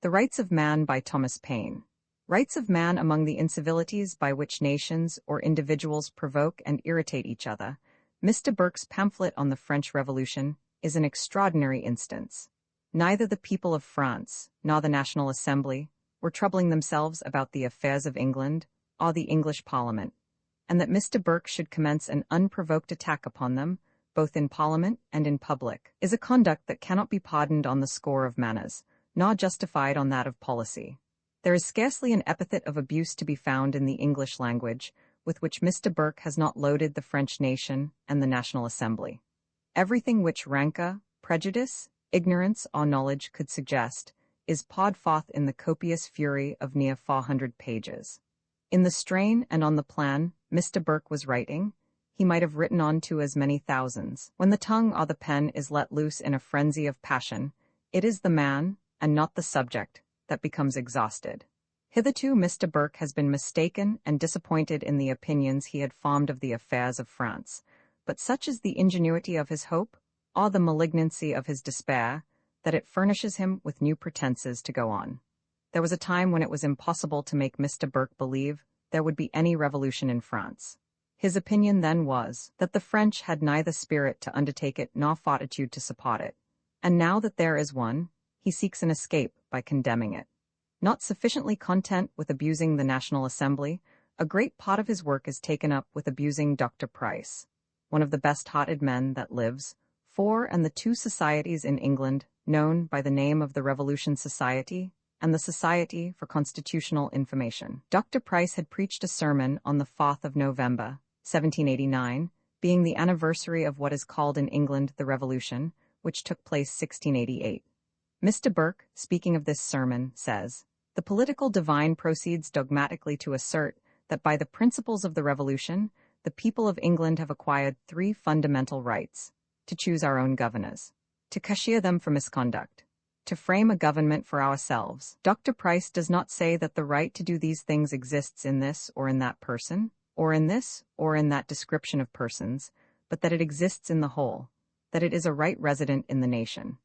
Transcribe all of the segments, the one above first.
The Rights of Man by Thomas Paine. Rights of man among the incivilities by which nations or individuals provoke and irritate each other. Mr. Burke's pamphlet on the French Revolution is an extraordinary instance. Neither the people of France, nor the National Assembly, were troubling themselves about the affairs of England, or the English Parliament, and that Mr. Burke should commence an unprovoked attack upon them, both in Parliament and in public, is a conduct that cannot be pardoned on the score of manners, nor justified on that of policy. There is scarcely an epithet of abuse to be found in the English language with which Mr. Burke has not loaded the French nation and the National Assembly. Everything which rancor, prejudice, ignorance, or knowledge could suggest is poured forth in the copious fury of near 400 pages. In the strain and on the plan Mr. Burke was writing, he might have written on to as many thousands. When the tongue or the pen is let loose in a frenzy of passion, it is the man, and not the subject, that becomes exhausted. Hitherto Mr. Burke has been mistaken and disappointed in the opinions he had formed of the affairs of France, but such is the ingenuity of his hope, or the malignancy of his despair, that it furnishes him with new pretenses to go on. There was a time when it was impossible to make Mr. Burke believe there would be any revolution in France. His opinion then was that the French had neither spirit to undertake it nor fortitude to support it, and now that there is one, he seeks an escape by condemning it. Not sufficiently content with abusing the National Assembly, a great part of his work is taken up with abusing Dr. Price, one of the best-hearted men that lives, for and the two societies in England known by the name of the Revolution Society and the Society for Constitutional Information. Dr. Price had preached a sermon on the 4th of November, 1789, being the anniversary of what is called in England the Revolution, which took place 1688. Mr. Burke, speaking of this sermon, says, "The political divine proceeds dogmatically to assert that by the principles of the Revolution, the people of England have acquired 3 fundamental rights: to choose our own governors, to cashier them for misconduct, to frame a government for ourselves." Dr. Price does not say that the right to do these things exists in this or in that person, or in this or in that description of persons, but that it exists in the whole, that it is a right resident in the nation.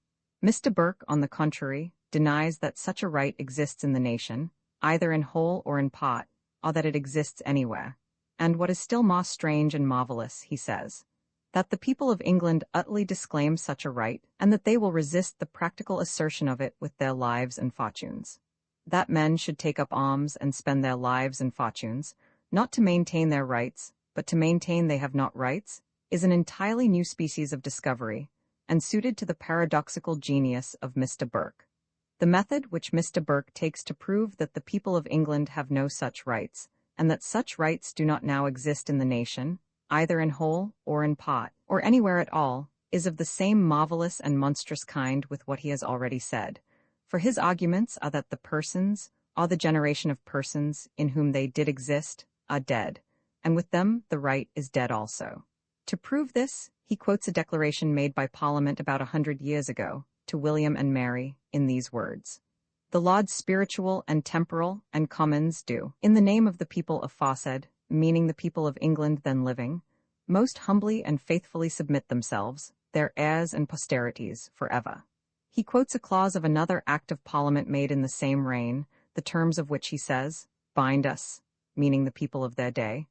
Mr. Burke, on the contrary, denies that such a right exists in the nation, either in whole or in part, or that it exists anywhere. And what is still more strange and marvelous, he says, that the people of England utterly disclaim such a right, and that they will resist the practical assertion of it with their lives and fortunes. That men should take up arms and spend their lives and fortunes, not to maintain their rights, but to maintain they have not rights, is an entirely new species of discovery, and suited to the paradoxical genius of Mr. Burke. The method which Mr. Burke takes to prove that the people of England have no such rights, and that such rights do not now exist in the nation, either in whole or in part, or anywhere at all, is of the same marvelous and monstrous kind with what he has already said, for his arguments are that the persons, or the generation of persons in whom they did exist, are dead, and with them the right is dead also. To prove this, he quotes a declaration made by Parliament about 100 years ago, to William and Mary, in these words: "The Lords spiritual and temporal and commons do, in the name of the people aforesaid," meaning the people of England then living, "most humbly and faithfully submit themselves, their heirs and posterities, forever." He quotes a clause of another Act of Parliament made in the same reign, the terms of which he says, "bind us," meaning the people of their day,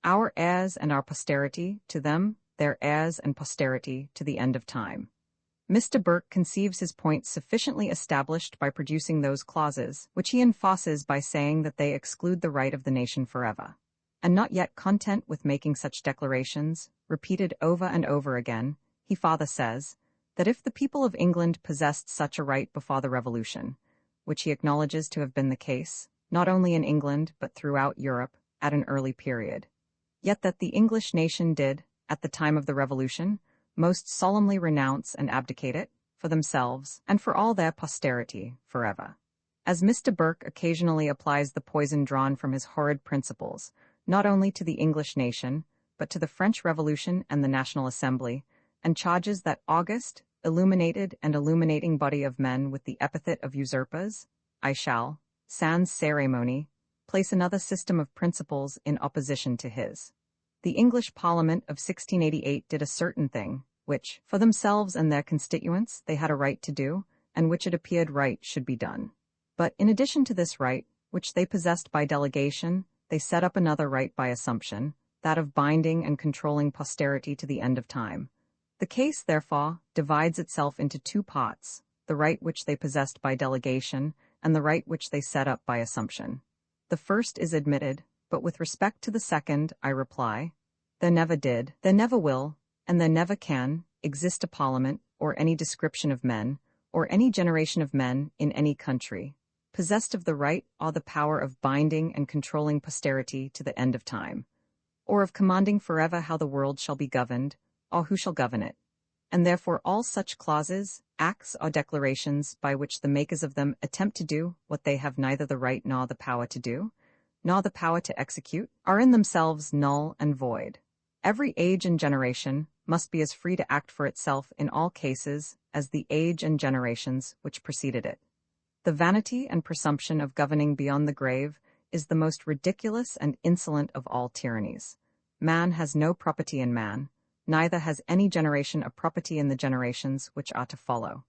"our heirs and our posterity, to them, their heirs and posterity, to the end of time." Mr. Burke conceives his point sufficiently established by producing those clauses, which he enforces by saying that they exclude the right of the nation forever. And not yet content with making such declarations, repeated over and over again, he farther says, that if the people of England possessed such a right before the Revolution, which he acknowledges to have been the case, not only in England but throughout Europe, at an early period, yet that the English nation did, at the time of the Revolution, most solemnly renounce and abdicate it, for themselves, and for all their posterity, forever. As Mr. Burke occasionally applies the poison drawn from his horrid principles, not only to the English nation, but to the French Revolution and the National Assembly, and charges that august, illuminated and illuminating body of men with the epithet of usurpers, I shall, sans ceremony, place another system of principles in opposition to his. The English Parliament of 1688 did a certain thing, which, for themselves and their constituents, they had a right to do, and which it appeared right should be done. But in addition to this right, which they possessed by delegation, they set up another right by assumption, that of binding and controlling posterity to the end of time. The case, therefore, divides itself into two parts, the right which they possessed by delegation and the right which they set up by assumption. The first is admitted, but with respect to the second, I reply, there never did, there never will, and there never can exist a parliament, or any description of men, or any generation of men in any country, possessed of the right or the power of binding and controlling posterity to the end of time, or of commanding forever how the world shall be governed, or who shall govern it. And therefore all such clauses, acts, or declarations by which the makers of them attempt to do what they have neither the right nor the power to do, nor the power to execute, are in themselves null and void. Every age and generation must be as free to act for itself in all cases as the age and generations which preceded it. The vanity and presumption of governing beyond the grave is the most ridiculous and insolent of all tyrannies. Man has no property in man, neither has any generation a property in the generations which are to follow.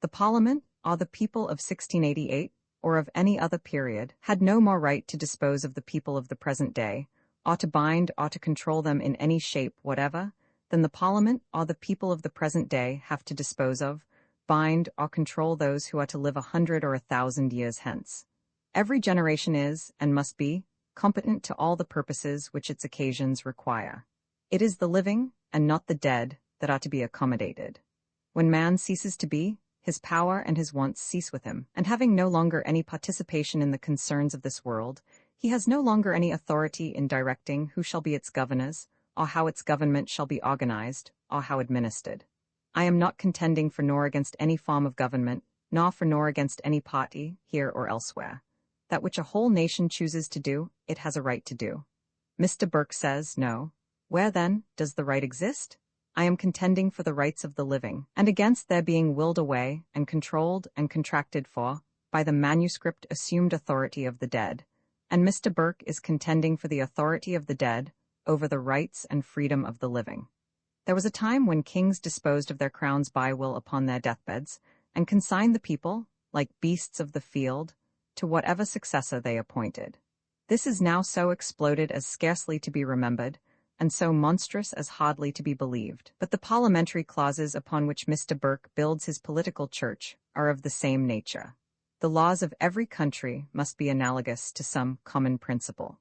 The Parliament, or the people of 1688, or of any other period, had no more right to dispose of the people of the present day, or to bind or to control them in any shape whatever, than the Parliament or the people of the present day have to dispose of, bind, or control those who are to live 100 or 1,000 years hence. Every generation is, and must be, competent to all the purposes which its occasions require. It is the living, and not the dead, that are to be accommodated. When man ceases to be, his power and his wants cease with him, and having no longer any participation in the concerns of this world, he has no longer any authority in directing who shall be its governors, or how its government shall be organized, or how administered. I am not contending for nor against any form of government, nor for nor against any party, here or elsewhere. That which a whole nation chooses to do, it has a right to do. Mr. Burke says, no. Where, then, does the right exist? I am contending for the rights of the living, and against their being willed away and controlled and contracted for by the manuscript assumed authority of the dead. And Mr. Burke is contending for the authority of the dead over the rights and freedom of the living. There was a time when kings disposed of their crowns by will upon their deathbeds, and consigned the people, like beasts of the field, to whatever successor they appointed. This is now so exploded as scarcely to be remembered, and so monstrous as hardly to be believed. But the parliamentary clauses upon which Mr. Burke builds his political church are of the same nature. The laws of every country must be analogous to some common principle.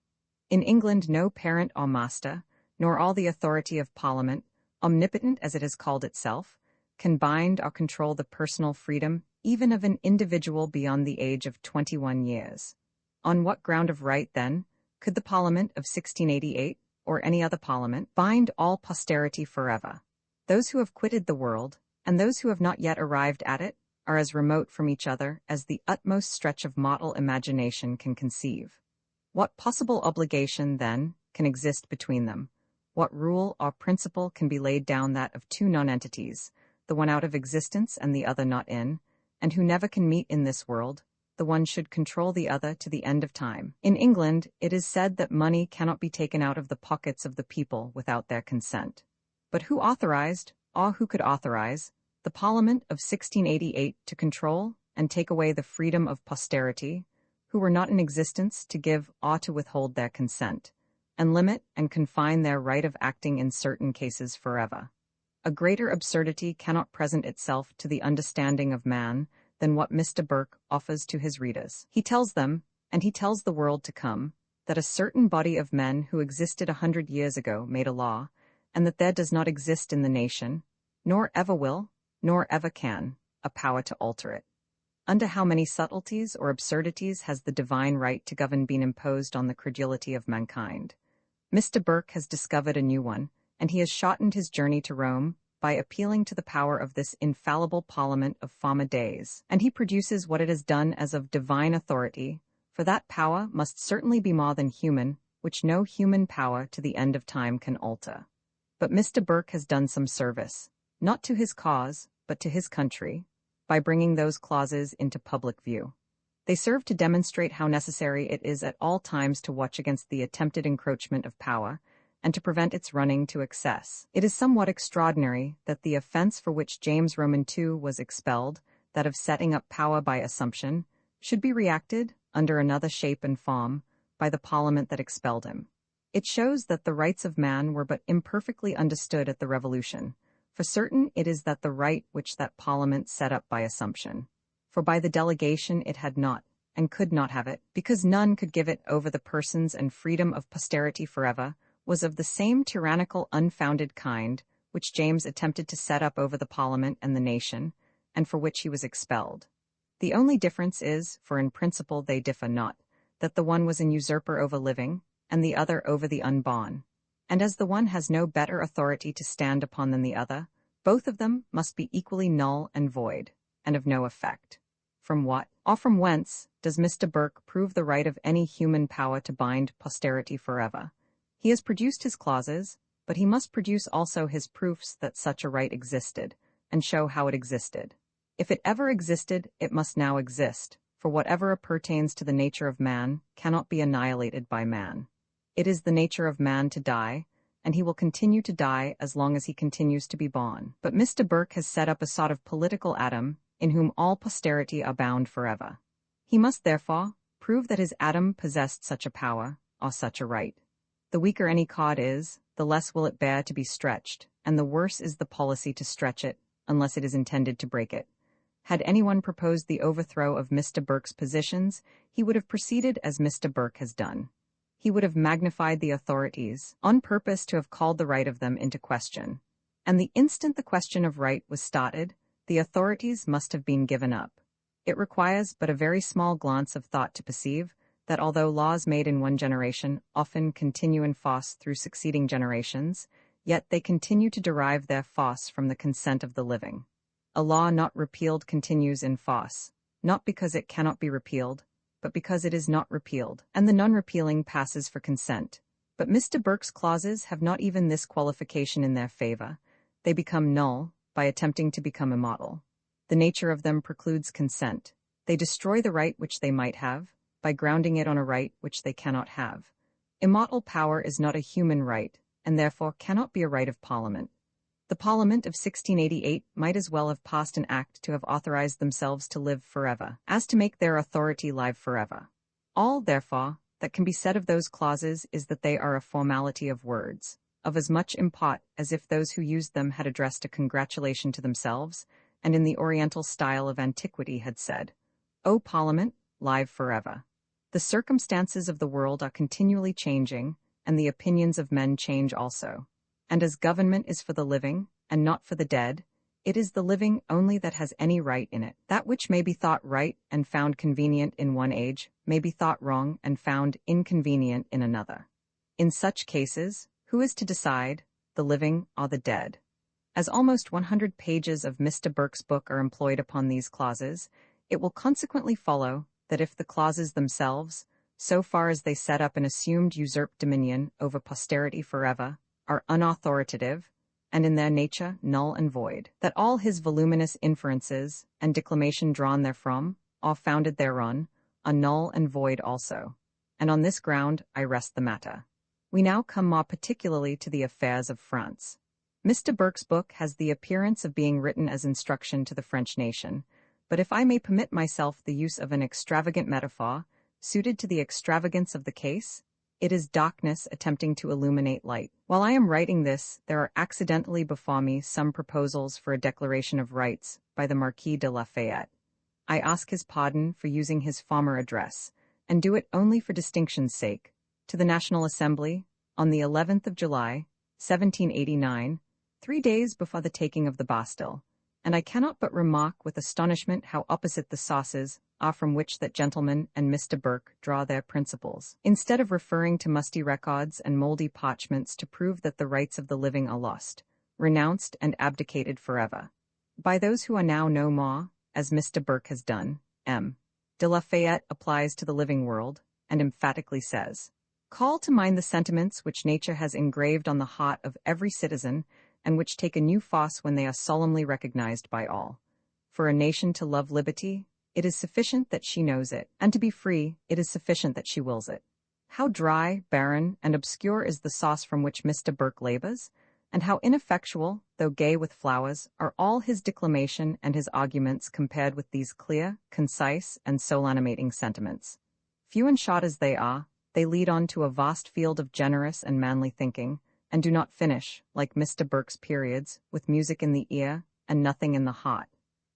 In England no parent or master, nor all the authority of Parliament, omnipotent as it has called itself, can bind or control the personal freedom even of an individual beyond the age of 21 years. On what ground of right, then, could the Parliament of 1688, or any other Parliament, bind all posterity forever? Those who have quitted the world, and those who have not yet arrived at it, are as remote from each other as the utmost stretch of mortal imagination can conceive. What possible obligation, then, can exist between them? What rule or principle can be laid down that of two nonentities, the one out of existence and the other not in, and who never can meet in this world, the one should control the other to the end of time? In England, it is said that money cannot be taken out of the pockets of the people without their consent. But who authorized, or who could authorize, the Parliament of 1688 to control and take away the freedom of posterity, who were not in existence to give or to withhold their consent, and limit and confine their right of acting in certain cases forever? A greater absurdity cannot present itself to the understanding of man than what Mr. Burke offers to his readers. He tells them, and he tells the world to come, that a certain body of men who existed 100 years ago made a law, and that there does not exist in the nation, nor ever will, nor ever can, a power to alter it. Under how many subtleties or absurdities has the divine right to govern been imposed on the credulity of mankind? Mr. Burke has discovered a new one, and he has shortened his journey to Rome by appealing to the power of this infallible Parliament of former days, and he produces what it has done as of divine authority, for that power must certainly be more than human, which no human power to the end of time can alter. But Mr. Burke has done some service, not to his cause, but to his country, by bringing those clauses into public view. They serve to demonstrate how necessary it is at all times to watch against the attempted encroachment of power, and to prevent its running to excess. It is somewhat extraordinary that the offense for which James Roman II was expelled, that of setting up power by assumption, should be reacted, under another shape and form, by the parliament that expelled him. It shows that the rights of man were but imperfectly understood at the Revolution. For certain it is that the right which that parliament set up by assumption. For by the delegation it had not, and could not have it, because none could give it over the persons and freedom of posterity forever, was of the same tyrannical unfounded kind, which James attempted to set up over the parliament and the nation, and for which he was expelled. The only difference is, for in principle they differ not, that the one was an usurper over living, and the other over the unborn. And as the one has no better authority to stand upon than the other, both of them must be equally null and void, and of no effect. From what, or from whence, does Mr. Burke prove the right of any human power to bind posterity forever? He has produced his clauses, but he must produce also his proofs that such a right existed, and show how it existed. If it ever existed, it must now exist, for whatever appertains to the nature of man cannot be annihilated by man. It is the nature of man to die, and he will continue to die as long as he continues to be born. But Mr. Burke has set up a sort of political Adam, in whom all posterity are bound forever. He must, therefore, prove that his Adam possessed such a power, or such a right. The weaker any cord is, the less will it bear to be stretched, and the worse is the policy to stretch it, unless it is intended to break it. Had anyone proposed the overthrow of Mr. Burke's positions, he would have proceeded as Mr. Burke has done. He would have magnified the authorities, on purpose to have called the right of them into question. And the instant the question of right was started, the authorities must have been given up. It requires but a very small glance of thought to perceive that although laws made in one generation often continue in force through succeeding generations, yet they continue to derive their force from the consent of the living. A law not repealed continues in force, not because it cannot be repealed, but because it is not repealed, and the non-repealing passes for consent. But Mr. Burke's clauses have not even this qualification in their favor. They become null by attempting to become immortal. The nature of them precludes consent. They destroy the right which they might have, by grounding it on a right which they cannot have. Immortal power is not a human right, and therefore cannot be a right of Parliament. The Parliament of 1688 might as well have passed an act to have authorized themselves to live forever, as to make their authority live forever. All, therefore, that can be said of those clauses is that they are a formality of words, of as much import as if those who used them had addressed a congratulation to themselves, and in the Oriental style of antiquity had said, "O Parliament, live forever." The circumstances of the world are continually changing, and the opinions of men change also. And as government is for the living, and not for the dead, it is the living only that has any right in it. That which may be thought right and found convenient in one age may be thought wrong and found inconvenient in another. In such cases, who is to decide, the living or the dead? As almost 100 pages of Mr. Burke's book are employed upon these clauses, it will consequently follow that if the clauses themselves, so far as they set up an assumed usurped dominion over posterity forever, are unauthoritative, and in their nature null and void, that all his voluminous inferences and declamation drawn therefrom, or founded thereon, are null and void also. And on this ground I rest the matter. We now come more particularly to the affairs of France. Mr. Burke's book has the appearance of being written as instruction to the French nation, but if I may permit myself the use of an extravagant metaphor, suited to the extravagance of the case, it is darkness attempting to illuminate light. While I am writing this, there are accidentally before me some proposals for a declaration of rights by the Marquis de Lafayette. I ask his pardon for using his former address, and do it only for distinction's sake, to the National Assembly, on the 11th of July, 1789, 3 days before the taking of the Bastille, and I cannot but remark with astonishment how opposite the sources are from which that gentleman and Mr. Burke draw their principles. Instead of referring to musty records and mouldy parchments to prove that the rights of the living are lost, renounced and abdicated forever, by those who are now no more, as Mr. Burke has done, M. de Lafayette applies to the living world, and emphatically says, "Call to mind the sentiments which nature has engraved on the heart of every citizen, and which take a new force when they are solemnly recognized by all. For a nation to love liberty, it is sufficient that she knows it, and to be free, it is sufficient that she wills it." How dry, barren, and obscure is the sauce from which Mr. Burke labors, and how ineffectual, though gay with flowers, are all his declamation and his arguments compared with these clear, concise, and soul-animating sentiments. Few and short as they are, they lead on to a vast field of generous and manly thinking, and do not finish, like Mr. Burke's periods, with music in the ear and nothing in the heart.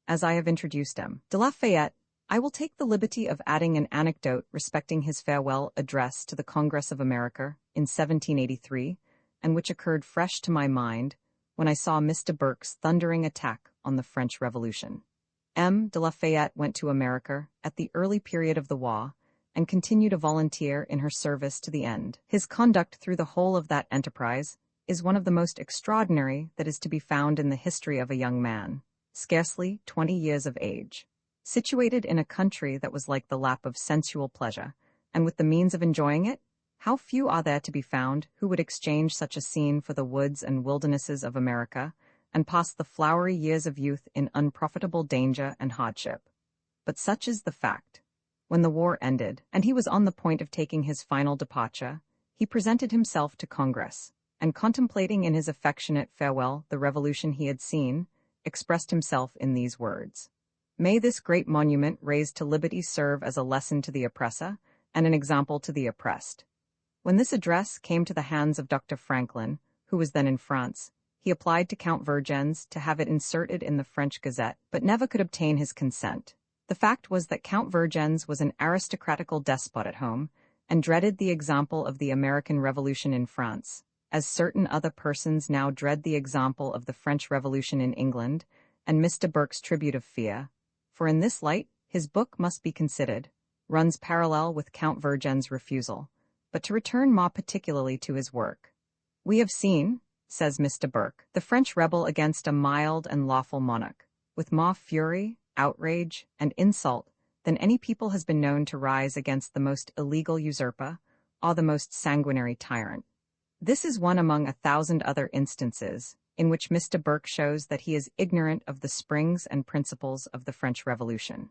As I have introduced M. de Lafayette, I will take the liberty of adding an anecdote respecting his farewell address to the Congress of America in 1783, and which occurred fresh to my mind when I saw Mr. Burke's thundering attack on the French Revolution. M. de Lafayette went to America at the early period of the war and continued a volunteer in her service to the end. His conduct through the whole of that enterprise is one of the most extraordinary that is to be found in the history of a young man, scarcely 20 years of age, situated in a country that was like the lap of sensual pleasure, and with the means of enjoying it. How few are there to be found who would exchange such a scene for the woods and wildernesses of America, and pass the flowery years of youth in unprofitable danger and hardship? But such is the fact. When the war ended, and he was on the point of taking his final departure, he presented himself to Congress, and contemplating in his affectionate farewell the revolution he had seen, expressed himself in these words: "May this great monument raised to liberty serve as a lesson to the oppressor, and an example to the oppressed." When this address came to the hands of Dr. Franklin, who was then in France, he applied to Count Vergennes to have it inserted in the French Gazette, but never could obtain his consent. The fact was that Count Vergennes was an aristocratical despot at home, and dreaded the example of the American Revolution in France, as certain other persons now dread the example of the French Revolution in England, and Mr. Burke's tribute of fear, for in this light his book must be considered, runs parallel with Count Vergennes' refusal. But to return more particularly to his work. "We have seen," says Mr. Burke, "the French rebel against a mild and lawful monarch, with more fury, outrage, and insult than any people has been known to rise against the most illegal usurper or the most sanguinary tyrant. This is one among 1,000 other instances in which Mr. Burke shows that he is ignorant of the springs and principles of the French Revolution.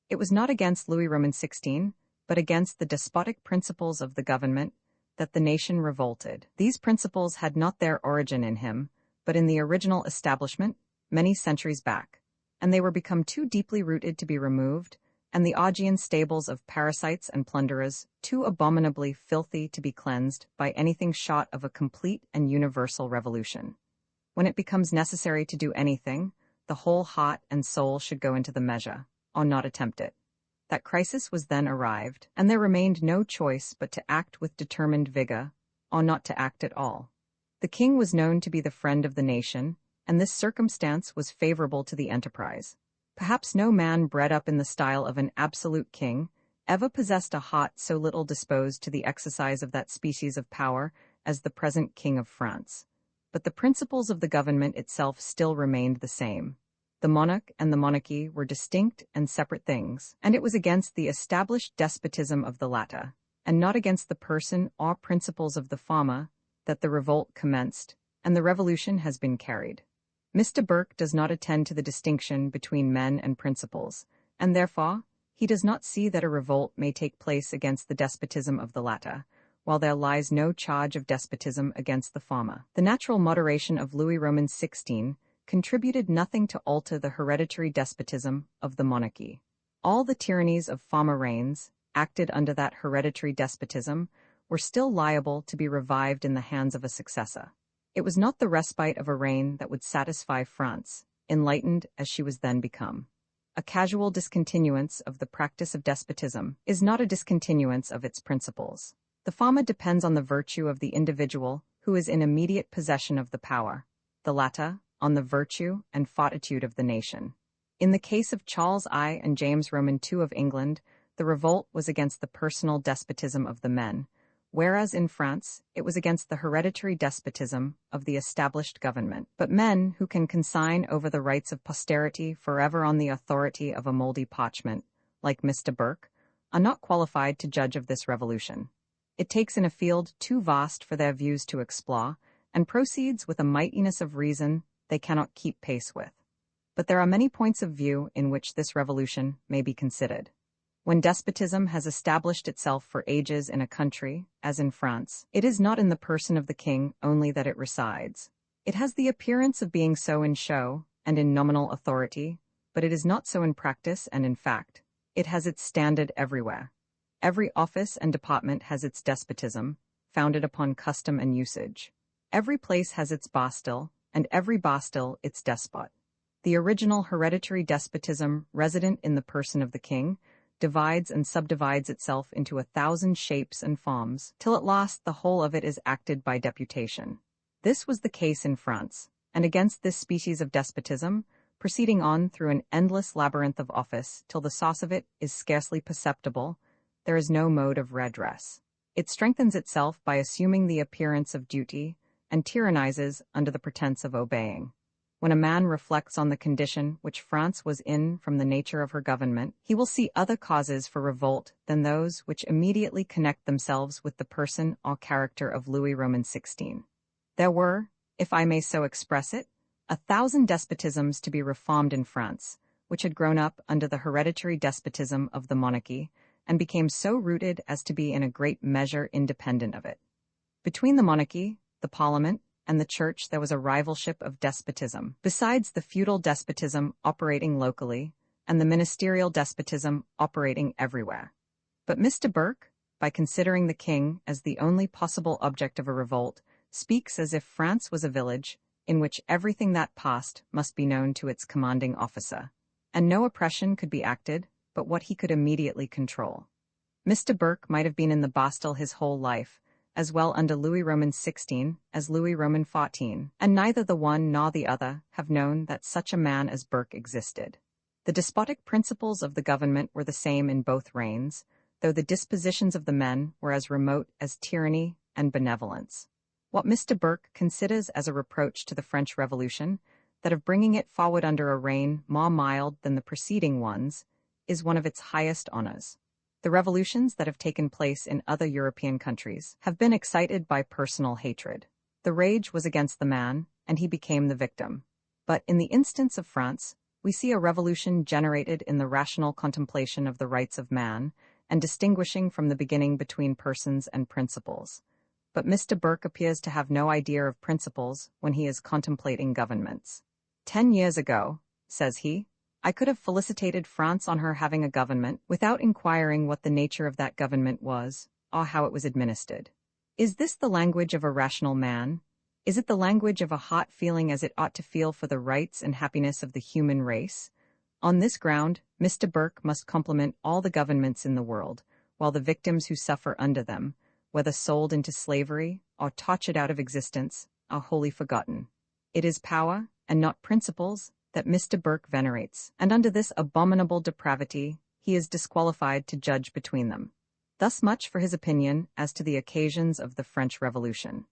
It was not against Louis Roman XVI, but against the despotic principles of the government, that the nation revolted. These principles had not their origin in him, but in the original establishment, many centuries back, and they were become too deeply rooted to be removed, and the Augean stables of parasites and plunderers too abominably filthy to be cleansed by anything short of a complete and universal revolution. When it becomes necessary to do anything, the whole heart and soul should go into the measure, or not attempt it. That crisis was then arrived, and there remained no choice but to act with determined vigor, or not to act at all. The king was known to be the friend of the nation, and this circumstance was favorable to the enterprise. Perhaps no man bred up in the style of an absolute king ever possessed a heart so little disposed to the exercise of that species of power as the present King of France. But the principles of the government itself still remained the same. The monarch and the monarchy were distinct and separate things, and it was against the established despotism of the latter, and not against the person or principles of the former, that the revolt commenced, and the revolution has been carried. Mr. Burke does not attend to the distinction between men and principles, and therefore he does not see that a revolt may take place against the despotism of the latter, while there lies no charge of despotism against the former. The natural moderation of Louis Roman XVI contributed nothing to alter the hereditary despotism of the monarchy. All the tyrannies of former reigns, acted under that hereditary despotism, were still liable to be revived in the hands of a successor. It was not the respite of a reign that would satisfy France, enlightened as she was then become. A casual discontinuance of the practice of despotism is not a discontinuance of its principles. The former depends on the virtue of the individual who is in immediate possession of the power, the latter on the virtue and fortitude of the nation. In the case of Charles I and James Roman II of England, the revolt was against the personal despotism of the men, whereas in France it was against the hereditary despotism of the established government. But men who can consign over the rights of posterity forever on the authority of a moldy parchment, like Mr. Burke, are not qualified to judge of this revolution. It takes in a field too vast for their views to explore, and proceeds with a mightiness of reason they cannot keep pace with. But there are many points of view in which this revolution may be considered. When despotism has established itself for ages in a country, as in France, it is not in the person of the king only that it resides. It has the appearance of being so in show and in nominal authority, but it is not so in practice and in fact. It has its standard everywhere. Every office and department has its despotism, founded upon custom and usage. Every place has its Bastille, and every Bastille its despot. The original hereditary despotism, resident in the person of the king, divides and subdivides itself into 1,000 shapes and forms, till at last the whole of it is acted by deputation. This was the case in France, and against this species of despotism, proceeding on through an endless labyrinth of office till the source of it is scarcely perceptible, there is no mode of redress. It strengthens itself by assuming the appearance of duty, and tyrannizes under the pretense of obeying. When a man reflects on the condition which France was in from the nature of her government, he will see other causes for revolt than those which immediately connect themselves with the person or character of Louis Roman XVI. There were, if I may so express it, 1,000 despotisms to be reformed in France, which had grown up under the hereditary despotism of the monarchy, and became so rooted as to be in a great measure independent of it. Between the monarchy, the parliament, and the church there was a rivalship of despotism, besides the feudal despotism operating locally, and the ministerial despotism operating everywhere. But Mr. Burke, by considering the king as the only possible object of a revolt, speaks as if France was a village, in which everything that passed must be known to its commanding officer, and no oppression could be acted but what he could immediately control. Mr. Burke might have been in the Bastille his whole life, as well under Louis Roman XVI as Louis Roman XIV, and neither the one nor the other have known that such a man as Burke existed. The despotic principles of the government were the same in both reigns, though the dispositions of the men were as remote as tyranny and benevolence. What Mr. Burke considers as a reproach to the French Revolution, that of bringing it forward under a reign more mild than the preceding ones, is one of its highest honors. The revolutions that have taken place in other European countries have been excited by personal hatred. The rage was against the man, and he became the victim. But in the instance of France, we see a revolution generated in the rational contemplation of the rights of man, and distinguishing from the beginning between persons and principles. But Mr. Burke appears to have no idea of principles when he is contemplating governments. 10 years ago, says he, I could have felicitated France on her having a government without inquiring what the nature of that government was, or how it was administered. Is this the language of a rational man? Is it the language of a heart feeling as it ought to feel for the rights and happiness of the human race? On this ground, Mr. Burke must compliment all the governments in the world, while the victims who suffer under them, whether sold into slavery or tortured out of existence, are wholly forgotten. It is power, and not principles, that Mr. Burke venerates, and under this abominable depravity he is disqualified to judge between them. Thus much for his opinion as to the occasions of the French Revolution.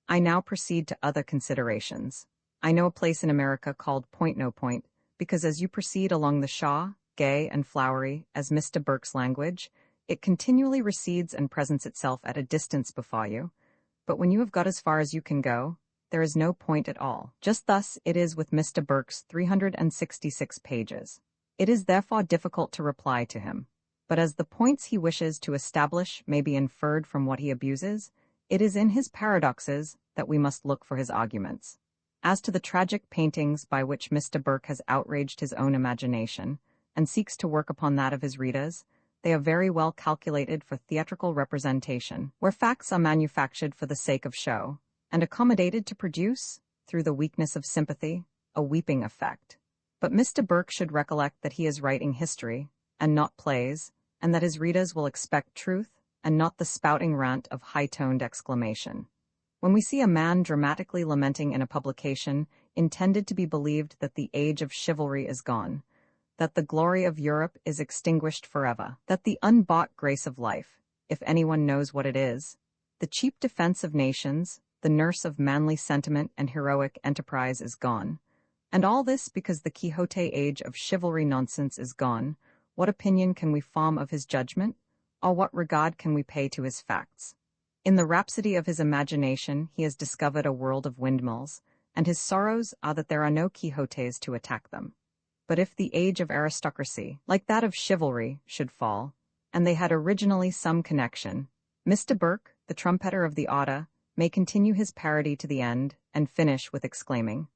I now proceed to other considerations. I know a place in America called Point-No-Point, because as you proceed along the Shaw, gay and flowery as Mr. Burke's language, it continually recedes and presents itself at a distance before you, but when you have got as far as you can go, there is no point at all. Just thus it is with Mr. Burke's 366 pages. It is therefore difficult to reply to him. But as the points he wishes to establish may be inferred from what he abuses, it is in his paradoxes that we must look for his arguments. As to the tragic paintings by which Mr. Burke has outraged his own imagination, and seeks to work upon that of his readers, they are very well calculated for theatrical representation, where facts are manufactured for the sake of show, and accommodated to produce, through the weakness of sympathy, a weeping effect. But Mr. Burke should recollect that he is writing history, and not plays, and that his readers will expect truth, and not the spouting rant of high-toned exclamation. When we see a man dramatically lamenting in a publication intended to be believed that the age of chivalry is gone, that the glory of Europe is extinguished forever, that the unbought grace of life, if anyone knows what it is, the cheap defense of nations, the nurse of manly sentiment and heroic enterprise is gone, and all this because the Quixote age of chivalry nonsense is gone, what opinion can we form of his judgment, or what regard can we pay to his facts? In the rhapsody of his imagination he has discovered a world of windmills, and his sorrows are that there are no Quixotes to attack them. But if the age of aristocracy, like that of chivalry, should fall, and they had originally some connection, Mr. Burke, the trumpeter of the order, may continue his parody to the end and finish with exclaiming,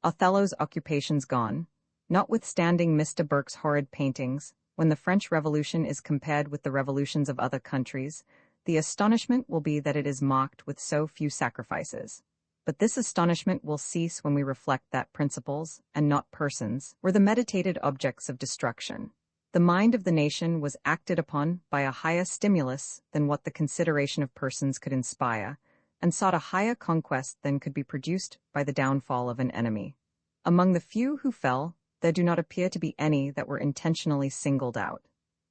"Othello's occupation's gone." Notwithstanding Mr. Burke's horrid paintings, when the French Revolution is compared with the revolutions of other countries, the astonishment will be that it is marked with so few sacrifices. But this astonishment will cease when we reflect that principles, and not persons, were the meditated objects of destruction. The mind of the nation was acted upon by a higher stimulus than what the consideration of persons could inspire, and sought a higher conquest than could be produced by the downfall of an enemy. Among the few who fell, there do not appear to be any that were intentionally singled out.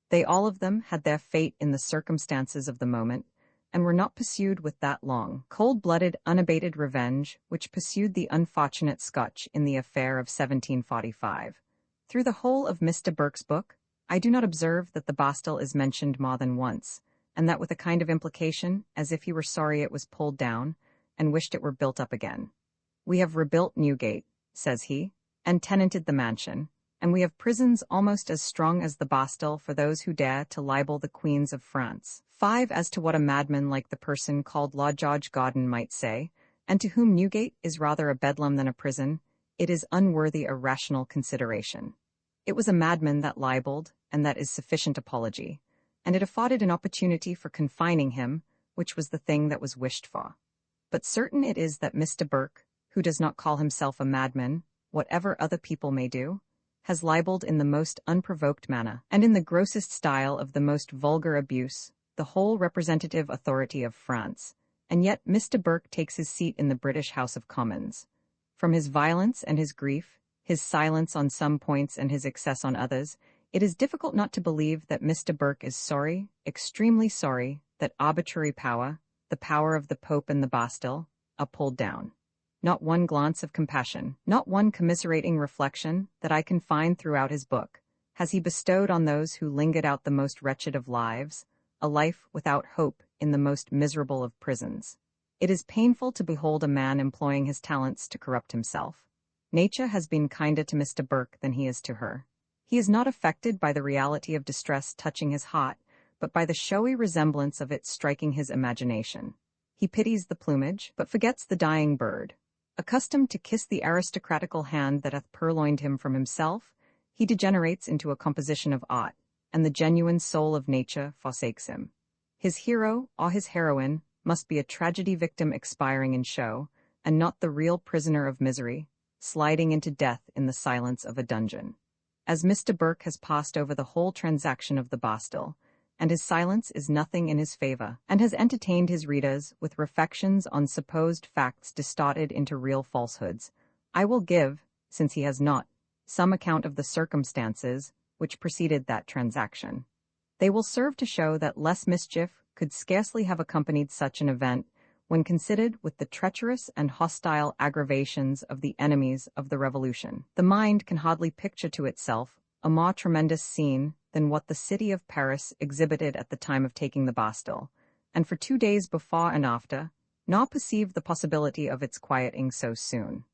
They all of them had their fate in the circumstances of the moment, and were not pursued with that long, cold-blooded, unabated revenge which pursued the unfortunate Scotch in the affair of 1745. Through the whole of Mr. Burke's book, I do not observe that the Bastille is mentioned more than once, and that with a kind of implication, as if he were sorry it was pulled down, and wished it were built up again. "We have rebuilt Newgate," says he, "and tenanted the mansion, and we have prisons almost as strong as the Bastille for those who dare to libel the queens of France. 5. As to what a madman like the person called Lord George Gordon might say, and to whom Newgate is rather a bedlam than a prison, it is unworthy a rational consideration. It was a madman that libeled, and that is sufficient apology, and it afforded an opportunity for confining him, which was the thing that was wished for. But certain it is that Mr. Burke, who does not call himself a madman, whatever other people may do, has libeled in the most unprovoked manner, and in the grossest style of the most vulgar abuse, the whole representative authority of France, and yet Mr. Burke takes his seat in the British House of Commons. From his violence and his grief, his silence on some points and his excess on others, it is difficult not to believe that Mr. Burke is sorry, extremely sorry, that arbitrary power, the power of the Pope and the Bastille, are pulled down. Not one glance of compassion, not one commiserating reflection that I can find throughout his book, has he bestowed on those who lingered out the most wretched of lives, a life without hope in the most miserable of prisons. It is painful to behold a man employing his talents to corrupt himself. Nature has been kinder to Mr. Burke than he is to her. He is not affected by the reality of distress touching his heart, but by the showy resemblance of it striking his imagination. He pities the plumage, but forgets the dying bird. Accustomed to kiss the aristocratical hand that hath purloined him from himself, he degenerates into a composition of art, and the genuine soul of nature forsakes him. His hero, or his heroine, must be a tragedy victim expiring in show, and not the real prisoner of misery, sliding into death in the silence of a dungeon. As Mr. Burke has passed over the whole transaction of the Bastille, and his silence is nothing in his favor, and has entertained his readers with reflections on supposed facts distorted into real falsehoods, I will give, since he has not, some account of the circumstances which preceded that transaction. They will serve to show that less mischief could scarcely have accompanied such an event when considered with the treacherous and hostile aggravations of the enemies of the Revolution. The mind can hardly picture to itself a more tremendous scene than what the city of Paris exhibited at the time of taking the Bastille, and for 2 days before and after, nor perceived the possibility of its quieting so soon.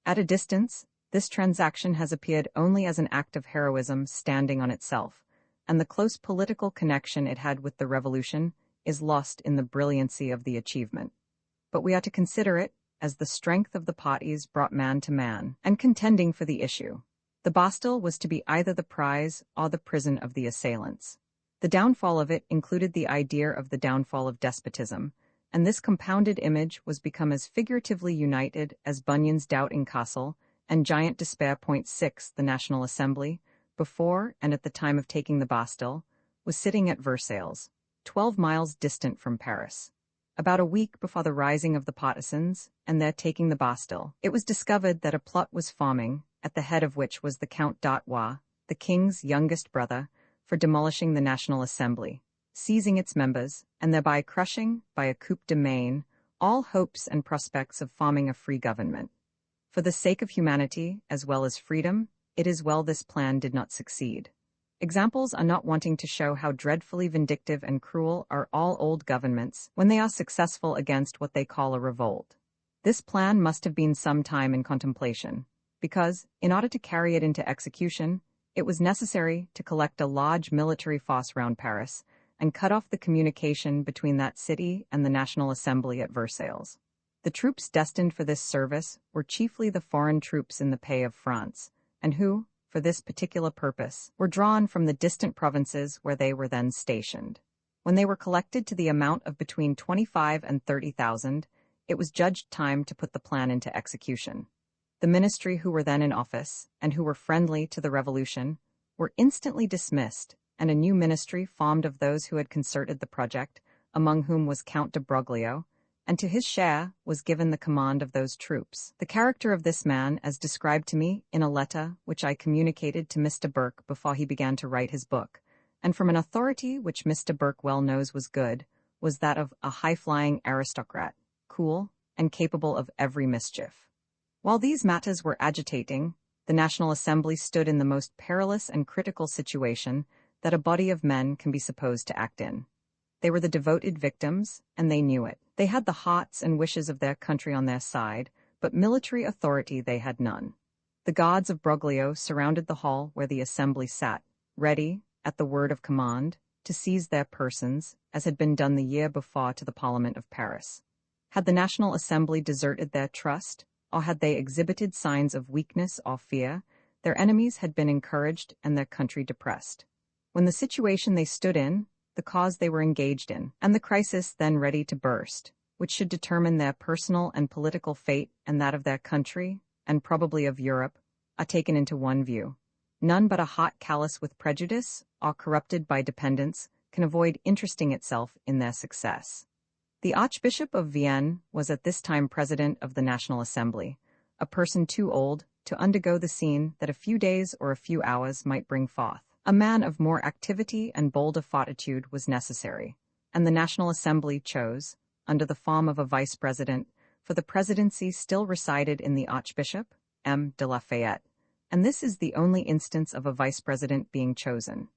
At a distance, this transaction has appeared only as an act of heroism standing on itself, and the close political connection it had with the Revolution is lost in the brilliancy of the achievement. But we are to consider it as the strength of the parties brought man to man, and contending for the issue. The Bastille was to be either the prize or the prison of the assailants. The downfall of it included the idea of the downfall of despotism, and this compounded image was become as figuratively united as Bunyan's Doubting Castle and Giant Despair. 6. The National Assembly, before and at the time of taking the Bastille, was sitting at Versailles, 12 miles distant from Paris. About a week before the rising of the partisans and their taking the Bastille, it was discovered that a plot was forming, at the head of which was the Count d'Artois, the king's youngest brother, for demolishing the National Assembly, seizing its members, and thereby crushing, by a coup de main, all hopes and prospects of forming a free government. For the sake of humanity, as well as freedom, it is well this plan did not succeed. Examples are not wanting to show how dreadfully vindictive and cruel are all old governments when they are successful against what they call a revolt. This plan must have been some time in contemplation, because, in order to carry it into execution, it was necessary to collect a large military force round Paris and cut off the communication between that city and the National Assembly at Versailles. The troops destined for this service were chiefly the foreign troops in the pay of France, and who, for this particular purpose, were drawn from the distant provinces where they were then stationed. When they were collected to the amount of between 25 and 30,000, it was judged time to put the plan into execution. The ministry who were then in office, and who were friendly to the revolution, were instantly dismissed, and a new ministry formed of those who had concerted the project, among whom was Count de Broglio, and to his share was given the command of those troops. The character of this man, as described to me in a letter which I communicated to Mr. Burke before he began to write his book, and from an authority which Mr. Burke well knows was good, was that of a high-flying aristocrat, cool, and capable of every mischief. While these matters were agitating, the National Assembly stood in the most perilous and critical situation that a body of men can be supposed to act in. They were the devoted victims, and they knew it. They had the hearts and wishes of their country on their side, but military authority they had none. The guards of Broglio surrounded the hall where the assembly sat, ready, at the word of command, to seize their persons, as had been done the year before to the Parliament of Paris. Had the National Assembly deserted their trust, or had they exhibited signs of weakness or fear, their enemies had been encouraged and their country depressed. When the situation they stood in, the cause they were engaged in, and the crisis then ready to burst, which should determine their personal and political fate and that of their country, and probably of Europe, are taken into one view. None but a heart callous with prejudice, or corrupted by dependence, can avoid interesting itself in their success. The Archbishop of Vienne was at this time president of the National Assembly, a person too old to undergo the scene that a few days or a few hours might bring forth. A man of more activity and bolder fortitude was necessary, and the National Assembly chose, under the form of a vice-president, for the presidency still resided in the Archbishop, M. de Lafayette, and this is the only instance of a vice-president being chosen.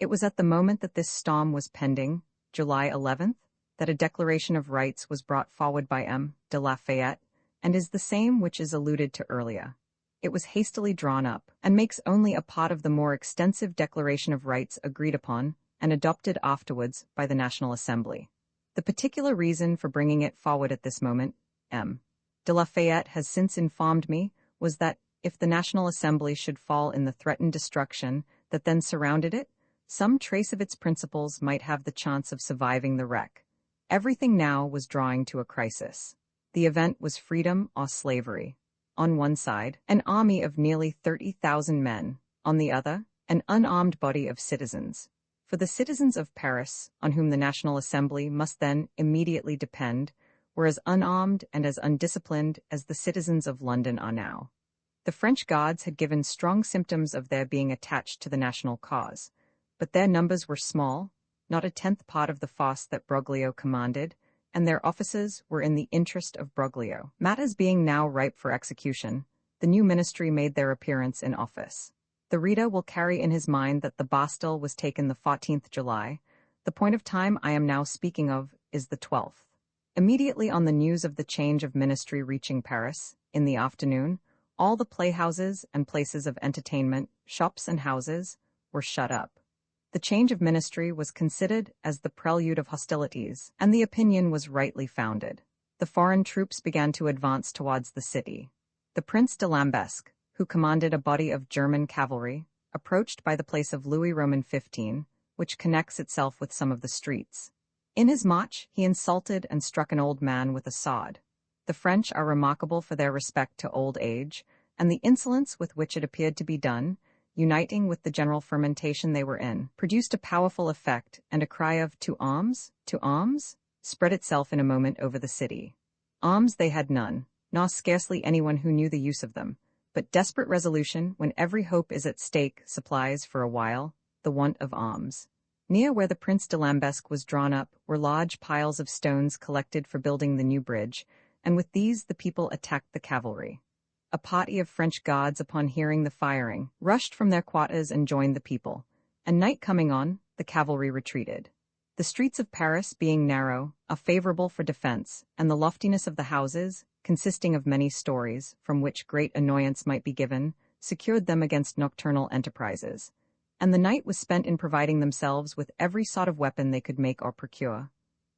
It was at the moment that this storm was pending, July 11th, that a Declaration of Rights was brought forward by M. de Lafayette, and is the same which is alluded to earlier. It was hastily drawn up, and makes only a part of the more extensive Declaration of Rights agreed upon and adopted afterwards by the National Assembly. The particular reason for bringing it forward at this moment, M. de Lafayette has since informed me, was that if the National Assembly should fall in the threatened destruction that then surrounded it, some trace of its principles might have the chance of surviving the wreck. Everything now was drawing to a crisis. The event was freedom or slavery. On one side, an army of nearly 30,000 men, on the other, an unarmed body of citizens. For the citizens of Paris, on whom the National Assembly must then immediately depend, were as unarmed and as undisciplined as the citizens of London are now. The French Guards had given strong symptoms of their being attached to the national cause, but their numbers were small, not a tenth part of the force that Broglio commanded, and their officers were in the interest of Broglio. Matters being now ripe for execution, the new ministry made their appearance in office. The reader will carry in his mind that the Bastille was taken the 14th July. The point of time I am now speaking of is the 12th. Immediately on the news of the change of ministry reaching Paris, in the afternoon, all the playhouses and places of entertainment, shops and houses, were shut up. The change of ministry was considered as the prelude of hostilities, and the opinion was rightly founded. The foreign troops began to advance towards the city. The Prince de Lambesc, who commanded a body of German cavalry, approached by the place of Louis Roman 15, which connects itself with some of the streets. In his march, he insulted and struck an old man with a sword. The French are remarkable for their respect to old age, and the insolence with which it appeared to be done, uniting with the general fermentation they were in, produced a powerful effect, and a cry of to arms, spread itself in a moment over the city. Arms they had none, nor scarcely anyone who knew the use of them, but desperate resolution, when every hope is at stake, supplies, for a while, the want of arms. Near where the Prince de Lambesc was drawn up were large piles of stones collected for building the new bridge, and with these the people attacked the cavalry. A party of French guards, upon hearing the firing, rushed from their quarters and joined the people, and night coming on, the cavalry retreated. The streets of Paris, being narrow, are favorable for defense, and the loftiness of the houses, consisting of many stories, from which great annoyance might be given, secured them against nocturnal enterprises, and the night was spent in providing themselves with every sort of weapon they could make or procure.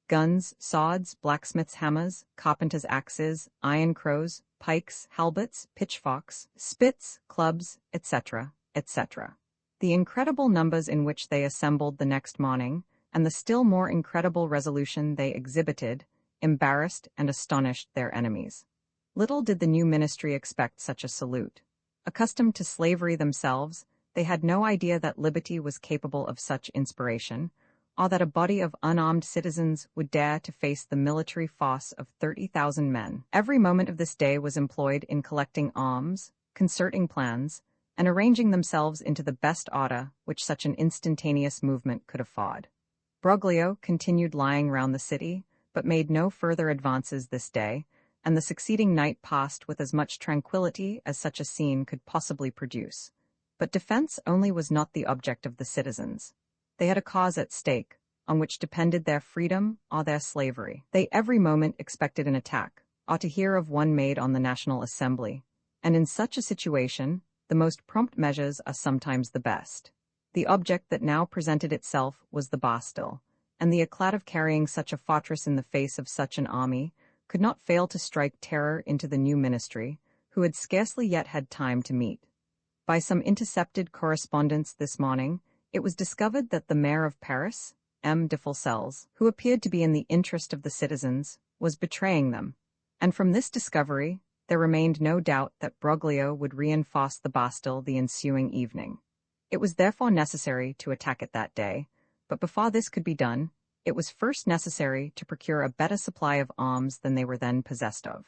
guns, swords, blacksmiths' hammers, carpenters' axes, iron crows, pikes, halberts, pitchforks, spits, clubs, etc., etc. The incredible numbers in which they assembled the next morning, and the still more incredible resolution they exhibited, embarrassed and astonished their enemies. Little did the new ministry expect such a salute. Accustomed to slavery themselves, they had no idea that liberty was capable of such inspiration, or that a body of unarmed citizens would dare to face the military force of 30,000 men. Every moment of this day was employed in collecting arms, concerting plans, and arranging themselves into the best order which such an instantaneous movement could afford. Broglio continued lying round the city, but made no further advances this day, and the succeeding night passed with as much tranquillity as such a scene could possibly produce. But defense only was not the object of the citizens. They had a cause at stake, on which depended their freedom or their slavery. They every moment expected an attack, or to hear of one made on the National Assembly, and in such a situation, the most prompt measures are sometimes the best. The object that now presented itself was the Bastille, and the eclat of carrying such a fortress in the face of such an army could not fail to strike terror into the new ministry, who had scarcely yet had time to meet. By some intercepted correspondence this morning, it was discovered that the mayor of Paris, M. de Fulcels, who appeared to be in the interest of the citizens, was betraying them, and from this discovery, there remained no doubt that Broglio would reinforce the Bastille the ensuing evening. It was therefore necessary to attack it that day, but before this could be done, it was first necessary to procure a better supply of arms than they were then possessed of.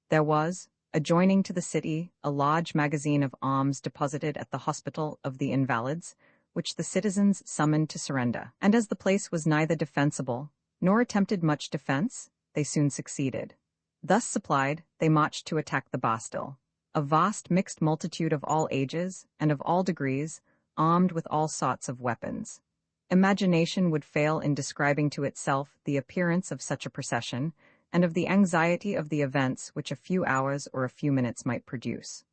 There was, adjoining to the city, a large magazine of arms deposited at the Hospital of the Invalids, which the citizens summoned to surrender. And as the place was neither defensible, nor attempted much defense, they soon succeeded. Thus supplied, they marched to attack the Bastille, a vast mixed multitude of all ages, and of all degrees, armed with all sorts of weapons. Imagination would fail in describing to itself the appearance of such a procession, and of the anxiety of the events which a few hours or a few minutes might produce.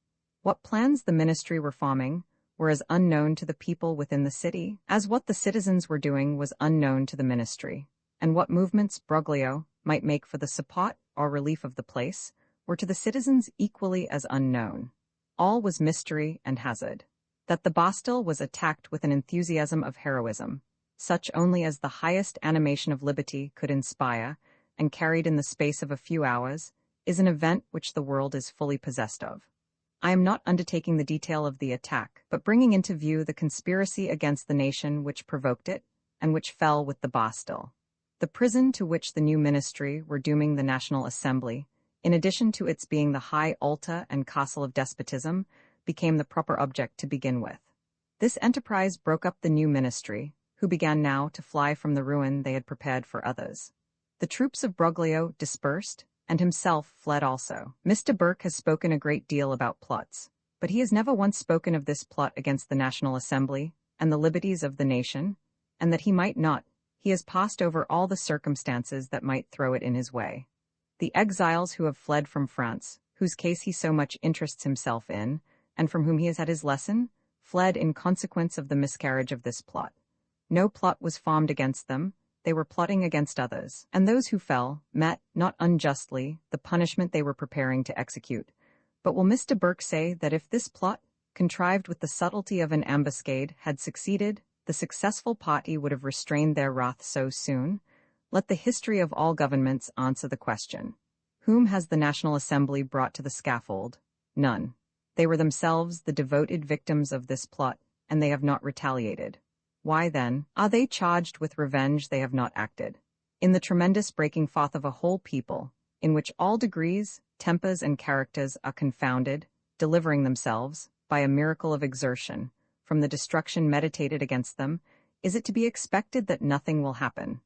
What plans the ministry were forming were as unknown to the people within the city as what the citizens were doing was unknown to the ministry, and what movements Broglio might make for the support or relief of the place were to the citizens equally as unknown. All was mystery and hazard. That the Bastille was attacked with an enthusiasm of heroism, such only as the highest animation of liberty could inspire, and carried in the space of a few hours, is an event which the world is fully possessed of. I am not undertaking the detail of the attack, but bringing into view the conspiracy against the nation which provoked it, and which fell with the Bastille. The prison to which the new ministry were dooming the National Assembly, in addition to its being the high altar and castle of despotism, became the proper object to begin with. This enterprise broke up the new ministry, who began now to fly from the ruin they had prepared for others. The troops of Broglio dispersed, and himself fled also. Mr. Burke has spoken a great deal about plots, but he has never once spoken of this plot against the National Assembly and the liberties of the nation, and that he might not, he has passed over all the circumstances that might throw it in his way. The exiles who have fled from France, whose case he so much interests himself in, and from whom he has had his lesson, fled in consequence of the miscarriage of this plot. No plot was formed against them, they were plotting against others, and those who fell met, not unjustly, the punishment they were preparing to execute. But will Mr. Burke say that if this plot, contrived with the subtlety of an ambuscade, had succeeded, the successful party would have restrained their wrath so soon? Let the history of all governments answer the question. Whom has the National Assembly brought to the scaffold? None. They were themselves the devoted victims of this plot, and they have not retaliated. Why, then, are they charged with revenge they have not acted? In the tremendous breaking forth of a whole people, in which all degrees, tempers, and characters are confounded, delivering themselves, by a miracle of exertion, from the destruction meditated against them, is it to be expected that nothing will happen?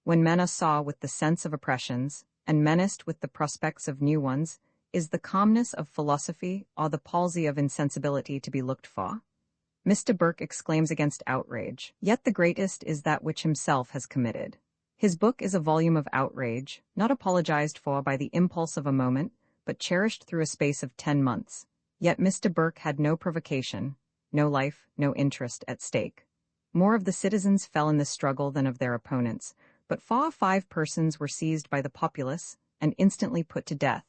When men are saw with the sense of oppressions, and menaced with the prospects of new ones, is the calmness of philosophy or the palsy of insensibility to be looked for? Mr. Burke exclaims against outrage, yet the greatest is that which himself has committed. His book is a volume of outrage, not apologized for by the impulse of a moment, but cherished through a space of 10 months. Yet Mr. Burke had no provocation, no life, no interest at stake. More of the citizens fell in this struggle than of their opponents, but 5 persons were seized by the populace and instantly put to death: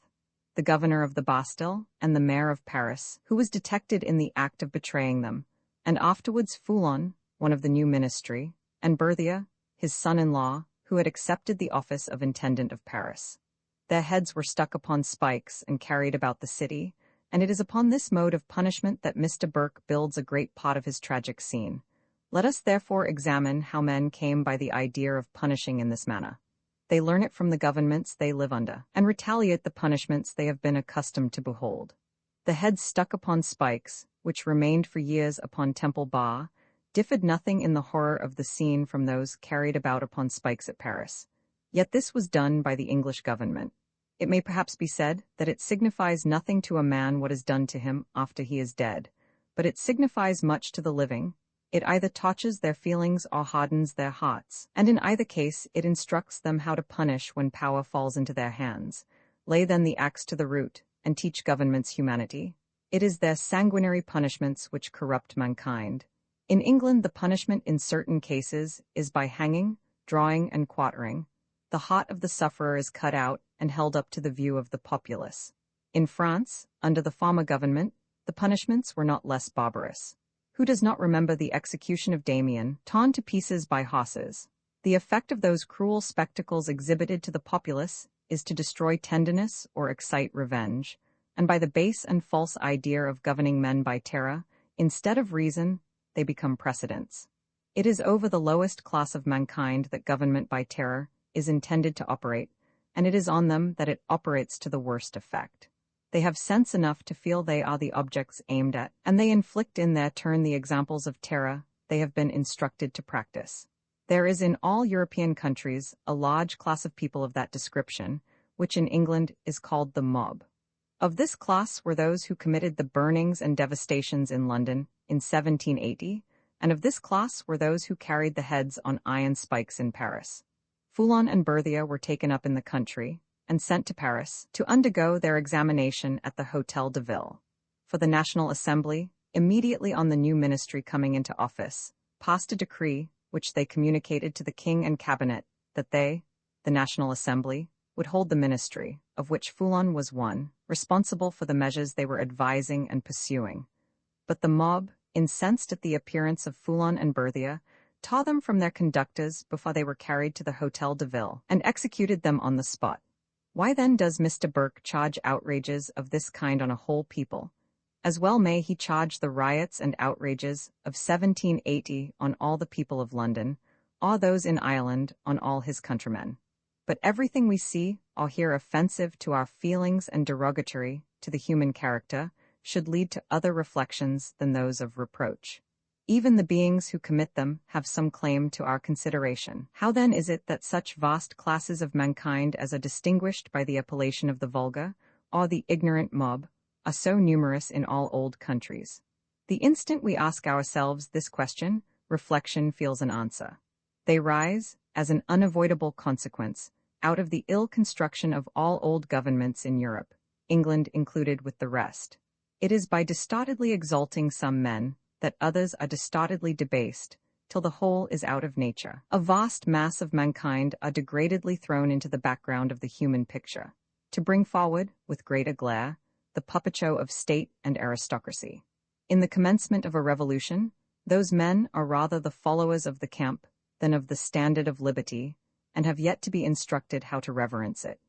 the governor of the Bastille and the mayor of Paris, who was detected in the act of betraying them, and afterwards Foulon, one of the new ministry, and Berthier, his son-in-law, who had accepted the office of intendant of Paris. Their heads were stuck upon spikes and carried about the city, and it is upon this mode of punishment that Mr. Burke builds a great part of his tragic scene. Let us therefore examine how men came by the idea of punishing in this manner. They learn it from the governments they live under, and retaliate the punishments they have been accustomed to behold. The heads stuck upon spikes, which remained for years upon Temple Bar, differed nothing in the horror of the scene from those carried about upon spikes at Paris. Yet this was done by the English government. It may perhaps be said that it signifies nothing to a man what is done to him after he is dead, but it signifies much to the living. It either touches their feelings or hardens their hearts, and in either case it instructs them how to punish when power falls into their hands. Lay then the axe to the root, and teach governments humanity. It is their sanguinary punishments which corrupt mankind. In England the punishment in certain cases is by hanging, drawing, and quartering. The heart of the sufferer is cut out and held up to the view of the populace. In France, under the former government, the punishments were not less barbarous. Who does not remember the execution of Damien, torn to pieces by horses? The effect of those cruel spectacles exhibited to the populace is to destroy tenderness or excite revenge, and by the base and false idea of governing men by terror, instead of reason, they become precedents. It is over the lowest class of mankind that government by terror is intended to operate, and it is on them that it operates to the worst effect. They have sense enough to feel they are the objects aimed at, and they inflict in their turn the examples of terror they have been instructed to practice. There is in all European countries a large class of people of that description, which in England is called the mob. Of this class were those who committed the burnings and devastations in London in 1780, and of this class were those who carried the heads on iron spikes in Paris. Foulon and Berthier were taken up in the country and sent to Paris to undergo their examination at the Hôtel de Ville. For the National Assembly, immediately on the new ministry coming into office, passed a decree which they communicated to the King and Cabinet that they, the National Assembly, would hold the ministry, of which Foulon was one, responsible for the measures they were advising and pursuing. But the mob, incensed at the appearance of Foulon and Berthier, tore them from their conductors before they were carried to the Hôtel de Ville and executed them on the spot. Why then does Mr. Burke charge outrages of this kind on a whole people? As well may he charge the riots and outrages of 1780 on all the people of London, or those in Ireland on all his countrymen. But everything we see or hear offensive to our feelings and derogatory to the human character should lead to other reflections than those of reproach. Even the beings who commit them have some claim to our consideration. How then is it that such vast classes of mankind as are distinguished by the appellation of the vulgar, or the ignorant mob, are so numerous in all old countries? The instant we ask ourselves this question, reflection feels an answer. They rise, as an unavoidable consequence, out of the ill construction of all old governments in Europe, England included with the rest. It is by distortedly exalting some men that others are distortedly debased, till the whole is out of nature. A vast mass of mankind are degradedly thrown into the background of the human picture, to bring forward, with greater glare, the puppet show of state and aristocracy. In the commencement of a revolution, those men are rather the followers of the camp than of the standard of liberty, and have yet to be instructed how to reverence it.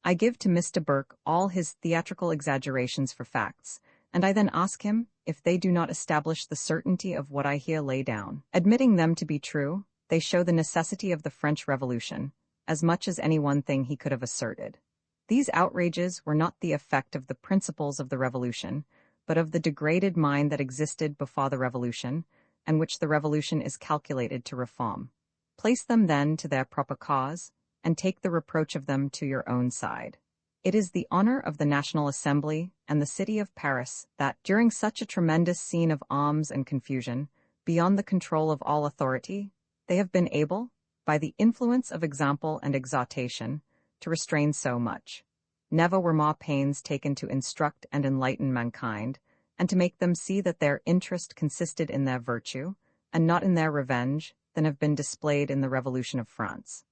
I give to Mr. Burke all his theatrical exaggerations for facts, and I then ask him if they do not establish the certainty of what I here lay down. Admitting them to be true, they show the necessity of the French Revolution, as much as any one thing he could have asserted. These outrages were not the effect of the principles of the Revolution, but of the degraded mind that existed before the Revolution, and which the Revolution is calculated to reform. Place them then to their proper cause, and take the reproach of them to your own side. It is the honor of the National Assembly and the city of Paris that, during such a tremendous scene of arms and confusion, beyond the control of all authority, they have been able, by the influence of example and exhortation, to restrain so much. Never were more pains taken to instruct and enlighten mankind, and to make them see that their interest consisted in their virtue, and not in their revenge, than have been displayed in the Revolution of France.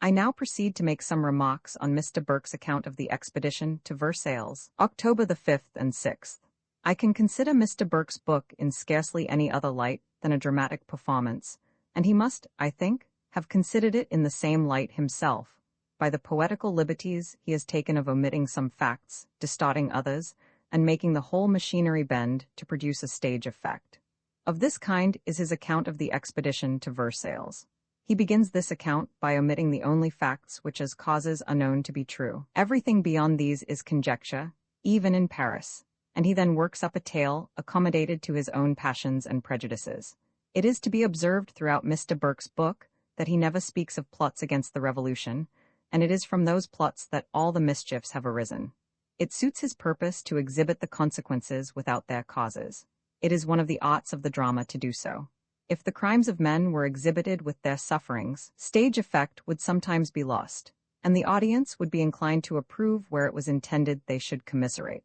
I now proceed to make some remarks on Mr. Burke's account of the expedition to Versailles, October the 5th and 6th. I can consider Mr. Burke's book in scarcely any other light than a dramatic performance, and he must, I think, have considered it in the same light himself, by the poetical liberties he has taken of omitting some facts, distorting others, and making the whole machinery bend to produce a stage effect. Of this kind is his account of the expedition to Versailles. He begins this account by omitting the only facts which as causes are known to be true. Everything beyond these is conjecture, even in Paris, and he then works up a tale accommodated to his own passions and prejudices. It is to be observed throughout Mr. Burke's book that he never speaks of plots against the Revolution, and it is from those plots that all the mischiefs have arisen. It suits his purpose to exhibit the consequences without their causes. It is one of the arts of the drama to do so. If the crimes of men were exhibited with their sufferings, stage effect would sometimes be lost, and the audience would be inclined to approve where it was intended they should commiserate.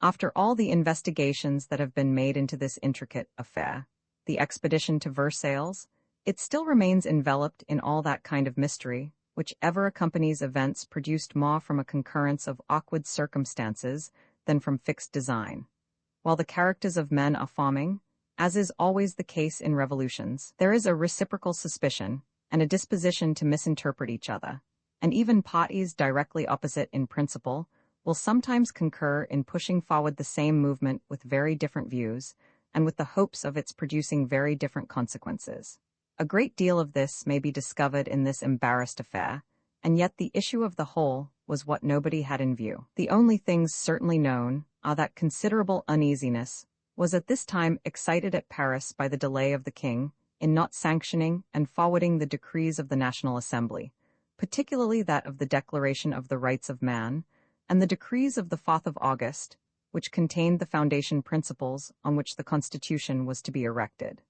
After all the investigations that have been made into this intricate affair, the expedition to Versailles, it still remains enveloped in all that kind of mystery which ever accompanies events produced more from a concurrence of awkward circumstances than from fixed design. While the characters of men are forming, as is always the case in revolutions, there is a reciprocal suspicion and a disposition to misinterpret each other, and even parties directly opposite in principle will sometimes concur in pushing forward the same movement with very different views and with the hopes of its producing very different consequences. A great deal of this may be discovered in this embarrassed affair, and yet the issue of the whole was what nobody had in view. The only things certainly known are that considerable uneasiness was at this time excited at Paris by the delay of the king in not sanctioning and forwarding the decrees of the National Assembly, particularly that of the Declaration of the Rights of Man and the decrees of the 4th of August, which contained the foundation principles on which the Constitution was to be erected.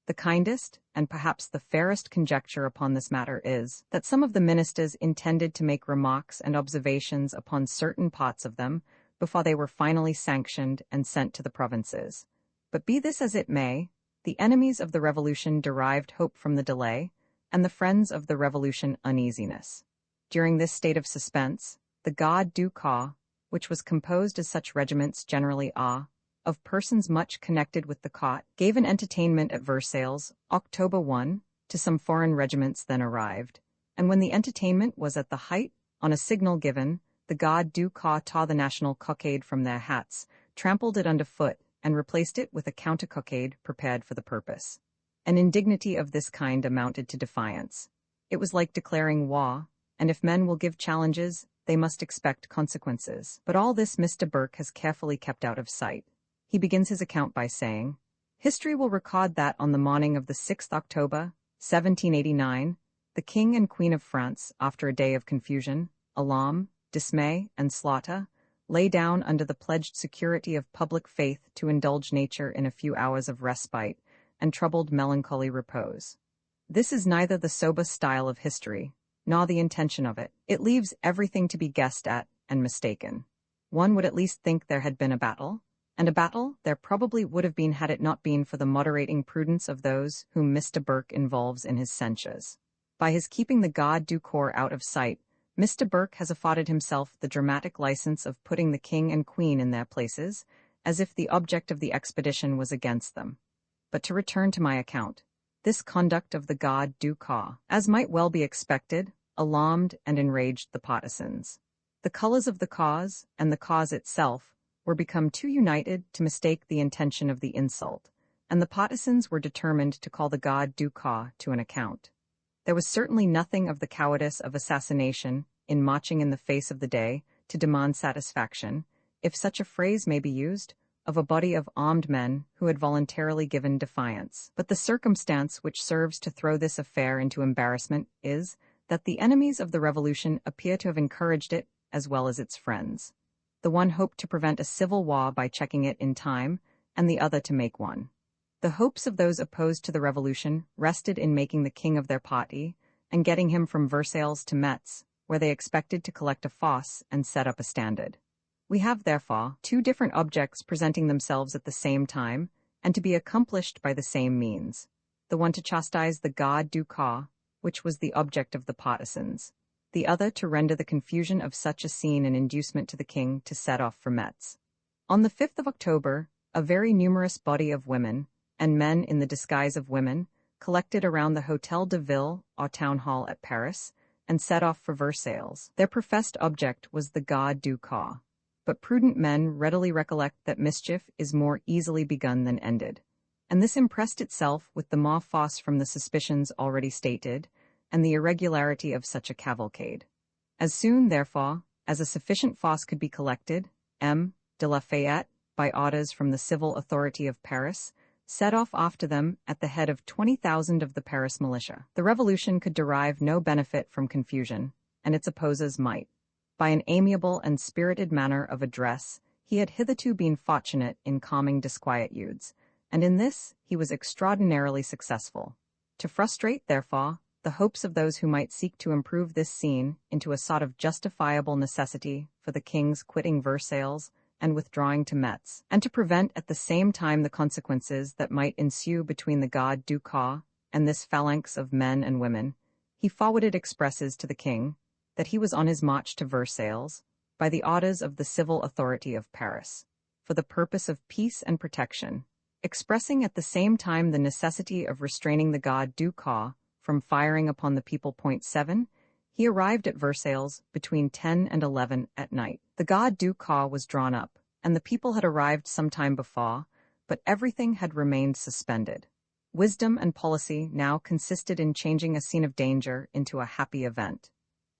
The kindest, and perhaps the fairest conjecture upon this matter is, that some of the ministers intended to make remarks and observations upon certain parts of them before they were finally sanctioned and sent to the provinces. But be this as it may, the enemies of the Revolution derived hope from the delay, and the friends of the Revolution uneasiness. During this state of suspense, the garde du corps, which was composed as such regiments generally are, of persons much connected with the court, gave an entertainment at Versailles, October 1, to some foreign regiments then arrived, and when the entertainment was at the height, on a signal given, the garde du corps tore the national cockade from their hats, trampled it underfoot, and replaced it with a counter-cockade prepared for the purpose. An indignity of this kind amounted to defiance. It was like declaring war, and if men will give challenges, they must expect consequences. But all this Mr. Burke has carefully kept out of sight. He begins his account by saying, "History will record that on the morning of the 6th October, 1789, the King and Queen of France, after a day of confusion, alarm, dismay, and slaughter, lay down under the pledged security of public faith to indulge nature in a few hours of respite and troubled melancholy repose. This is neither the sober style of history, nor the intention of it. It leaves everything to be guessed at and mistaken. One would at least think there had been a battle, and a battle there probably would have been had it not been for the moderating prudence of those whom Mr. Burke involves in his censures. By his keeping the garde du corps out of sight, Mr. Burke has afforded himself the dramatic license of putting the king and queen in their places, as if the object of the expedition was against them. But to return to my account, this conduct of the garde du corps, as might well be expected, alarmed and enraged the partisans. The colors of the cause, and the cause itself, were become too united to mistake the intention of the insult, and the partisans were determined to call the garde du corps to an account. There was certainly nothing of the cowardice of assassination in marching in the face of the day to demand satisfaction, if such a phrase may be used, of a body of armed men who had voluntarily given defiance. But the circumstance which serves to throw this affair into embarrassment is, that the enemies of the Revolution appear to have encouraged it as well as its friends. The one hoped to prevent a civil war by checking it in time, and the other to make one. The hopes of those opposed to the Revolution rested in making the king of their party, and getting him from Versailles to Metz, where they expected to collect a force and set up a standard. We have, therefore, two different objects presenting themselves at the same time, and to be accomplished by the same means. The one to chastise the garde du corps, which was the object of the partisans, the other to render the confusion of such a scene an inducement to the king to set off for Metz. On the 5th of October, a very numerous body of women, and men in the disguise of women, collected around the Hôtel de Ville, or town hall at Paris, and set off for Versailles. Their professed object was the God du Caux. But prudent men readily recollect that mischief is more easily begun than ended, and this impressed itself with the more force from the suspicions already stated, and the irregularity of such a cavalcade. As soon, therefore, as a sufficient force could be collected, M. de Lafayette, by orders from the civil authority of Paris, set off after them at the head of 20,000 of the Paris militia. The revolution could derive no benefit from confusion, and its opposers might. By an amiable and spirited manner of address, he had hitherto been fortunate in calming disquietudes, and in this he was extraordinarily successful. To frustrate, therefore, the hopes of those who might seek to improve this scene into a sort of justifiable necessity for the king's quitting Versailles and withdrawing to Metz, and to prevent at the same time the consequences that might ensue between the God du Caux and this phalanx of men and women, he forwarded expresses to the king that he was on his march to Versailles, by the orders of the civil authority of Paris, for the purpose of peace and protection, expressing at the same time the necessity of restraining the God du Caux from firing upon the people. 7. He arrived at Versailles between 10 and 11 at night. The God du Caux was drawn up, and the people had arrived some time before, but everything had remained suspended. Wisdom and policy now consisted in changing a scene of danger into a happy event.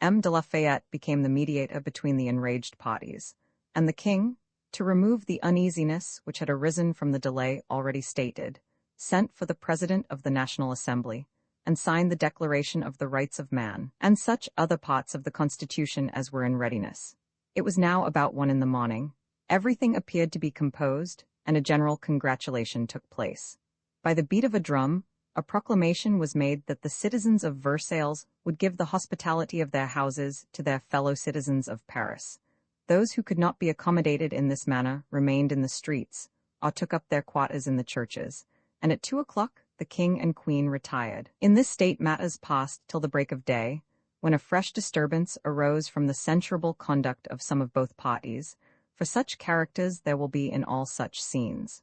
M. de Lafayette became the mediator between the enraged parties, and the king, to remove the uneasiness which had arisen from the delay already stated, sent for the President of the National Assembly, and signed the Declaration of the Rights of Man, and such other parts of the Constitution as were in readiness. It was now about 1 in the morning. Everything appeared to be composed, and a general congratulation took place. By the beat of a drum, a proclamation was made that the citizens of Versailles would give the hospitality of their houses to their fellow citizens of Paris. Those who could not be accommodated in this manner remained in the streets, or took up their quarters in the churches, and at 2 o'clock the king and queen retired. In this state matters passed till the break of day, when a fresh disturbance arose from the censurable conduct of some of both parties, for such characters there will be in all such scenes.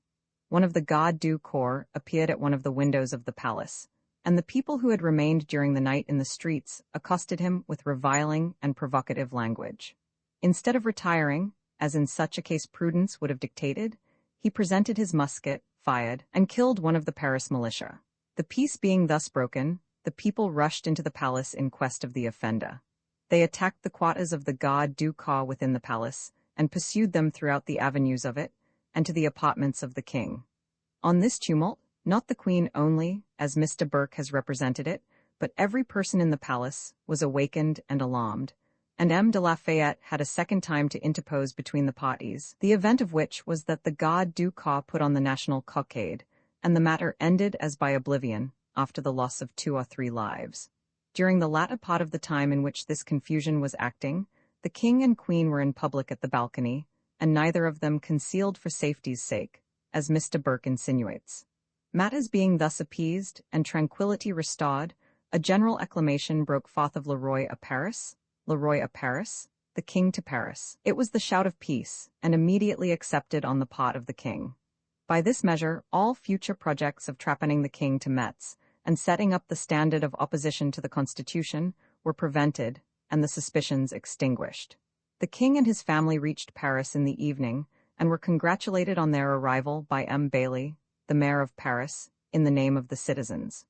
One of the God du Corps appeared at one of the windows of the palace, and the people who had remained during the night in the streets accosted him with reviling and provocative language. Instead of retiring, as in such a case prudence would have dictated, he presented his musket, fired, and killed one of the Paris militia. The peace being thus broken, the people rushed into the palace in quest of the offender. They attacked the quarters of the God du Corps within the palace, and pursued them throughout the avenues of it, and to the apartments of the king. On this tumult, not the queen only, as Mr. Burke has represented it, but every person in the palace was awakened and alarmed, and M. de Lafayette had a second time to interpose between the parties, the event of which was that the God du Corps put on the national cockade, and the matter ended as by oblivion, after the loss of 2 or 3 lives. During the latter part of the time in which this confusion was acting, the king and queen were in public at the balcony, and neither of them concealed for safety's sake, as Mr. Burke insinuates. Matters being thus appeased, and tranquillity restored, a general acclamation broke forth of Le Roi à Paris, the king to Paris. It was the shout of peace, and immediately accepted on the part of the king. By this measure, all future projects of trepanning the king to Metz, and setting up the standard of opposition to the Constitution, were prevented, and the suspicions extinguished. The king and his family reached Paris in the evening, and were congratulated on their arrival by M. Bailly, the mayor of Paris, in the name of the citizens.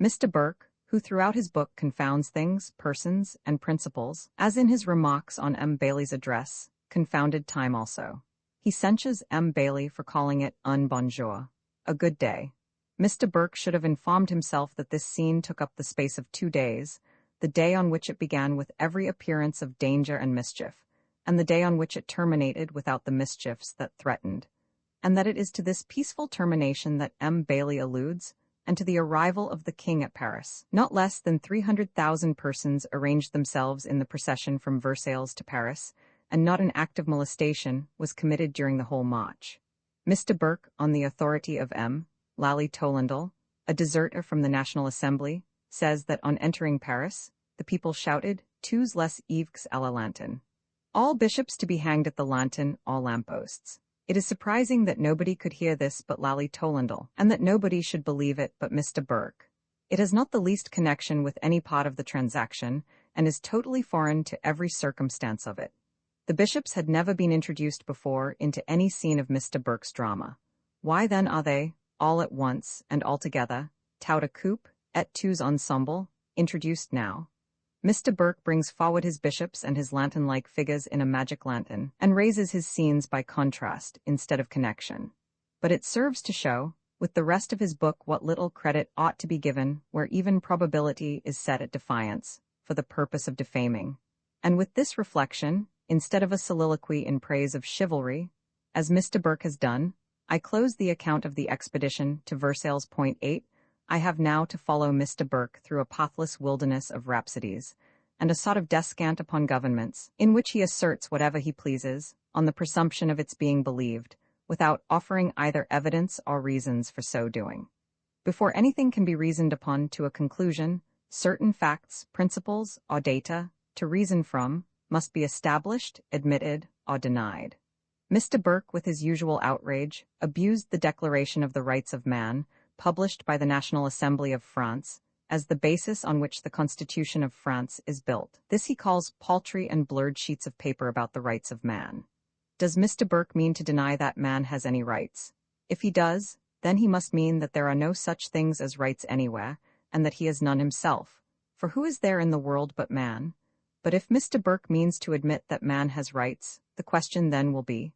Mr. Burke, who throughout his book confounds things, persons, and principles, as in his remarks on M. Bailly's address, confounded time also. He censures M. Bailly for calling it un bon jour, a good day. Mr. Burke should have informed himself that this scene took up the space of 2 days, the day on which it began with every appearance of danger and mischief, and the day on which it terminated without the mischiefs that threatened, and that it is to this peaceful termination that M. Bailly alludes, and to the arrival of the king at Paris. Not less than 300,000 persons arranged themselves in the procession from Versailles to Paris, and not an act of molestation was committed during the whole march. Mr. Burke, on the authority of M. Lally Tollendal, a deserter from the National Assembly, says that on entering Paris, the people shouted, tous les évêques à la lanterne. All bishops to be hanged at the lantern, all lampposts. It is surprising that nobody could hear this but Lally Tollendal, and that nobody should believe it but Mr. Burke. It has not the least connection with any part of the transaction, and is totally foreign to every circumstance of it. The bishops had never been introduced before into any scene of Mr. Burke's drama. Why then are they, all at once and all together, tout à coup, et tous ensemble, introduced now? Mr. Burke brings forward his bishops and his lantern-like figures in a magic lantern, and raises his scenes by contrast instead of connection. But it serves to show, with the rest of his book, what little credit ought to be given where even probability is set at defiance, for the purpose of defaming. And with this reflection, instead of a soliloquy in praise of chivalry, as Mr. Burke has done, I close the account of the expedition to Versailles. Point 8. I have now to follow Mr. Burke through a pathless wilderness of rhapsodies, and a sort of descant upon governments, in which he asserts whatever he pleases, on the presumption of its being believed, without offering either evidence or reasons for so doing. Before anything can be reasoned upon to a conclusion, certain facts, principles, or data, to reason from, must be established, admitted, or denied. Mr. Burke, with his usual outrage, abused the Declaration of the Rights of Man, published by the National Assembly of France, as the basis on which the Constitution of France is built. This he calls paltry and blurred sheets of paper about the rights of man. Does Mr. Burke mean to deny that man has any rights? If he does, then he must mean that there are no such things as rights anywhere, and that he has none himself. For who is there in the world but man? But if Mr. Burke means to admit that man has rights, the question then will be,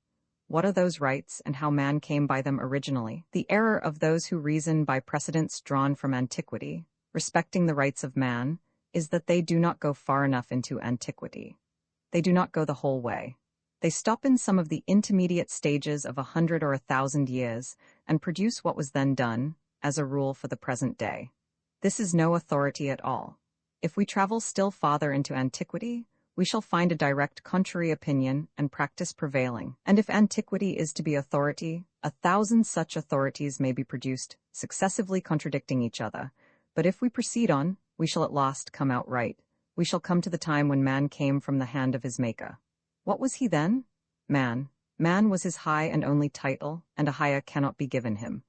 what are those rights and how man came by them originally? The error of those who reason by precedents drawn from antiquity, respecting the rights of man, is that they do not go far enough into antiquity. They do not go the whole way. They stop in some of the intermediate stages of 100 or 1,000 years, and produce what was then done, as a rule for the present day. This is no authority at all. If we travel still farther into antiquity, we shall find a direct contrary opinion and practice prevailing, and if antiquity is to be authority, 1,000 such authorities may be produced, successively contradicting each other. But if we proceed on, we shall at last come out right. We shall come to the time when man came from the hand of his Maker. What was he then? Man. Man was his high and only title, and a higher cannot be given him.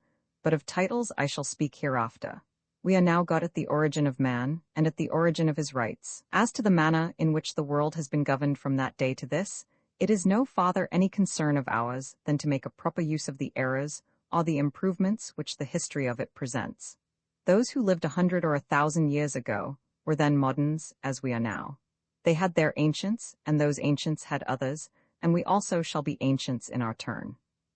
But of titles I shall speak hereafter. We are now got at the origin of man, and at the origin of his rights. As to the manner in which the world has been governed from that day to this, it is no farther any concern of ours than to make a proper use of the errors or the improvements which the history of it presents. Those who lived 100 or 1,000 years ago were then moderns as we are now. They had their ancients, and those ancients had others, and we also shall be ancients in our turn.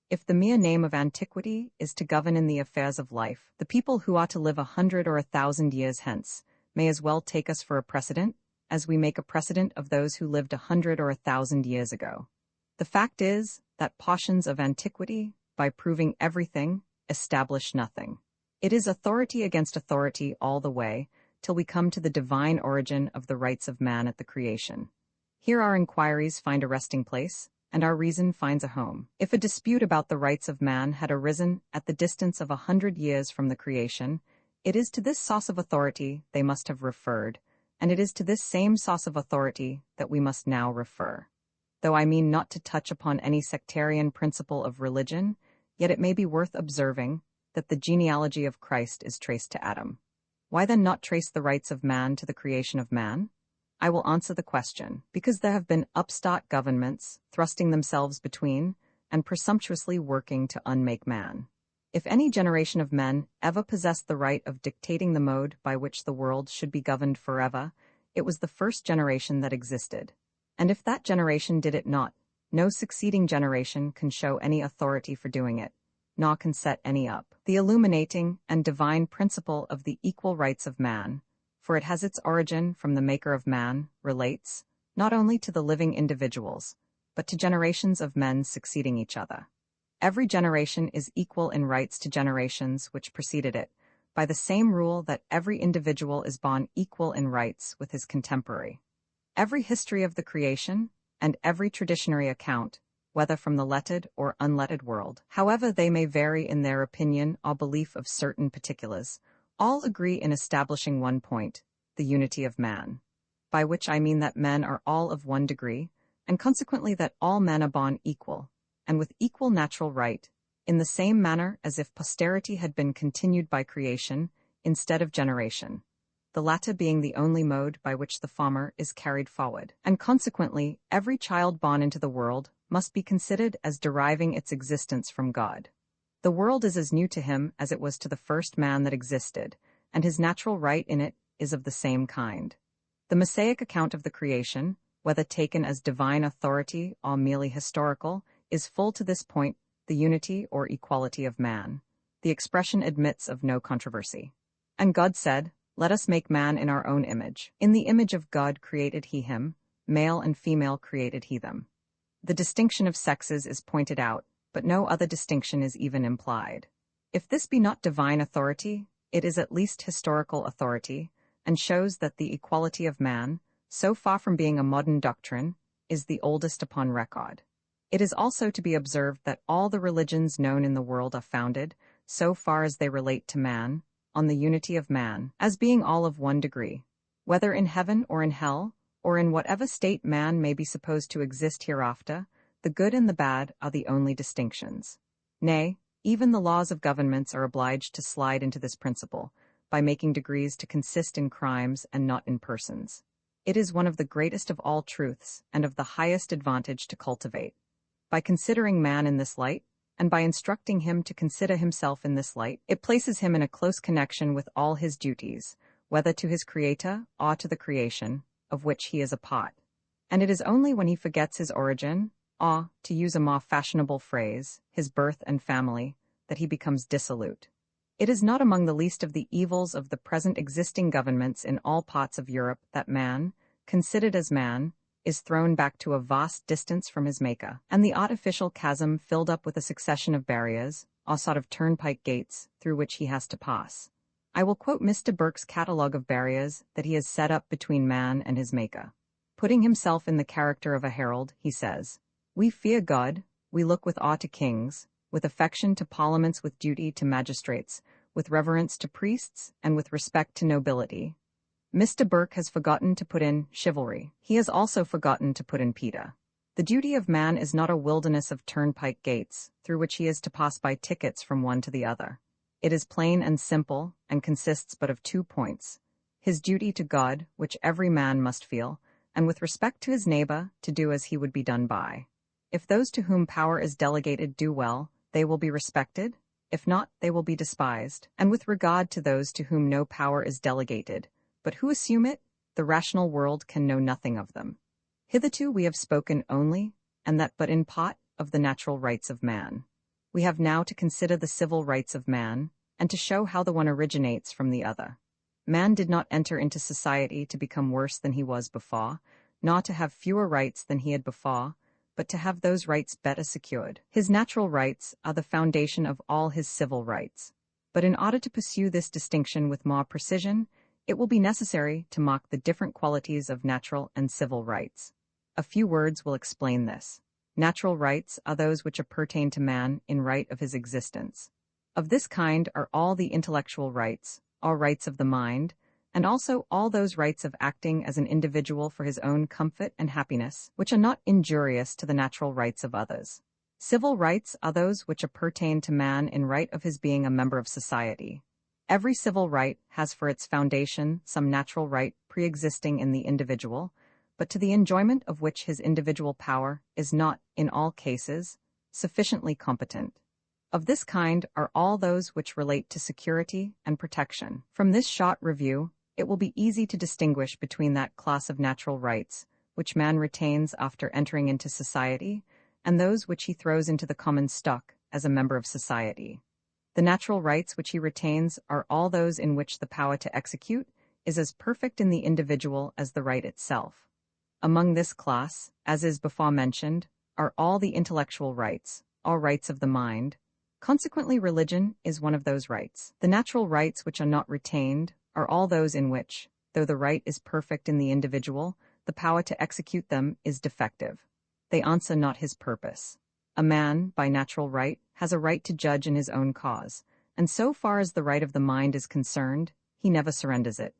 If the mere name of antiquity is to govern in the affairs of life, the people who ought to live 100 or 1,000 years hence may as well take us for a precedent, as we make a precedent of those who lived 100 or 1,000 years ago. The fact is that portions of antiquity, by proving everything, establish nothing. It is authority against authority all the way, till we come to the divine origin of the rights of man at the creation. Here our inquiries find a resting place, and our reason finds a home. If a dispute about the rights of man had arisen at the distance of 100 years from the creation, it is to this source of authority they must have referred, and it is to this same source of authority that we must now refer. Though I mean not to touch upon any sectarian principle of religion, yet it may be worth observing that the genealogy of Christ is traced to Adam. Why then not trace the rights of man to the creation of man? I will answer the question, because there have been upstart governments thrusting themselves between and presumptuously working to unmake man. If any generation of men ever possessed the right of dictating the mode by which the world should be governed forever, it was the first generation that existed. And if that generation did it not, no succeeding generation can show any authority for doing it, nor can set any up. The illuminating and divine principle of the equal rights of man, for it has its origin from the Maker of man, relates, not only to the living individuals, but to generations of men succeeding each other. Every generation is equal in rights to generations which preceded it, by the same rule that every individual is born equal in rights with his contemporary. Every history of the creation, and every traditionary account, whether from the lettered or unlettered world, however they may vary in their opinion or belief of certain particulars, all agree in establishing one point, the unity of man. by which I mean that men are all of one degree, and consequently that all men are born equal, and with equal natural right, in the same manner as if posterity had been continued by creation, instead of generation, the latter being the only mode by which the former is carried forward, and consequently every child born into the world must be considered as deriving its existence from God. The world is as new to him as it was to the first man that existed, and his natural right in it is of the same kind. The Mosaic account of the creation, whether taken as divine authority or merely historical, is full to this point, the unity or equality of man. The expression admits of no controversy. And God said, "Let us make man in our own image. In the image of God created he him, male and female created he them." The distinction of sexes is pointed out, but no other distinction is even implied. If this be not divine authority, it is at least historical authority, and shows that the equality of man, so far from being a modern doctrine, is the oldest upon record. It is also to be observed that all the religions known in the world are founded, so far as they relate to man, on the unity of man, as being all of one degree. Whether in heaven or in hell, or in whatever state man may be supposed to exist hereafter, the good and the bad are the only distinctions. Nay, even the laws of governments are obliged to slide into this principle, by making degrees to consist in crimes and not in persons. It is one of the greatest of all truths, and of the highest advantage to cultivate. By considering man in this light, and by instructing him to consider himself in this light, it places him in a close connection with all his duties, whether to his Creator or to the creation, of which he is a part. And it is only when he forgets his origin, or, to use a more fashionable phrase, his birth and family, that he becomes dissolute. It is not among the least of the evils of the present existing governments in all parts of Europe that man, considered as man, is thrown back to a vast distance from his Maker, and the artificial chasm filled up with a succession of barriers, or sort of turnpike gates, through which he has to pass. I will quote Mr. Burke's catalogue of barriers that he has set up between man and his Maker. Putting himself in the character of a herald, he says, "We fear God, we look with awe to kings, with affection to parliaments, with duty to magistrates, with reverence to priests, and with respect to nobility." Mr. Burke has forgotten to put in chivalry. He has also forgotten to put in Peter. The duty of man is not a wilderness of turnpike gates, through which he is to pass by tickets from one to the other. It is plain and simple, and consists but of 2 points. His duty to God, which every man must feel, and with respect to his neighbor, to do as he would be done by. If those to whom power is delegated do well, they will be respected. If not, they will be despised. And with regard to those to whom no power is delegated, but who assume it, the rational world can know nothing of them. Hitherto we have spoken only, and that but in part, of the natural rights of man. We have now to consider the civil rights of man, and to show how the one originates from the other. Man did not enter into society to become worse than he was before, nor to have fewer rights than he had before, but to have those rights better secured. His natural rights are the foundation of all his civil rights. But in order to pursue this distinction with more precision, it will be necessary to mark the different qualities of natural and civil rights. A few words will explain this. Natural rights are those which appertain to man in right of his existence. Of this kind are all the intellectual rights, all rights of the mind, and also all those rights of acting as an individual for his own comfort and happiness, which are not injurious to the natural rights of others. Civil rights are those which appertain to man in right of his being a member of society. Every civil right has for its foundation some natural right pre-existing in the individual, but to the enjoyment of which his individual power is not, in all cases, sufficiently competent. Of this kind are all those which relate to security and protection. From this short review, it will be easy to distinguish between that class of natural rights which man retains after entering into society, and those which he throws into the common stock as a member of society. The natural rights which he retains are all those in which the power to execute is as perfect in the individual as the right itself. Among this class, as is before mentioned, are all the intellectual rights, all rights of the mind. Consequently, religion is one of those rights. The natural rights which are not retained are all those in which, though the right is perfect in the individual, the power to execute them is defective. They answer not his purpose. A man, by natural right, has a right to judge in his own cause, and so far as the right of the mind is concerned, he never surrenders it.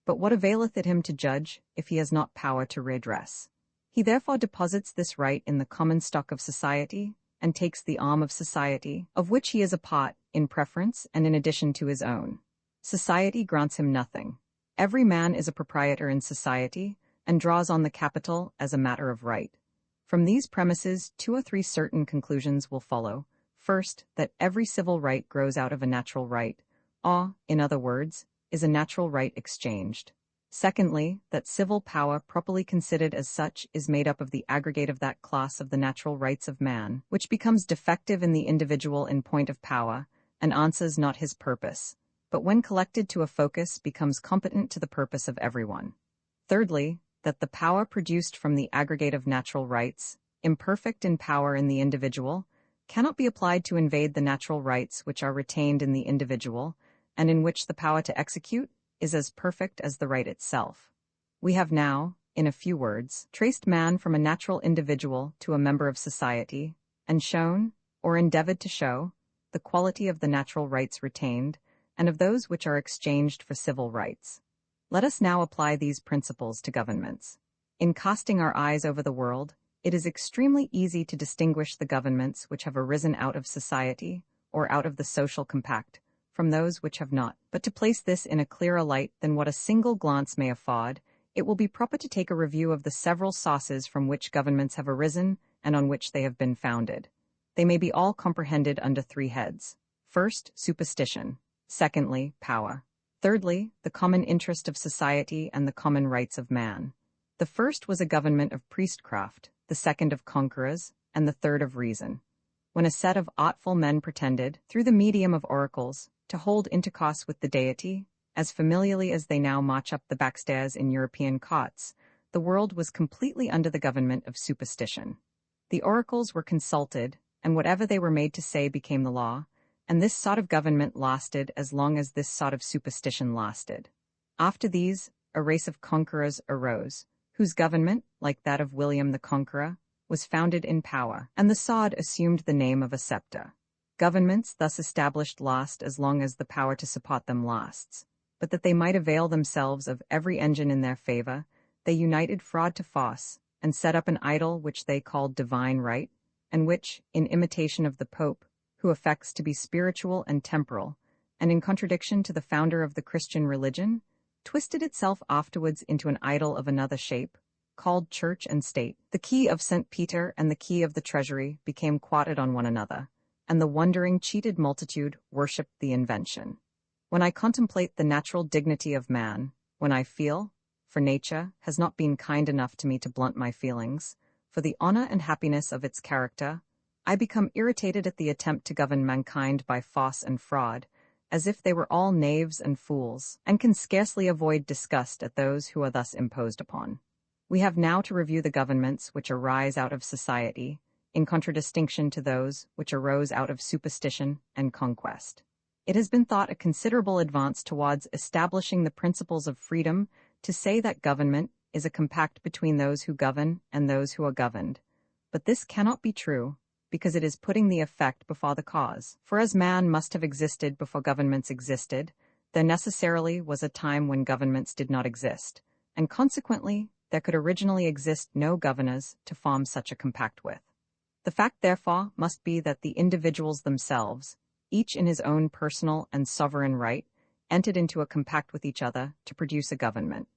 But what availeth it him to judge, if he has not power to redress? He therefore deposits this right in the common stock of society, and takes the arm of society, of which he is a part, in preference and in addition to his own. Society grants him nothing. Every man is a proprietor in society, and draws on the capital as a matter of right. From these premises, 2 or 3 certain conclusions will follow. First, that every civil right grows out of a natural right, or, in other words, is a natural right exchanged. Secondly, that civil power properly considered as such is made up of the aggregate of that class of the natural rights of man, which becomes defective in the individual in point of power, and answers not his purpose, but when collected to a focus becomes competent to the purpose of everyone. Thirdly, that the power produced from the aggregate of natural rights, imperfect in power in the individual, cannot be applied to invade the natural rights which are retained in the individual, and in which the power to execute is as perfect as the right itself. We have now, in a few words, traced man from a natural individual to a member of society, and shown, or endeavored to show, the quality of the natural rights retained, and of those which are exchanged for civil rights. Let us now apply these principles to governments. In casting our eyes over the world, it is extremely easy to distinguish the governments which have arisen out of society, or out of the social compact, from those which have not. But to place this in a clearer light than what a single glance may afford, it will be proper to take a review of the several sources from which governments have arisen and on which they have been founded. They may be all comprehended under 3 heads. First, superstition. Secondly, power. Thirdly, the common interest of society and the common rights of man. The first was a government of priestcraft, the second of conquerors, and the third of reason. When a set of artful men pretended, through the medium of oracles, to hold intercourse with the deity, as familiarly as they now march up the backstairs in European courts, the world was completely under the government of superstition. The oracles were consulted, and whatever they were made to say became the law, and this sort of government lasted as long as this sort of superstition lasted. After these, a race of conquerors arose, whose government, like that of William the Conqueror, was founded in power, and the sword assumed the name of a scepter. Governments thus established last as long as the power to support them lasts, but that they might avail themselves of every engine in their favor, they united fraud to farce, and set up an idol which they called divine right, and which, in imitation of the Pope, who affects to be spiritual and temporal, and in contradiction to the founder of the Christian religion, twisted itself afterwards into an idol of another shape, called Church and State. The key of St. Peter and the key of the Treasury became quoted on one another, and the wondering, cheated multitude worshipped the invention. When I contemplate the natural dignity of man, when I feel, for nature has not been kind enough to me to blunt my feelings, for the honor and happiness of its character, I become irritated at the attempt to govern mankind by farce and fraud, as if they were all knaves and fools, and can scarcely avoid disgust at those who are thus imposed upon. We have now to review the governments which arise out of society, in contradistinction to those which arose out of superstition and conquest. It has been thought a considerable advance towards establishing the principles of freedom to say that government is a compact between those who govern and those who are governed. But this cannot be true, because it is putting the effect before the cause. For as man must have existed before governments existed, there necessarily was a time when governments did not exist, and consequently there could originally exist no governors to form such a compact with. The fact, therefore, must be that the individuals themselves, each in his own personal and sovereign right, entered into a compact with each other to produce a government.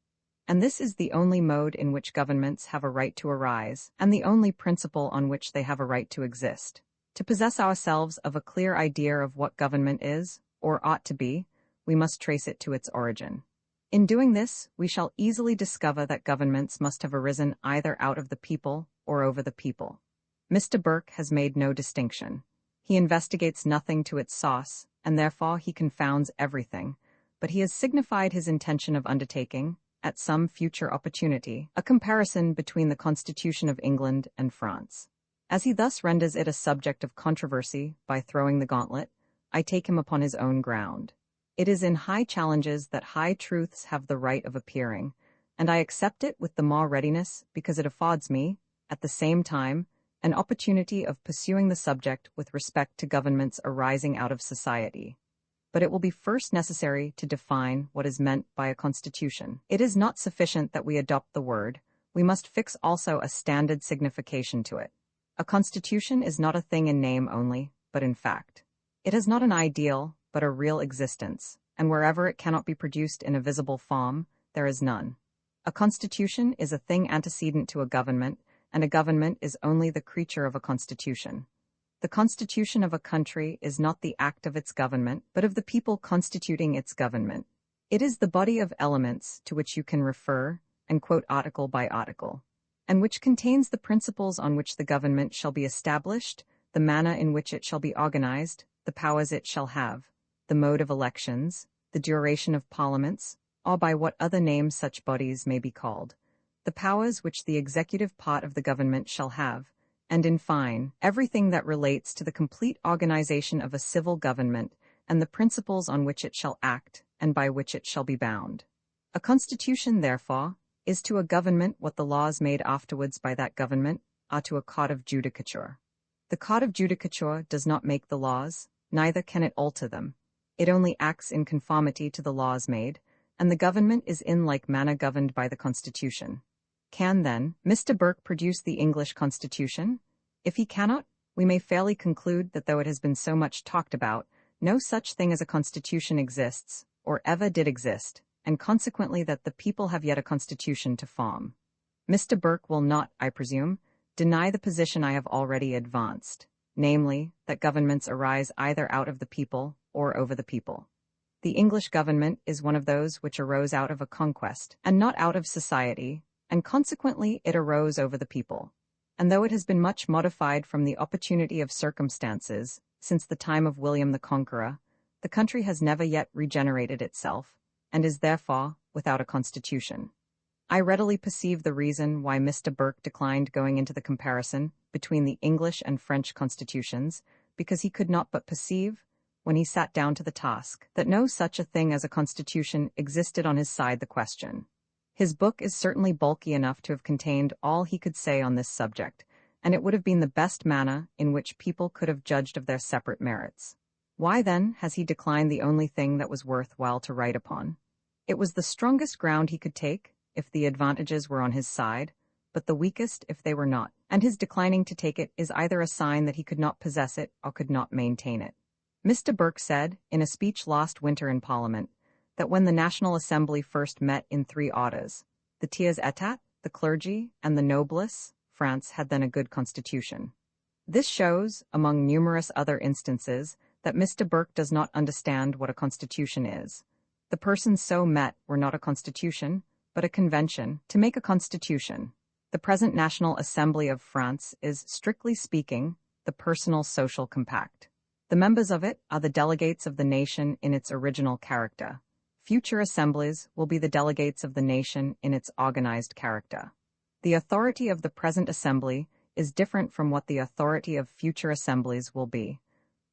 And this is the only mode in which governments have a right to arise, and the only principle on which they have a right to exist. To possess ourselves of a clear idea of what government is, or ought to be, we must trace it to its origin. In doing this, we shall easily discover that governments must have arisen either out of the people or over the people. Mr. Burke has made no distinction. He investigates nothing to its source, and therefore he confounds everything, but he has signified his intention of undertaking, at some future opportunity, a comparison between the Constitution of England and France. As he thus renders it a subject of controversy by throwing the gauntlet, I take him upon his own ground. It is in high challenges that high truths have the right of appearing, and I accept it with the more readiness because it affords me, at the same time, an opportunity of pursuing the subject with respect to governments arising out of society. but it will be first necessary to define what is meant by a constitution. It is not sufficient that we adopt the word, we must fix also a standard signification to it. A constitution is not a thing in name only, but in fact. It has not an ideal, but a real existence, and wherever it cannot be produced in a visible form, there is none. A constitution is a thing antecedent to a government, and a government is only the creature of a constitution. The constitution of a country is not the act of its government, but of the people constituting its government. It is the body of elements to which you can refer and quote article by article, and which contains the principles on which the government shall be established, the manner in which it shall be organized, the powers it shall have, the mode of elections, the duration of parliaments, or by what other names such bodies may be called, the powers which the executive part of the government shall have, and in fine, everything that relates to the complete organization of a civil government and the principles on which it shall act and by which it shall be bound. A constitution, therefore, is to a government what the laws made afterwards by that government are to a court of judicature. The court of judicature does not make the laws, neither can it alter them. It only acts in conformity to the laws made, and the government is in like manner governed by the Constitution. Can, then, Mr. Burke produce the English Constitution? If he cannot, we may fairly conclude that though it has been so much talked about, no such thing as a constitution exists, or ever did exist, and consequently that the people have yet a constitution to form. Mr. Burke will not, I presume, deny the position I have already advanced, namely, that governments arise either out of the people or over the people. The English government is one of those which arose out of a conquest, and not out of society, and consequently it arose over the people. And though it has been much modified from the opportunity of circumstances, since the time of William the Conqueror, the country has never yet regenerated itself, and is therefore without a constitution. I readily perceive the reason why Mr. Burke declined going into the comparison between the English and French constitutions, because he could not but perceive, when he sat down to the task, that no such a thing as a constitution existed on his side the question. His book is certainly bulky enough to have contained all he could say on this subject, and it would have been the best manner in which people could have judged of their separate merits. Why, then, has he declined the only thing that was worth while to write upon? It was the strongest ground he could take, if the advantages were on his side, but the weakest if they were not, and his declining to take it is either a sign that he could not possess it or could not maintain it. Mr. Burke said, in a speech last winter in Parliament, that when the National Assembly first met in three orders, the tiers état, the clergy, and the noblesse, France had then a good constitution. This shows, among numerous other instances, that Mr. Burke does not understand what a constitution is. The persons so met were not a constitution, but a convention, to make a constitution. The present National Assembly of France is, strictly speaking, the personal social compact. The members of it are the delegates of the nation in its original character. Future assemblies will be the delegates of the nation in its organized character. The authority of the present assembly is different from what the authority of future assemblies will be.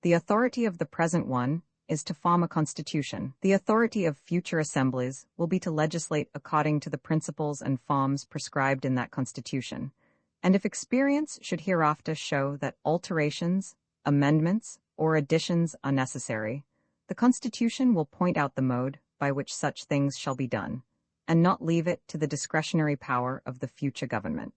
The authority of the present one is to form a constitution. The authority of future assemblies will be to legislate according to the principles and forms prescribed in that constitution. And if experience should hereafter show that alterations, amendments, or additions are necessary, the Constitution will point out the mode by which such things shall be done, and not leave it to the discretionary power of the future government.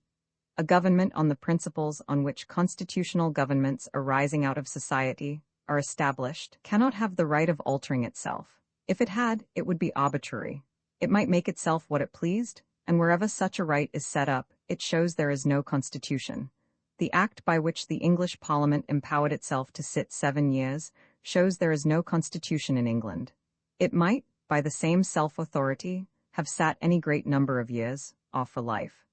A government on the principles on which constitutional governments arising out of society are established cannot have the right of altering itself. If it had, it would be arbitrary. It might make itself what it pleased, and wherever such a right is set up, it shows there is no constitution. The act by which the English Parliament empowered itself to sit 7 years shows there is no constitution in England. It might, by the same self-authority, have sat any great number of years, or for life.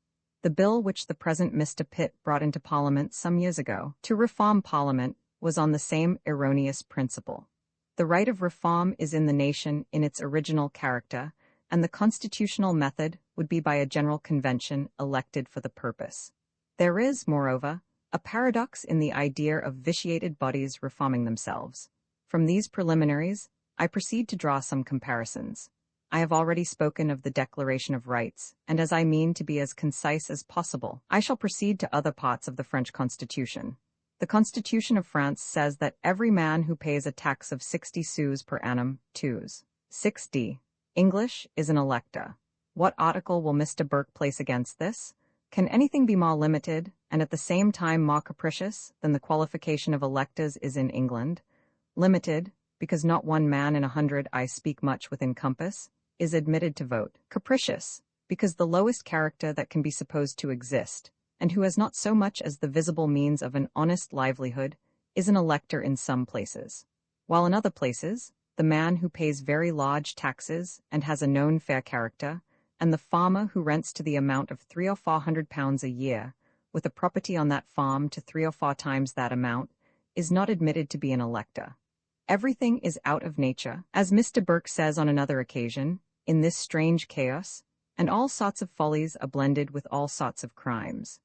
The bill which the present Mr. Pitt brought into Parliament some years ago, to reform Parliament, was on the same erroneous principle. The right of reform is in the nation in its original character, and the constitutional method would be by a general convention elected for the purpose. There is, moreover, a paradox in the idea of vitiated bodies reforming themselves. From these preliminaries, I proceed to draw some comparisons. I have already spoken of the Declaration of Rights, and as I mean to be as concise as possible, I shall proceed to other parts of the French Constitution. The Constitution of France says that every man who pays a tax of 60 sous per annum, 6d, English, is an elector. What article will Mr. Burke place against this? Can anything be more limited, and at the same time more capricious, than the qualification of electors is in England? Limited, because not one man in 100 I speak much within compass, is admitted to vote. Capricious, because the lowest character that can be supposed to exist, and who has not so much as the visible means of an honest livelihood, is an elector in some places. While in other places, the man who pays very large taxes and has a known fair character, and the farmer who rents to the amount of 300 or 400 pounds a year, with a property on that farm to 3 or 4 times that amount, is not admitted to be an elector. Everything is out of nature, as Mr. Burke says on another occasion, in this strange chaos, and all sorts of follies are blended with all sorts of crimes.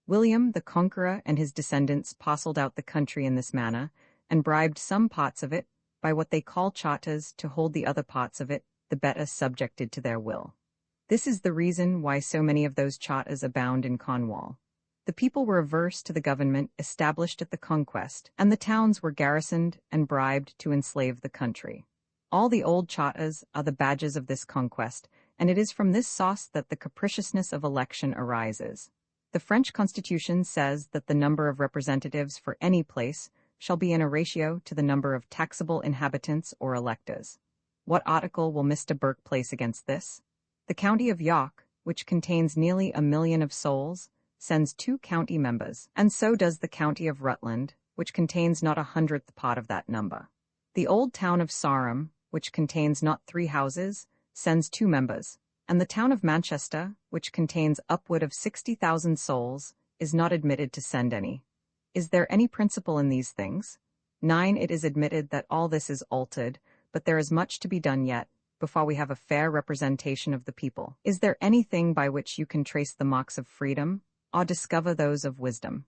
William the Conqueror and his descendants parcelled out the country in this manner, and bribed some parts of it, by what they call charters, to hold the other parts of it, the better subjected to their will. This is the reason why so many of those charters abound in Cornwall. The people were averse to the government established at the Conquest, and the towns were garrisoned and bribed to enslave the country. All the old charters are the badges of this conquest, and it is from this source that the capriciousness of election arises. The French Constitution says that the number of representatives for any place shall be in a ratio to the number of taxable inhabitants or electors. What article will Mr. Burke place against this? The county of York, which contains nearly 1 million of souls, sends 2 county members, and so does the county of Rutland, which contains not 100th part of that number. The old town of Sarum, which contains not 3 houses, sends 2 members, and the town of Manchester, which contains upward of 60,000 souls, is not admitted to send any. Is there any principle in these things? 9. It is admitted that all this is altered, but there is much to be done yet, before we have a fair representation of the people. Is there anything by which you can trace the marks of freedom, or discover those of wisdom?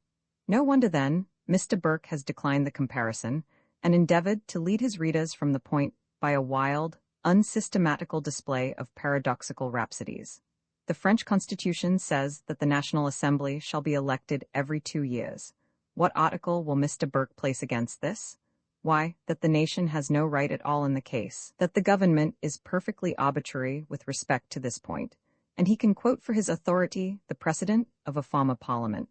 No wonder then, Mr. Burke has declined the comparison, and endeavored to lead his readers from the point by a wild, unsystematical display of paradoxical rhapsodies. The French Constitution says that the National Assembly shall be elected every 2 years. What article will Mr. Burke place against this? Why, that the nation has no right at all in the case, that the government is perfectly arbitrary with respect to this point, and he can quote for his authority the precedent of a former parliament.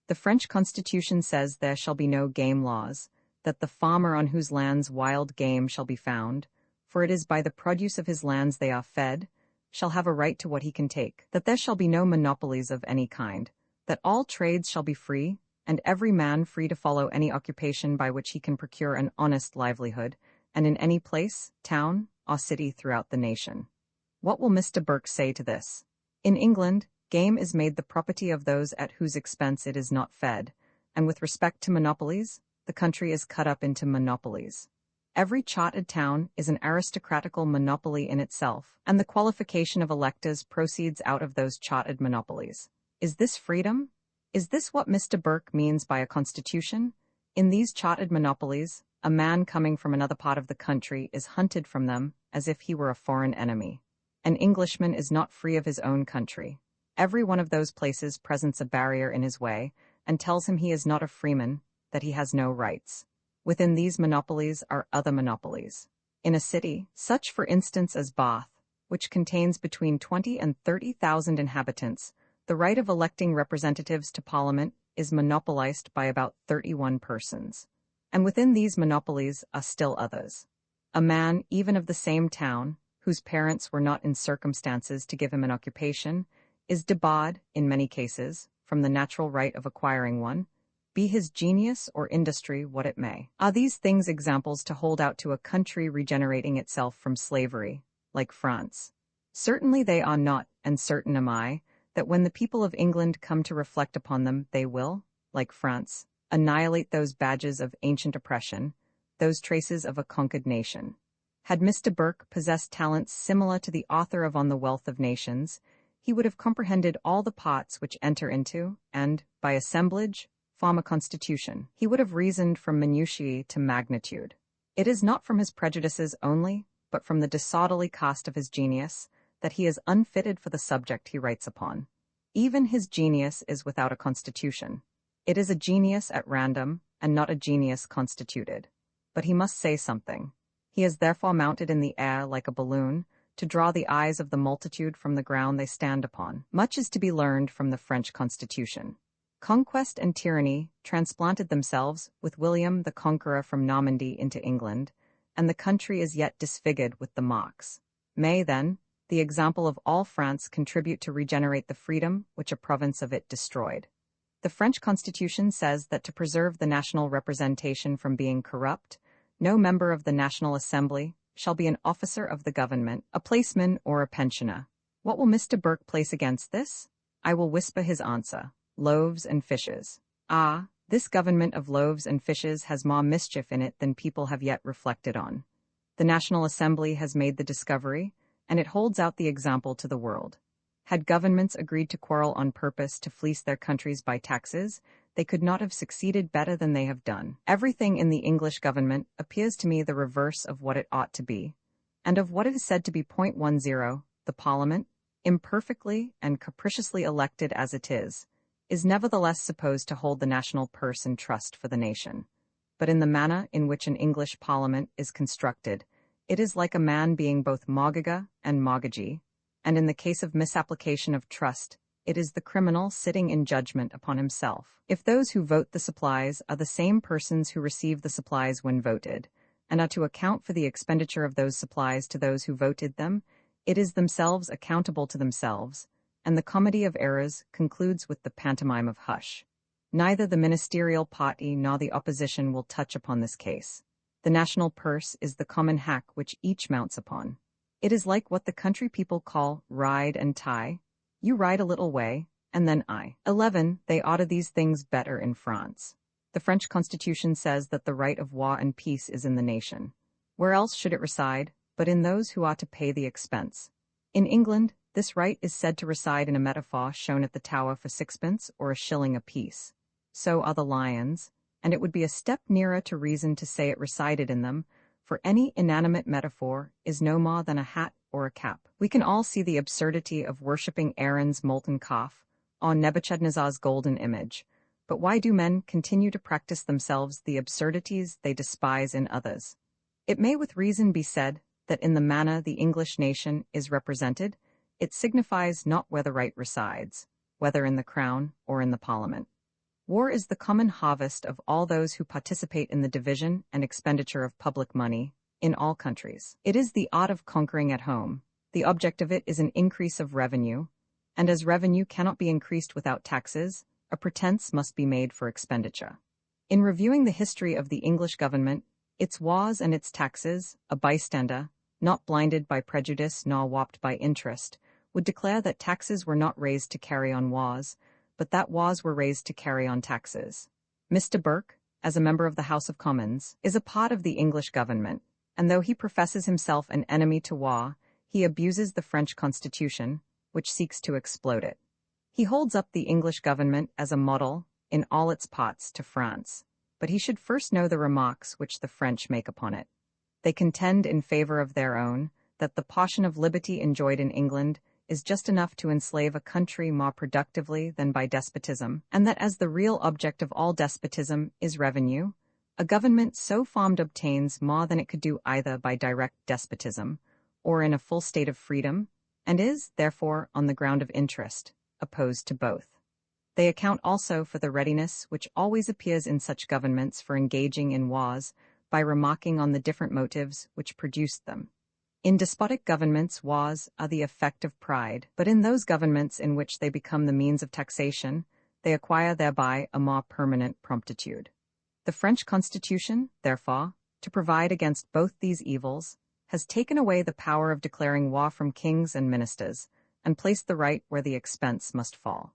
The French Constitution says there shall be no game laws, that the farmer on whose lands wild game shall be found, for it is by the produce of his lands they are fed, shall have a right to what he can take, that there shall be no monopolies of any kind, that all trades shall be free, and every man free to follow any occupation by which he can procure an honest livelihood, and in any place, town, or city throughout the nation. What will Mr. Burke say to this? In England, game is made the property of those at whose expense it is not fed, and with respect to monopolies, the country is cut up into monopolies. Every chartered town is an aristocratical monopoly in itself, and the qualification of electors proceeds out of those chartered monopolies. Is this freedom? Is this what Mr. Burke means by a constitution? In these chartered monopolies, a man coming from another part of the country is hunted from them as if he were a foreign enemy. An Englishman is not free of his own country. Every one of those places presents a barrier in his way, and tells him he is not a freeman, that he has no rights. Within these monopolies are other monopolies. In a city, such for instance as Bath, which contains between 20 and 30,000 inhabitants, the right of electing representatives to Parliament is monopolized by about 31 persons. And within these monopolies are still others. A man, even of the same town, whose parents were not in circumstances to give him an occupation, is debarred, in many cases, from the natural right of acquiring one, be his genius or industry what it may. Are these things examples to hold out to a country regenerating itself from slavery, like France? Certainly they are not, and certain am I, that when the people of England come to reflect upon them, they will, like France, annihilate those badges of ancient oppression, those traces of a conquered nation. Had Mr. Burke possessed talents similar to the author of On the Wealth of Nations, he would have comprehended all the parts which enter into, and, by assemblage, form a constitution. He would have reasoned from minutiae to magnitude. It is not from his prejudices only, but from the disorderly cast of his genius, that he is unfitted for the subject he writes upon. Even his genius is without a constitution. It is a genius at random, and not a genius constituted. But he must say something. He is therefore mounted in the air like a balloon, to draw the eyes of the multitude from the ground they stand upon. Much is to be learned from the French Constitution. Conquest and tyranny transplanted themselves with William the Conqueror from Normandy into England, and the country is yet disfigured with the marks. May, then, the example of all France contribute to regenerate the freedom which a province of it destroyed. The French Constitution says that to preserve the national representation from being corrupt, no member of the National Assembly shall be an officer of the government, a placeman, or a pensioner. What will Mr. Burke place against this? I will whisper his answer: loaves and fishes. Ah, this government of loaves and fishes has more mischief in it than people have yet reflected on. The National Assembly has made the discovery, and it holds out the example to the world. Had governments agreed to quarrel on purpose to fleece their countries by taxes, they could not have succeeded better than they have done. Everything in the English government appears to me the reverse of what it ought to be, and of what it is said to be. 10. The Parliament, imperfectly and capriciously elected as it is nevertheless supposed to hold the national purse in trust for the nation. But in the manner in which an English Parliament is constructed, it is like a man being both mortgagor and mortgagee, and in the case of misapplication of trust, it is the criminal sitting in judgment upon himself. If those who vote the supplies are the same persons who receive the supplies when voted, and are to account for the expenditure of those supplies to those who voted them, it is themselves accountable to themselves, and the comedy of errors concludes with the pantomime of hush. Neither the ministerial party nor the opposition will touch upon this case. The national purse is the common hack which each mounts upon. It is like what the country people call ride and tie. You ride a little way, and then I. 11. They order these things better in France. The French Constitution says that the right of war and peace is in the nation. Where else should it reside, but in those who ought to pay the expense? In England, this right is said to reside in a metaphor shown at the Tower for sixpence or a shilling apiece. So are the lions, and it would be a step nearer to reason to say it resided in them, for any inanimate metaphor is no more than a hat or a cap. We can all see the absurdity of worshipping Aaron's molten calf, or Nebuchadnezzar's golden image, but why do men continue to practice themselves the absurdities they despise in others? It may with reason be said that in the manner the English nation is represented, it signifies not where the right resides, whether in the crown or in the Parliament. War is the common harvest of all those who participate in the division and expenditure of public money, in all countries. It is the art of conquering at home. The object of it is an increase of revenue, and as revenue cannot be increased without taxes, a pretense must be made for expenditure. In reviewing the history of the English government, its wars and its taxes, a bystander, not blinded by prejudice nor warped by interest, would declare that taxes were not raised to carry on wars, but that wars were raised to carry on taxes. Mr. Burke, as a member of the House of Commons, is a part of the English government, and though he professes himself an enemy to war, he abuses the French Constitution, which seeks to explode it. He holds up the English government as a model, in all its parts, to France, but he should first know the remarks which the French make upon it. They contend in favor of their own, that the portion of liberty enjoyed in England is just enough to enslave a country more productively than by despotism, and that as the real object of all despotism is revenue, a government so formed obtains more than it could do either by direct despotism or in a full state of freedom, and is, therefore, on the ground of interest, opposed to both. They account also for the readiness which always appears in such governments for engaging in wars by remarking on the different motives which produced them. In despotic governments, wars are the effect of pride, but in those governments in which they become the means of taxation, they acquire thereby a more permanent promptitude. The French Constitution, therefore, to provide against both these evils, has taken away the power of declaring war from kings and ministers, and placed the right where the expense must fall.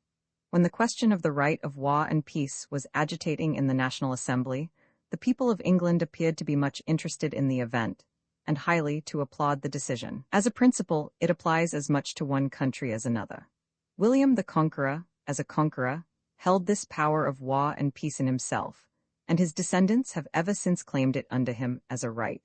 When the question of the right of war and peace was agitating in the National Assembly, the people of England appeared to be much interested in the event, and highly to applaud the decision. As a principle, it applies as much to one country as another. William the Conqueror, as a conqueror, held this power of war and peace in himself, and his descendants have ever since claimed it under him as a right.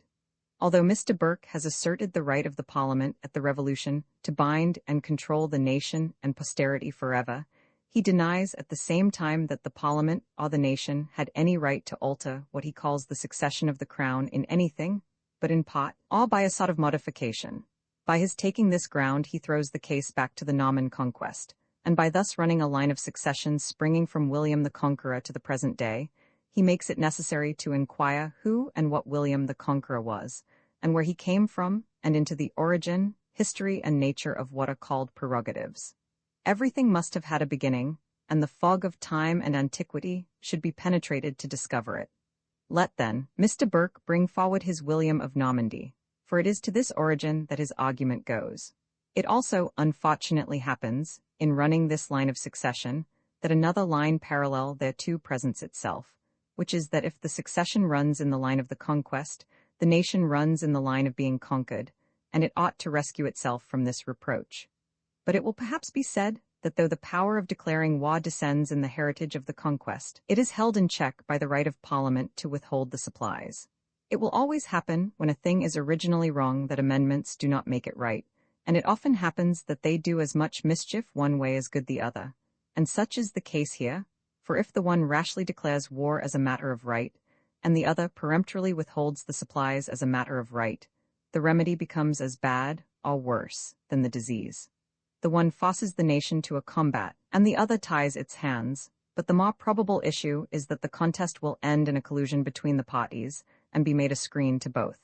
Although Mr. Burke has asserted the right of the Parliament at the Revolution to bind and control the nation and posterity forever, He denies at the same time that the Parliament or the nation had any right to alter what he calls the succession of the crown in anything, but in part, or by a sort of modification. By his taking this ground he throws the case back to the Norman conquest, and by thus running a line of succession springing from William the Conqueror to the present day, he makes it necessary to inquire who and what William the Conqueror was, and where he came from, and into the origin, history, and nature of what are called prerogatives. Everything must have had a beginning, and the fog of time and antiquity should be penetrated to discover it. Let, then, Mr. Burke bring forward his William of Normandy, for it is to this origin that his argument goes. It also, unfortunately, happens, in running this line of succession, that another line parallel thereto presents itself, which is that if the succession runs in the line of the conquest, the nation runs in the line of being conquered, and it ought to rescue itself from this reproach. But it will perhaps be said that though the power of declaring war descends in the heritage of the conquest, it is held in check by the right of Parliament to withhold the supplies. It will always happen when a thing is originally wrong that amendments do not make it right, and it often happens that they do as much mischief one way as good the other, and such is the case here, for if the one rashly declares war as a matter of right, and the other peremptorily withholds the supplies as a matter of right, the remedy becomes as bad, or worse, than the disease. The one forces the nation to a combat, and the other ties its hands, but the more probable issue is that the contest will end in a collusion between the parties, and be made a screen to both.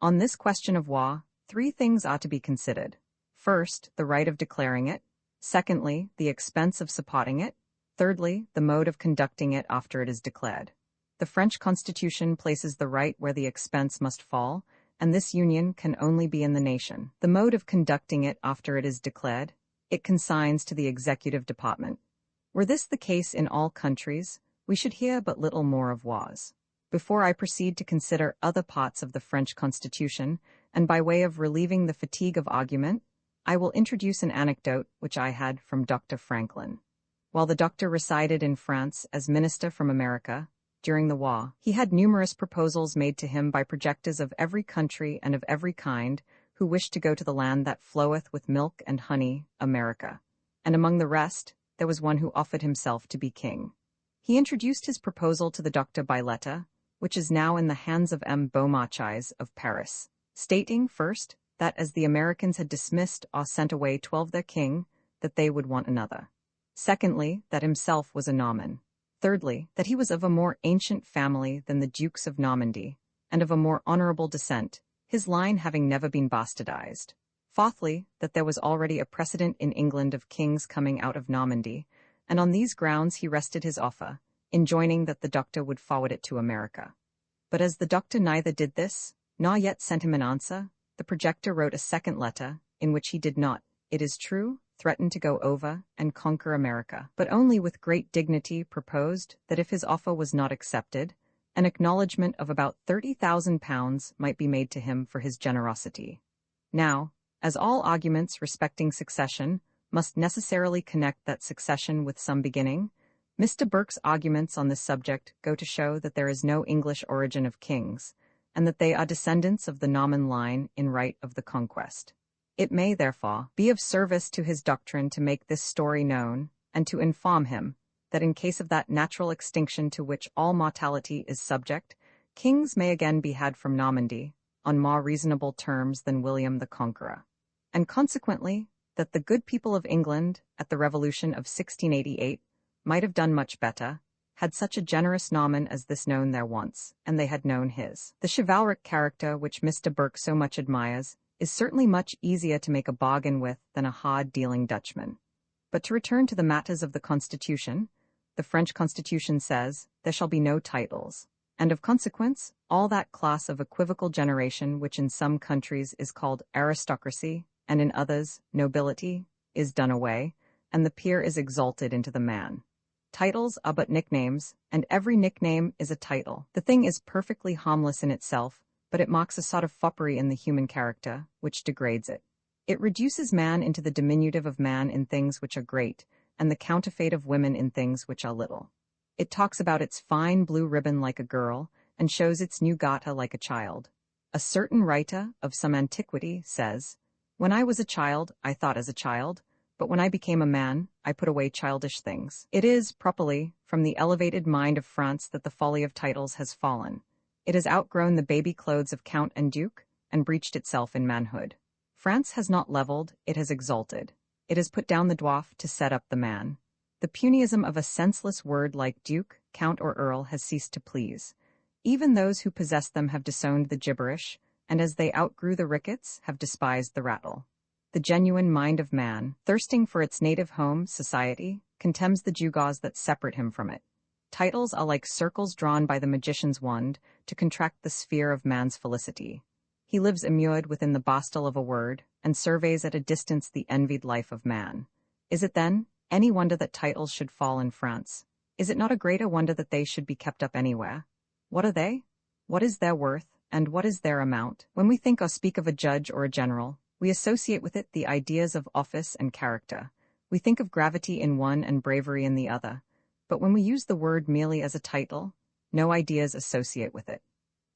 On this question of war, 3 things ought to be considered. First, the right of declaring it. Secondly, the expense of supporting it. Thirdly, the mode of conducting it after it is declared. The French Constitution places the right where the expense must fall, and this union can only be in the nation. The mode of conducting it after it is declared, it consigns to the executive department. Were this the case in all countries, we should hear but little more of wars. Before I proceed to consider other parts of the French Constitution, and by way of relieving the fatigue of argument, I will introduce an anecdote which I had from Dr. Franklin. While the doctor resided in France as minister from America, during the war, he had numerous proposals made to him by projectors of every country and of every kind, who wished to go to the land that floweth with milk and honey, America. And among the rest, there was one who offered himself to be king. He introduced his proposal to the doctor by letter, which is now in the hands of M. Beaumarchais of Paris, stating, first, that as the Americans had dismissed or sent away 12 their king, that they would want another. Secondly, that himself was a Norman. Thirdly, that he was of a more ancient family than the Dukes of Normandy, and of a more honorable descent, his line having never been bastardized. Fourthly, that there was already a precedent in England of kings coming out of Normandy, and on these grounds he rested his offer, enjoining that the doctor would forward it to America. But as the doctor neither did this, nor yet sent him an answer, the projector wrote a second letter, in which he did not, it is true, threaten to go over and conquer America, but only with great dignity proposed that if his offer was not accepted, an acknowledgment of about £30,000 might be made to him for his generosity. Now, as all arguments respecting succession must necessarily connect that succession with some beginning, Mr. Burke's arguments on this subject go to show that there is no English origin of kings, and that they are descendants of the Norman line in right of the conquest. It may, therefore, be of service to his doctrine to make this story known, and to inform him that in case of that natural extinction to which all mortality is subject, kings may again be had from Normandy, on more reasonable terms than William the Conqueror, and consequently that the good people of England, at the Revolution of 1688, might have done much better, had such a generous Norman as this known their wants, and they had known his. The chivalric character which Mr. Burke so much admires is certainly much easier to make a bargain with than a hard-dealing Dutchman. But to return to the matters of the Constitution, the French Constitution says, there shall be no titles, and of consequence, all that class of equivocal generation which in some countries is called aristocracy, and in others, nobility, is done away, and the peer is exalted into the man. Titles are but nicknames, and every nickname is a title. The thing is perfectly harmless in itself, but it mocks a sort of foppery in the human character, which degrades it. It reduces man into the diminutive of man in things which are great, and the counterfeit of women in things which are little. It talks about its fine blue ribbon like a girl, and shows its new garter like a child. A certain writer of some antiquity says, "When I was a child, I thought as a child, But when I became a man, I put away childish things. It is, properly, from the elevated mind of France that the folly of titles has fallen. It has outgrown the baby clothes of count and duke, and breached itself in manhood. France has not leveled, it has exalted. It has put down the dwarf to set up the man. The punyism of a senseless word like duke, count or earl has ceased to please. Even those who possess them have disowned the gibberish, and as they outgrew the rickets, have despised the rattle. The genuine mind of man, thirsting for its native home, society, contemns the gewgaws that separate him from it. Titles are like circles drawn by the magician's wand to contract the sphere of man's felicity. He lives immured within the bostel of a word, and surveys at a distance the envied life of man. Is it, then, any wonder that titles should fall in France? Is it not a greater wonder that they should be kept up anywhere? What are they? What is their worth, and what is their amount? When we think or speak of a judge or a general, we associate with it the ideas of office and character. We think of gravity in one and bravery in the other. But when we use the word merely as a title, no ideas associate with it.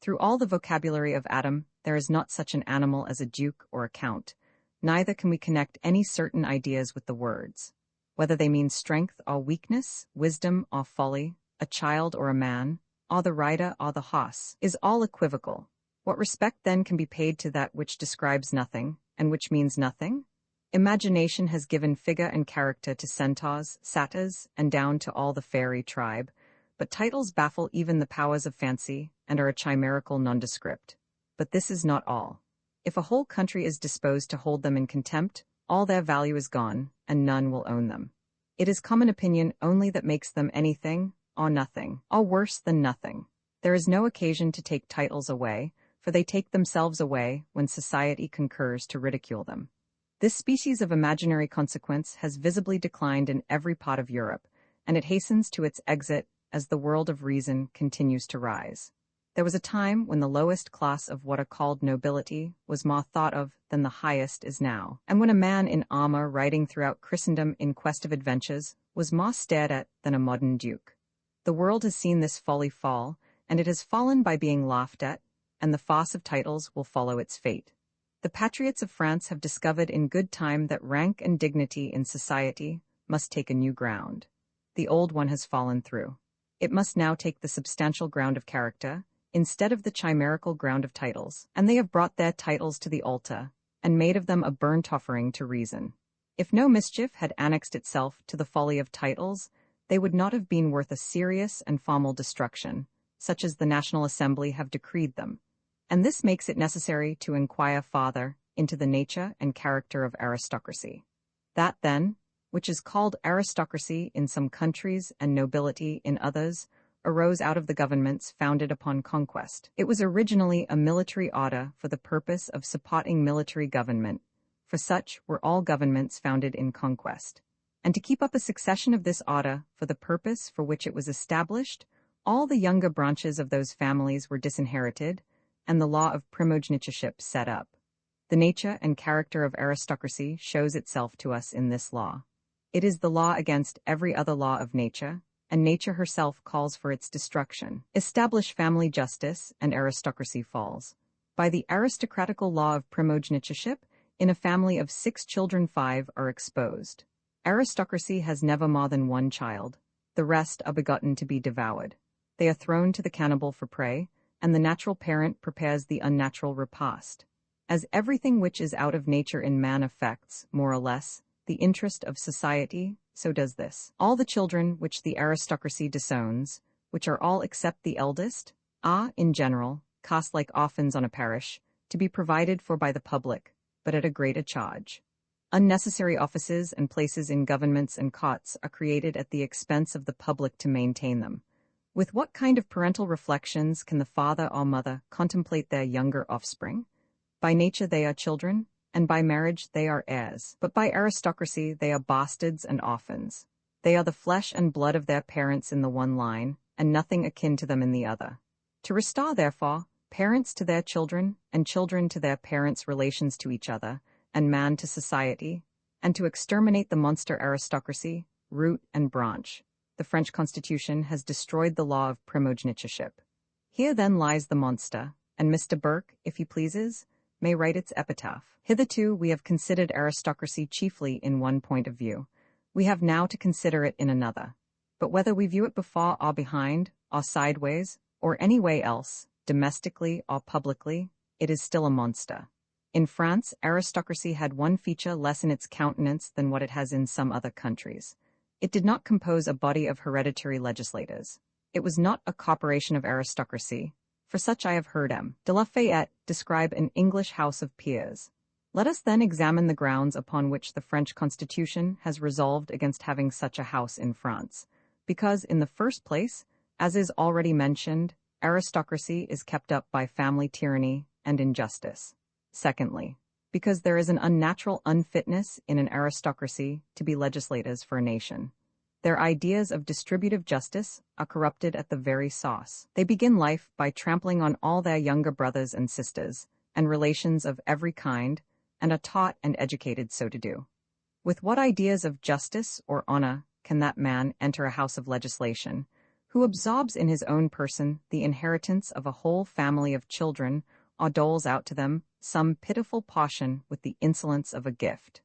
Through all the vocabulary of Adam, there is not such an animal as a duke or a count. Neither can we connect any certain ideas with the words. Whether they mean strength or weakness, wisdom or folly, a child or a man, or the rider or the horse, is all equivocal. What respect then can be paid to that which describes nothing, and which means nothing? Imagination has given figure and character to centaurs, satyrs, and down to all the fairy tribe, but titles baffle even the powers of fancy, and are a chimerical nondescript. But this is not all. If a whole country is disposed to hold them in contempt, all their value is gone, and none will own them. It is common opinion only that makes them anything, or nothing, or worse than nothing. There is no occasion to take titles away, for they take themselves away when society concurs to ridicule them. This species of imaginary consequence has visibly declined in every part of Europe, and it hastens to its exit as the world of reason continues to rise. There was a time when the lowest class of what are called nobility was more thought of than the highest is now, and when a man in armor riding throughout Christendom in quest of adventures was more stared at than a modern duke. The world has seen this folly fall, and it has fallen by being laughed at, and the farce of titles will follow its fate. The patriots of France have discovered in good time that rank and dignity in society must take a new ground. The old one has fallen through. It must now take the substantial ground of character, instead of the chimerical ground of titles, and they have brought their titles to the altar, and made of them a burnt offering to reason. If no mischief had annexed itself to the folly of titles, they would not have been worth a serious and formal destruction, such as the National Assembly have decreed them. And this makes it necessary to inquire farther into the nature and character of aristocracy. That, then, which is called aristocracy in some countries and nobility in others, arose out of the governments founded upon conquest. It was originally a military order for the purpose of supporting military government, for such were all governments founded in conquest. And to keep up a succession of this order for the purpose for which it was established, all the younger branches of those families were disinherited, and the law of primogenitureship set up. The nature and character of aristocracy shows itself to us in this law. It is the law against every other law of nature, and nature herself calls for its destruction. Establish family justice, and aristocracy falls. By the aristocratical law of primogenitureship, in a family of 6 children 5 are exposed. Aristocracy has never more than one child. The rest are begotten to be devoured. They are thrown to the cannibal for prey, and the natural parent prepares the unnatural repast. As everything which is out of nature in man affects, more or less, the interest of society, so does this. All the children which the aristocracy disowns, which are all except the eldest, are, in general, cast like orphans on a parish, to be provided for by the public, but at a greater charge. Unnecessary offices and places in governments and courts are created at the expense of the public to maintain them. With what kind of parental reflections can the father or mother contemplate their younger offspring? By nature they are children, and by marriage they are heirs. But by aristocracy they are bastards and orphans. They are the flesh and blood of their parents in the one line, and nothing akin to them in the other. To restore, therefore, parents to their children, and children to their parents' relations to each other, and man to society, and to exterminate the monster aristocracy, root and branch, the French Constitution has destroyed the law of primogenitureship. Here then lies the monster, and Mr. Burke, if he pleases, may write its epitaph. Hitherto we have considered aristocracy chiefly in one point of view. We have now to consider it in another. But whether we view it before or behind, or sideways, or any way else, domestically or publicly, it is still a monster. In France, aristocracy had one feature less in its countenance than what it has in some other countries. It did not compose a body of hereditary legislators. It was not a corporation of aristocracy. For such I have heard M. de Lafayette describe an English House of Peers. Let us then examine the grounds upon which the French Constitution has resolved against having such a house in France. Because, in the first place, as is already mentioned, aristocracy is kept up by family tyranny and injustice. Secondly, because there is an unnatural unfitness in an aristocracy to be legislators for a nation. Their ideas of distributive justice are corrupted at the very source. They begin life by trampling on all their younger brothers and sisters, and relations of every kind, and are taught and educated so to do. With what ideas of justice or honor can that man enter a house of legislation, who absorbs in his own person the inheritance of a whole family of children, or doles out to them some pitiful portion with the insolence of a gift?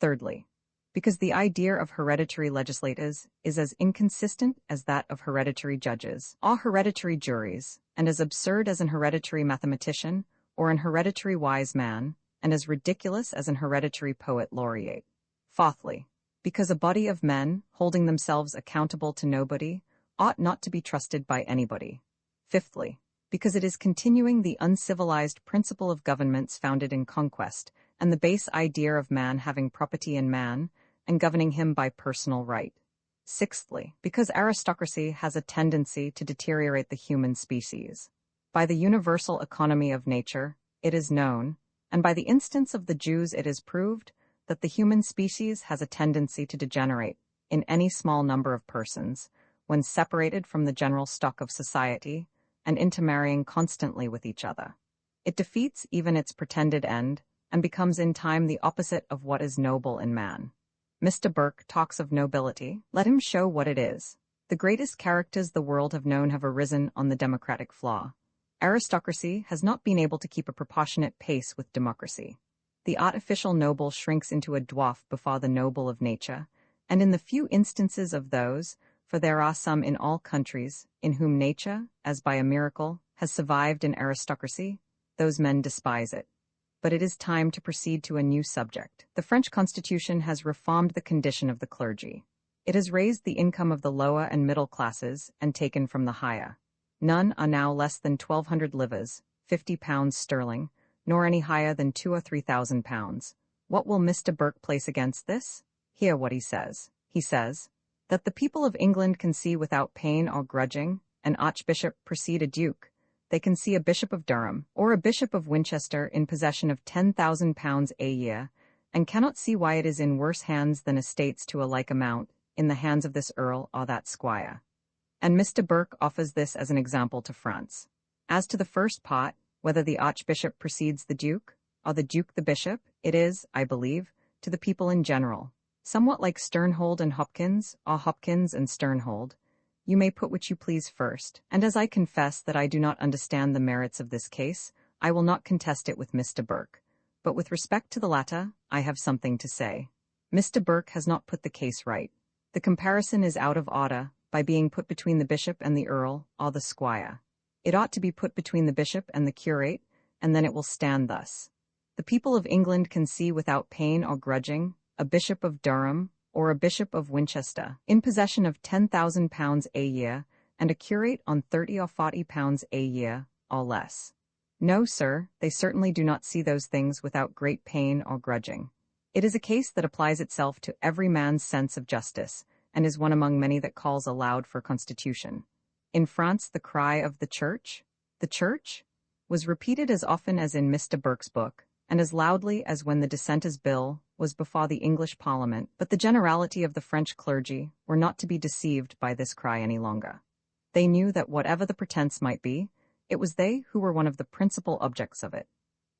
Thirdly, because the idea of hereditary legislators is as inconsistent as that of hereditary judges, or hereditary juries, and as absurd as an hereditary mathematician, or an hereditary wise man, and as ridiculous as an hereditary poet laureate. Fourthly, because a body of men, holding themselves accountable to nobody, ought not to be trusted by anybody. Fifthly, because it is continuing the uncivilized principle of governments founded in conquest, and the base idea of man having property in man, and governing him by personal right. Sixthly, because aristocracy has a tendency to deteriorate the human species. By the universal economy of nature, it is known, and by the instance of the Jews it is proved, that the human species has a tendency to degenerate, in any small number of persons, when separated from the general stock of society, and intermarrying constantly with each other. It defeats even its pretended end, and becomes in time the opposite of what is noble in man. Mr. Burke talks of nobility. Let him show what it is. The greatest characters the world have known have arisen on the democratic flaw. Aristocracy has not been able to keep a proportionate pace with democracy. The artificial noble shrinks into a dwarf before the noble of nature, and in the few instances of those, for there are some in all countries, in whom nature, as by a miracle, has survived in aristocracy, those men despise it. But it is time to proceed to a new subject. The French Constitution has reformed the condition of the clergy. It has raised the income of the lower and middle classes and taken from the higher. None are now less than 1,200 livres, £50 sterling, nor any higher than 2,000 or 3,000 pounds. What will Mr. Burke place against this? Hear what he says. He says, that the people of England can see without pain or grudging an archbishop precede a duke. They can see a bishop of Durham or a bishop of Winchester in possession of £10,000 a year, and cannot see why it is in worse hands than estates to a like amount, in the hands of this earl or that squire. And Mr. Burke offers this as an example to France. As to the first part, whether the archbishop precedes the duke, or the duke the bishop, it is, I believe, to the people in general, somewhat like Sternhold and Hopkins, or Hopkins and Sternhold. You may put which you please first, and as I confess that I do not understand the merits of this case, I will not contest it with Mr. Burke. But with respect to the latter, I have something to say. Mr. Burke has not put the case right. The comparison is out of order, by being put between the bishop and the earl, or the squire. It ought to be put between the bishop and the curate, and then it will stand thus. The people of England can see without pain or grudging a bishop of Durham, or a bishop of Winchester, in possession of £10,000 a year, and a curate on £30 or £40 a year, or less. No, sir, they certainly do not see those things without great pain or grudging. It is a case that applies itself to every man's sense of justice, and is one among many that calls aloud for constitution. In France, the cry of the Church, was repeated as often as in Mr. Burke's book, and as loudly as when the Dissenters' Bill was before the English Parliament, but the generality of the French clergy were not to be deceived by this cry any longer. They knew that whatever the pretense might be, it was they who were one of the principal objects of it.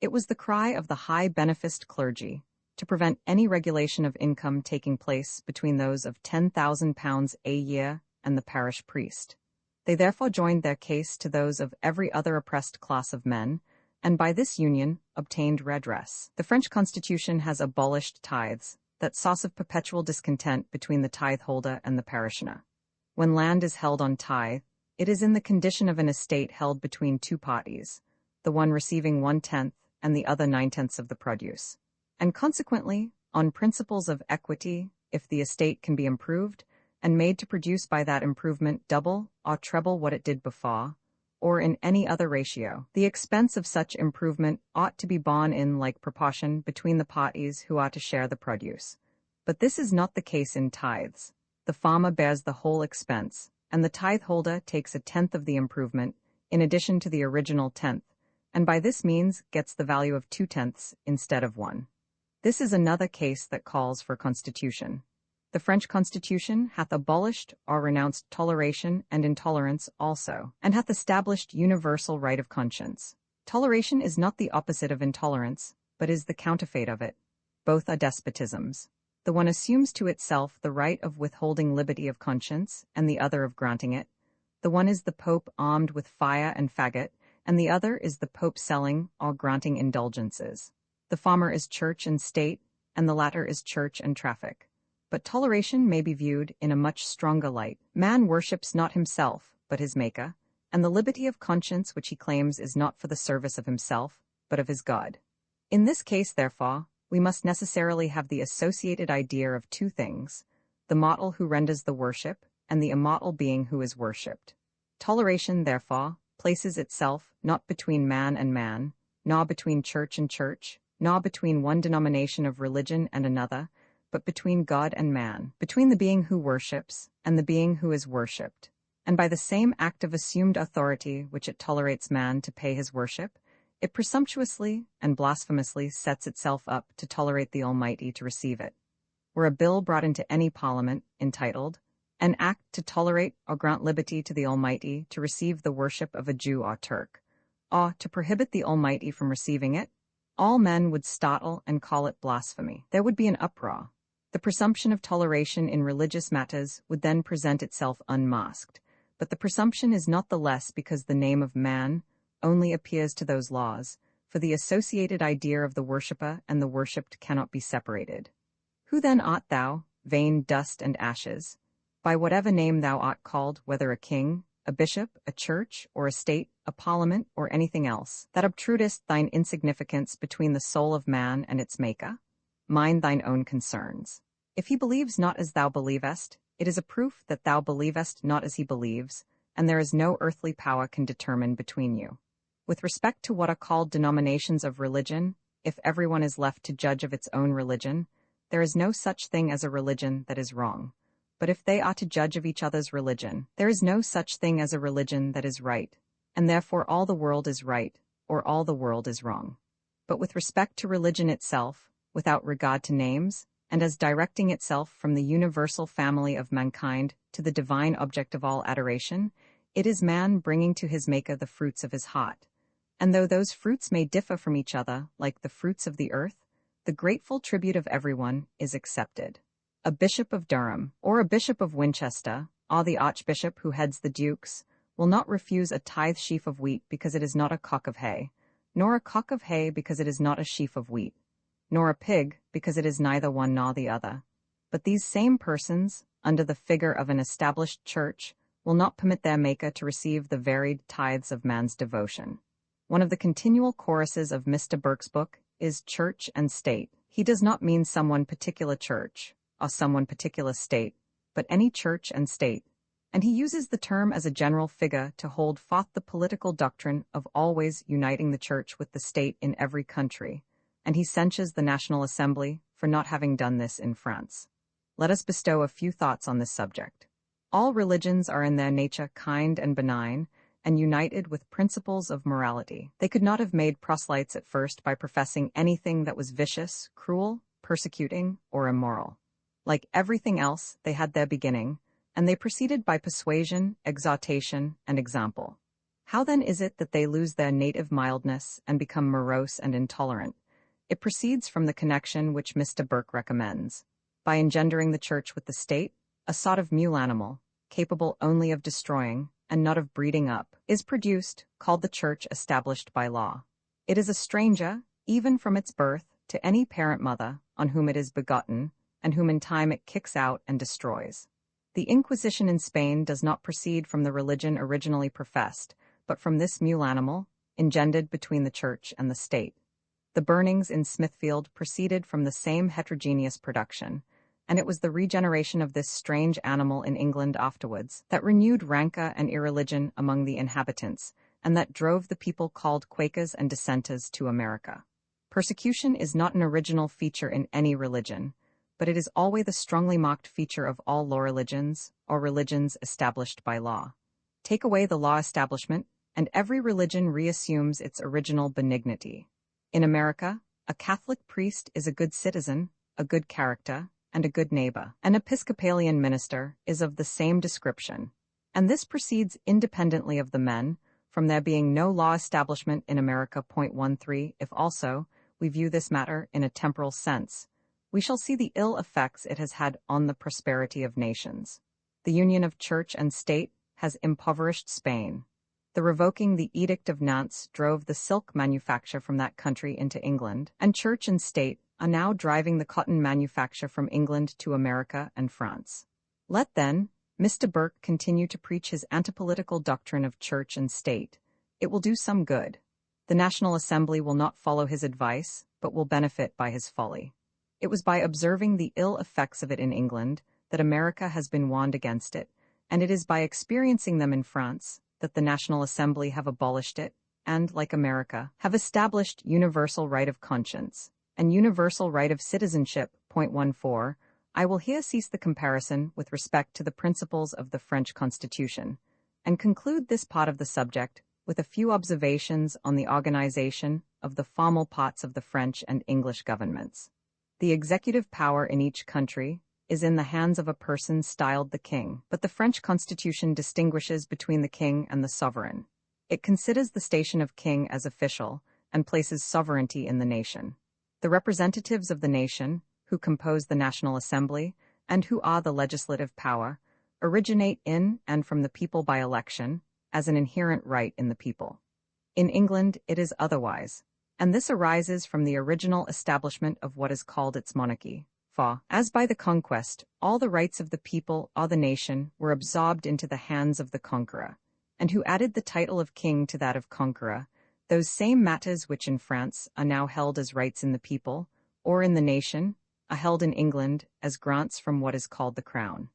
It was the cry of the high beneficed clergy to prevent any regulation of income taking place between those of £10,000 a year and the parish priest. They therefore joined their case to those of every other oppressed class of men, and by this union obtained redress. The French Constitution has abolished tithes, that source of perpetual discontent between the tithe-holder and the parishioner. When land is held on tithe, it is in the condition of an estate held between two parties, the one receiving 1/10 and the other 9/10 of the produce. And consequently, on principles of equity, if the estate can be improved, and made to produce by that improvement double or treble what it did before, or in any other ratio, the expense of such improvement ought to be borne in like proportion between the parties who are to share the produce. But this is not the case in tithes. The farmer bears the whole expense, and the tithe-holder takes 1/10 of the improvement, in addition to the original 10th, and by this means gets the value of 2/10 instead of 1. This is another case that calls for constitution. The French Constitution hath abolished or renounced toleration and intolerance also, and hath established universal right of conscience. Toleration is not the opposite of intolerance, but is the counterfeit of it. Both are despotisms. The one assumes to itself the right of withholding liberty of conscience, and the other of granting it. The one is the Pope armed with fire and faggot, and the other is the Pope selling or granting indulgences. The former is church and state, and the latter is church and traffic. But toleration may be viewed in a much stronger light. Man worships not himself, but his Maker, and the liberty of conscience which he claims is not for the service of himself, but of his God. In this case, therefore, we must necessarily have the associated idea of two things, the mortal who renders the worship, and the immortal being who is worshipped. Toleration, therefore, places itself not between man and man, nor between church and church, nor between one denomination of religion and another, but between God and man, between the being who worships and the being who is worshipped. And by the same act of assumed authority which it tolerates man to pay his worship, it presumptuously and blasphemously sets itself up to tolerate the Almighty to receive it. Were a bill brought into any parliament entitled, "An Act to tolerate or grant liberty to the Almighty to receive the worship of a Jew or Turk," or to prohibit the Almighty from receiving it, all men would startle and call it blasphemy. There would be an uproar. The presumption of toleration in religious matters would then present itself unmasked, but the presumption is not the less because the name of man only appears to those laws, for the associated idea of the worshipper and the worshipped cannot be separated. Who then art thou, vain dust and ashes? By whatever name thou art called, whether a king, a bishop, a church, or a state, a parliament, or anything else, that obtrudest thine insignificance between the soul of man and its Maker? Mind thine own concerns. If he believes not as thou believest, it is a proof that thou believest not as he believes, and there is no earthly power can determine between you. With respect to what are called denominations of religion, if everyone is left to judge of its own religion, there is no such thing as a religion that is wrong. But if they are to judge of each other's religion, there is no such thing as a religion that is right, and therefore all the world is right, or all the world is wrong. But with respect to religion itself, without regard to names, and as directing itself from the universal family of mankind to the divine object of all adoration, it is man bringing to his Maker the fruits of his heart. And though those fruits may differ from each other, like the fruits of the earth, the grateful tribute of everyone is accepted. A bishop of Durham, or a bishop of Winchester, or the archbishop who heads the dukes, will not refuse a tithe sheaf of wheat because it is not a cock of hay, nor a cock of hay because it is not a sheaf of wheat, nor a pig because it is neither one nor the other. But these same persons, under the figure of an established church, will not permit their Maker to receive the varied tithes of man's devotion. One of the continual choruses of Mr. Burke's book is church and state. He does not mean some one particular church, or some one particular state, but any church and state, and he uses the term as a general figure to hold forth the political doctrine of always uniting the church with the state in every country, and he censures the National Assembly for not having done this in France. Let us bestow a few thoughts on this subject. All religions are in their nature kind and benign, and united with principles of morality. They could not have made proselytes at first by professing anything that was vicious, cruel, persecuting, or immoral. Like everything else, they had their beginning, and they proceeded by persuasion, exhortation, and example. How then is it that they lose their native mildness and become morose and intolerant? It proceeds from the connection which Mr. Burke recommends. By engendering the church with the state, a sort of mule animal, capable only of destroying, and not of breeding up, is produced, called the church established by law. It is a stranger, even from its birth, to any parent mother on whom it is begotten, and whom in time it kicks out and destroys. The Inquisition in Spain does not proceed from the religion originally professed, but from this mule animal, engendered between the Church and the State. The burnings in Smithfield proceeded from the same heterogeneous production, and it was the regeneration of this strange animal in England afterwards that renewed rancor and irreligion among the inhabitants, and that drove the people called Quakers and Dissenters to America. Persecution is not an original feature in any religion, but it is always the strongly marked feature of all law religions, or religions established by law. Take away the law establishment, and every religion reassumes its original benignity. In America, a Catholic priest is a good citizen, a good character, and a good neighbor. An Episcopalian minister is of the same description, and this proceeds independently of the men, from there being no law establishment in America. 13. If also we view this matter in a temporal sense, we shall see the ill effects it has had on the prosperity of nations. The union of church and state has impoverished Spain. The revoking the Edict of Nantes drove the silk manufacture from that country into England, and church and state are now driving the cotton manufacture from England to America and France. Let, then, Mr. Burke continue to preach his antipolitical doctrine of church and state. It will do some good. The National Assembly will not follow his advice, but will benefit by his folly. It was by observing the ill effects of it in England that America has been warned against it, and it is by experiencing them in France that the National Assembly have abolished it, and, like America, have established universal right of conscience and universal right of citizenship. 14. I will here cease the comparison with respect to the principles of the French Constitution, and conclude this part of the subject with a few observations on the organization of the formal parts of the French and English governments. The executive power in each country is in the hands of a person styled the king, but the French Constitution distinguishes between the king and the sovereign. It considers the station of king as official and places sovereignty in the nation. The representatives of the nation, who compose the National Assembly and who are the legislative power, originate in and from the people by election, as an inherent right in the people. In England it is otherwise, and this arises from the original establishment of what is called its monarchy. For, as by the conquest, all the rights of the people or the nation were absorbed into the hands of the conqueror, and who added the title of king to that of conqueror, those same matters which in France are now held as rights in the people, or in the nation, are held in England as grants from what is called the crown.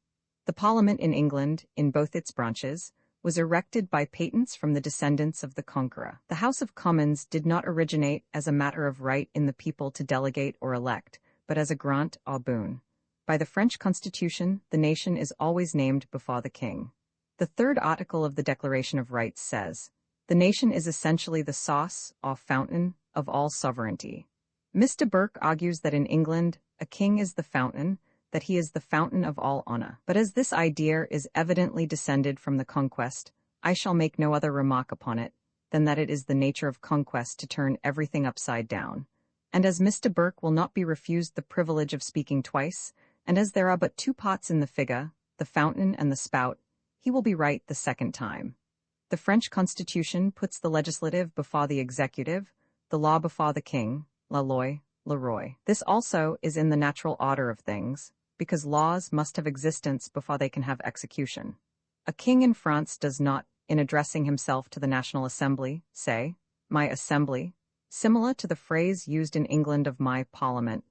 The Parliament in England, in both its branches, was erected by patents from the descendants of the conqueror. The House of Commons did not originate as a matter of right in the people to delegate or elect, but as a grant or boon. By the French Constitution, the nation is always named before the king. The third article of the Declaration of Rights says, "The nation is essentially the source or fountain of all sovereignty." Mr. Burke argues that in England, a king is the fountain, that he is the fountain of all honor. But as this idea is evidently descended from the conquest, I shall make no other remark upon it than that it is the nature of conquest to turn everything upside down. And as Mr. Burke will not be refused the privilege of speaking twice, and as there are but two pots in the figure, the fountain and the spout, he will be right the second time. The French Constitution puts the legislative before the executive, the law before the king, la loi, le roi. This also is in the natural order of things, because laws must have existence before they can have execution. A king in France does not, in addressing himself to the National Assembly, say, "My Assembly," similar to the phrase used in England of "my Parliament."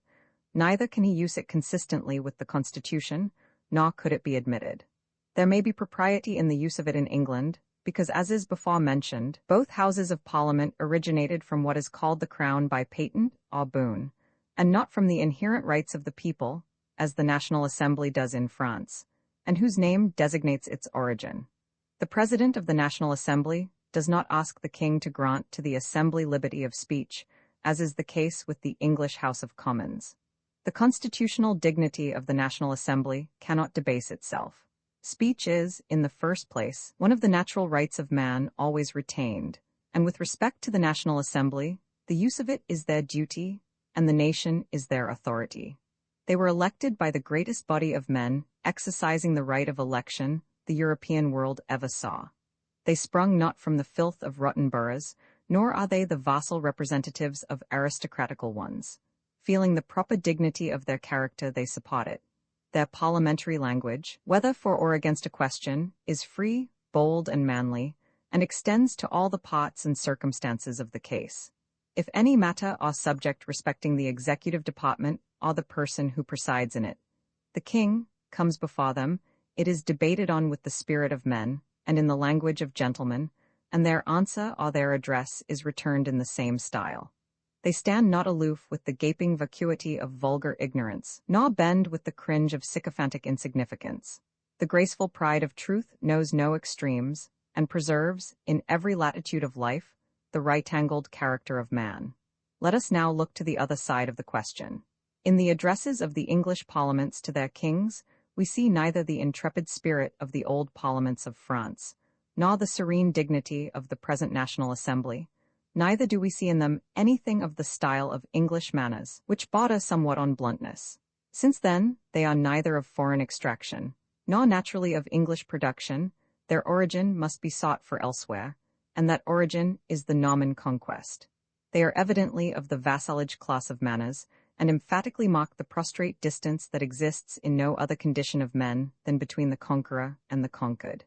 Neither can he use it consistently with the Constitution, nor could it be admitted. There may be propriety in the use of it in England, because, as is before mentioned, both Houses of Parliament originated from what is called the Crown by patent or boon, and not from the inherent rights of the people, as the National Assembly does in France, and whose name designates its origin. The President of the National Assembly does not ask the King to grant to the Assembly liberty of speech, as is the case with the English House of Commons. The constitutional dignity of the National Assembly cannot debase itself. Speech is, in the first place, one of the natural rights of man always retained, and with respect to the National Assembly, the use of it is their duty, and the nation is their authority. They were elected by the greatest body of men, exercising the right of election the European world ever saw. They sprung not from the filth of rotten boroughs, nor are they the vassal representatives of aristocratical ones. Feeling the proper dignity of their character, they support it. Their parliamentary language, whether for or against a question, is free, bold, and manly, and extends to all the parts and circumstances of the case. If any matter or subject respecting the executive department or the person who presides in it, the king, comes before them, it is debated on with the spirit of men, and in the language of gentlemen, and their answer or their address is returned in the same style. They stand not aloof with the gaping vacuity of vulgar ignorance, nor bend with the cringe of sycophantic insignificance. The graceful pride of truth knows no extremes, and preserves, in every latitude of life, the right-angled character of man. Let us now look to the other side of the question. In the addresses of the English parliaments to their kings, we see neither the intrepid spirit of the old parliaments of France, nor the serene dignity of the present National Assembly. Neither do we see in them anything of the style of English manners, which border somewhat on bluntness. Since then, they are neither of foreign extraction, nor naturally of English production, their origin must be sought for elsewhere, and that origin is the Norman conquest. They are evidently of the vassalage class of manners, and emphatically mark the prostrate distance that exists in no other condition of men than between the conqueror and the conquered.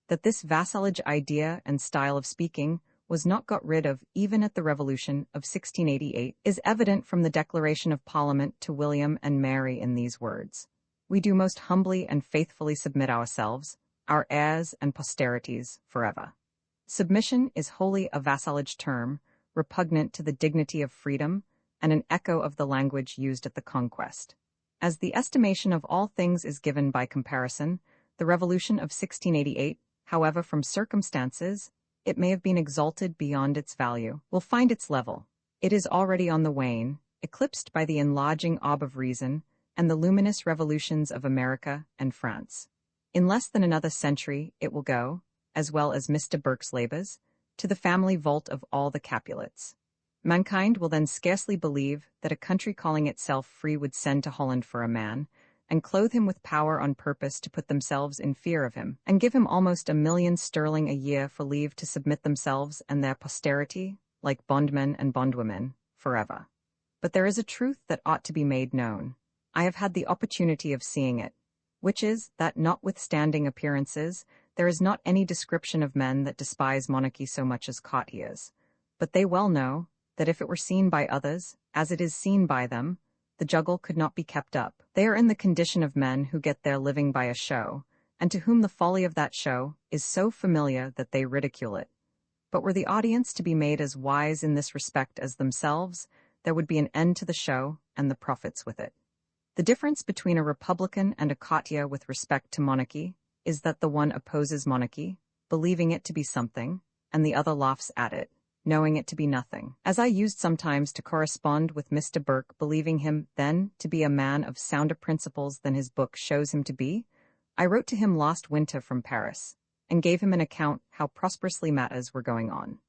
That this vassalage idea and style of speaking was not got rid of even at the Revolution of 1688 is evident from the declaration of Parliament to William and Mary in these words: "We do most humbly and faithfully submit ourselves, our heirs and posterities, forever." Submission is wholly a vassalage term, repugnant to the dignity of freedom, and an echo of the language used at the conquest. As the estimation of all things is given by comparison, the Revolution of 1688, however from circumstances it may have been exalted beyond its value, will find its level. It is already on the wane, eclipsed by the enlarging orb of reason and the luminous revolutions of America and France. In less than another century it will go, as well as Mr. Burke's labors, to the family vault of all the Capulets. Mankind will then scarcely believe that a country calling itself free would send to Holland for a man, and clothe him with power on purpose to put themselves in fear of him, and give him almost £1,000,000 sterling a year for leave to submit themselves and their posterity, like bondmen and bondwomen, forever. But there is a truth that ought to be made known. I have had the opportunity of seeing it, which is that notwithstanding appearances, there is not any description of men that despise monarchy so much as courtiers, but they well know that if it were seen by others, as it is seen by them, the juggle could not be kept up. They are in the condition of men who get their living by a show, and to whom the folly of that show is so familiar that they ridicule it. But were the audience to be made as wise in this respect as themselves, there would be an end to the show and the profits with it. The difference between a republican and a courtier with respect to monarchy is that the one opposes monarchy, believing it to be something, and the other laughs at it, knowing it to be nothing. As I used sometimes to correspond with Mr. Burke, believing him then to be a man of sounder principles than his book shows him to be, I wrote to him last winter from Paris, and gave him an account how prosperously matters were going on.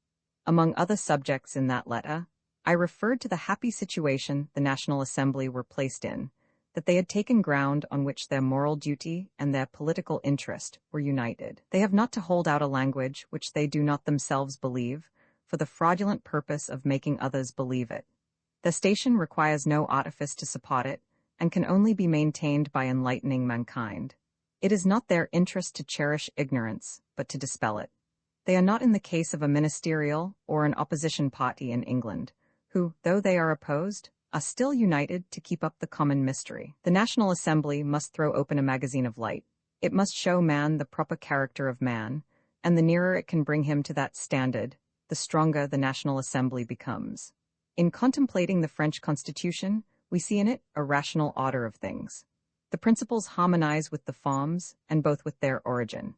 Among other subjects in that letter, I referred to the happy situation the National Assembly were placed in, that they had taken ground on which their moral duty and their political interest were united. They have not to hold out a language which they do not themselves believe, for the fraudulent purpose of making others believe it. The station requires no artifice to support it, and can only be maintained by enlightening mankind. It is not their interest to cherish ignorance, but to dispel it. They are not in the case of a ministerial or an opposition party in England, who, though they are opposed, are still united to keep up the common mystery. The National Assembly must throw open a magazine of light. It must show man the proper character of man, and the nearer it can bring him to that standard, the stronger the National Assembly becomes. In contemplating the French Constitution, we see in it a rational order of things. The principles harmonize with the forms, and both with their origin.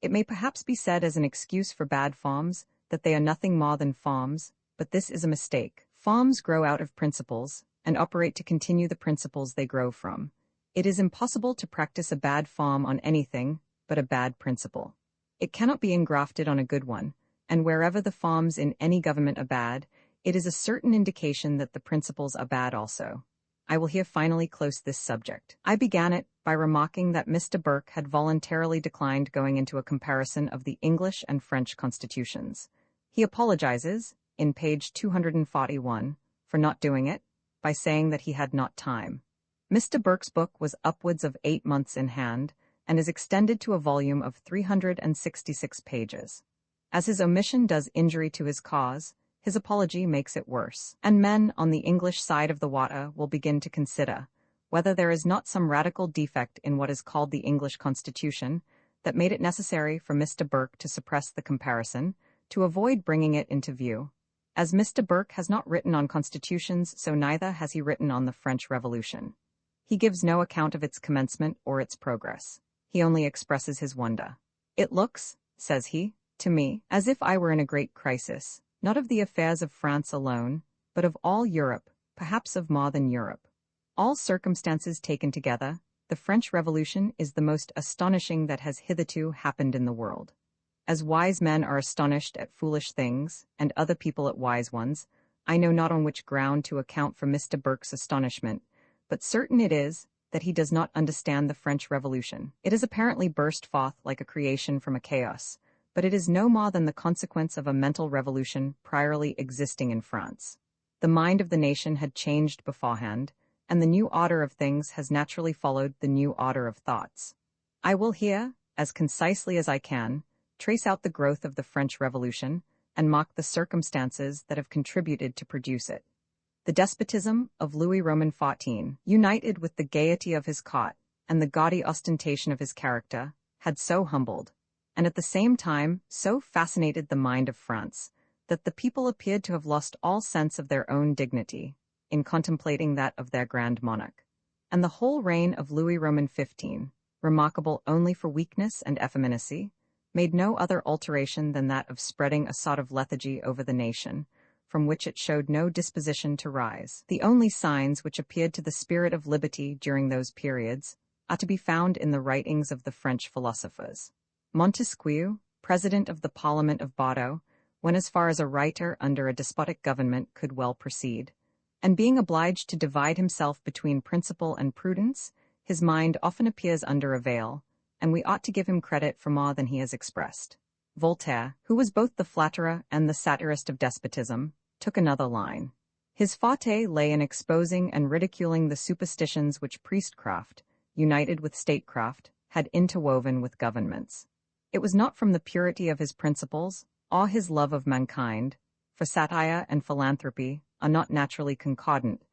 It may perhaps be said as an excuse for bad forms that they are nothing more than forms, but this is a mistake. Forms grow out of principles, and operate to continue the principles they grow from. It is impossible to practice a bad form on anything but a bad principle. It cannot be engrafted on a good one, and wherever the forms in any government are bad, it is a certain indication that the principles are bad also. I will here finally close this subject. I began it by remarking that Mr. Burke had voluntarily declined going into a comparison of the English and French constitutions. He apologizes, in page 241, for not doing it, by saying that he had not time. Mr. Burke's book was upwards of 8 months in hand, and is extended to a volume of 366 pages. As his omission does injury to his cause, his apology makes it worse, and men on the English side of the water will begin to consider whether there is not some radical defect in what is called the English Constitution that made it necessary for Mr. Burke to suppress the comparison, to avoid bringing it into view. As Mr. Burke has not written on constitutions, so neither has he written on the French Revolution. He gives no account of its commencement or its progress. He only expresses his wonder. "It looks," says he, "to me, as if I were in a great crisis, not of the affairs of France alone, but of all Europe, perhaps of more than Europe. All circumstances taken together, the French Revolution is the most astonishing that has hitherto happened in the world. As wise men are astonished at foolish things, and other people at wise ones, I know not on which ground to account for Mr. Burke's astonishment, but certain it is that he does not understand the French Revolution. It has apparently burst forth like a creation from a chaos, but it is no more than the consequence of a mental revolution priorly existing in France. The mind of the nation had changed beforehand, and the new order of things has naturally followed the new order of thoughts. I will here, as concisely as I can, trace out the growth of the French Revolution, and mark the circumstances that have contributed to produce it. The despotism of Louis Roman XIV, united with the gaiety of his court and the gaudy ostentation of his character, had so humbled, and at the same time so fascinated the mind of France, that the people appeared to have lost all sense of their own dignity in contemplating that of their grand monarch. And the whole reign of Louis Roman XV, remarkable only for weakness and effeminacy, made no other alteration than that of spreading a sort of lethargy over the nation, from which it showed no disposition to rise. The only signs which appeared to the spirit of liberty during those periods are to be found in the writings of the French philosophers. Montesquieu, president of the Parliament of Bordeaux, went as far as a writer under a despotic government could well proceed, and being obliged to divide himself between principle and prudence, his mind often appears under a veil, and we ought to give him credit for more than he has expressed. Voltaire, who was both the flatterer and the satirist of despotism, took another line. His forte lay in exposing and ridiculing the superstitions which priestcraft, united with statecraft, had interwoven with governments. It was not from the purity of his principles, or his love of mankind, for satire and philanthropy are not naturally concordant,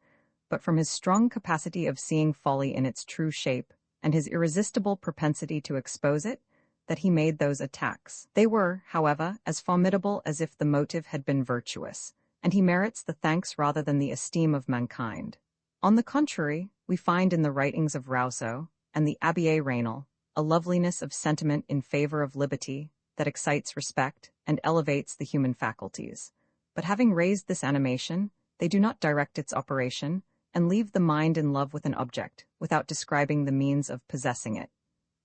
but from his strong capacity of seeing folly in its true shape, and his irresistible propensity to expose it, that he made those attacks. They were, however, as formidable as if the motive had been virtuous, and he merits the thanks rather than the esteem of mankind. On the contrary, we find in the writings of Rousseau and the Abbé Raynal a loveliness of sentiment in favor of liberty that excites respect and elevates the human faculties. But having raised this animation, they do not direct its operation, and leave the mind in love with an object, without describing the means of possessing it.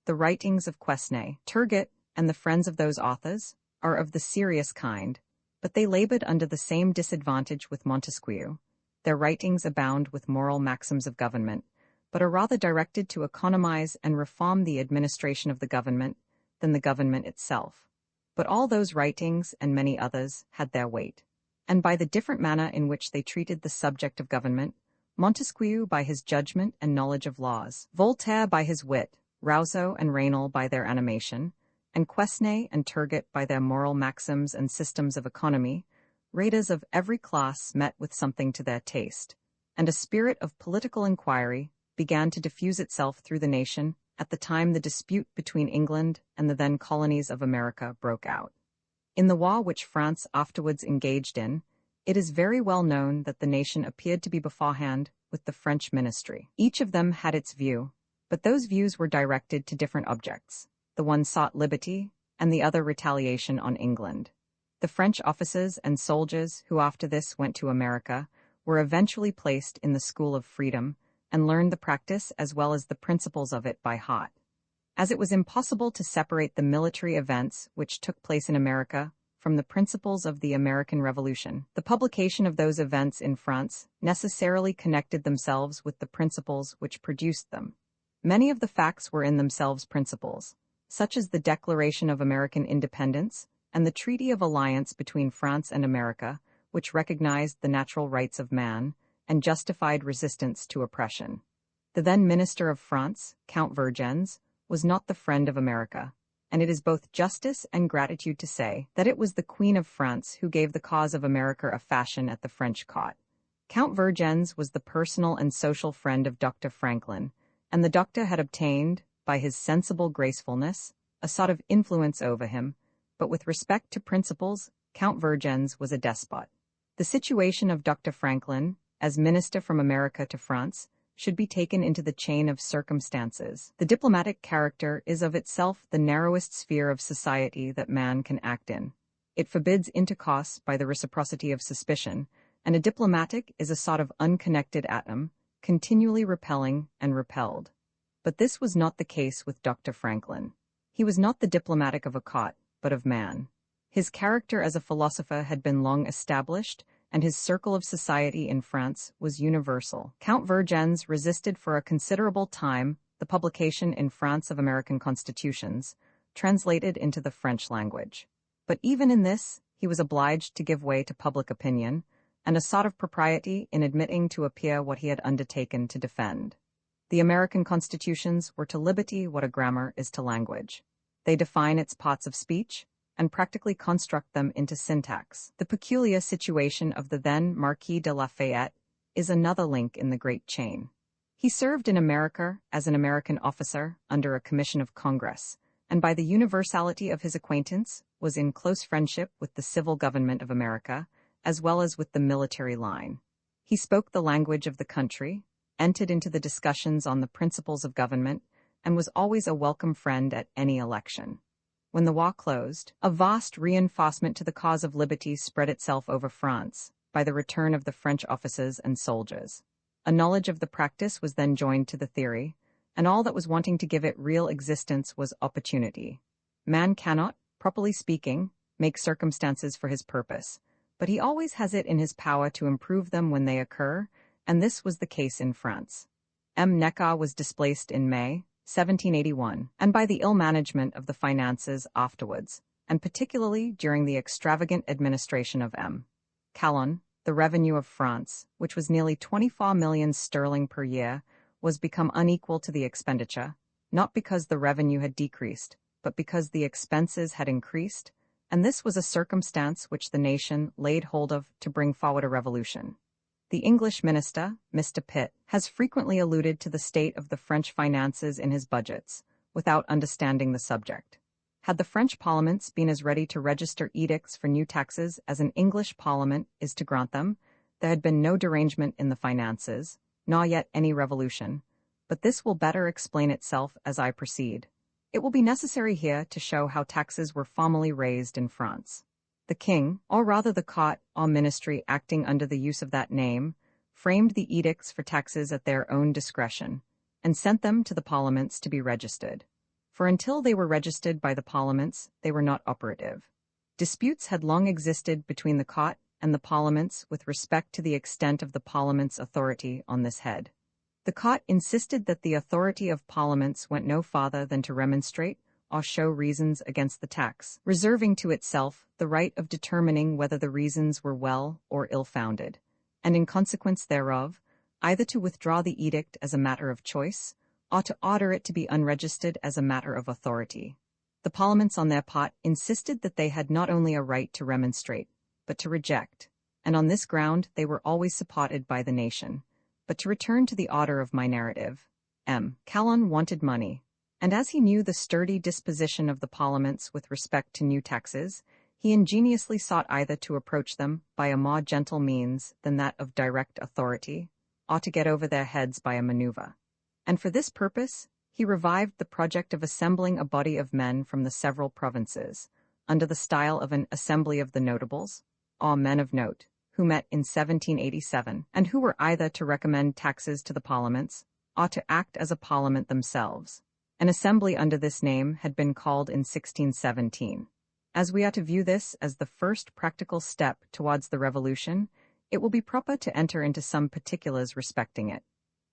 The writings of Quesnay, Turgot, and the friends of those authors are of the serious kind, but they labored under the same disadvantage with Montesquieu. Their writings abound with moral maxims of government, but are rather directed to economize and reform the administration of the government than the government itself. But all those writings and many others had their weight, and by the different manner in which they treated the subject of government, Montesquieu by his judgment and knowledge of laws, Voltaire by his wit, Rousseau and Raynal by their animation, and Quesnay and Turgot by their moral maxims and systems of economy, readers of every class met with something to their taste, and a spirit of political inquiry began to diffuse itself through the nation at the time the dispute between England and the then colonies of America broke out. In the war which France afterwards engaged in, it is very well known that the nation appeared to be beforehand with the French ministry. Each of them had its view, but those views were directed to different objects. The one sought liberty, and the other retaliation on England. The French officers and soldiers who after this went to America were eventually placed in the school of freedom and learned the practice as well as the principles of it by heart. As it was impossible to separate the military events which took place in America from the principles of the American Revolution, the publication of those events in France necessarily connected themselves with the principles which produced them. Many of the facts were in themselves principles, such as the Declaration of American Independence and the Treaty of Alliance between France and America, which recognized the natural rights of man and justified resistance to oppression. The then Minister of France, Count Vergennes, was not the friend of America, and it is both justice and gratitude to say that it was the Queen of France who gave the cause of America a fashion at the French court. Count Vergennes was the personal and social friend of Dr. Franklin, and the doctor had obtained, by his sensible gracefulness, a sort of influence over him, but with respect to principles, Count Vergennes was a despot. The situation of Dr. Franklin, as minister from America to France, should be taken into the chain of circumstances. The diplomatic character is of itself the narrowest sphere of society that man can act in. It forbids intercourse by the reciprocity of suspicion, and a diplomatic is a sort of unconnected atom, continually repelling and repelled. But this was not the case with Dr. Franklin. He was not the diplomatic of a court, but of man. His character as a philosopher had been long established, and his circle of society in France was universal. Count Vergennes resisted for a considerable time the publication in France of American constitutions, translated into the French language. But even in this, he was obliged to give way to public opinion, and a sort of propriety in admitting to appear what he had undertaken to defend. The American constitutions were to liberty what a grammar is to language. They define its parts of speech, and practically construct them into syntax. The peculiar situation of the then Marquis de Lafayette is another link in the great chain. He served in America as an American officer under a commission of Congress, and by the universality of his acquaintance was in close friendship with the civil government of America, as well as with the military line. He spoke the language of the country, entered into the discussions on the principles of government, and was always a welcome friend at any election. When the war closed, a vast reinforcement to the cause of liberty spread itself over France, by the return of the French officers and soldiers. A knowledge of the practice was then joined to the theory, and all that was wanting to give it real existence was opportunity. Man cannot, properly speaking, make circumstances for his purpose, but he always has it in his power to improve them when they occur, and this was the case in France. Necker was displaced in May 1781, and by the ill management of the finances afterwards, and particularly during the extravagant administration of Calonne, the revenue of France, which was nearly 24 million sterling per year, was become unequal to the expenditure, not because the revenue had decreased, but because the expenses had increased, and this was a circumstance which the nation laid hold of to bring forward a revolution. The English minister, Mr. Pitt, has frequently alluded to the state of the French finances in his budgets, without understanding the subject. Had the French parliaments been as ready to register edicts for new taxes as an English parliament is to grant them, there had been no derangement in the finances, nor yet any revolution, but this will better explain itself as I proceed. It will be necessary here to show how taxes were formally raised in France. The king, or rather the court or ministry acting under the use of that name, framed the edicts for taxes at their own discretion, and sent them to the parliaments to be registered. For until they were registered by the parliaments, they were not operative. Disputes had long existed between the court and the parliaments with respect to the extent of the parliament's authority on this head. The court insisted that the authority of parliaments went no farther than to remonstrate or show reasons against the tax, reserving to itself the right of determining whether the reasons were well or ill-founded, and in consequence thereof, either to withdraw the edict as a matter of choice, or to order it to be unregistered as a matter of authority. The parliaments on their part insisted that they had not only a right to remonstrate, but to reject, and on this ground they were always supported by the nation. But to return to the order of my narrative, Calonne wanted money, and as he knew the sturdy disposition of the parliaments with respect to new taxes, he ingeniously sought either to approach them by a more gentle means than that of direct authority, or to get over their heads by a maneuver. And for this purpose, he revived the project of assembling a body of men from the several provinces, under the style of an Assembly of the Notables, or men of note, who met in 1787, and who were either to recommend taxes to the parliaments, or to act as a parliament themselves. An assembly under this name had been called in 1617. As we are to view this as the first practical step towards the revolution, it will be proper to enter into some particulars respecting it.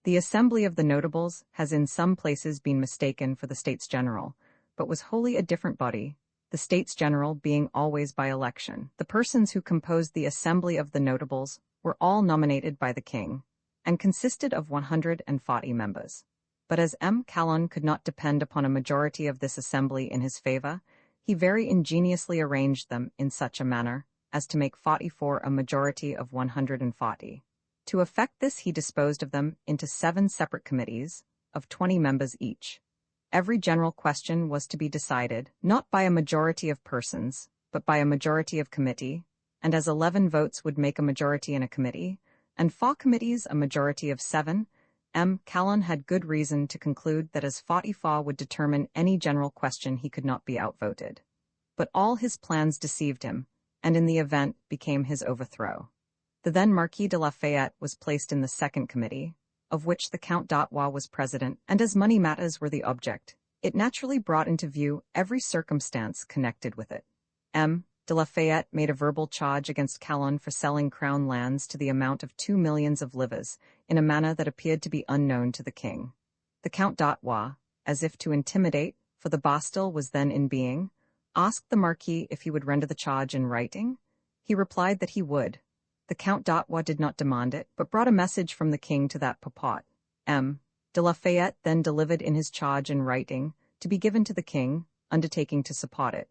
The Assembly of the Notables has in some places been mistaken for the States General, but was wholly a different body, the States General being always by election. The persons who composed the Assembly of the Notables were all nominated by the king, and consisted of 140 members. But as Calonne could not depend upon a majority of this assembly in his favor, he very ingeniously arranged them in such a manner as to make 44 a majority of 140. To effect this, he disposed of them into 7 separate committees, of 20 members each. Every general question was to be decided, not by a majority of persons, but by a majority of committee, and as 11 votes would make a majority in a committee, and 4 committees a majority of 7, Calonne had good reason to conclude that as 44 would determine any general question he could not be outvoted. But all his plans deceived him, and in the event became his overthrow. The then Marquis de Lafayette was placed in the second committee, of which the Count d'Artois was president, and as money matters were the object, it naturally brought into view every circumstance connected with it. De Lafayette made a verbal charge against Calonne for selling crown lands to the amount of 2 millions of livres, in a manner that appeared to be unknown to the king. The Count d'Artois, as if to intimidate, for the Bastille was then in being, asked the Marquis if he would render the charge in writing. He replied that he would. The Count d'Artois did not demand it, but brought a message from the king to that purport. De Lafayette then delivered in his charge in writing, to be given to the king, undertaking to support it.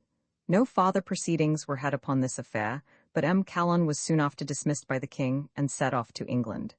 No farther proceedings were had upon this affair, but Calonne was soon after dismissed by the king and set off to England.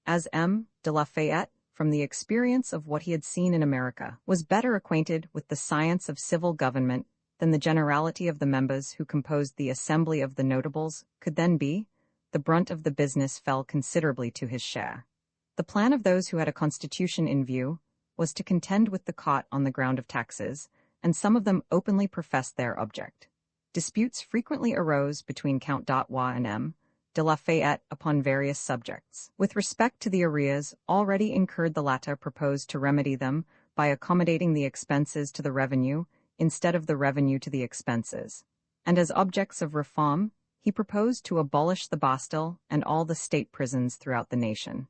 As de Lafayette, from the experience of what he had seen in America, was better acquainted with the science of civil government than the generality of the members who composed the Assembly of the Notables could then be, the brunt of the business fell considerably to his share. The plan of those who had a constitution in view was to contend with the court on the ground of taxes, and some of them openly professed their object. Disputes frequently arose between Count d'Artois and de Lafayette upon various subjects. With respect to the arrears already incurred, the latter proposed to remedy them by accommodating the expenses to the revenue instead of the revenue to the expenses. And as objects of reform, he proposed to abolish the Bastille and all the state prisons throughout the nation,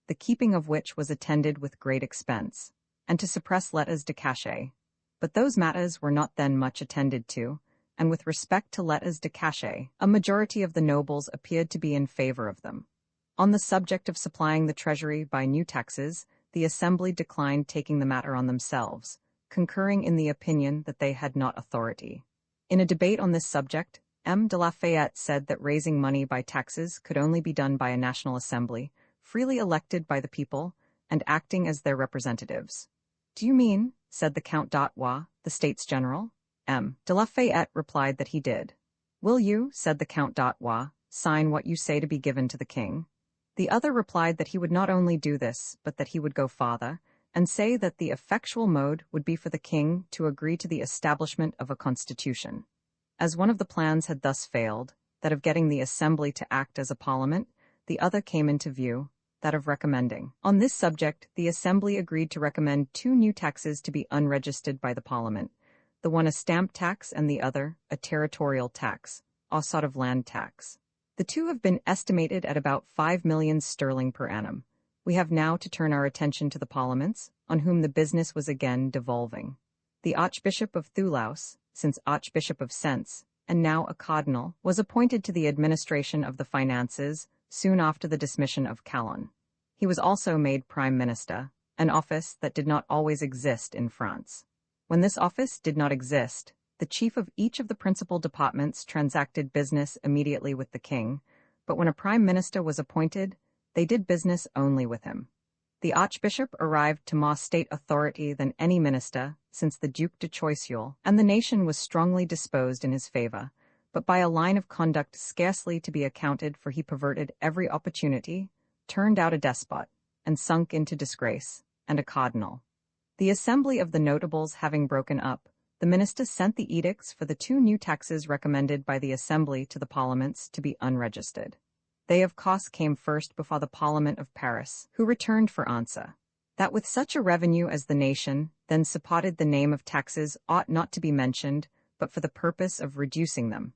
the keeping of which was attended with great expense, and to suppress letters de cachet. But those matters were not then much attended to, and with respect to letters de cachet, a majority of the nobles appeared to be in favor of them. On the subject of supplying the treasury by new taxes, the Assembly declined taking the matter on themselves, concurring in the opinion that they had not authority. In a debate on this subject, de Lafayette said that raising money by taxes could only be done by a National Assembly, freely elected by the people, and acting as their representatives. "Do you mean," said the Count d'Artois, "the States General?" De Lafayette replied that he did. "Will you," said the Count d'Artois, "sign what you say to be given to the king?" The other replied that he would not only do this, but that he would go farther, and say that the effectual mode would be for the king to agree to the establishment of a constitution. As one of the plans had thus failed, that of getting the Assembly to act as a parliament, the other came into view, that of recommending. On this subject, the Assembly agreed to recommend 2 new taxes to be unregistered by the Parliament, the one a stamp tax and the other a territorial tax, a sort of land tax. The 2 have been estimated at about 5 millions sterling per annum. We have now to turn our attention to the parliaments, on whom the business was again devolving. The Archbishop of Toulouse, since Archbishop of Sens, and now a cardinal, was appointed to the administration of the finances soon after the dismission of Calonne. He was also made prime minister, an office that did not always exist in France. When this office did not exist, the chief of each of the principal departments transacted business immediately with the king, but when a prime minister was appointed, they did business only with him. The archbishop arrived to more state authority than any minister since the Duc de Choiseul, and the nation was strongly disposed in his favor, but by a line of conduct scarcely to be accounted for he perverted every opportunity, turned out a despot, and sunk into disgrace, and a cardinal. The Assembly of the Notables having broken up, the minister sent the edicts for the 2 new taxes recommended by the Assembly to the parliaments to be unregistered. They of course came first before the Parliament of Paris, who returned for answer, that with such a revenue as the nation then supported the name of taxes ought not to be mentioned, but for the purpose of reducing them.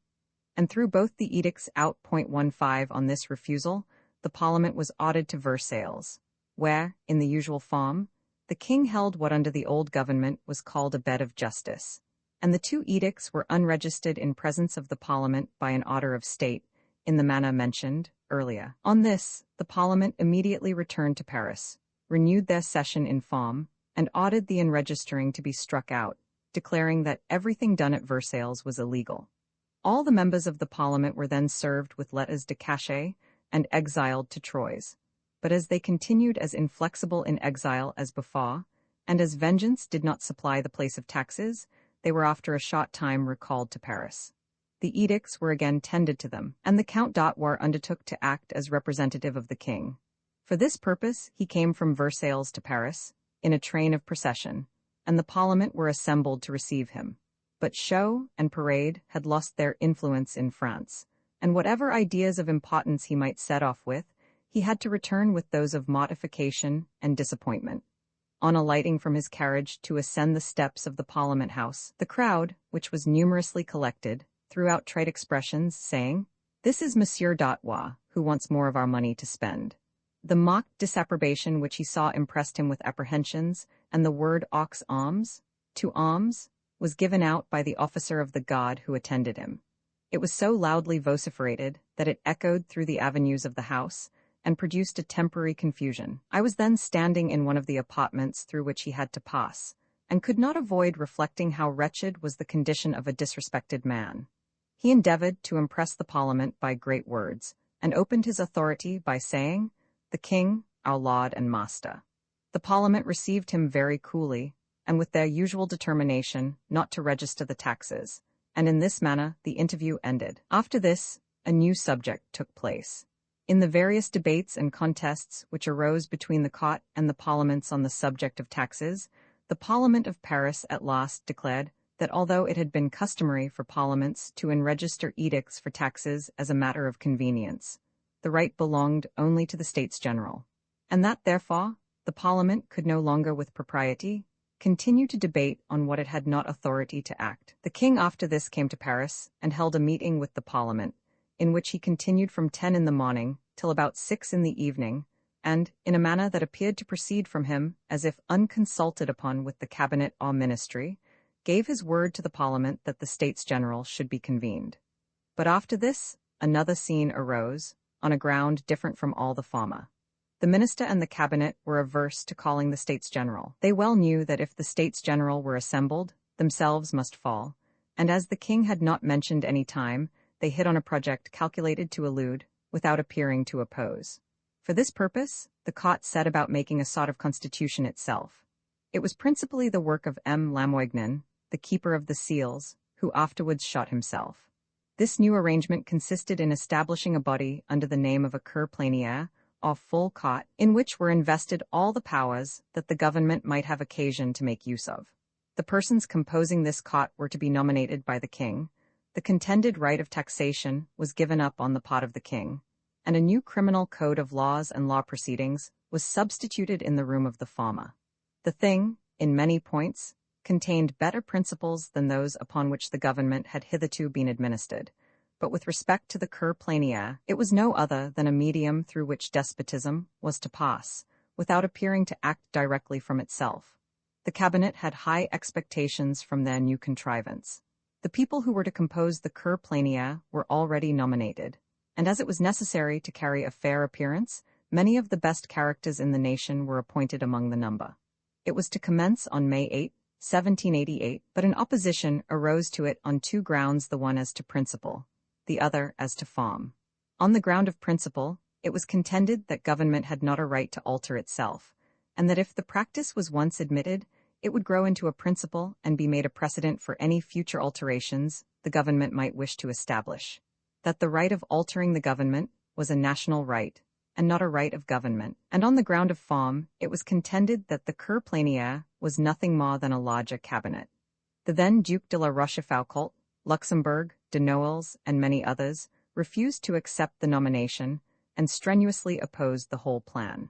And through both the edicts out .15 on this refusal, the Parliament was ordered to Versailles, where, in the usual form, the king held what under the old government was called a bed of justice, and the two edicts were unregistered in presence of the Parliament by an order of state, in the manner mentioned earlier. On this, the Parliament immediately returned to Paris, renewed their session in form, and ordered the enregistering to be struck out, declaring that everything done at Versailles was illegal. All the members of the Parliament were then served with letters de cachet and exiled to Troyes. But as they continued as inflexible in exile as before, and as vengeance did not supply the place of taxes, they were after a short time recalled to Paris. The edicts were again tendered to them, and the Count d'Artois undertook to act as representative of the king. For this purpose he came from Versailles to Paris, in a train of procession, and the Parliament were assembled to receive him. But show and parade had lost their influence in France, and whatever ideas of importance he might set off with, he had to return with those of mortification and disappointment. On alighting from his carriage to ascend the steps of the Parliament House, the crowd, which was numerously collected, threw out trite expressions, saying, "This is Monsieur d'Artois, who wants more of our money to spend." The mock disapprobation which he saw impressed him with apprehensions, and the word aux armes, to arms, was given out by the officer of the guard who attended him. It was so loudly vociferated that it echoed through the avenues of the house, and produced a temporary confusion. I was then standing in one of the apartments through which he had to pass, and could not avoid reflecting how wretched was the condition of a disrespected man. He endeavored to impress the Parliament by great words, and opened his authority by saying, "The King, our Lord and Master." The Parliament received him very coolly, and with their usual determination not to register the taxes, and in this manner the interview ended. After this, a new subject took place. In the various debates and contests which arose between the court and the parliaments on the subject of taxes, the Parliament of Paris at last declared that although it had been customary for parliaments to enregister edicts for taxes as a matter of convenience, the right belonged only to the States General, and that, therefore, the Parliament could no longer with propriety continue to debate on what it had not authority to act. The king after this came to Paris and held a meeting with the Parliament, in which he continued from 10 in the morning till about 6 in the evening, and, in a manner that appeared to proceed from him as if unconsulted upon with the cabinet or ministry, gave his word to the Parliament that the States General should be convened. But after this, another scene arose, on a ground different from all the former. The minister and the cabinet were averse to calling the States General. They well knew that if the States General were assembled, themselves must fall, and as the king had not mentioned any time, they hit on a project calculated to elude, without appearing to oppose. For this purpose, the court set about making a sort of constitution itself. It was principally the work of M. Lamoignon, the keeper of the seals, who afterwards shot himself. This new arrangement consisted in establishing a body under the name of a cour plénière, or full court, in which were invested all the powers that the government might have occasion to make use of. The persons composing this court were to be nominated by the king. The contended right of taxation was given up on the part of the king, and a new criminal code of laws and law proceedings was substituted in the room of the former. The thing, in many points, contained better principles than those upon which the government had hitherto been administered, but with respect to the cour plénière, it was no other than a medium through which despotism was to pass, without appearing to act directly from itself. The cabinet had high expectations from their new contrivance. The people who were to compose the cour plénière were already nominated, and as it was necessary to carry a fair appearance, many of the best characters in the nation were appointed among the number. It was to commence on May 8, 1788, but an opposition arose to it on two grounds, the one as to principle, the other as to form. On the ground of principle, it was contended that government had not a right to alter itself, and that if the practice was once admitted, it would grow into a principle and be made a precedent for any future alterations the government might wish to establish. That the right of altering the government was a national right, and not a right of government. And on the ground of form, it was contended that the cour plénière was nothing more than a lodge cabinet. The then Duke de la Rochefoucauld, Luxembourg, de Noailles, and many others, refused to accept the nomination, and strenuously opposed the whole plan.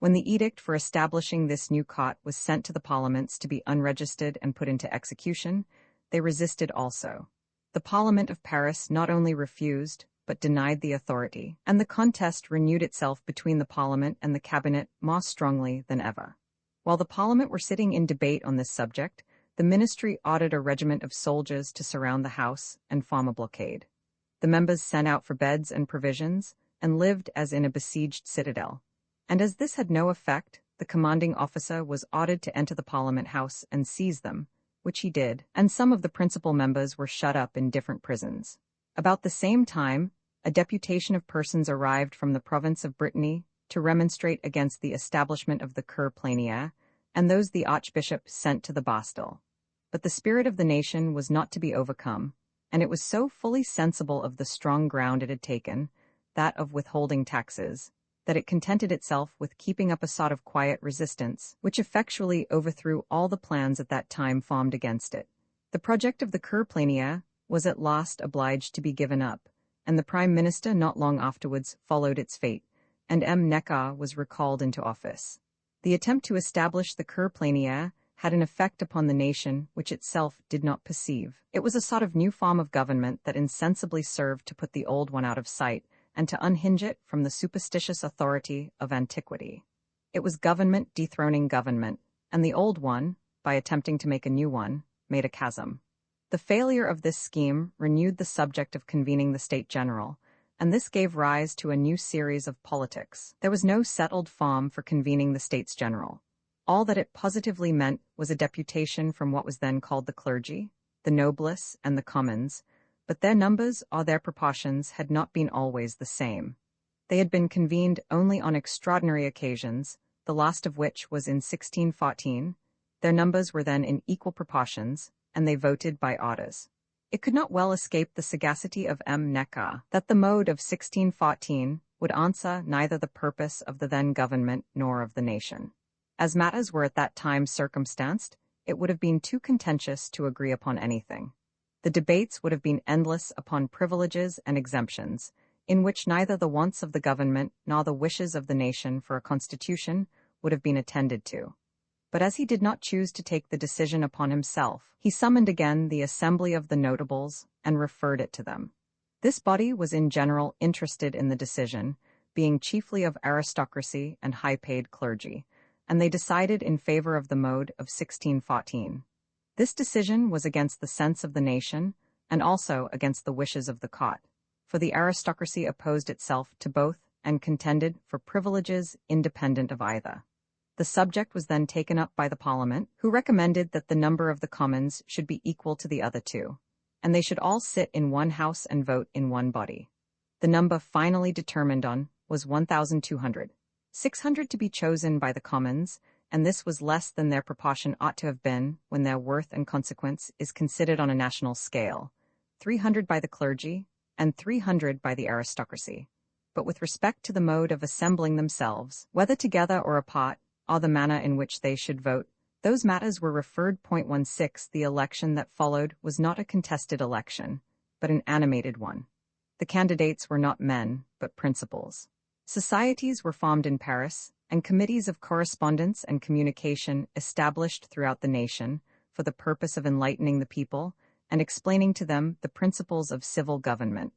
When the edict for establishing this new court was sent to the parliaments to be unregistered and put into execution, they resisted also. The Parliament of Paris not only refused, but denied the authority, and the contest renewed itself between the Parliament and the cabinet more strongly than ever. While the Parliament were sitting in debate on this subject, The ministry ordered a regiment of soldiers to surround the house and form a blockade. The members sent out for beds and provisions, and lived as in a besieged citadel. And as this had no effect, the commanding officer was ordered to enter the Parliament House and seize them, which he did, and some of the principal members were shut up in different prisons. About the same time, a deputation of persons arrived from the province of Brittany to remonstrate against the establishment of the Cour plénière, and those the archbishop sent to the Bastille. But the spirit of the nation was not to be overcome, and it was so fully sensible of the strong ground it had taken, that of withholding taxes, that it contented itself with keeping up a sort of quiet resistance, which effectually overthrew all the plans at that time formed against it. The project of the Cour plénière was at last obliged to be given up, and the Prime Minister not long afterwards followed its fate, and M. Necker was recalled into office. The attempt to establish the Cour plénière had an effect upon the nation which itself did not perceive. It was a sort of new form of government that insensibly served to put the old one out of sight, and to unhinge it from the superstitious authority of antiquity. It was government dethroning government, and the old one, by attempting to make a new one, made a chasm. The failure of this scheme renewed the subject of convening the State General, and this gave rise to a new series of politics. There was no settled form for convening the States General. All that it positively meant was a deputation from what was then called the clergy, the noblesse, and the commons, but their numbers or their proportions had not been always the same. They had been convened only on extraordinary occasions, the last of which was in 1614. Their numbers were then in equal proportions, and they voted by orders. It could not well escape the sagacity of M. Necker that the mode of 1614 would answer neither the purpose of the then government nor of the nation. As matters were at that time circumstanced, it would have been too contentious to agree upon anything. The debates would have been endless upon privileges and exemptions, in which neither the wants of the government nor the wishes of the nation for a constitution would have been attended to. But as he did not choose to take the decision upon himself, he summoned again the assembly of the notables and referred it to them. This body was in general interested in the decision, being chiefly of aristocracy and high-paid clergy, and they decided in favor of the mode of 1614. This decision was against the sense of the nation, and also against the wishes of the court, for the aristocracy opposed itself to both and contended for privileges independent of either. The subject was then taken up by the Parliament, who recommended that the number of the commons should be equal to the other two, and they should all sit in one house and vote in one body. The number finally determined on was 1,200, 600 to be chosen by the commons, and this was less than their proportion ought to have been when their worth and consequence is considered on a national scale, 300 by the clergy, and 300 by the aristocracy. But with respect to the mode of assembling themselves, whether together or apart, or the manner in which they should vote, those matters were referred. 16. The election that followed was not a contested election, but an animated one. The candidates were not men, but principles. Societies were formed in Paris, and committees of correspondence and communication established throughout the nation for the purpose of enlightening the people and explaining to them the principles of civil government.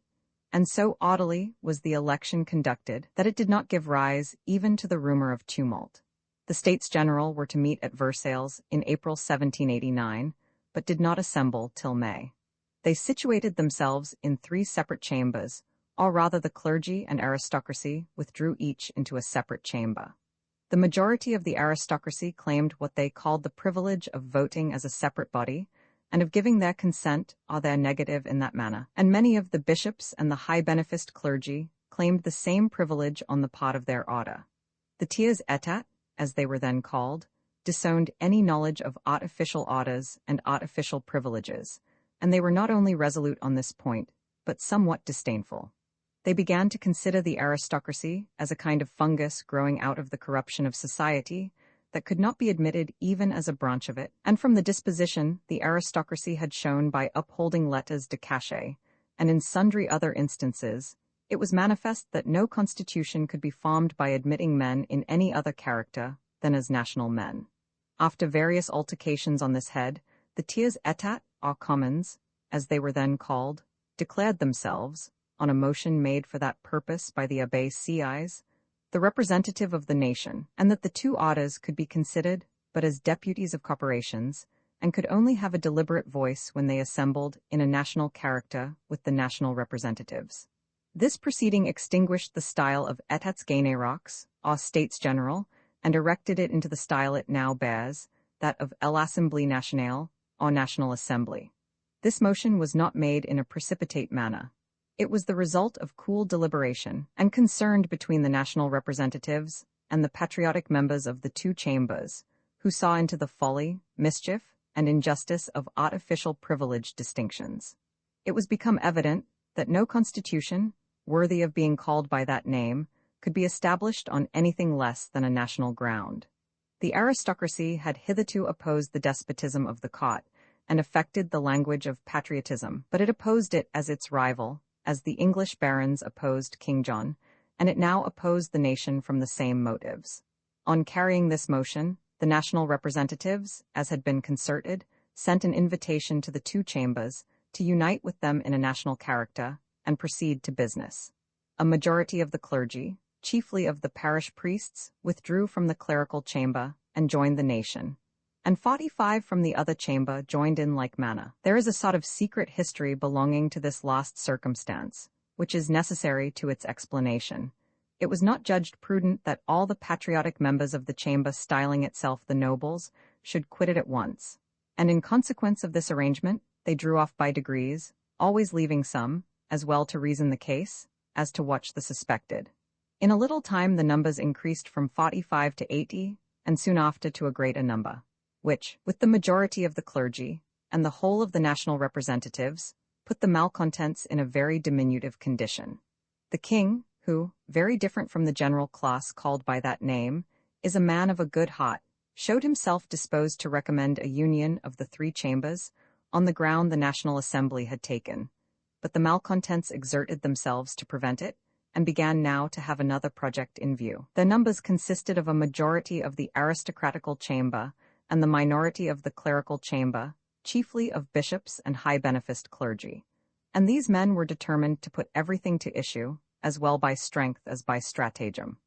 And so orderly was the election conducted that it did not give rise even to the rumor of tumult. The States General were to meet at Versailles in April 1789, but did not assemble till May. They situated themselves in 3 separate chambers, or rather the clergy and aristocracy withdrew each into a separate chamber. The majority of the aristocracy claimed what they called the privilege of voting as a separate body, and of giving their consent or their negative in that manner, and many of the bishops and the high-beneficed clergy claimed the same privilege on the part of their order. The tiers état, as they were then called, disowned any knowledge of artificial orders and artificial privileges, and they were not only resolute on this point, but somewhat disdainful. They began to consider the aristocracy as a kind of fungus growing out of the corruption of society that could not be admitted even as a branch of it, and from the disposition the aristocracy had shown by upholding lettres de cachet, and in sundry other instances, it was manifest that no constitution could be formed by admitting men in any other character than as national men. After various altercations on this head, the tiers état, or commons, as they were then called, declared themselves, on a motion made for that purpose by the Abbé Sieyes, the representative of the nation, and that the 2 orders could be considered but as deputies of corporations, and could only have a deliberate voice when they assembled in a national character with the national representatives. This proceeding extinguished the style of Etats Généraux, or States General, and erected it into the style it now bears, that of l'Assemblée nationale, or National Assembly. This motion was not made in a precipitate manner. It was the result of cool deliberation and concern between the national representatives and the patriotic members of the two chambers, who saw into the folly, mischief, and injustice of artificial privilege distinctions. It was become evident that no constitution, worthy of being called by that name, could be established on anything less than a national ground. The aristocracy had hitherto opposed the despotism of the court, and affected the language of patriotism, but it opposed it as its rival, as the English barons opposed King John, and it now opposed the nation from the same motives. On carrying this motion, the national representatives, as had been concerted, sent an invitation to the two chambers to unite with them in a national character and proceed to business. A majority of the clergy, chiefly of the parish priests, withdrew from the clerical chamber and joined the nation, and 45 from the other chamber joined in like manner. There is a sort of secret history belonging to this last circumstance, which is necessary to its explanation. It was not judged prudent that all the patriotic members of the chamber styling itself the nobles should quit it at once, and in consequence of this arrangement they drew off by degrees, always leaving some, as well to reason the case, as to watch the suspected. In a little time the numbers increased from 45 to 80, and soon after to a greater number, which, with the majority of the clergy, and the whole of the national representatives, put the malcontents in a very diminutive condition. The king, who, very different from the general class called by that name, is a man of a good heart, showed himself disposed to recommend a union of the three chambers, on the ground the National Assembly had taken, but the malcontents exerted themselves to prevent it, and began now to have another project in view. Their numbers consisted of a majority of the aristocratical chamber, and the minority of the clerical chamber, chiefly of bishops and high-beneficed clergy. And these men were determined to put everything to issue, as well by strength as by stratagem.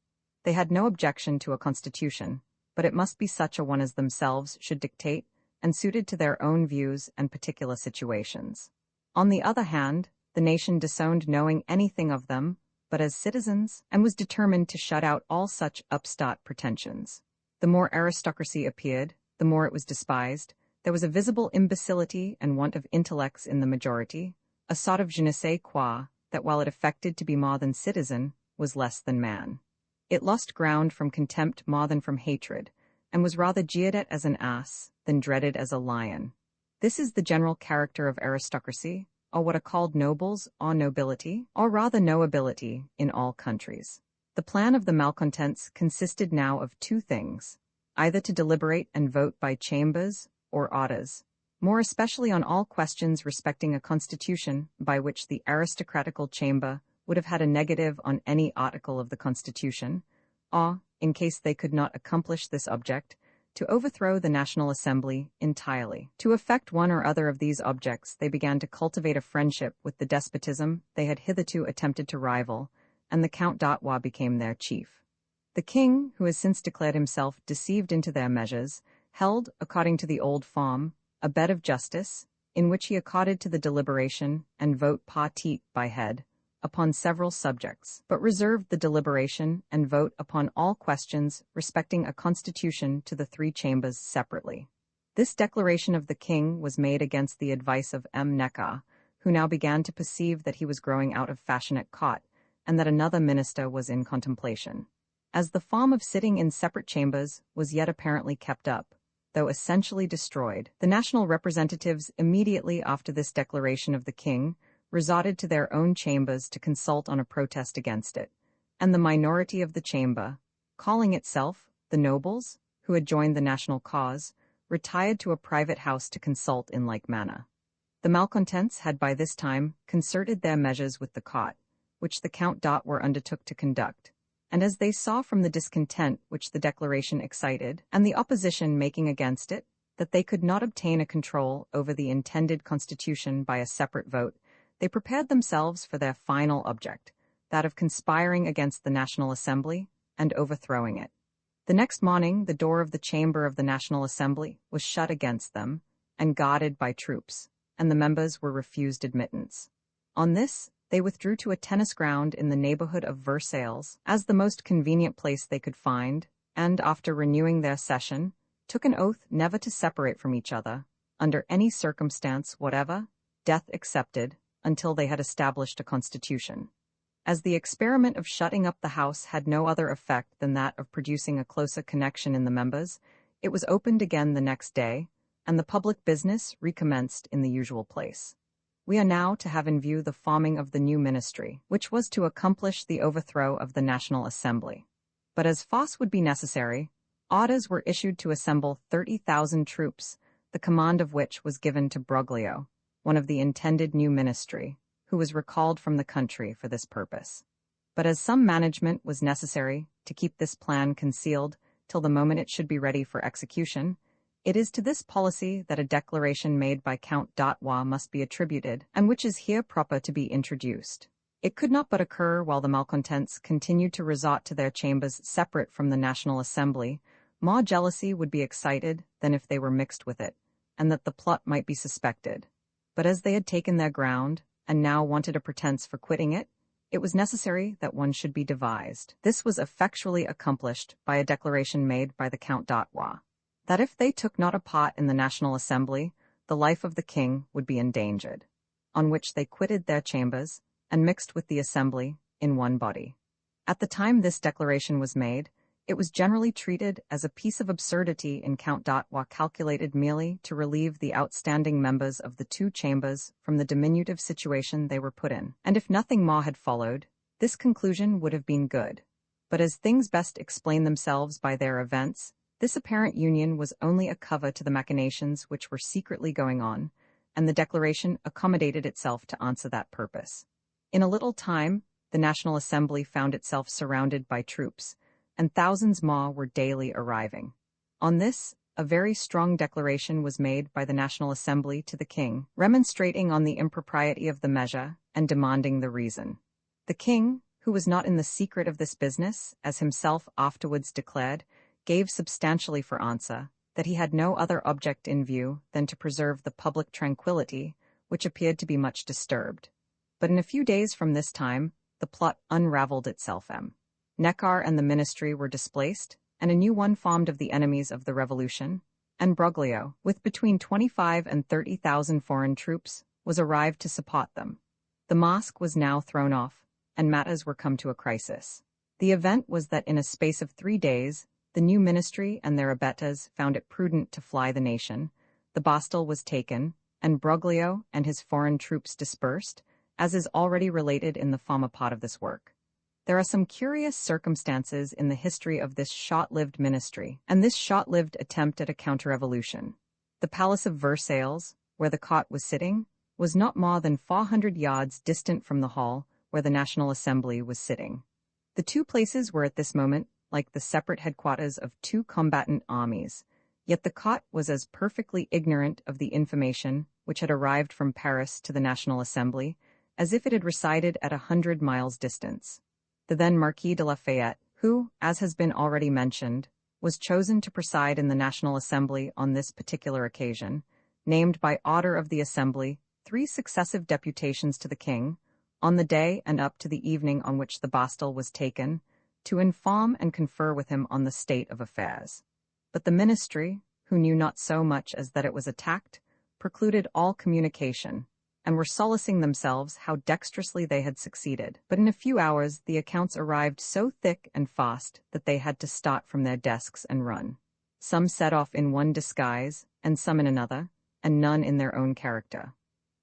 They had no objection to a constitution, but it must be such a one as themselves should dictate, and suited to their own views and particular situations. On the other hand, the nation disowned knowing anything of them, but as citizens, and was determined to shut out all such upstart pretensions. The more aristocracy appeared, the more it was despised. There was a visible imbecility and want of intellects in the majority, a sort of je ne sais quoi, that while it affected to be more than citizen, was less than man. It lost ground from contempt more than from hatred, and was rather jeered at as an ass than dreaded as a lion. This is the general character of aristocracy, or what are called nobles or nobility, or rather nobility, in all countries. The plan of the malcontents consisted now of two things, either to deliberate and vote by chambers or orders, more especially on all questions respecting a constitution by which the aristocratical chamber would have had a negative on any article of the constitution, or, in case they could not accomplish this object, to overthrow the National Assembly entirely. To effect one or other of these objects, they began to cultivate a friendship with the despotism they had hitherto attempted to rival, and the Count d'Artois became their chief. The king, who has since declared himself deceived into their measures, held, according to the old form, a bed of justice, in which he accorded to the deliberation and vote par tête by head, upon several subjects, but reserved the deliberation and vote upon all questions respecting a constitution to the three chambers separately. This declaration of the king was made against the advice of M. Necker, who now began to perceive that he was growing out of fashion at court, and that another minister was in contemplation. As the form of sitting in separate chambers was yet apparently kept up, though essentially destroyed, the national representatives immediately after this declaration of the king resorted to their own chambers to consult on a protest against it, and the minority of the chamber, calling itself the nobles, who had joined the national cause, retired to a private house to consult in like manner. The malcontents had by this time concerted their measures with the court, which the Count d'Artois undertook to conduct, and as they saw from the discontent which the declaration excited, and the opposition making against it, that they could not obtain a control over the intended constitution by a separate vote, they prepared themselves for their final object, that of conspiring against the National Assembly and overthrowing it. The next morning the door of the chamber of the National Assembly was shut against them, and guarded by troops, and the members were refused admittance. On this, they withdrew to a tennis ground in the neighborhood of Versailles as the most convenient place they could find, and after renewing their session, took an oath never to separate from each other, under any circumstance whatever, death excepted, until they had established a constitution. As the experiment of shutting up the House had no other effect than that of producing a closer connection in the members, it was opened again the next day, and the public business recommenced in the usual place. We are now to have in view the forming of the new ministry, which was to accomplish the overthrow of the National Assembly. But as fast would be necessary, orders were issued to assemble 30,000 troops, the command of which was given to Broglio, one of the intended new ministry, who was recalled from the country for this purpose. But as some management was necessary to keep this plan concealed till the moment it should be ready for execution, it is to this policy that a declaration made by Count d'Artois must be attributed, and which is here proper to be introduced. It could not but occur while the malcontents continued to resort to their chambers separate from the National Assembly, more jealousy would be excited than if they were mixed with it, and that the plot might be suspected. But as they had taken their ground, and now wanted a pretence for quitting it, it was necessary that one should be devised. This was effectually accomplished by a declaration made by the Count d'Artois, that if they took not a part in the National Assembly, the life of the king would be endangered, on which they quitted their chambers, and mixed with the Assembly in one body. At the time this declaration was made, it was generally treated as a piece of absurdity in Count d'Artois calculated merely to relieve the outstanding members of the two chambers from the diminutive situation they were put in, and if nothing more had followed, this conclusion would have been good. But as things best explain themselves by their events, this apparent union was only a cover to the machinations which were secretly going on, and the declaration accommodated itself to answer that purpose. In a little time, the National Assembly found itself surrounded by troops, and thousands more were daily arriving. On this, a very strong declaration was made by the National Assembly to the king, remonstrating on the impropriety of the measure and demanding the reason. The king, who was not in the secret of this business, as himself afterwards declared, gave substantially for answer that he had no other object in view than to preserve the public tranquillity, which appeared to be much disturbed. But in a few days from this time, the plot unraveled itself. Neckar and the ministry were displaced, and a new one formed of the enemies of the revolution, and Broglio, with between 25 and 30,000 foreign troops, was arrived to support them. The mask was now thrown off, and matters were come to a crisis. The event was that in a space of 3 days, the new ministry and their abettors found it prudent to fly the nation, the Bastille was taken, and Broglio and his foreign troops dispersed, as is already related in the former part of this work. There are some curious circumstances in the history of this short-lived ministry, and this short-lived attempt at a counter-revolution. The palace of Versailles, where the court was sitting, was not more than 400 yards distant from the hall where the National Assembly was sitting. The two places were at this moment like the separate headquarters of two combatant armies, yet the court was as perfectly ignorant of the information which had arrived from Paris to the National Assembly as if it had resided at 100 miles distance. The then Marquis de Lafayette, who, as has been already mentioned, was chosen to preside in the National Assembly on this particular occasion, named by order of the Assembly 3 successive deputations to the king, on the day and up to the evening on which the Bastille was taken, to inform and confer with him on the state of affairs. But the ministry, who knew not so much as that it was attacked, precluded all communication, and were solacing themselves how dexterously they had succeeded. But in a few hours the accounts arrived so thick and fast that they had to start from their desks and run. Some set off in one disguise, and some in another, and none in their own character.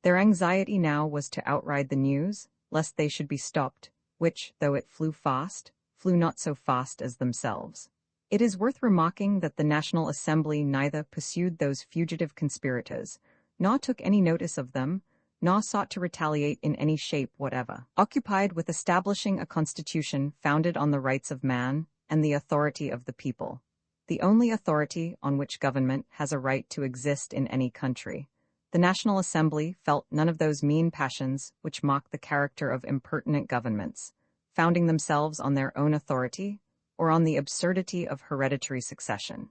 Their anxiety now was to outride the news, lest they should be stopped, which, though it flew fast, flew not so fast as themselves. It is worth remarking that the National Assembly neither pursued those fugitive conspirators, nor took any notice of them, nor sought to retaliate in any shape whatever, occupied with establishing a constitution founded on the rights of man and the authority of the people, the only authority on which government has a right to exist in any country. The National Assembly felt none of those mean passions which mock the character of impertinent governments, founding themselves on their own authority or on the absurdity of hereditary succession.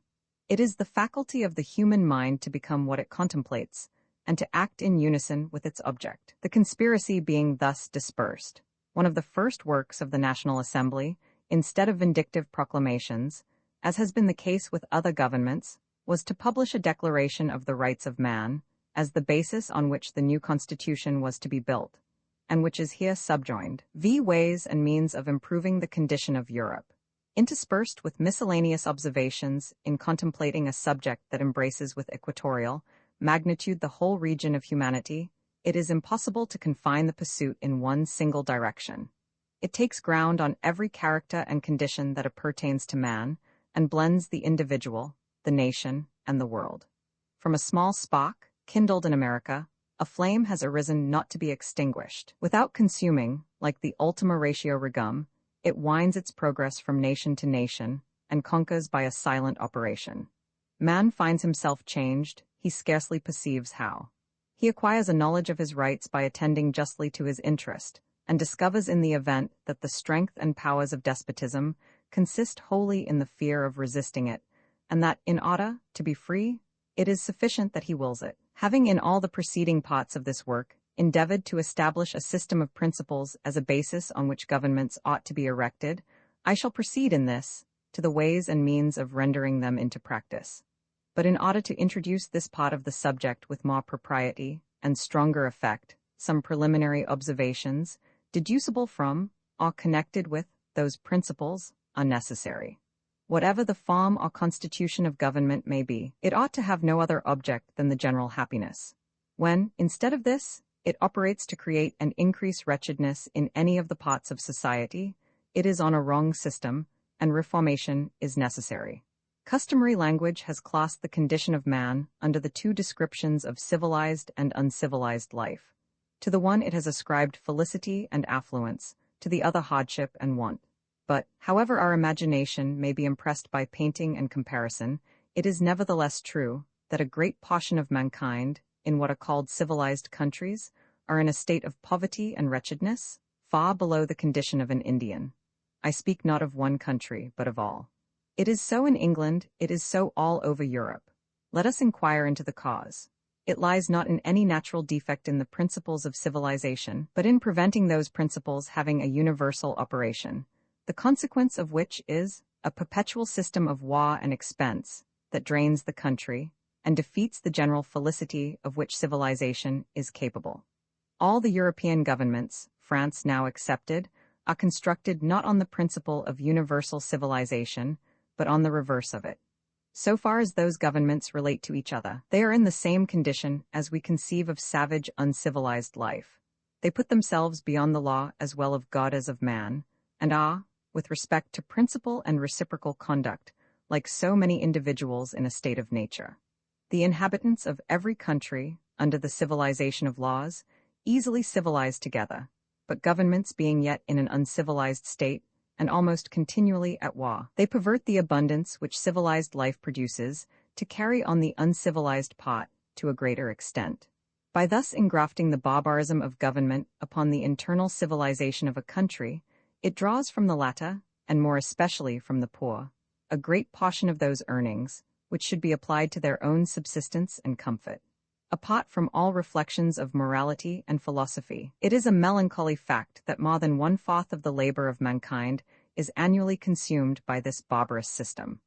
It is the faculty of the human mind to become what it contemplates, and to act in unison with its object. The conspiracy being thus dispersed, one of the first works of the National Assembly, instead of vindictive proclamations, as has been the case with other governments, was to publish a declaration of the rights of man, as the basis on which the new constitution was to be built, and which is here subjoined. Ways and means of improving the condition of Europe. Interspersed with miscellaneous observations in contemplating a subject that embraces with equatorial magnitude the whole region of humanity, it is impossible to confine the pursuit in one single direction. It takes ground on every character and condition that appertains to man, and blends the individual, the nation, and the world. From a small spark, kindled in America, a flame has arisen not to be extinguished. Without consuming, like the ultima ratio regum, it winds its progress from nation to nation, and conquers by a silent operation. Man finds himself changed, he scarcely perceives how. He acquires a knowledge of his rights by attending justly to his interest, and discovers in the event that the strength and powers of despotism consist wholly in the fear of resisting it, and that, in order to be free, it is sufficient that he wills it. Having in all the preceding parts of this work endeavored to establish a system of principles as a basis on which governments ought to be erected, I shall proceed in this to the ways and means of rendering them into practice. But in order to introduce this part of the subject with more propriety and stronger effect, some preliminary observations, deducible from, or connected with, those principles, are necessary. Whatever the form or constitution of government may be, it ought to have no other object than the general happiness. When, instead of this, it operates to create and increase wretchedness in any of the parts of society, it is on a wrong system, and reformation is necessary. Customary language has classed the condition of man under the two descriptions of civilized and uncivilized life. To the one it has ascribed felicity and affluence, to the other hardship and want. But, however our imagination may be impressed by painting and comparison, it is nevertheless true that a great portion of mankind, in what are called civilized countries, are in a state of poverty and wretchedness, far below the condition of an Indian. I speak not of one country, but of all. It is so in England, it is so all over Europe. Let us inquire into the cause. It lies not in any natural defect in the principles of civilization, but in preventing those principles having a universal operation, the consequence of which is a perpetual system of war and expense that drains the country and defeats the general felicity of which civilization is capable. All the European governments, France now excepted, are constructed not on the principle of universal civilization, but on the reverse of it. So far as those governments relate to each other, they are in the same condition as we conceive of savage, uncivilized life. They put themselves beyond the law as well of God as of man, and are, with respect to principle and reciprocal conduct, like so many individuals in a state of nature. The inhabitants of every country, under the civilization of laws, easily civilize together, but governments being yet in an uncivilized state, and almost continually at war, they pervert the abundance which civilized life produces to carry on the uncivilized part to a greater extent. By thus engrafting the barbarism of government upon the internal civilization of a country, it draws from the latter, and more especially from the poor, a great portion of those earnings, which should be applied to their own subsistence and comfort. Apart from all reflections of morality and philosophy, it is a melancholy fact that more than 1/4 of the labor of mankind is annually consumed by this barbarous system.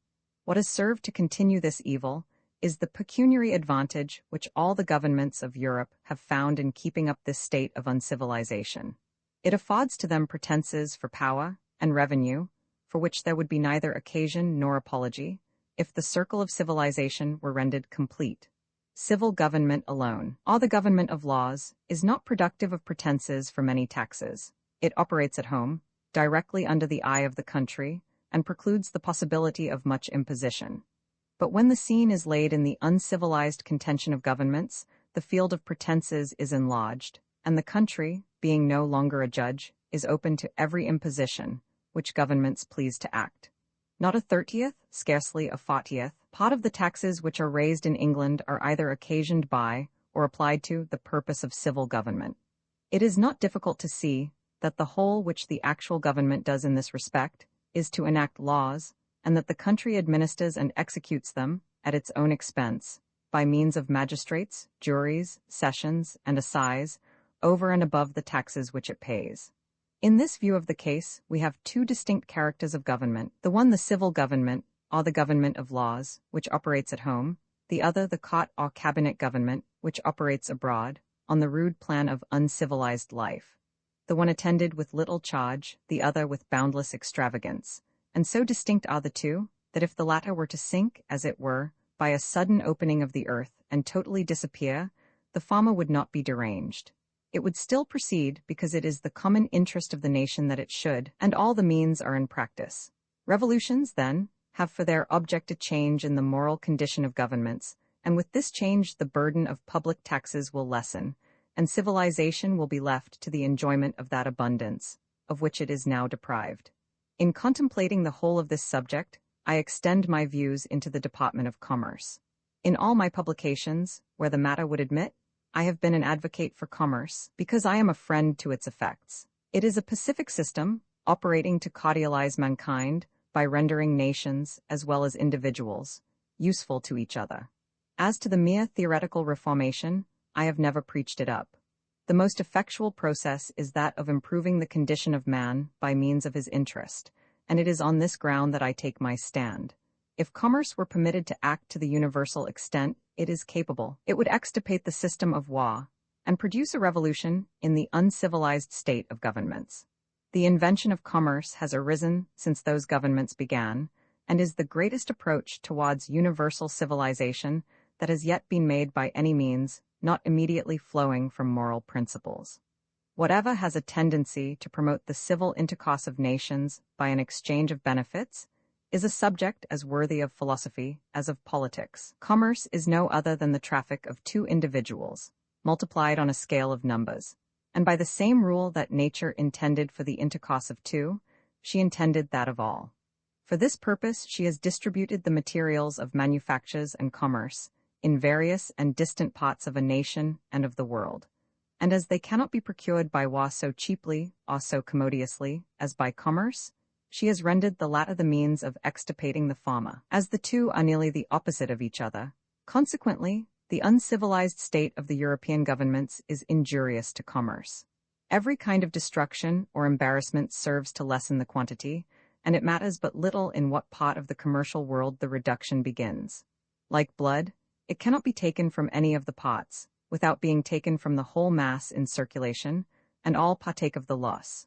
What has served to continue this evil is the pecuniary advantage which all the governments of Europe have found in keeping up this state of uncivilization. It affords to them pretenses for power and revenue, for which there would be neither occasion nor apology, if the circle of civilization were rendered complete. Civil government alone, all the government of laws, is not productive of pretenses for many taxes. It operates at home, directly under the eye of the country, and precludes the possibility of much imposition. But when the scene is laid in the uncivilized contention of governments, the field of pretenses is enlarged, and the country, being no longer a judge, is open to every imposition which governments please to act. Not a 30th, scarcely a 40th, part of the taxes which are raised in England are either occasioned by, or applied to, the purpose of civil government. It is not difficult to see that the whole which the actual government does in this respect is to enact laws, and that the country administers and executes them, at its own expense, by means of magistrates, juries, sessions, and assize, over and above the taxes which it pays. In this view of the case, we have two distinct characters of government, the one the civil government, or the government of laws, which operates at home, the other the court or cabinet government, which operates abroad, on the rude plan of uncivilized life. The one attended with little charge, the other with boundless extravagance, and so distinct are the two, that if the latter were to sink, as it were, by a sudden opening of the earth, and totally disappear, the farmer would not be deranged. It would still proceed, because it is the common interest of the nation that it should, and all the means are in practice. Revolutions, then, have for their object a change in the moral condition of governments, and with this change the burden of public taxes will lessen, and civilization will be left to the enjoyment of that abundance, of which it is now deprived. In contemplating the whole of this subject, I extend my views into the Department of Commerce. In all my publications, where the matter would admit, I have been an advocate for commerce, because I am a friend to its effects. It is a pacific system, operating to cordialize mankind, by rendering nations, as well as individuals, useful to each other. As to the mere theoretical reformation, I have never preached it up. The most effectual process is that of improving the condition of man by means of his interest, and it is on this ground that I take my stand. If commerce were permitted to act to the universal extent it is capable, it would extirpate the system of war, and produce a revolution in the uncivilized state of governments. The invention of commerce has arisen since those governments began, and is the greatest approach towards universal civilization that has yet been made by any means not immediately flowing from moral principles. Whatever has a tendency to promote the civil intercourse of nations by an exchange of benefits is a subject as worthy of philosophy as of politics. Commerce is no other than the traffic of two individuals, multiplied on a scale of numbers, and by the same rule that nature intended for the intercourse of two, she intended that of all. For this purpose she has distributed the materials of manufactures and commerce in various and distant parts of a nation and of the world, and as they cannot be procured by war so cheaply or so commodiously as by commerce, she has rendered the latter the means of extirpating the former. As the two are nearly the opposite of each other, consequently, the uncivilized state of the European governments is injurious to commerce. Every kind of destruction or embarrassment serves to lessen the quantity, and it matters but little in what part of the commercial world the reduction begins. Like blood, it cannot be taken from any of the parts, without being taken from the whole mass in circulation, and all partake of the loss.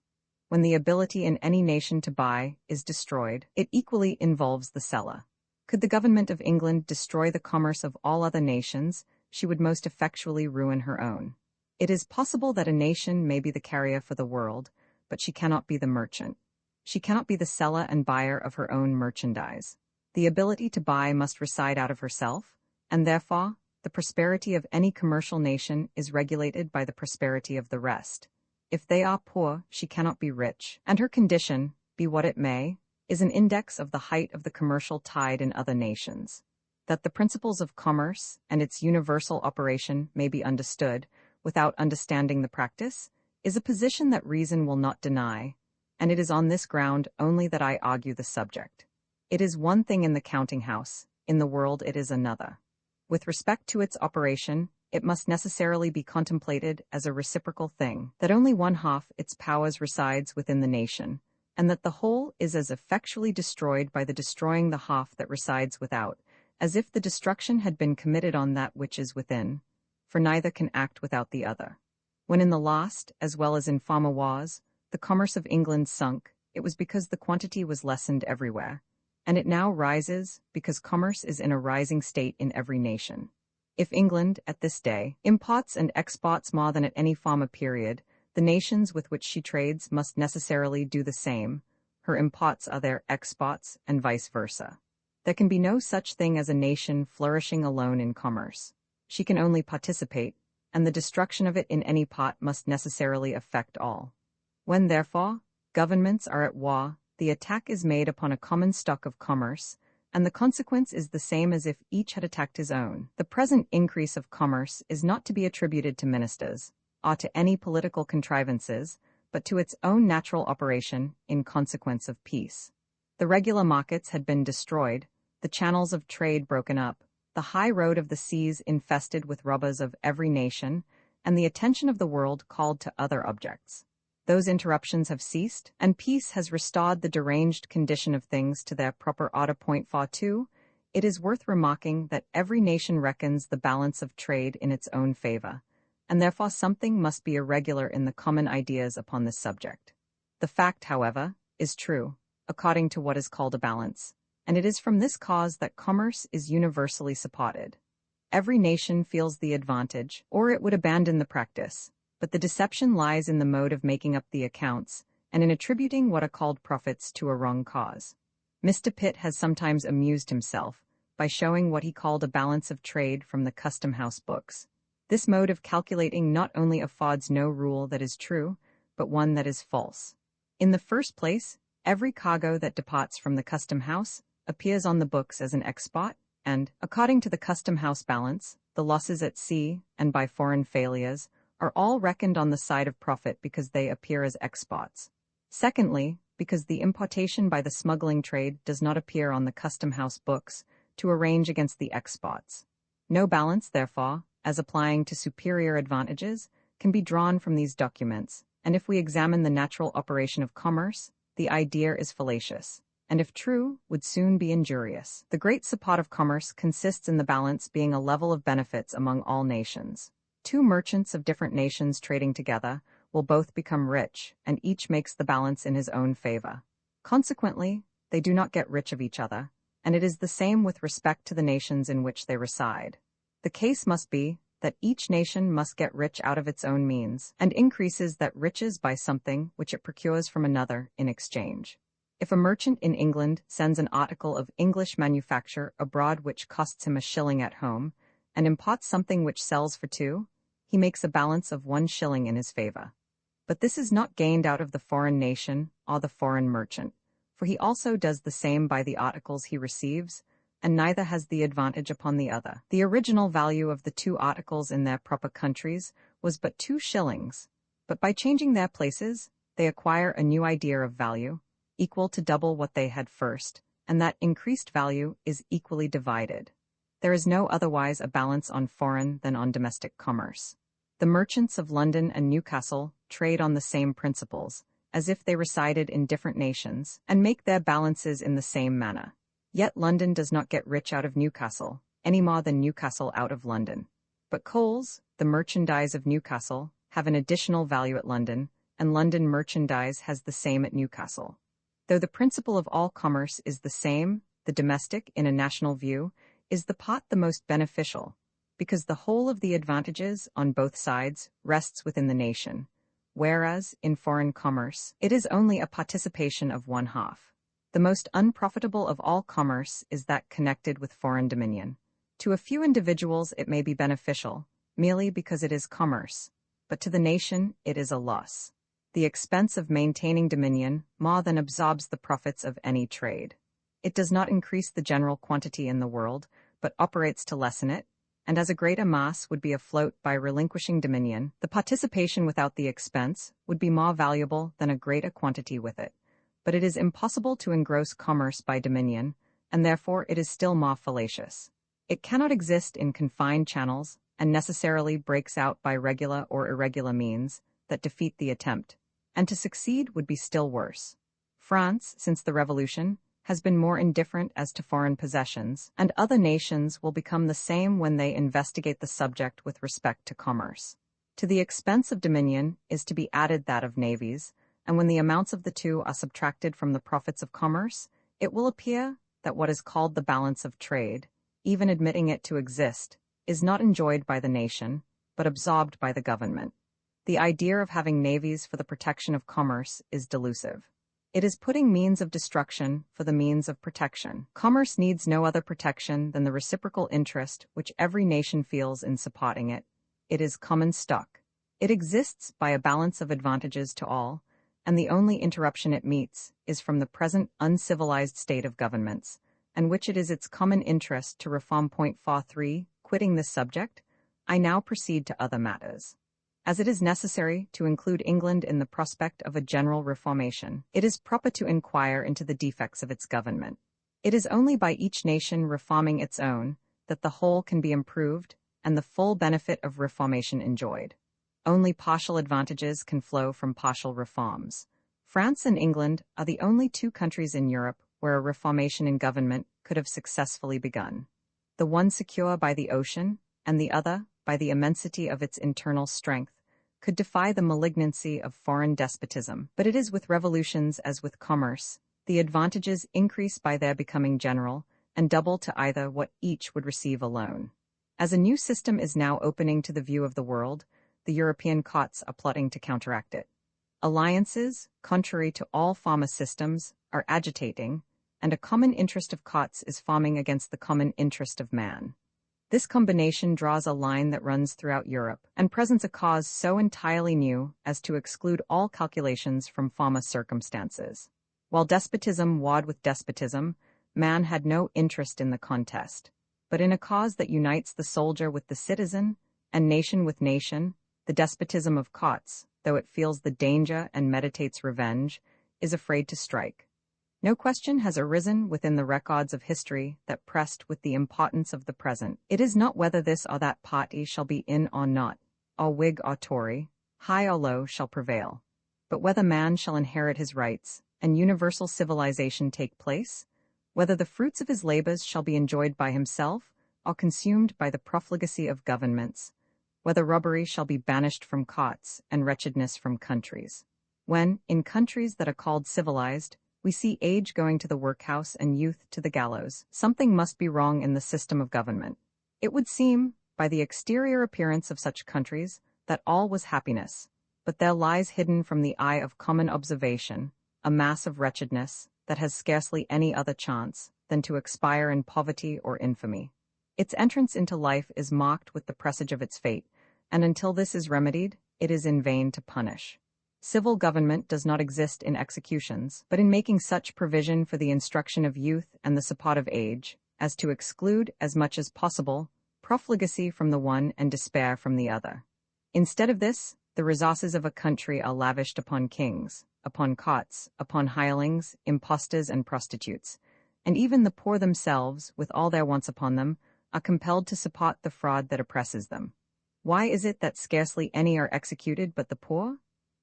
When the ability in any nation to buy is destroyed, it equally involves the seller. Could the government of England destroy the commerce of all other nations, she would most effectually ruin her own. It is possible that a nation may be the carrier for the world, but she cannot be the merchant. She cannot be the seller and buyer of her own merchandise. The ability to buy must reside out of herself, and therefore, the prosperity of any commercial nation is regulated by the prosperity of the rest. If they are poor, she cannot be rich, and her condition, be what it may, is an index of the height of the commercial tide in other nations. That the principles of commerce and its universal operation may be understood, without understanding the practice, is a position that reason will not deny, and it is on this ground only that I argue the subject. It is one thing in the counting-house, in the world it is another. With respect to its operation, it must necessarily be contemplated as a reciprocal thing, that only one half its powers resides within the nation, and that the whole is as effectually destroyed by the destroying the half that resides without, as if the destruction had been committed on that which is within, for neither can act without the other. When in the last, as well as in former wars, the commerce of England sunk, it was because the quantity was lessened everywhere, and it now rises because commerce is in a rising state in every nation. If England, at this day, imports and exports more than at any former period, the nations with which she trades must necessarily do the same. Her imports are their exports, and vice versa. There can be no such thing as a nation flourishing alone in commerce. She can only participate, and the destruction of it in any part must necessarily affect all. When, therefore, governments are at war, the attack is made upon a common stock of commerce, and the consequence is the same as if each had attacked his own. The present increase of commerce is not to be attributed to ministers, or to any political contrivances, but to its own natural operation in consequence of peace. The regular markets had been destroyed, the channels of trade broken up, the high road of the seas infested with robbers of every nation, and the attention of the world called to other objects. Those interruptions have ceased, and peace has restored the deranged condition of things to their proper order. Point 42. It is worth remarking that every nation reckons the balance of trade in its own favor, and therefore something must be irregular in the common ideas upon this subject. The fact, however, is true, according to what is called a balance, and it is from this cause that commerce is universally supported. Every nation feels the advantage, or it would abandon the practice, but the deception lies in the mode of making up the accounts, and in attributing what are called profits to a wrong cause. Mr. Pitt has sometimes amused himself by showing what he called a balance of trade from the custom house books. This mode of calculating not only affords no rule that is true, but one that is false. In the first place, every cargo that departs from the custom house appears on the books as an export, and, according to the custom house balance, the losses at sea, and by foreign failures, are all reckoned on the side of profit because they appear as exports. Secondly, because the importation by the smuggling trade does not appear on the custom house books to arrange against the exports. No balance, therefore, as applying to superior advantages, can be drawn from these documents, and if we examine the natural operation of commerce, the idea is fallacious, and if true, would soon be injurious. The great support of commerce consists in the balance being a level of benefits among all nations. Two merchants of different nations trading together will both become rich, and each makes the balance in his own favor. Consequently, they do not get rich of each other, and it is the same with respect to the nations in which they reside. The case must be that each nation must get rich out of its own means, and increases that riches by something which it procures from another in exchange. If a merchant in England sends an article of English manufacture abroad which costs him a shilling at home, and imports something which sells for 2, he makes a balance of 1 shilling in his favor. But this is not gained out of the foreign nation or the foreign merchant, for he also does the same by the articles he receives, and neither has the advantage upon the other. The original value of the 2 articles in their proper countries was but 2 shillings, but by changing their places, they acquire a new idea of value, equal to double what they had first, and that increased value is equally divided. There is no otherwise a balance on foreign than on domestic commerce. The merchants of London and Newcastle trade on the same principles, as if they resided in different nations, and make their balances in the same manner. Yet London does not get rich out of Newcastle, any more than Newcastle out of London. But coals, the merchandise of Newcastle, have an additional value at London, and London merchandise has the same at Newcastle. Though the principle of all commerce is the same, the domestic, in a national view, is the part the most beneficial, because the whole of the advantages on both sides rests within the nation, whereas, in foreign commerce, it is only a participation of 1/2. The most unprofitable of all commerce is that connected with foreign dominion. To a few individuals it may be beneficial, merely because it is commerce, but to the nation it is a loss. The expense of maintaining dominion more than absorbs the profits of any trade. It does not increase the general quantity in the world, but operates to lessen it, and as a greater mass would be afloat by relinquishing dominion, the participation without the expense would be more valuable than a greater quantity with it. But it is impossible to engross commerce by dominion, and therefore it is still more fallacious. It cannot exist in confined channels, and necessarily breaks out by regular or irregular means that defeat the attempt, and to succeed would be still worse. France, since the Revolution, has been more indifferent as to foreign possessions, and other nations will become the same when they investigate the subject with respect to commerce. To the expense of dominion is to be added that of navies, and when the amounts of the two are subtracted from the profits of commerce, it will appear that what is called the balance of trade, even admitting it to exist, is not enjoyed by the nation, but absorbed by the government. The idea of having navies for the protection of commerce is delusive. It is putting means of destruction for the means of protection. Commerce needs no other protection than the reciprocal interest which every nation feels in supporting it. It is common stock. It exists by a balance of advantages to all, and the only interruption it meets is from the present uncivilized state of governments, and which it is its common interest to reform. 43. Quitting this subject, I now proceed to other matters. As it is necessary to include England in the prospect of a general reformation, it is proper to inquire into the defects of its government. It is only by each nation reforming its own, that the whole can be improved and the full benefit of reformation enjoyed. Only partial advantages can flow from partial reforms. France and England are the only two countries in Europe where a reformation in government could have successfully begun. The one secure by the ocean, and the other, by the immensity of its internal strength, could defy the malignancy of foreign despotism. But it is with revolutions as with commerce. The advantages increase by their becoming general, and double to either what each would receive alone. As a new system is now opening to the view of the world, the European courts are plotting to counteract it. Alliances, contrary to all former systems, are agitating, and a common interest of courts is forming against the common interest of man. This combination draws a line that runs throughout Europe, and presents a cause so entirely new as to exclude all calculations from former circumstances. While despotism warred with despotism, man had no interest in the contest. But in a cause that unites the soldier with the citizen, and nation with nation, the despotism of courts, though it feels the danger and meditates revenge, is afraid to strike. No question has arisen within the records of history that pressed with the importance of the present. It is not whether this or that party shall be in or not, or Whig or Tory, high or low shall prevail, but whether man shall inherit his rights, and universal civilization take place, whether the fruits of his labors shall be enjoyed by himself, or consumed by the profligacy of governments, whether robbery shall be banished from courts, and wretchedness from countries. When, in countries that are called civilized, we see age going to the workhouse and youth to the gallows, something must be wrong in the system of government. It would seem, by the exterior appearance of such countries, that all was happiness, but there lies hidden from the eye of common observation a mass of wretchedness that has scarcely any other chance than to expire in poverty or infamy. Its entrance into life is marked with the presage of its fate, and until this is remedied, it is in vain to punish. Civil government does not exist in executions, but in making such provision for the instruction of youth and the support of age, as to exclude, as much as possible, profligacy from the one and despair from the other. Instead of this, the resources of a country are lavished upon kings, upon courts, upon hirelings, impostors, and prostitutes, and even the poor themselves, with all their wants upon them, are compelled to support the fraud that oppresses them. Why is it that scarcely any are executed but the poor?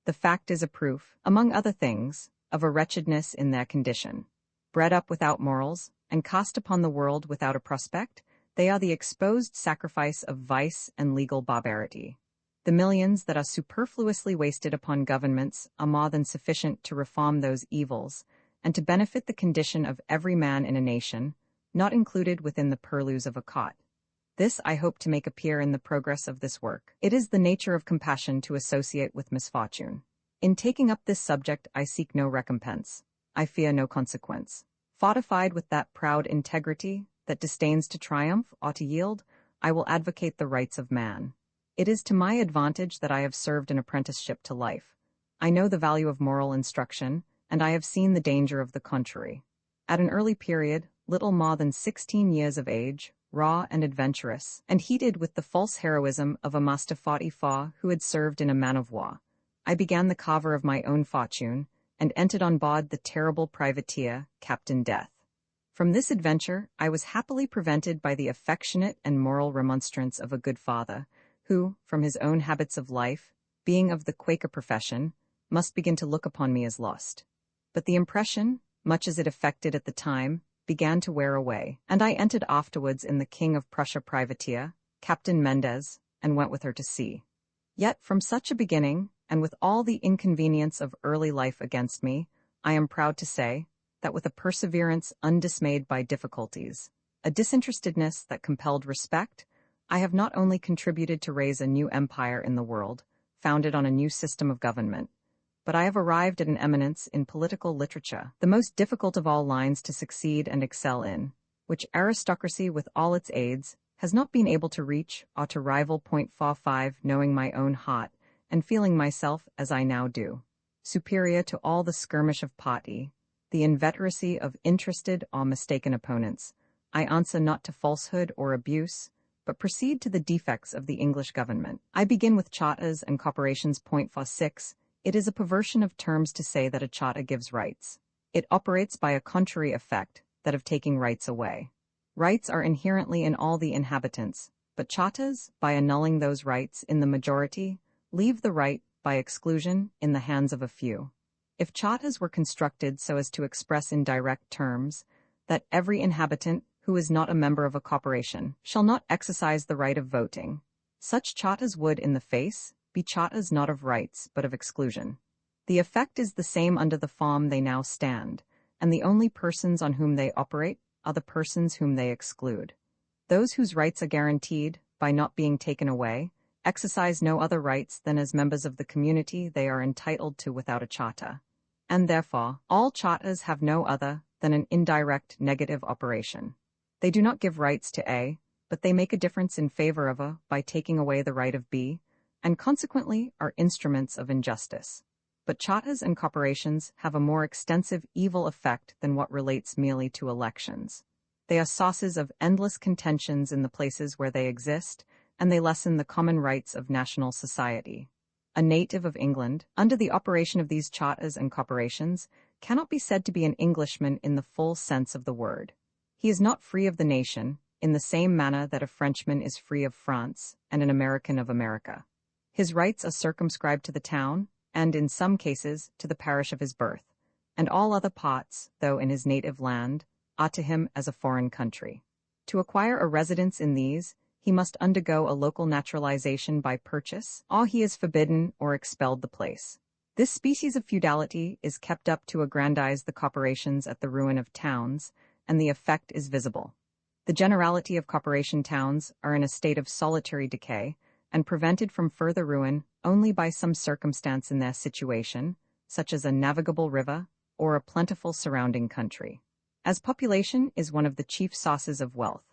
The fact is a proof, among other things, of a wretchedness in their condition. Bred up without morals, and cast upon the world without a prospect, they are the exposed sacrifice of vice and legal barbarity. The millions that are superfluously wasted upon governments are more than sufficient to reform those evils, and to benefit the condition of every man in a nation, not included within the purlieus of a court. This I hope to make appear in the progress of this work. It is the nature of compassion to associate with misfortune. In taking up this subject I seek no recompense. I fear no consequence. Fortified with that proud integrity that disdains to triumph or to yield, I will advocate the rights of man. It is to my advantage that I have served an apprenticeship to life. I know the value of moral instruction, and I have seen the danger of the contrary. At an early period, little more than 16 years of age, raw and adventurous, and heated with the false heroism of a Master 44 who had served in a man of war, I began the cover of my own fortune, and entered on board the terrible privateer, Captain Death. From this adventure I was happily prevented by the affectionate and moral remonstrance of a good father, who, from his own habits of life, being of the Quaker profession, must begin to look upon me as lost. But the impression, much as it affected at the time, began to wear away, and I entered afterwards in the King of Prussia privateer, Captain Mendez, and went with her to sea. Yet from such a beginning, and with all the inconvenience of early life against me, I am proud to say, that with a perseverance undismayed by difficulties, a disinterestedness that compelled respect, I have not only contributed to raise a new empire in the world, founded on a new system of government, but I have arrived at an eminence in political literature, the most difficult of all lines to succeed and excel in, which aristocracy with all its aids has not been able to reach or to rival. 45 Knowing my own heart, and feeling myself as I now do, superior to all the skirmish of party, the inveteracy of interested or mistaken opponents, I answer not to falsehood or abuse, but proceed to the defects of the English government. I begin with charters and corporations. 46 It is a perversion of terms to say that a charter gives rights. It operates by a contrary effect, that of taking rights away. Rights are inherently in all the inhabitants, but charters, by annulling those rights in the majority, leave the right, by exclusion, in the hands of a few. If charters were constructed so as to express in direct terms that every inhabitant who is not a member of a corporation shall not exercise the right of voting, such charters would, in the face, be charters not of rights but of exclusion. The effect is the same under the form they now stand, and the only persons on whom they operate are the persons whom they exclude. Those whose rights are guaranteed, by not being taken away, exercise no other rights than as members of the community they are entitled to without a charter, and therefore all charters have no other than an indirect negative operation. They do not give rights to A, but they make a difference in favor of A by taking away the right of B, and consequently are instruments of injustice. But charters and corporations have a more extensive evil effect than what relates merely to elections. They are sources of endless contentions in the places where they exist, and they lessen the common rights of national society. A native of England, under the operation of these charters and corporations, cannot be said to be an Englishman in the full sense of the word. He is not free of the nation, in the same manner that a Frenchman is free of France and an American of America. His rights are circumscribed to the town, and in some cases to the parish of his birth, and all other parts, though in his native land, are to him as a foreign country. To acquire a residence in these, he must undergo a local naturalization by purchase, or he is forbidden or expelled the place. This species of feudality is kept up to aggrandize the corporations at the ruin of towns, and the effect is visible. The generality of corporation towns are in a state of solitary decay, and prevented from further ruin only by some circumstance in their situation, such as a navigable river or a plentiful surrounding country. As population is one of the chief sources of wealth,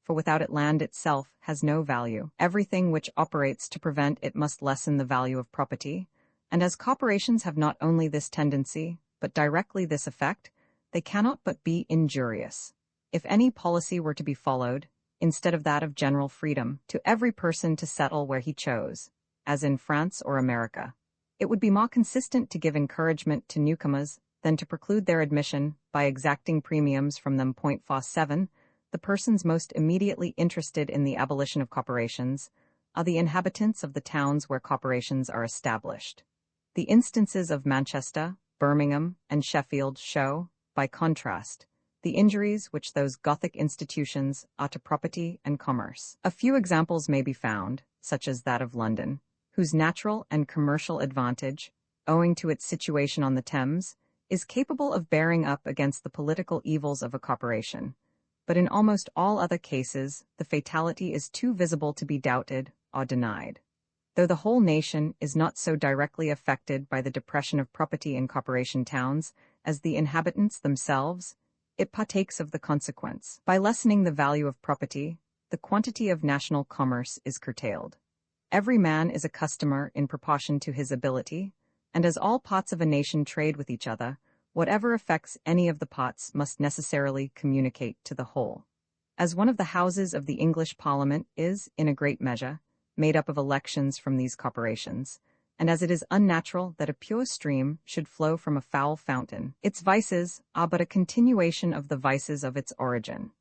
for without it land itself has no value, everything which operates to prevent it must lessen the value of property, and as corporations have not only this tendency, but directly this effect, they cannot but be injurious. If any policy were to be followed, instead of that of general freedom, to every person to settle where he chose, as in France or America, it would be more consistent to give encouragement to newcomers than to preclude their admission by exacting premiums from them. 47. The persons most immediately interested in the abolition of corporations are the inhabitants of the towns where corporations are established. The instances of Manchester, Birmingham, and Sheffield show, by contrast, the injuries which those Gothic institutions are to property and commerce. A few examples may be found, such as that of London, whose natural and commercial advantage, owing to its situation on the Thames, is capable of bearing up against the political evils of a corporation. But in almost all other cases, the fatality is too visible to be doubted or denied. Though the whole nation is not so directly affected by the depression of property in corporation towns as the inhabitants themselves, it partakes of the consequence. By lessening the value of property, the quantity of national commerce is curtailed. Every man is a customer in proportion to his ability, and as all parts of a nation trade with each other, whatever affects any of the parts must necessarily communicate to the whole. As one of the houses of the English Parliament is, in a great measure, made up of elections from these corporations, and as it is unnatural that a pure stream should flow from a foul fountain, its vices are but a continuation of the vices of its origin.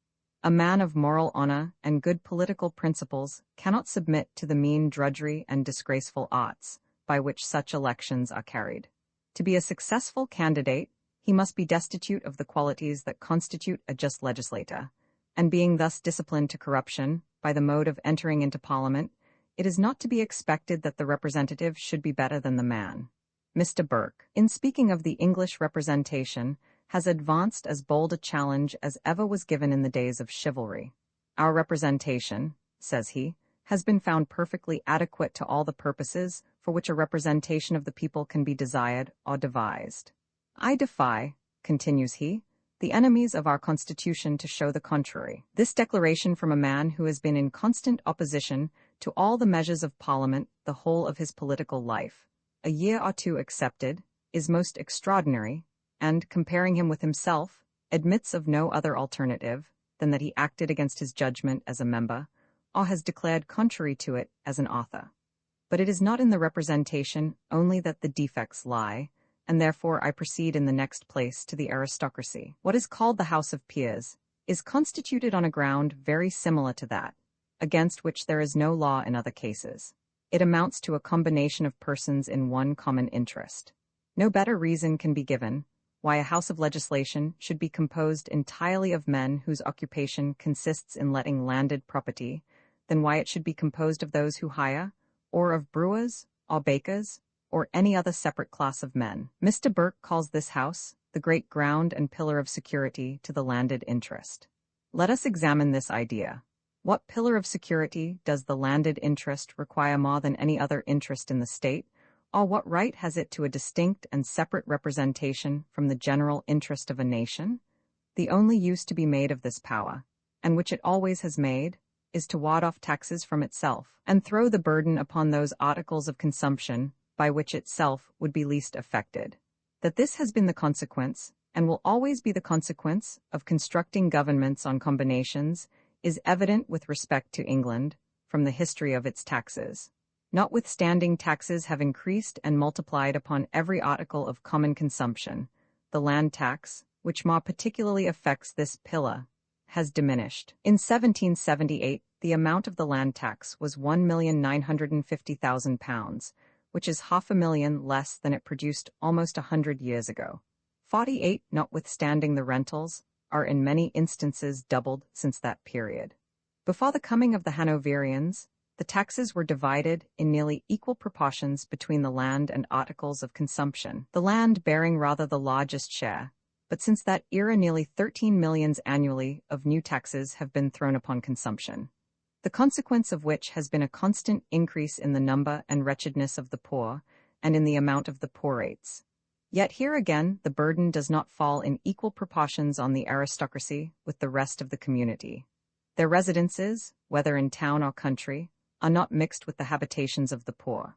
A man of moral honor and good political principles cannot submit to the mean drudgery and disgraceful arts by which such elections are carried. To be a successful candidate, he must be destitute of the qualities that constitute a just legislator, and being thus disciplined to corruption by the mode of entering into Parliament, it is not to be expected that the representative should be better than the man. Mr. Burke, in speaking of the English representation, has advanced as bold a challenge as ever was given in the days of chivalry. Our representation, says he, has been found perfectly adequate to all the purposes for which a representation of the people can be desired or devised. I defy, continues he, the enemies of our Constitution to show the contrary. This declaration from a man who has been in constant opposition to all the measures of Parliament the whole of his political life, a year or two excepted, is most extraordinary, and, comparing him with himself, admits of no other alternative than that he acted against his judgment as a member, or has declared contrary to it as an author. But it is not in the representation only that the defects lie, and therefore I proceed in the next place to the aristocracy. What is called the House of Peers is constituted on a ground very similar to that, against which there is no law in other cases. It amounts to a combination of persons in one common interest. No better reason can be given why a house of legislation should be composed entirely of men whose occupation consists in letting landed property than why it should be composed of those who hire, or of brewers, or bakers, or any other separate class of men. Mr. Burke calls this house the great ground and pillar of security to the landed interest. Let us examine this idea. What pillar of security does the landed interest require more than any other interest in the state, or what right has it to a distinct and separate representation from the general interest of a nation? The only use to be made of this power, and which it always has made, is to ward off taxes from itself, and throw the burden upon those articles of consumption by which itself would be least affected. That this has been the consequence, and will always be the consequence, of constructing governments on combinations, is evident with respect to England, from the history of its taxes. Notwithstanding taxes have increased and multiplied upon every article of common consumption, the land tax, which more particularly affects this pillar, has diminished. In 1778, the amount of the land tax was £1,950,000, which is £500,000 less than it produced almost 100 years ago. 48, notwithstanding the rentals, are in many instances doubled since that period. Before the coming of the Hanoverians, the taxes were divided in nearly equal proportions between the land and articles of consumption, the land bearing rather the largest share, but since that era nearly 13 millions annually of new taxes have been thrown upon consumption, the consequence of which has been a constant increase in the number and wretchedness of the poor, and in the amount of the poor rates. Yet here again the burden does not fall in equal proportions on the aristocracy with the rest of the community. Their residences, whether in town or country, are not mixed with the habitations of the poor.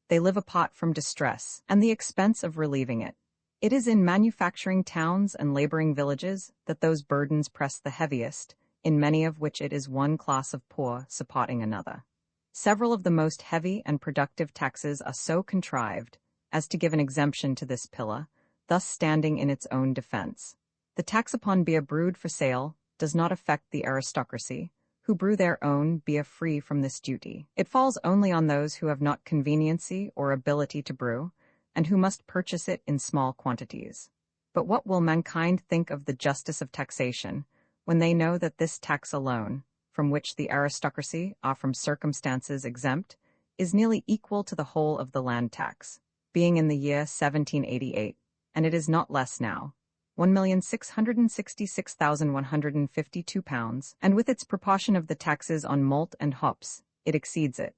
They live apart from distress and the expense of relieving it. It is in manufacturing towns and laboring villages that those burdens press the heaviest, in many of which it is one class of poor supporting another. Several of the most heavy and productive taxes are so contrived as to give an exemption to this pillar, thus standing in its own defense. The tax upon beer brewed for sale does not affect the aristocracy, who brew their own beer free from this duty. It falls only on those who have not conveniency or ability to brew, and who must purchase it in small quantities. But what will mankind think of the justice of taxation, when they know that this tax alone, from which the aristocracy are from circumstances exempt, is nearly equal to the whole of the land tax, being in the year 1788, and it is not less now, £1,666,152, and with its proportion of the taxes on malt and hops, it exceeds it.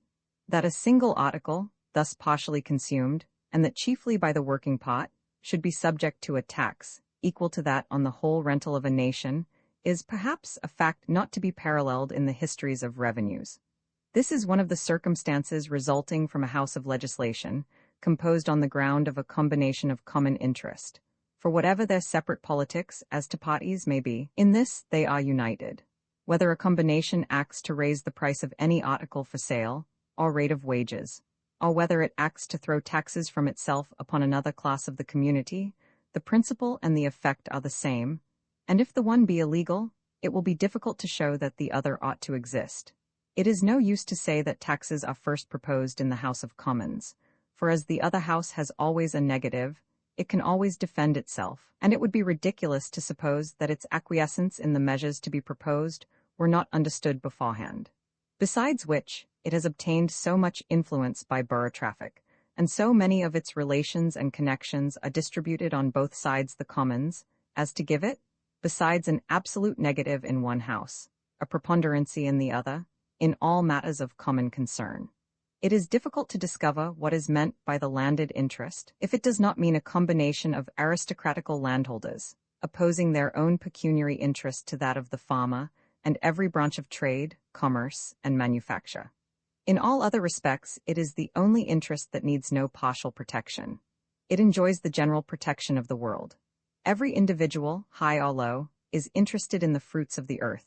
That a single article, thus partially consumed, and that chiefly by the working part, should be subject to a tax, equal to that on the whole rental of a nation, is perhaps a fact not to be paralleled in the histories of revenues. This is one of the circumstances resulting from a house of legislation, composed on the ground of a combination of common interest. For whatever their separate politics as to parties may be, in this they are united. Whether a combination acts to raise the price of any article for sale, or rate of wages, or whether it acts to throw taxes from itself upon another class of the community, the principle and the effect are the same, and if the one be illegal, it will be difficult to show that the other ought to exist. It is no use to say that taxes are first proposed in the House of Commons, for as the other house has always a negative, it can always defend itself, and it would be ridiculous to suppose that its acquiescence in the measures to be proposed were not understood beforehand. Besides which, it has obtained so much influence by borough traffic, and so many of its relations and connections are distributed on both sides the commons, as to give it, besides an absolute negative in one house, a preponderancy in the other, in all matters of common concern. It is difficult to discover what is meant by the landed interest, if it does not mean a combination of aristocratical landholders, opposing their own pecuniary interest to that of the farmer, and every branch of trade, commerce, and manufacture. In all other respects, it is the only interest that needs no partial protection. It enjoys the general protection of the world. Every individual, high or low, is interested in the fruits of the earth.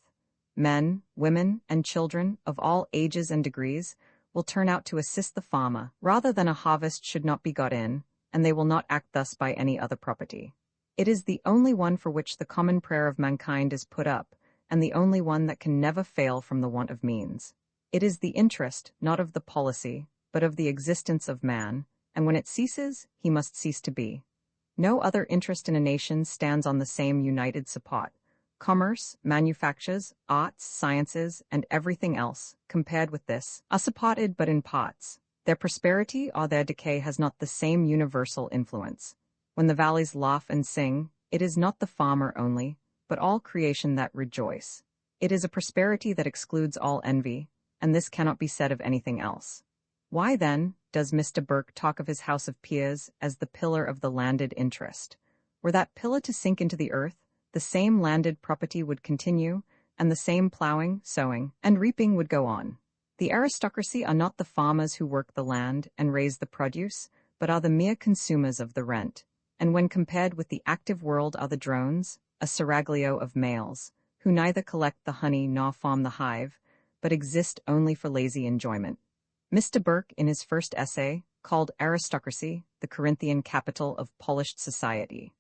Men, women, and children of all ages and degrees will turn out to assist the farmer, rather than a harvest should not be got in, and they will not act thus by any other property. It is the only one for which the common prayer of mankind is put up, and the only one that can never fail from the want of means. It is the interest, not of the policy, but of the existence of man, and when it ceases, he must cease to be. No other interest in a nation stands on the same united support. Commerce, manufactures, arts, sciences, and everything else, compared with this, are supported but in parts. Their prosperity or their decay has not the same universal influence. When the valleys laugh and sing, it is not the farmer only, but all creation that rejoice. It is a prosperity that excludes all envy, and this cannot be said of anything else. Why, then, does Mr. Burke talk of his House of Peers as the pillar of the landed interest? Were that pillar to sink into the earth, the same landed property would continue, and the same plowing, sowing, and reaping would go on. The aristocracy are not the farmers who work the land and raise the produce, but are the mere consumers of the rent, and when compared with the active world are the drones, a seraglio of males, who neither collect the honey nor farm the hive, but exist only for lazy enjoyment. Mr. Burke, in his first essay, called aristocracy the Corinthian capital of polished society.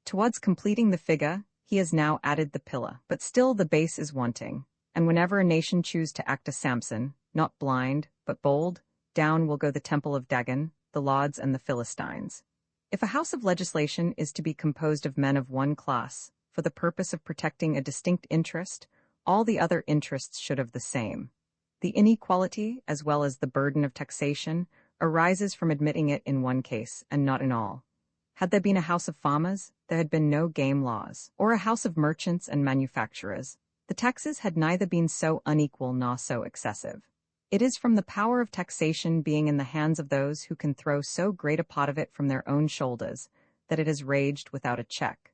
Towards completing the figure, he has now added the pillar, but still the base is wanting, and whenever a nation choose to act a Samson, not blind, but bold, down will go the temple of Dagon, the Lauds and the Philistines. If a house of legislation is to be composed of men of one class, for the purpose of protecting a distinct interest, all the other interests should have the same. The inequality, as well as the burden of taxation, arises from admitting it in one case and not in all. Had there been a house of farmers, there had been no game laws, or a house of merchants and manufacturers. The taxes had neither been so unequal nor so excessive. It is from the power of taxation being in the hands of those who can throw so great a part of it from their own shoulders that it has raged without a check.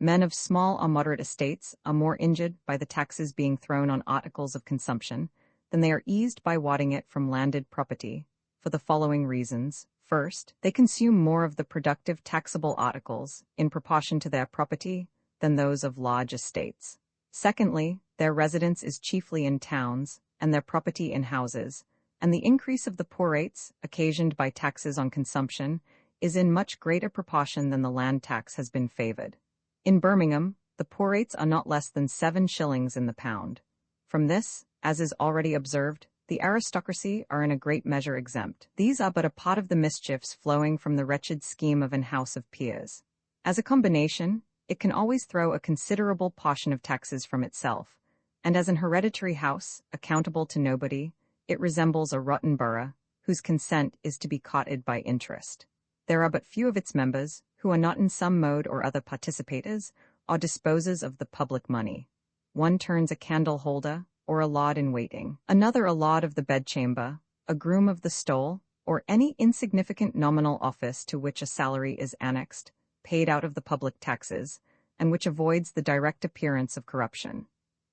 Men of small or moderate estates are more injured by the taxes being thrown on articles of consumption than they are eased by wadding it from landed property, for the following reasons. First, they consume more of the productive taxable articles, in proportion to their property, than those of large estates. Secondly, their residence is chiefly in towns, and their property in houses, and the increase of the poor rates, occasioned by taxes on consumption, is in much greater proportion than the land tax has been favored. In Birmingham, the poor rates are not less than 7 shillings in the pound. From this, as is already observed, the aristocracy are in a great measure exempt. These are but a part of the mischiefs flowing from the wretched scheme of an House of Peers. As a combination, it can always throw a considerable portion of taxes from itself, and as an hereditary house, accountable to nobody, it resembles a rotten borough, whose consent is to be courted by interest. There are but few of its members, who are not in some mode or other participators, or disposers of the public money. One turns a candle holder, or a lord in waiting, another a lord of the bedchamber, a groom of the stole, or any insignificant nominal office to which a salary is annexed, paid out of the public taxes, and which avoids the direct appearance of corruption.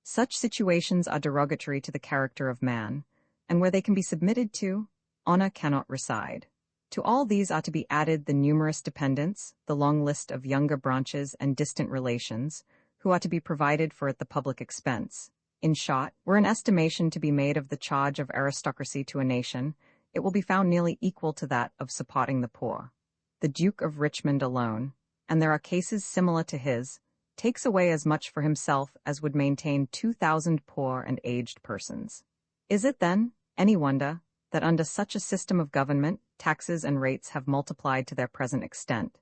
Such situations are derogatory to the character of man, and where they can be submitted to, honor cannot reside. To all these are to be added the numerous dependents, the long list of younger branches and distant relations, who are to be provided for at the public expense. In short, were an estimation to be made of the charge of aristocracy to a nation, it will be found nearly equal to that of supporting the poor. The Duke of Richmond alone, and there are cases similar to his, takes away as much for himself as would maintain 2,000 poor and aged persons. Is it, then, any wonder that under such a system of government, taxes and rates have multiplied to their present extent?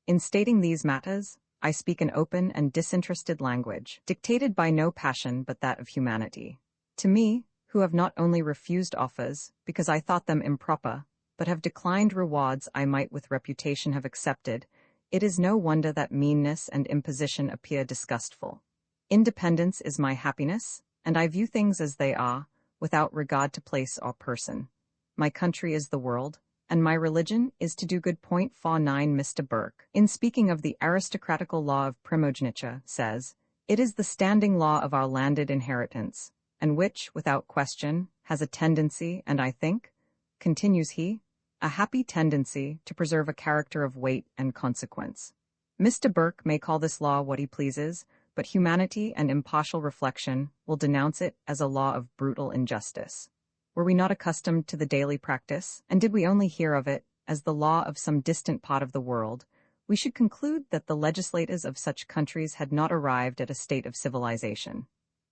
In stating these matters, I speak an open and disinterested language, dictated by no passion but that of humanity. To me, who have not only refused offers, because I thought them improper, but have declined rewards I might with reputation have accepted, it is no wonder that meanness and imposition appear disgustful. Independence is my happiness, and I view things as they are, without regard to place or person. My country is the world, and my religion is to do good. 49 Mr. Burke, in speaking of the aristocratical law of primogeniture, says, "It is the standing law of our landed inheritance, and which, without question, has a tendency, and I think," continues he, "a happy tendency to preserve a character of weight and consequence." Mr. Burke may call this law what he pleases, but humanity and impartial reflection will denounce it as a law of brutal injustice. Were we not accustomed to the daily practice, and did we only hear of it as the law of some distant part of the world, we should conclude that the legislators of such countries had not arrived at a state of civilization.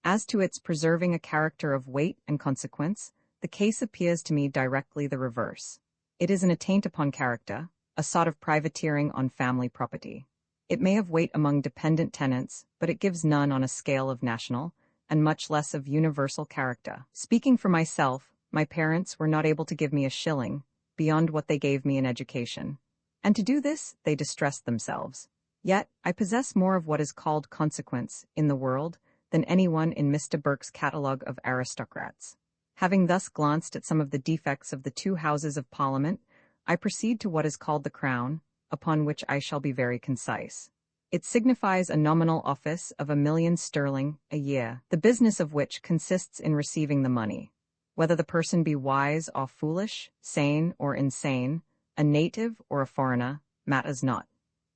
As to its preserving a character of weight and consequence, the case appears to me directly the reverse. It is an attaint upon character, a sort of privateering on family property. It may have weight among dependent tenants, but it gives none on a scale of national, and much less of universal character. Speaking for myself, my parents were not able to give me a shilling, beyond what they gave me in education. And to do this, they distressed themselves. Yet, I possess more of what is called consequence in the world than anyone in Mr. Burke's catalogue of aristocrats. Having thus glanced at some of the defects of the two Houses of Parliament, I proceed to what is called the Crown, upon which I shall be very concise. It signifies a nominal office of £1,000,000 sterling a year, the business of which consists in receiving the money. Whether the person be wise or foolish, sane or insane, a native or a foreigner, matters not.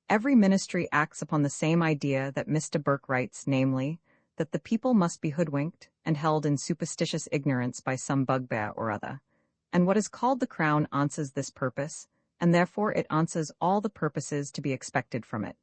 Every ministry acts upon the same idea that Mr. Burke writes, namely, that the people must be hoodwinked and held in superstitious ignorance by some bugbear or other. And what is called the Crown answers this purpose, and therefore it answers all the purposes to be expected from it.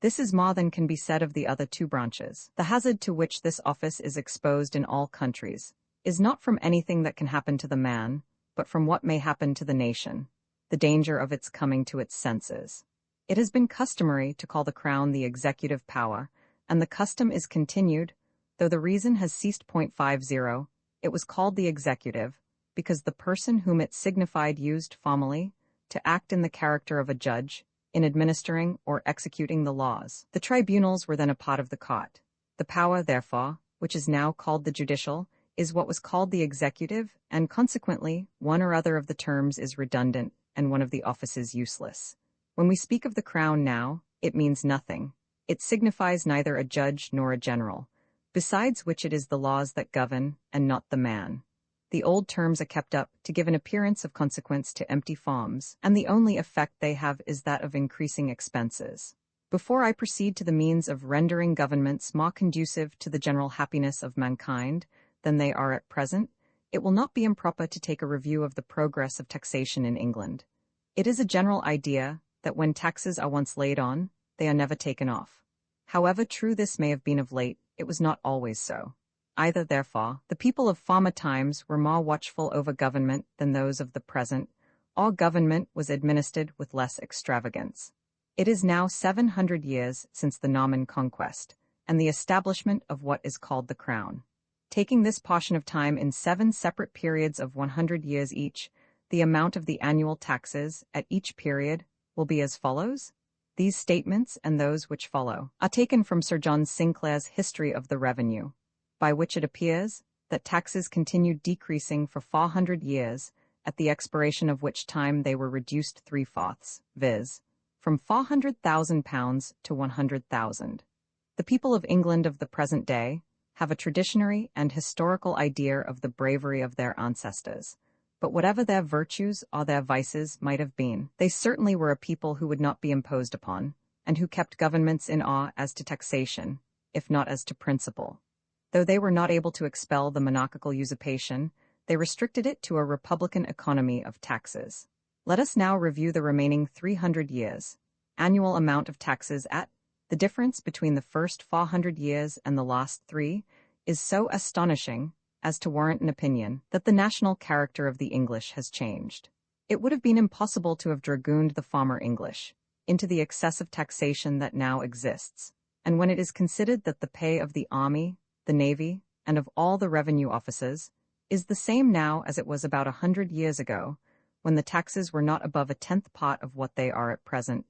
This is more than can be said of the other two branches. The hazard to which this office is exposed in all countries is not from anything that can happen to the man, but from what may happen to the nation, the danger of its coming to its senses. It has been customary to call the Crown the executive power, and the custom is continued, though the reason has ceased. 50. It was called the executive, because the person whom it signified used formerly to act in the character of a judge, in administering or executing the laws. The tribunals were then a part of the court. The power, therefore, which is now called the judicial, is what was called the executive, and consequently, one or other of the terms is redundant, and one of the offices useless. When we speak of the Crown now, it means nothing. It signifies neither a judge nor a general, besides which it is the laws that govern, and not the man. The old terms are kept up to give an appearance of consequence to empty forms, and the only effect they have is that of increasing expenses. Before I proceed to the means of rendering governments more conducive to the general happiness of mankind than they are at present, it will not be improper to take a review of the progress of taxation in England. It is a general idea that when taxes are once laid on, they are never taken off. However true this may have been of late, it was not always so. Either, therefore, the people of former times were more watchful over government than those of the present, or government was administered with less extravagance. It is now 700 years since the Norman conquest, and the establishment of what is called the Crown. Taking this portion of time in 7 separate periods of 100 years each, the amount of the annual taxes at each period will be as follows. These statements and those which follow are taken from Sir John Sinclair's History of the Revenue, by which it appears that taxes continued decreasing for 400 years, at the expiration of which time they were reduced 3/4, viz., from £400,000 to 100,000. The people of England of the present day have a traditionary and historical idea of the bravery of their ancestors. But whatever their virtues or their vices might have been, they certainly were a people who would not be imposed upon, and who kept governments in awe as to taxation, if not as to principle. Though they were not able to expel the monarchical usurpation, they restricted it to a republican economy of taxes. Let us now review the remaining 300 years. Annual amount of taxes at the difference between the first 400 years and the last 3 is so astonishing as to warrant an opinion that the national character of the English has changed. It would have been impossible to have dragooned the former English into the excessive taxation that now exists, and when it is considered that the pay of the army, the navy, and of all the revenue officers is the same now as it was about 100 years ago, when the taxes were not above a 10th part of what they are at present,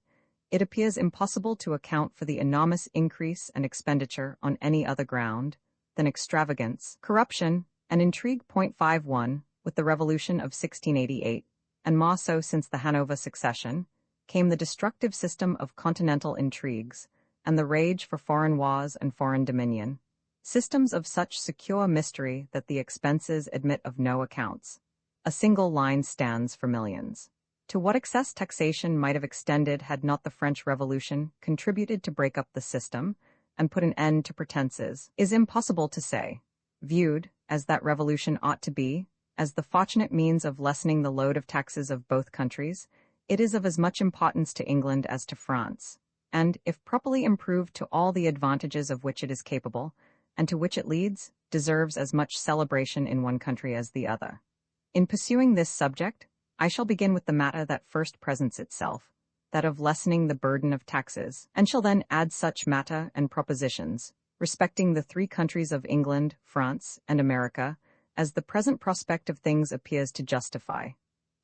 it appears impossible to account for the enormous increase and expenditure on any other ground than extravagance, corruption, and intrigue. 51. With the Revolution of 1688, and more so since the Hanover succession, came the destructive system of continental intrigues, and the rage for foreign wars and foreign dominion, systems of such secure mystery that the expenses admit of no accounts. A single line stands for millions. To what excess taxation might have extended had not the French Revolution contributed to break up the system and put an end to pretenses, is impossible to say. Viewed, as that revolution ought to be, as the fortunate means of lessening the load of taxes of both countries, it is of as much importance to England as to France, and, if properly improved to all the advantages of which it is capable, and to which it leads, deserves as much celebration in one country as the other. In pursuing this subject, I shall begin with the matter that first presents itself, that of lessening the burden of taxes, and shall then add such matter and propositions, respecting the three countries of England, France, and America, as the present prospect of things appears to justify.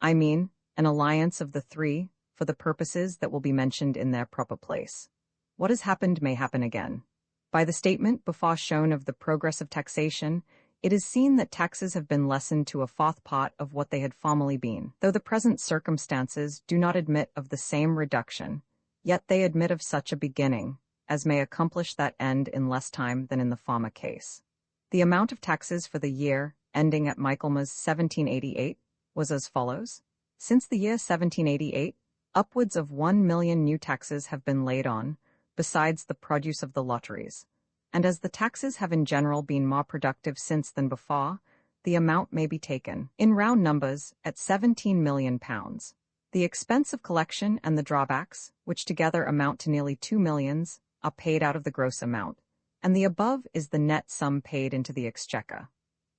I mean, an alliance of the three, for the purposes that will be mentioned in their proper place. What has happened may happen again. By the statement before shown of the progress of taxation, it is seen that taxes have been lessened to a fourth part of what they had formerly been. Though the present circumstances do not admit of the same reduction, yet they admit of such a beginning, as may accomplish that end in less time than in the former case. The amount of taxes for the year ending at Michaelmas 1788 was as follows. Since the year 1788, upwards of 1,000,000 new taxes have been laid on, besides the produce of the lotteries. And as the taxes have in general been more productive since than before, the amount may be taken, in round numbers, at £17,000,000. The expense of collection and the drawbacks, which together amount to nearly 2,000,000, are paid out of the gross amount, and the above is the net sum paid into the exchequer.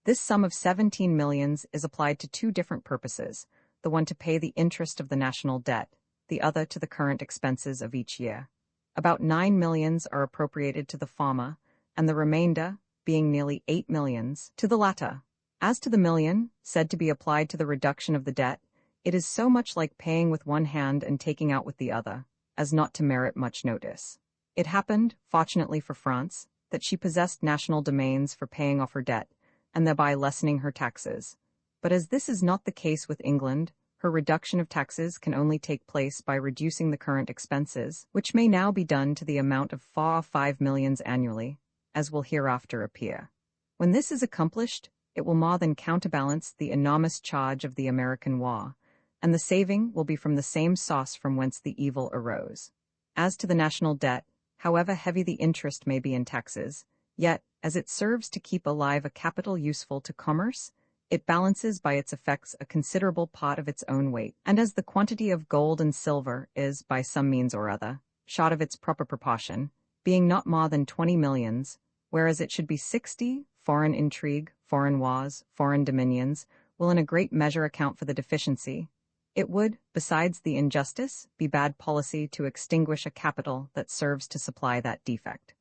This sum of 17,000,000 is applied to two different purposes, the one to pay the interest of the national debt, the other to the current expenses of each year. About 9,000,000 are appropriated to the former, and the remainder, being nearly 8,000,000, to the latter. As to the million, said to be applied to the reduction of the debt, it is so much like paying with one hand and taking out with the other, as not to merit much notice. It happened, fortunately for France, that she possessed national domains for paying off her debt, and thereby lessening her taxes. But as this is not the case with England, her reduction of taxes can only take place by reducing the current expenses, which may now be done to the amount of 4 or 5,000,000 annually, as will hereafter appear. When this is accomplished, it will more than counterbalance the enormous charge of the American war, and the saving will be from the same source from whence the evil arose. As to the national debt, however heavy the interest may be in taxes, yet, as it serves to keep alive a capital useful to commerce, it balances by its effects a considerable part of its own weight, and as the quantity of gold and silver is, by some means or other, short of its proper proportion, being not more than 20,000,000, whereas it should be 60, foreign intrigue, foreign wars, foreign dominions, will in a great measure account for the deficiency. It would, besides the injustice, be bad policy to extinguish a capital that serves to supply that defect.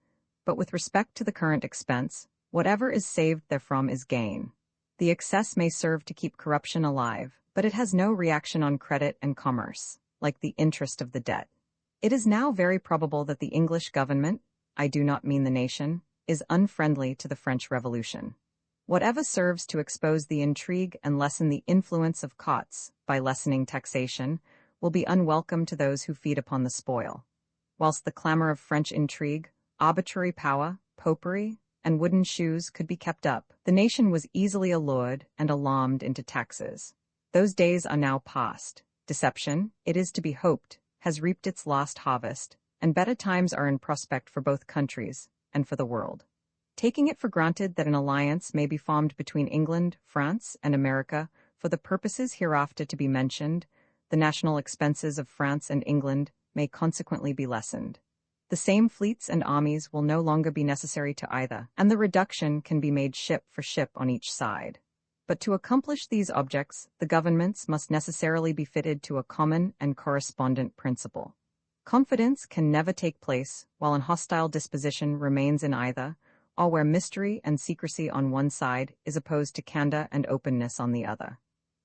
But with respect to the current expense, whatever is saved therefrom is gain. The excess may serve to keep corruption alive, but it has no reaction on credit and commerce, like the interest of the debt. It is now very probable that the English government, I do not mean the nation, is unfriendly to the French Revolution. Whatever serves to expose the intrigue and lessen the influence of courts by lessening taxation will be unwelcome to those who feed upon the spoil. Whilst the clamor of French intrigue, arbitrary power, popery, and wooden shoes could be kept up, the nation was easily allured and alarmed into taxes. Those days are now past. Deception, it is to be hoped, has reaped its lost harvest, and better times are in prospect for both countries and for the world. Taking it for granted that an alliance may be formed between England, France, and America for the purposes hereafter to be mentioned, the national expenses of France and England may consequently be lessened. The same fleets and armies will no longer be necessary to either, and the reduction can be made ship for ship on each side. But to accomplish these objects, the governments must necessarily be fitted to a common and correspondent principle. Confidence can never take place while an hostile disposition remains in either, or where mystery and secrecy on one side is opposed to candor and openness on the other.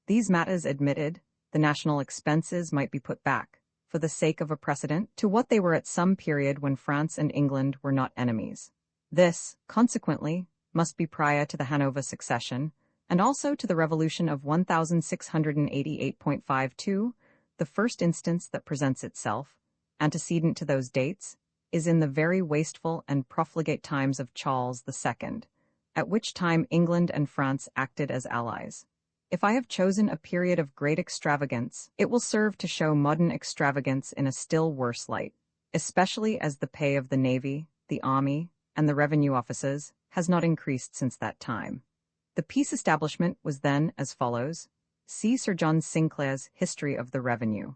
These matters admitted, the national expenses might be put back, for the sake of a precedent, to what they were at some period when France and England were not enemies. This, consequently, must be prior to the Hanover succession, and also to the Revolution of 1688.52, the first instance that presents itself, antecedent to those dates, is in the very wasteful and profligate times of Charles II, at which time England and France acted as allies. If I have chosen a period of great extravagance, it will serve to show modern extravagance in a still worse light, especially as the pay of the Navy, the Army, and the revenue officers has not increased since that time. The peace establishment was then as follows. See Sir John Sinclair's History of the Revenue.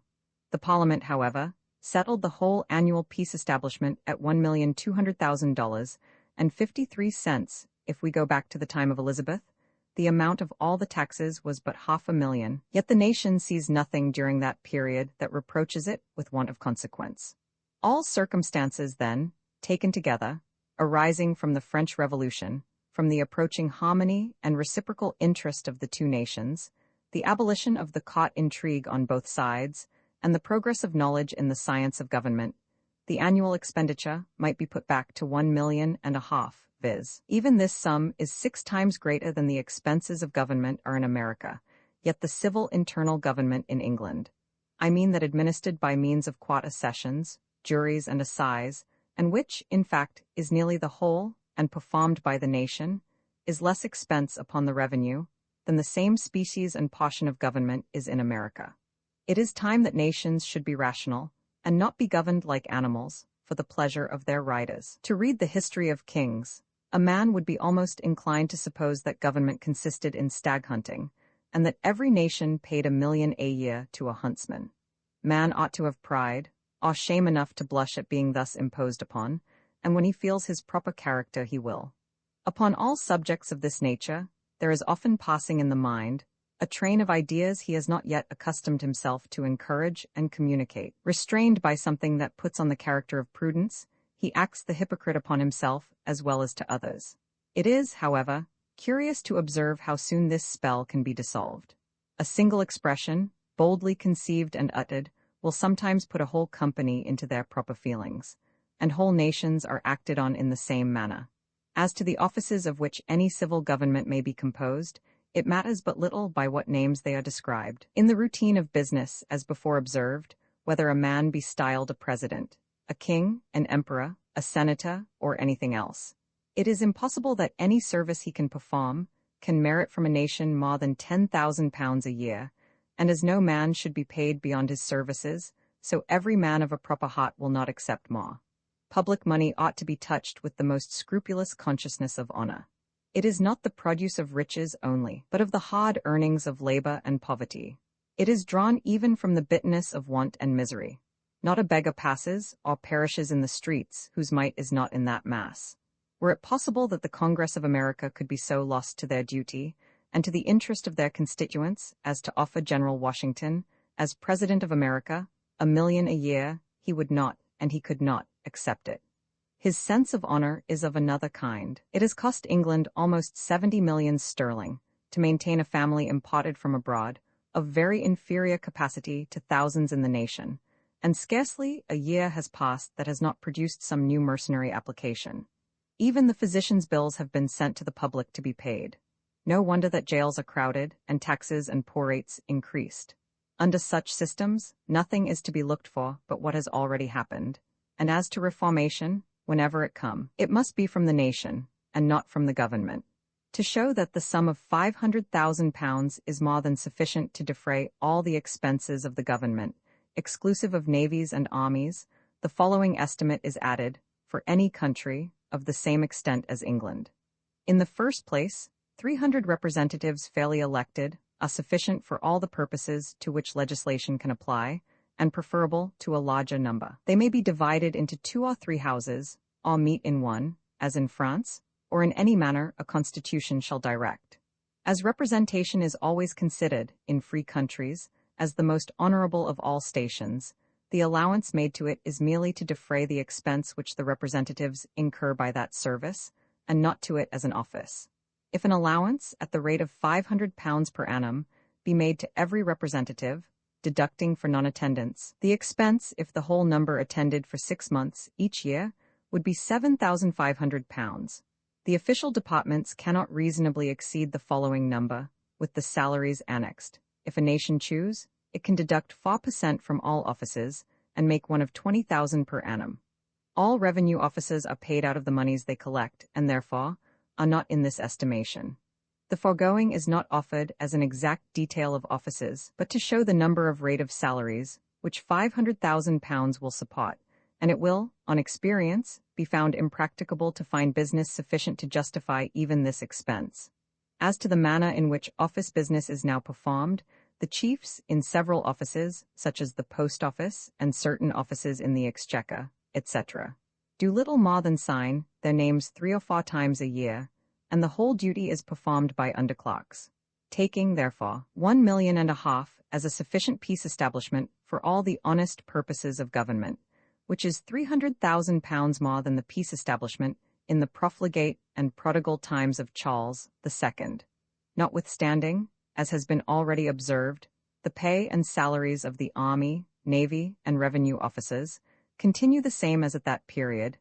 The Parliament, however, settled the whole annual peace establishment at $1,200,000, and 53 cents, if we go back to the time of Elizabeth, the amount of all the taxes was but 500,000, yet the nation sees nothing during that period that reproaches it with want of consequence. All circumstances, then, taken together, arising from the French Revolution, from the approaching harmony and reciprocal interest of the two nations, the abolition of the caught intrigue on both sides, and the progress of knowledge in the science of government, the annual expenditure might be put back to 1.5 million, viz. Even this sum is 6 times greater than the expenses of government are in America, yet the civil internal government in England, I mean that administered by means of quat accessions, juries and assize, and which, in fact, is nearly the whole, and performed by the nation, is less expense upon the revenue than the same species and portion of government is in America. It is time that nations should be rational, and not be governed like animals, for the pleasure of their riders. To read the history of kings, a man would be almost inclined to suppose that government consisted in stag hunting, and that every nation paid 1 million a year to a huntsman. Man ought to have pride, or shame enough to blush at being thus imposed upon, and when he feels his proper character he will. Upon all subjects of this nature, there is often passing in the mind a train of ideas he has not yet accustomed himself to encourage and communicate. Restrained by something that puts on the character of prudence, he acts the hypocrite upon himself as well as to others. It is, however, curious to observe how soon this spell can be dissolved. A single expression, boldly conceived and uttered, will sometimes put a whole company into their proper feelings, and whole nations are acted on in the same manner. As to the offices of which any civil government may be composed, it matters but little by what names they are described. In the routine of business, as before observed, whether a man be styled a president, a king, an emperor, a senator, or anything else, it is impossible that any service he can perform can merit from a nation more than £10,000 a year, and as no man should be paid beyond his services, so every man of a proper heart will not accept more. Public money ought to be touched with the most scrupulous consciousness of honor. It is not the produce of riches only, but of the hard earnings of labor and poverty. It is drawn even from the bitterness of want and misery. Not a beggar passes, or perishes in the streets, whose mite is not in that mass. Were it possible that the Congress of America could be so lost to their duty, and to the interest of their constituents, as to offer General Washington, as President of America, 1 million a year, he would not, and he could not, accept it. His sense of honor is of another kind. It has cost England almost 70 millions sterling to maintain a family imported from abroad, of very inferior capacity to thousands in the nation, and scarcely a year has passed that has not produced some new mercenary application. Even the physicians' bills have been sent to the public to be paid. No wonder that jails are crowded, and taxes and poor rates increased. Under such systems, nothing is to be looked for but what has already happened, and as to reformation, whenever it come, it must be from the nation, and not from the government. To show that the sum of £500,000 is more than sufficient to defray all the expenses of the government, exclusive of navies and armies, the following estimate is added, for any country, of the same extent as England. In the first place, 300 representatives fairly elected are sufficient for all the purposes to which legislation can apply, and preferable to a larger number. They may be divided into 2 or 3 houses, all meet in one, as in France, or in any manner a constitution shall direct. As representation is always considered, in free countries, as the most honorable of all stations, the allowance made to it is merely to defray the expense which the representatives incur by that service, and not to it as an office. If an allowance, at the rate of £500 per annum, be made to every representative, deducting for non-attendance, the expense, if the whole number attended for 6 months each year, would be £7,500. The official departments cannot reasonably exceed the following number, with the salaries annexed. If a nation choose, it can deduct 4% from all offices, and make one of 20,000 per annum. All revenue officers are paid out of the monies they collect, and therefore are not in this estimation. The foregoing is not offered as an exact detail of offices, but to show the number of rate of salaries, which £500,000 will support, and it will, on experience, be found impracticable to find business sufficient to justify even this expense. As to the manner in which office business is now performed, the chiefs in several offices, such as the post office and certain offices in the exchequer, etc., do little more than sign, their names 3 or 4 times a year, and the whole duty is performed by underclerks. Taking, therefore, 1,5 million as a sufficient peace establishment for all the honest purposes of government, which is £300,000 more than the peace establishment in the profligate and prodigal times of Charles II. Notwithstanding, as has been already observed, the pay and salaries of the army, navy, and revenue officers continue the same as at that period,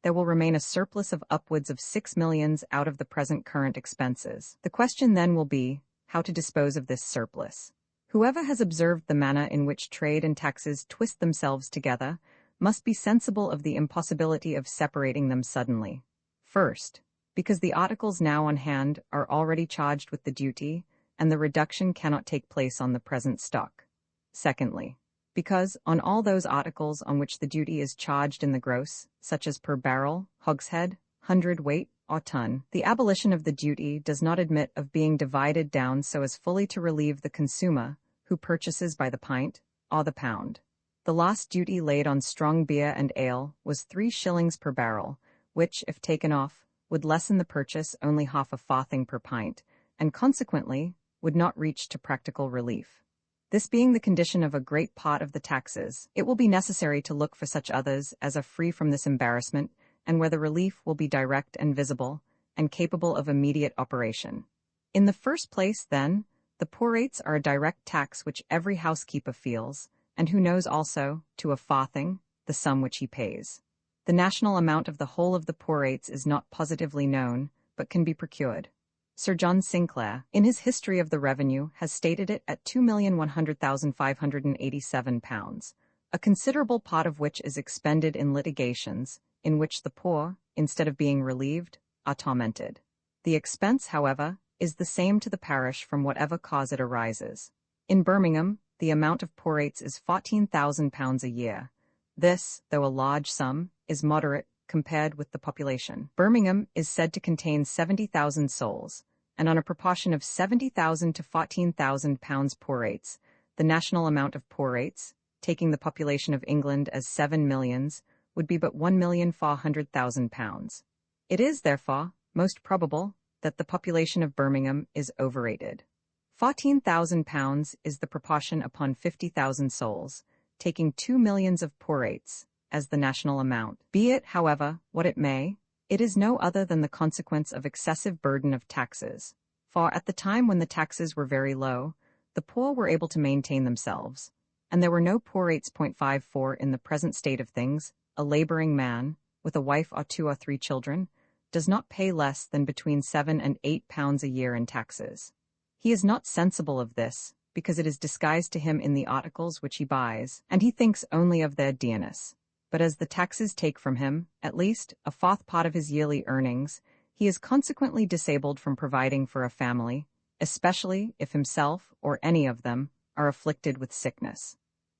there will remain a surplus of upwards of 6 millions out of the present current expenses. The question then will be, how to dispose of this surplus. Whoever has observed the manner in which trade and taxes twist themselves together must be sensible of the impossibility of separating them suddenly. First, because the articles now on hand are already charged with the duty, and the reduction cannot take place on the present stock. Secondly, because on all those articles on which the duty is charged in the gross, such as per barrel, hogshead, hundredweight, or ton, the abolition of the duty does not admit of being divided down so as fully to relieve the consumer, who purchases by the pint, or the pound. The last duty laid on strong beer and ale was 3 shillings per barrel, which, if taken off, would lessen the purchase only half a farthing per pint, and consequently would not reach to practical relief. This being the condition of a great part of the taxes, it will be necessary to look for such others as are free from this embarrassment, and where the relief will be direct and visible, and capable of immediate operation. In the first place, then, the poor rates are a direct tax which every housekeeper feels, and who knows also, to a farthing, the sum which he pays. The national amount of the whole of the poor rates is not positively known, but can be procured. Sir John Sinclair, in his History of the Revenue, has stated it at £2,100,587, a considerable part of which is expended in litigations, in which the poor, instead of being relieved, are tormented. The expense, however, is the same to the parish from whatever cause it arises. In Birmingham, the amount of poor rates is £14,000 a year. This, though a large sum, is moderate compared with the population. Birmingham is said to contain 70,000 souls, and on a proportion of 70,000 to £14,000 poor rates, the national amount of poor rates, taking the population of England as 7 millions, would be but £1,400,000. It is, therefore, most probable that the population of Birmingham is overrated. £14,000 is the proportion upon 50,000 souls, taking 2 millions of poor rates as the national amount. Be it, however, what it may, it is no other than the consequence of excessive burden of taxes. For at the time when the taxes were very low, the poor were able to maintain themselves, and there were no poor rates. 54 in the present state of things, a laboring man, with a wife or 2 or 3 children, does not pay less than between £7 and £8 a year in taxes. He is not sensible of this, because it is disguised to him in the articles which he buys, and he thinks only of their dearness. But as the taxes take from him, at least, a 4th part of his yearly earnings, he is consequently disabled from providing for a family, especially if himself, or any of them, are afflicted with sickness.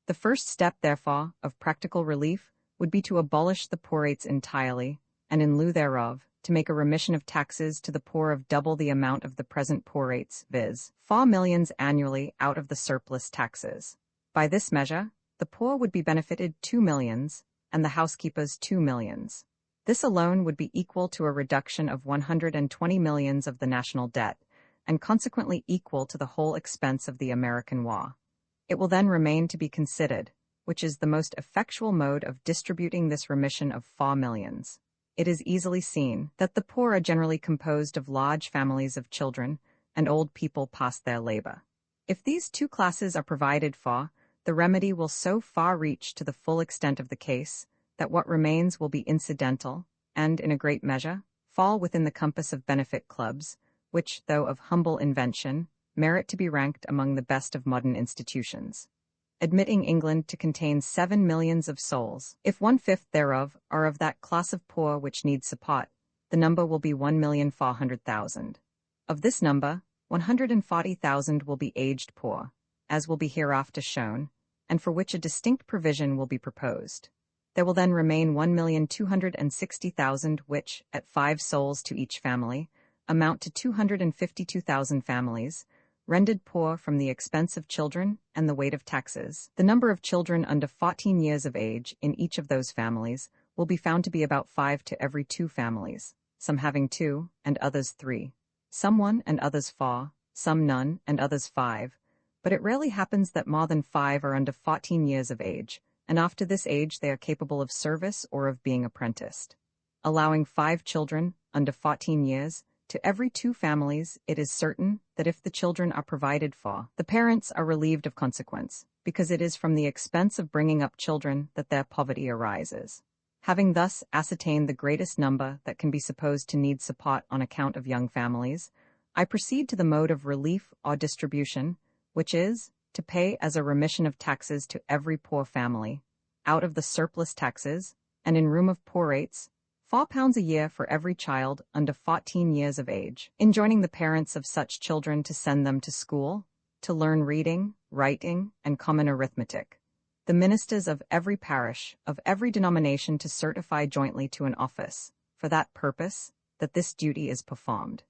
The first step, therefore, of practical relief would be to abolish the poor rates entirely, and in lieu thereof, to make a remission of taxes to the poor of double the amount of the present poor rates, viz., 4 millions annually out of the surplus taxes. By this measure, the poor would be benefited 2 millions, and the housekeepers 2 millions. This alone would be equal to a reduction of 120 millions of the national debt, and consequently equal to the whole expense of the American war. It will then remain to be considered, which is the most effectual mode of distributing this remission of 4 millions. It is easily seen that the poor are generally composed of large families of children, and old people past their labor. If these 2 classes are provided for, the remedy will so far reach to the full extent of the case, that what remains will be incidental, and, in a great measure, fall within the compass of benefit clubs, which, though of humble invention, merit to be ranked among the best of modern institutions. Admitting England to contain 7 millions of souls, if 1/5 thereof are of that class of poor which needs support, the number will be 1,400,000. Of this number, 140,000 will be aged poor, as will be hereafter shown, and for which a distinct provision will be proposed. There will then remain 1,260,000 which, at 5 souls to each family, amount to 252,000 families, rendered poor from the expense of children and the weight of taxes. The number of children under 14 years of age in each of those families will be found to be about 5 to every 2 families, some having 2 and others 3, some 1 and others 4, some none and others 5, but it rarely happens that more than 5 are under 14 years of age, and after this age they are capable of service or of being apprenticed. Allowing 5 children under 14 years to every 2 families, it is certain that if the children are provided for, the parents are relieved of consequence, because it is from the expense of bringing up children that their poverty arises. Having thus ascertained the greatest number that can be supposed to need support on account of young families, I proceed to the mode of relief or distribution, which is to pay as a remission of taxes to every poor family, out of the surplus taxes, and in room of poor rates, £4 a year for every child under 14 years of age, enjoining the parents of such children to send them to school, to learn reading, writing, and common arithmetic. The ministers of every parish, of every denomination to certify jointly to an office, for that purpose, that this duty is performed.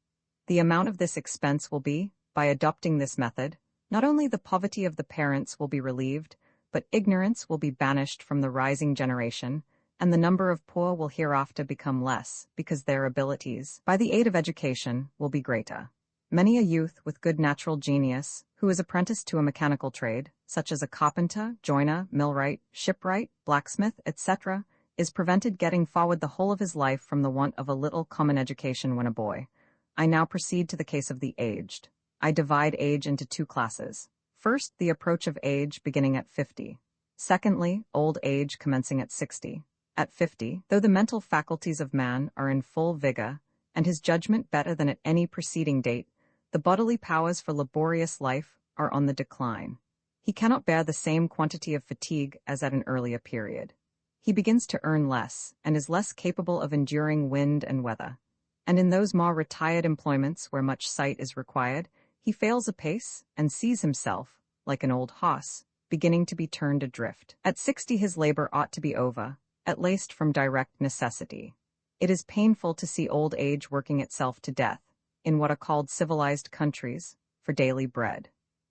The amount of this expense will be, by adopting this method, not only the poverty of the parents will be relieved, but ignorance will be banished from the rising generation, and the number of poor will hereafter become less, because their abilities, by the aid of education, will be greater. Many a youth with good natural genius, who is apprenticed to a mechanical trade, such as a carpenter, joiner, millwright, shipwright, blacksmith, etc., is prevented getting forward the whole of his life from the want of a little common education when a boy. I now proceed to the case of the aged. I divide age into 2 classes. First, the approach of age beginning at 50. Secondly, old age commencing at 60. At 50, though the mental faculties of man are in full vigor, and his judgment better than at any preceding date, the bodily powers for laborious life are on the decline. He cannot bear the same quantity of fatigue as at an earlier period. He begins to earn less, and is less capable of enduring wind and weather. And in those more retired employments where much sight is required, he fails apace, and sees himself, like an old horse, beginning to be turned adrift. At 60 his labor ought to be over, at least from direct necessity. It is painful to see old age working itself to death, in what are called civilized countries, for daily bread.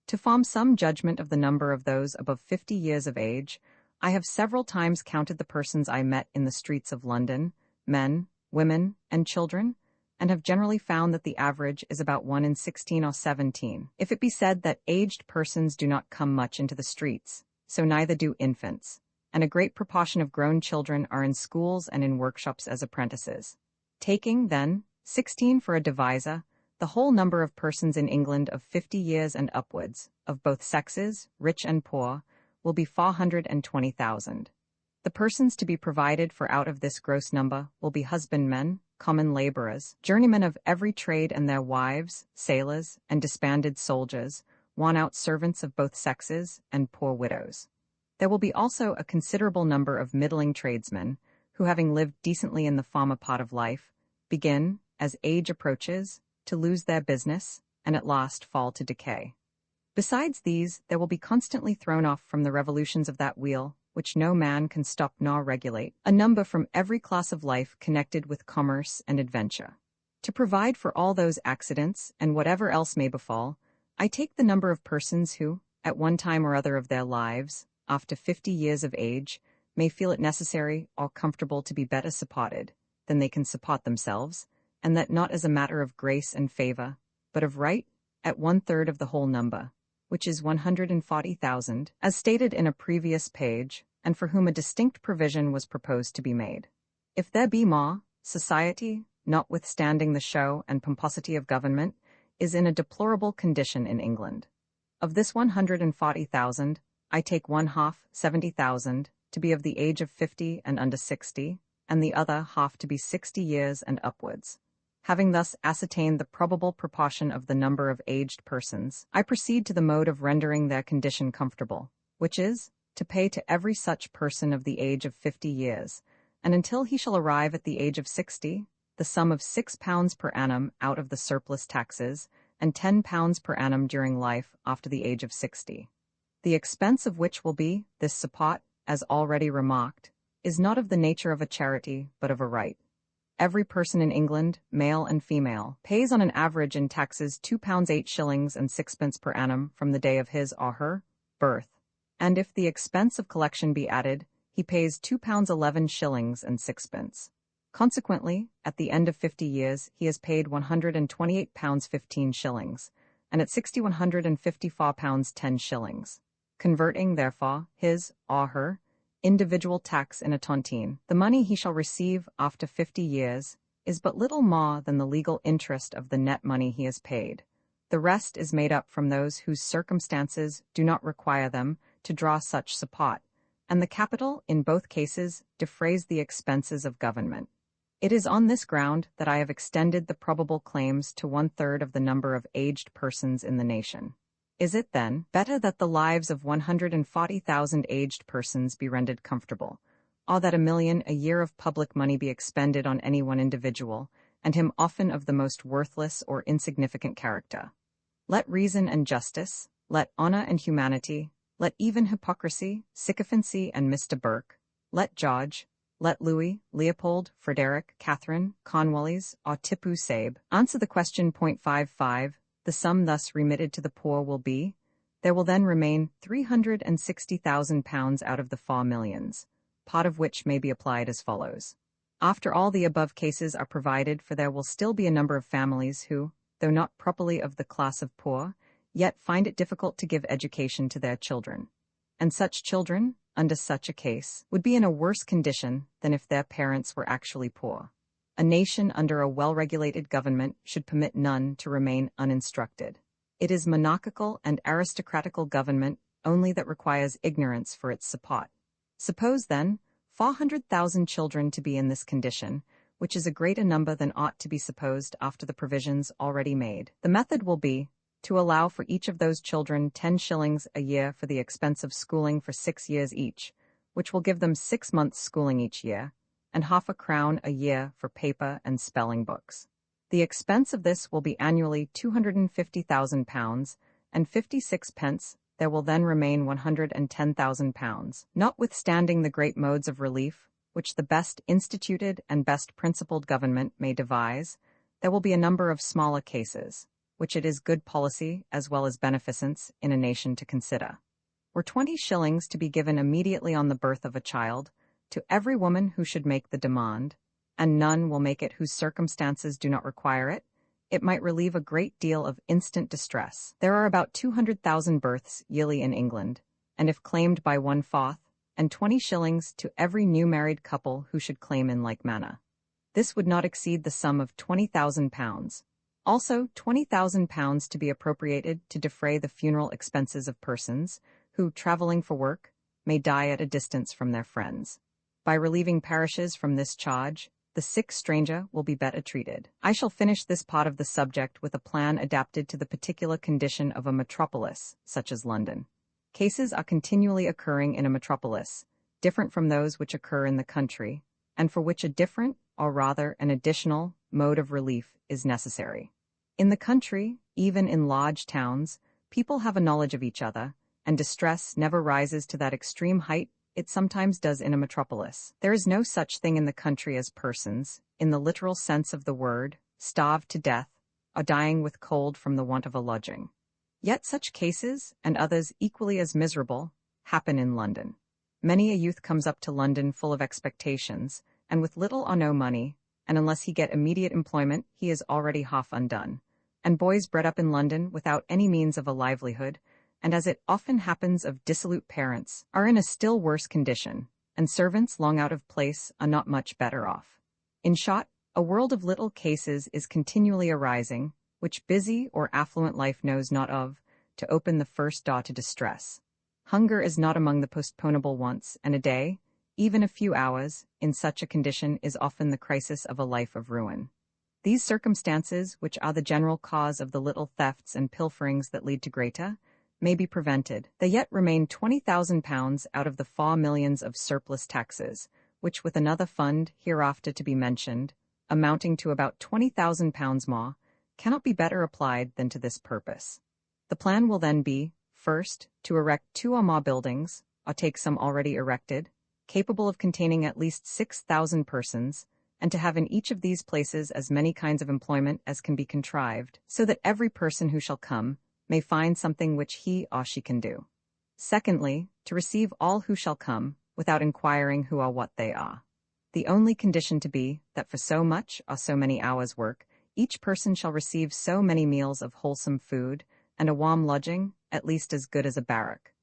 To form some judgment of the number of those above 50 years of age, I have several times counted the persons I met in the streets of London, men, women, and children, and have generally found that the average is about 1 in 16 or 17. If it be said that aged persons do not come much into the streets, so neither do infants, and a great proportion of grown children are in schools and in workshops as apprentices. Taking, then, 16 for a divisor, the whole number of persons in England of 50 years and upwards, of both sexes, rich and poor, will be 420,000. The persons to be provided for out of this gross number will be husbandmen, common laborers, journeymen of every trade and their wives, sailors, and disbanded soldiers, worn-out servants of both sexes, and poor widows. There will be also a considerable number of middling tradesmen, who having lived decently in the former part of life, begin, as age approaches, to lose their business, and at last fall to decay. Besides these, there will be constantly thrown off from the revolutions of that wheel, which no man can stop nor regulate, a number from every class of life connected with commerce and adventure. To provide for all those accidents, and whatever else may befall, I take the number of persons who, at one time or other of their lives, after 50 years of age, may feel it necessary or comfortable to be better supported than they can support themselves, and that not as a matter of grace and favor, but of right, at 1/3 of the whole number, which is 140,000, as stated in a previous page, and for whom a distinct provision was proposed to be made. If there be more, society, notwithstanding the show and pomposity of government, is in a deplorable condition in England. Of this 140,000, I take 1/2, 70,000, to be of the age of 50 and under 60, and the other half to be 60 years and upwards. Having thus ascertained the probable proportion of the number of aged persons, I proceed to the mode of rendering their condition comfortable, which is, to pay to every such person of the age of 50 years, and until he shall arrive at the age of 60, the sum of £6 per annum out of the surplus taxes, and £10 per annum during life after the age of 60. The expense of which will be, this support, as already remarked, is not of the nature of a charity, but of a right. Every person in England, male and female, pays on an average in taxes £2 8s. and 6d. per annum from the day of his or her birth, and if the expense of collection be added, he he pays £2 11 shillings and sixpence. Consequently, at the end of 50 years, he has paid £128 15 shillings, and at 60 £154 10 shillings. Converting, therefore, his, or her, individual tax in a tontine, the money he shall receive after 50 years is but little more than the legal interest of the net money he has paid. The rest is made up from those whose circumstances do not require them to draw such support, and the capital, in both cases, defrays the expenses of government. It is on this ground that I have extended the probable claims to 1/3 of the number of aged persons in the nation. Is it, then, better that the lives of 140,000 aged persons be rendered comfortable, or that 1,000,000 a year of public money be expended on any one individual, and him often of the most worthless or insignificant character? Let reason and justice, let honor and humanity, let even hypocrisy, sycophancy, and Mr. Burke, let George, let Louis, Leopold, Frederick, Catherine, Cornwallis, or Tippoo Saib answer the question. 55. The sum thus remitted to the poor will be, there will then remain £360,000 out of the 4 millions, part of which may be applied as follows. After all the above cases are provided for, there will still be a number of families who, though not properly of the class of poor, yet find it difficult to give education to their children. And such children, under such a case, would be in a worse condition than if their parents were actually poor. A nation under a well-regulated government should permit none to remain uninstructed. It is monarchical and aristocratical government only that requires ignorance for its support. Suppose, then, 400,000 children to be in this condition, which is a greater number than ought to be supposed after the provisions already made. The method will be to allow for each of those children 10 shillings a year for the expense of schooling for 6 years each, which will give them 6 months' schooling each year, and half a crown a year for paper and spelling books. The expense of this will be annually £250,000, and 56 pence. There will then remain £110,000. Notwithstanding the great modes of relief, which the best instituted and best principled government may devise, there will be a number of smaller cases, which it is good policy as well as beneficence in a nation to consider. Were 20 shillings to be given immediately on the birth of a child, to every woman who should make the demand, and none will make it whose circumstances do not require it, it might relieve a great deal of instant distress. There are about 200,000 births yearly in England, and if claimed by 1/4, and 20 shillings to every new married couple who should claim in like manner, this would not exceed the sum of £20,000. Also, £20,000 to be appropriated to defray the funeral expenses of persons who, traveling for work, may die at a distance from their friends. By relieving parishes from this charge, the sick stranger will be better treated. I shall finish this part of the subject with a plan adapted to the particular condition of a metropolis, such as London. Cases are continually occurring in a metropolis, different from those which occur in the country, and for which a different, or rather an additional, mode of relief is necessary. In the country, even in large towns, people have a knowledge of each other, and distress never rises to that extreme height it sometimes does in a metropolis. There is no such thing in the country as persons, in the literal sense of the word, starved to death, or dying with cold from the want of a lodging. Yet such cases, and others equally as miserable, happen in London. Many a youth comes up to London full of expectations, and with little or no money, and unless he get immediate employment, he is already half undone. And boys bred up in London without any means of a livelihood, and as it often happens of dissolute parents, are in a still worse condition, and servants long out of place are not much better off. In short, a world of little cases is continually arising, which busy or affluent life knows not of, to open the first door to distress. Hunger is not among the postponable wants, and a day, even a few hours, in such a condition is often the crisis of a life of ruin. These circumstances, which are the general cause of the little thefts and pilferings that lead to greater, may be prevented. There yet remain £20,000 out of the 4 millions of surplus taxes, which with another fund hereafter to be mentioned, amounting to about £20,000 more, cannot be better applied than to this purpose. The plan will then be, first, to erect 2 or more buildings, or take some already erected, capable of containing at least 6,000 persons, and to have in each of these places as many kinds of employment as can be contrived, so that every person who shall come may find something which he or she can do. Secondly, to receive all who shall come, without inquiring who or what they are. The only condition to be that for so much or so many hours' work, each person shall receive so many meals of wholesome food, and a warm lodging, at least as good as a barrack.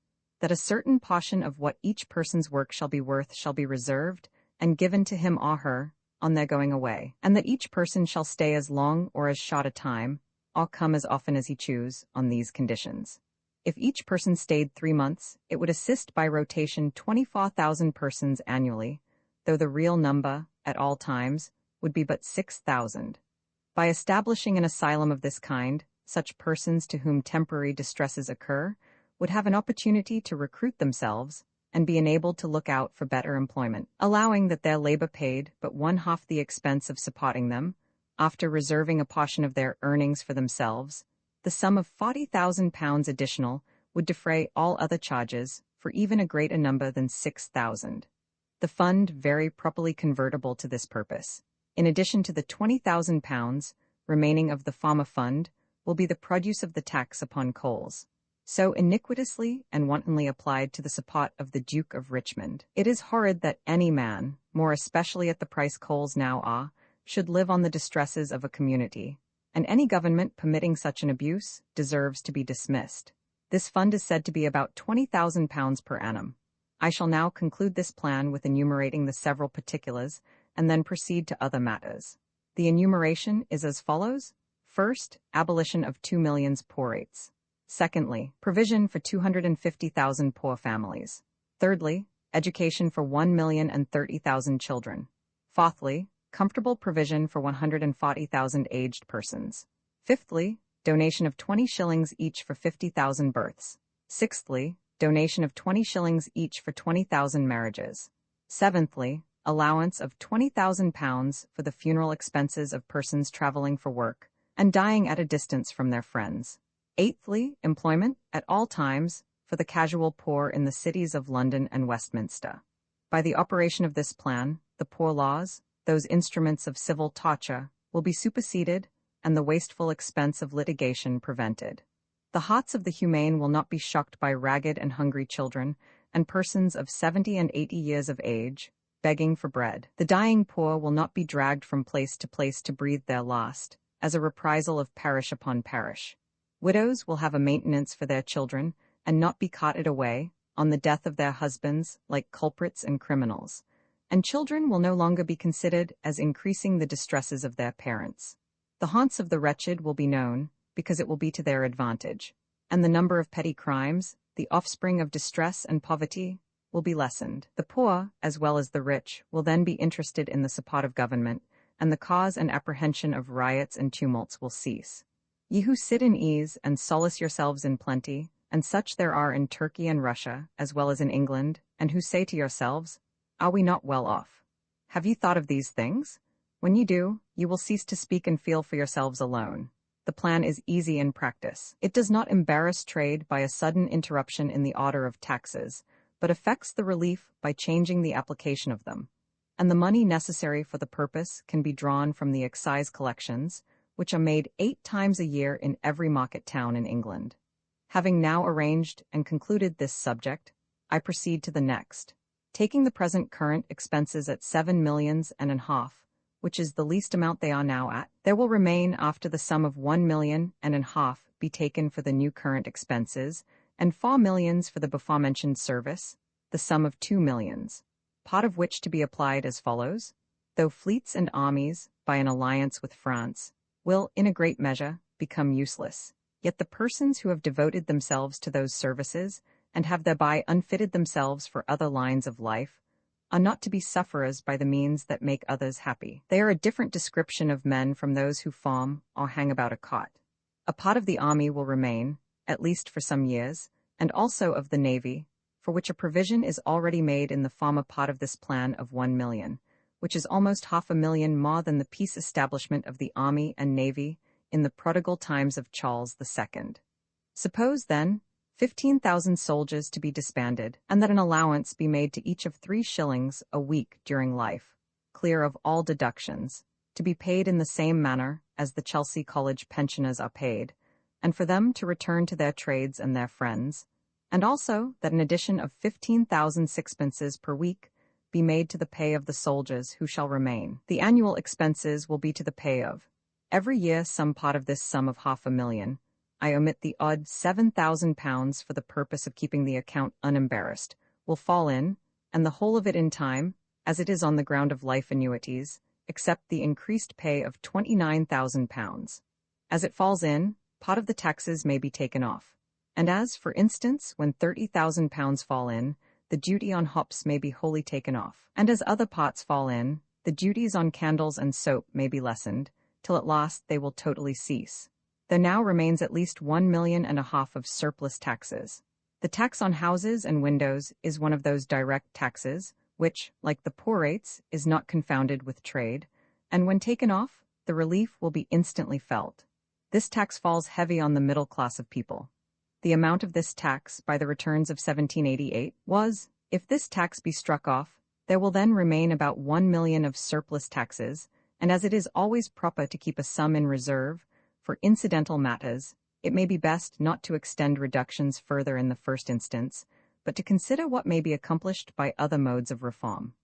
That a certain portion of what each person's work shall be worth shall be reserved and given to him or her on their going away, and that each person shall stay as long or as short a time, or come as often as he choose, on these conditions. If each person stayed 3 months, it would assist by rotation 24,000 persons annually, though the real number, at all times, would be but 6,000. By establishing an asylum of this kind, such persons to whom temporary distresses occur would have an opportunity to recruit themselves and be enabled to look out for better employment, allowing that their labor paid but one half the expense of supporting them, after reserving a portion of their earnings for themselves. The sum of £40,000 additional would defray all other charges for even a greater number than 6,000. The fund very properly convertible to this purpose, in addition to the £20,000 remaining of the farmer fund, will be the produce of the tax upon coals, so iniquitously and wantonly applied to the support of the Duke of Richmond. It is horrid that any man, more especially at the price coals now are, should live on the distresses of a community, and any government permitting such an abuse deserves to be dismissed. This fund is said to be about £20,000 per annum. I shall now conclude this plan with enumerating the several particulars, and then proceed to other matters. The enumeration is as follows. First, abolition of 2 million poor rates. Secondly, provision for 250,000 poor families. Thirdly, education for 1,030,000 children. Fourthly, comfortable provision for 140,000 aged persons. Fifthly, donation of 20 shillings each for 50,000 births. Sixthly, donation of 20 shillings each for 20,000 marriages. Seventhly, allowance of £20,000 for the funeral expenses of persons traveling for work and dying at a distance from their friends. Eighthly, employment, at all times, for the casual poor in the cities of London and Westminster. By the operation of this plan, the poor laws, those instruments of civil torture, will be superseded, and the wasteful expense of litigation prevented. The hearts of the humane will not be shocked by ragged and hungry children, and persons of 70 and 80 years of age, begging for bread. The dying poor will not be dragged from place to breathe their last, as a reprisal of parish upon parish. Widows will have a maintenance for their children, and not be carted away, on the death of their husbands, like culprits and criminals. And children will no longer be considered as increasing the distresses of their parents. The haunts of the wretched will be known, because it will be to their advantage, and the number of petty crimes, the offspring of distress and poverty, will be lessened. The poor, as well as the rich, will then be interested in the support of government, and the cause and apprehension of riots and tumults will cease. Ye who sit in ease and solace yourselves in plenty, and such there are in Turkey and Russia, as well as in England, and who say to yourselves, are we not well off? Have you thought of these things? When you do, you will cease to speak and feel for yourselves alone. The plan is easy in practice. It does not embarrass trade by a sudden interruption in the order of taxes, but effects the relief by changing the application of them. And the money necessary for the purpose can be drawn from the excise collections, which are made 8 times a year in every market town in England. Having now arranged and concluded this subject, I proceed to the next. Taking the present current expenses at 7 millions and a half, which is the least amount they are now at, there will remain after the sum of 1 million and a half be taken for the new current expenses, and 4 millions for the before-mentioned service, the sum of 2 millions, part of which to be applied as follows. Though fleets and armies, by an alliance with France, will, in a great measure, become useless, yet the persons who have devoted themselves to those services, and have thereby unfitted themselves for other lines of life, are not to be sufferers by the means that make others happy. They are a different description of men from those who farm or hang about a cot. A part of the army will remain, at least for some years, and also of the navy, for which a provision is already made in the former part of this plan of 1 million, which is almost 500,000 more than the peace establishment of the army and navy in the prodigal times of Charles II. Suppose, then, 15,000 soldiers to be disbanded, and that an allowance be made to each of 3 shillings a week during life, clear of all deductions, to be paid in the same manner as the Chelsea College pensioners are paid, and for them to return to their trades and their friends, and also that an addition of 15,000 sixpences per week be made to the pay of the soldiers who shall remain. The annual expenses will be to the pay of every year some part of this sum of 500,000. I omit the odd £7,000 for the purpose of keeping the account unembarrassed, will fall in, and the whole of it in time, as it is on the ground of life annuities, except the increased pay of £29,000. As it falls in, part of the taxes may be taken off. And as, for instance, when £30,000 fall in, the duty on hops may be wholly taken off. And as other parts fall in, the duties on candles and soap may be lessened, till at last they will totally cease. There now remains at least 1,5 million of surplus taxes. The tax on houses and windows is one of those direct taxes, which, like the poor rates, is not confounded with trade, and when taken off, the relief will be instantly felt. This tax falls heavy on the middle class of people. The amount of this tax by the returns of 1788 was, if this tax be struck off, there will then remain about 1 million of surplus taxes, and as it is always proper to keep a sum in reserve for incidental matters, it may be best not to extend reductions further in the first instance, but to consider what may be accomplished by other modes of reform.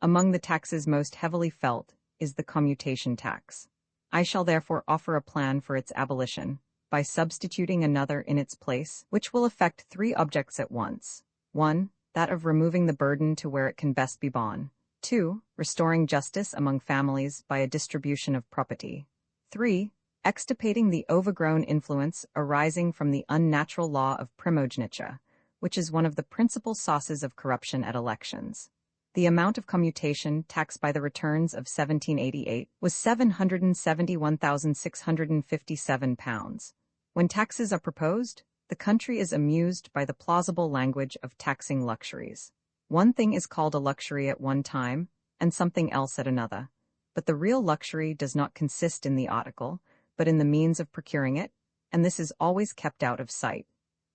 Among the taxes most heavily felt is the commutation tax. I shall therefore offer a plan for its abolition, by substituting another in its place, which will effect 3 objects at once. 1. That of removing the burden to where it can best be borne. 2. Restoring justice among families by a distribution of property. 3. Extirpating the overgrown influence arising from the unnatural law of primogeniture, which is one of the principal sources of corruption at elections. The amount of commutation taxed by the returns of 1788 was £771,657. When taxes are proposed, the country is amused by the plausible language of taxing luxuries. One thing is called a luxury at one time, and something else at another, but the real luxury does not consist in the article, but in the means of procuring it, and this is always kept out of sight.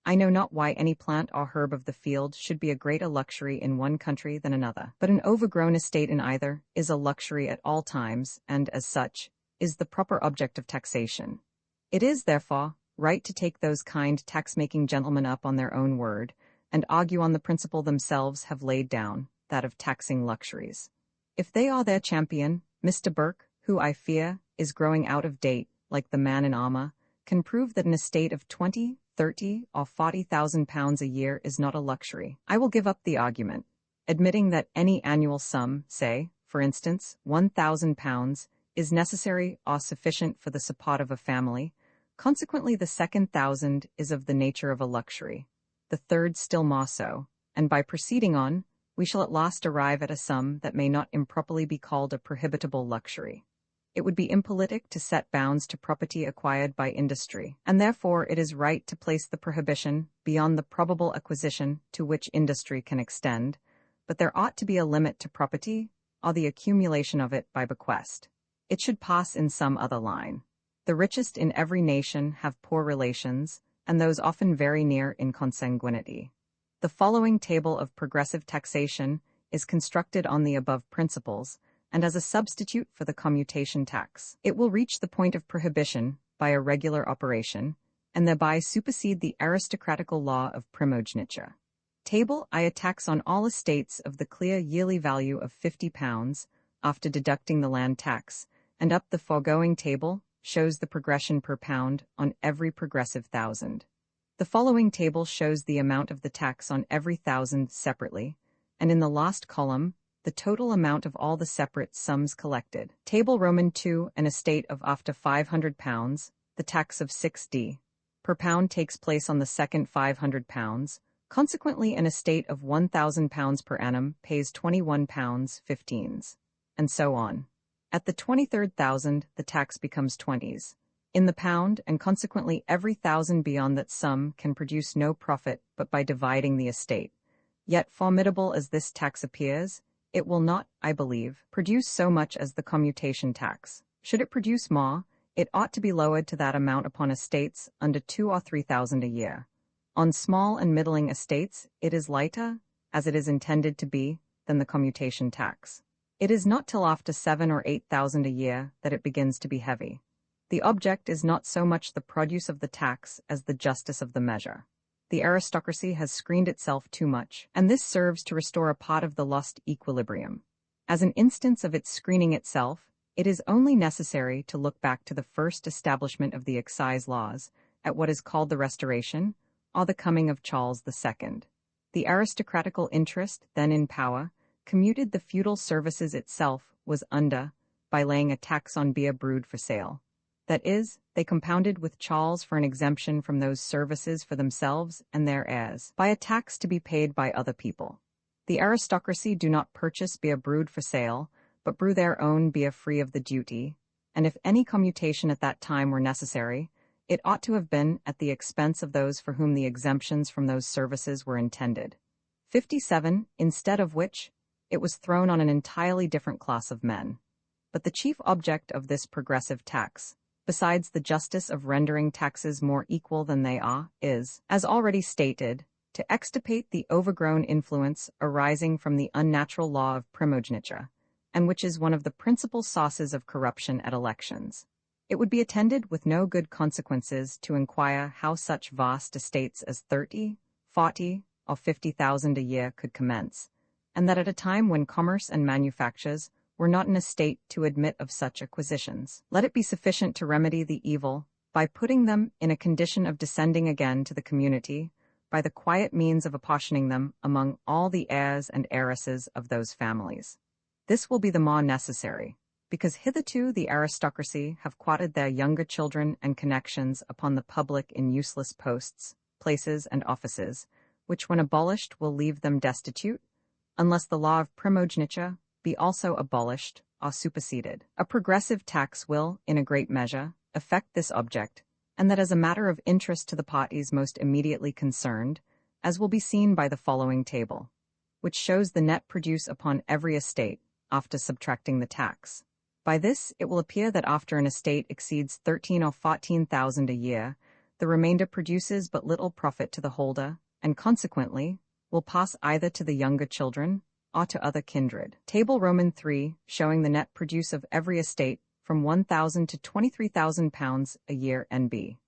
I know not why any plant or herb of the field should be a greater luxury in one country than another, but an overgrown estate in either is a luxury at all times, and, as such, is the proper object of taxation. It is, therefore, right to take those kind tax-making gentlemen up on their own word, and argue on the principle themselves have laid down, that of taxing luxuries. If they are their champion, Mr. Burke, who, I fear, is growing out of date, like the man in armor, can prove that an estate of 20, 30, or 40,000 pounds a year is not a luxury. I will give up the argument, admitting that any annual sum, say, for instance, 1,000 pounds, is necessary or sufficient for the support of a family. Consequently, the second 1,000 is of the nature of a luxury, the third still more so, and by proceeding on, we shall at last arrive at a sum that may not improperly be called a prohibitable luxury. It would be impolitic to set bounds to property acquired by industry, and therefore it is right to place the prohibition beyond the probable acquisition to which industry can extend, but there ought to be a limit to property, or the accumulation of it by bequest. It should pass in some other line. The richest in every nation have poor relations, and those often very near in consanguinity. The following table of progressive taxation is constructed on the above principles, and as a substitute for the commutation tax, it will reach the point of prohibition by a regular operation, and thereby supersede the aristocratical law of primogeniture. Table I a tax on all estates of the clear yearly value of £50, after deducting the land tax, and up the foregoing table shows the progression per pound on every progressive 1,000. The following table shows the amount of the tax on every 1,000 separately, and in the last column, the total amount of all the separate sums collected. Table Roman II, an estate of after £500, the tax of 6d per pound takes place on the second £500, consequently an estate of £1,000 per annum pays £21.15, and so on. At the 23rd 1,000, the tax becomes 20s. In the pound, and consequently every 1,000 beyond that sum can produce no profit but by dividing the estate. Yet formidable as this tax appears, it will not, I believe, produce so much as the commutation tax. Should it produce more, it ought to be lowered to that amount upon estates under 2,000 or 3,000 a year. On small and middling estates, it is lighter, as it is intended to be, than the commutation tax. It is not till after 7,000 or 8,000 a year that it begins to be heavy. The object is not so much the produce of the tax as the justice of the measure. The aristocracy has screened itself too much, and this serves to restore a part of the lost equilibrium. As an instance of its screening itself, it is only necessary to look back to the first establishment of the excise laws, at what is called the Restoration, or the coming of Charles II. The aristocratical interest, then in power, commuted the feudal services itself was under, by laying a tax on beer brewed for sale. That is, they compounded with Charles for an exemption from those services for themselves and their heirs, by a tax to be paid by other people. The aristocracy do not purchase beer brewed for sale, but brew their own beer free of the duty, and if any commutation at that time were necessary, it ought to have been at the expense of those for whom the exemptions from those services were intended. 57, instead of which, it was thrown on an entirely different class of men. But the chief object of this progressive tax, besides the justice of rendering taxes more equal than they are, is, as already stated, to extirpate the overgrown influence arising from the unnatural law of primogeniture, and which is one of the principal sources of corruption at elections. It would be attended with no good consequences to inquire how such vast estates as 30, 40, or 50,000 a year could commence, and that at a time when commerce and manufactures were not in a state to admit of such acquisitions. Let it be sufficient to remedy the evil by putting them in a condition of descending again to the community, by the quiet means of apportioning them among all the heirs and heiresses of those families. This will be the more necessary, because hitherto the aristocracy have quoted their younger children and connections upon the public in useless posts, places, and offices, which when abolished will leave them destitute, unless the law of primogeniture be also abolished or superseded. A progressive tax will, in a great measure, effect this object, and that as a matter of interest to the parties most immediately concerned, as will be seen by the following table, which shows the net produce upon every estate, after subtracting the tax. By this it will appear that after an estate exceeds 13 or 14,000 a year, the remainder produces but little profit to the holder, and consequently will pass either to the younger children or to other kindred. Table Roman 3, showing the net produce of every estate from 1,000 to 23,000 pounds a year N.B.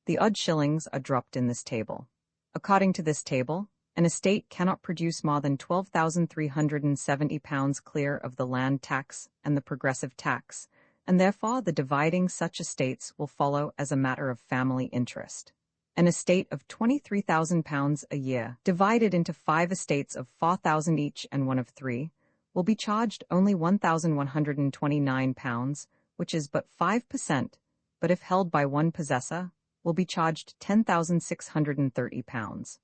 The odd shillings are dropped in this table. According to this table, an estate cannot produce more than 12,370 pounds clear of the land tax and the progressive tax, and therefore the dividing such estates will follow as a matter of family interest. An estate of 23,000 pounds a year, divided into 5 estates of 4,000 each and one of 3, will be charged only 1,129 pounds, which is but 5%, but if held by one possessor, will be charged 10,630 pounds.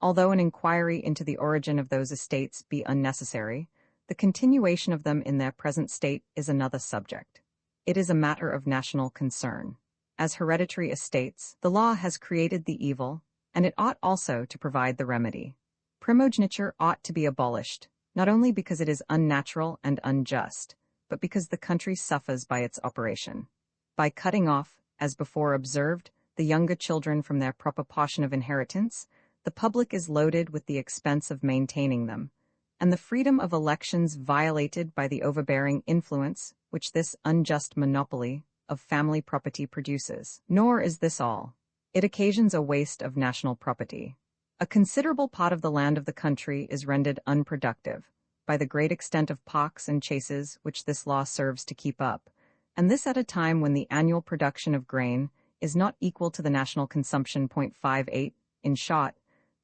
Although an inquiry into the origin of those estates be unnecessary, the continuation of them in their present state is another subject. It is a matter of national concern. As hereditary estates, the law has created the evil, and it ought also to provide the remedy. Primogeniture ought to be abolished, not only because it is unnatural and unjust, but because the country suffers by its operation. By cutting off, as before observed, the younger children from their proper portion of inheritance, the public is loaded with the expense of maintaining them, and the freedom of elections violated by the overbearing influence which this unjust monopoly of family property produces. Nor is this all. It occasions a waste of national property. A considerable part of the land of the country is rendered unproductive by the great extent of parks and chases which this law serves to keep up, and this at a time when the annual production of grain is not equal to the national consumption. 58. In short,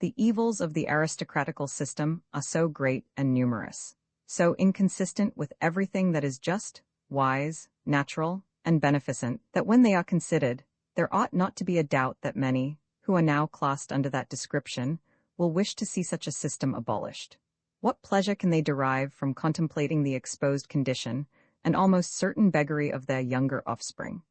the evils of the aristocratical system are so great and numerous, so inconsistent with everything that is just, wise, natural, and beneficent, that when they are considered, there ought not to be a doubt that many, who are now classed under that description, will wish to see such a system abolished. What pleasure can they derive from contemplating the exposed condition and almost certain beggary of their younger offspring?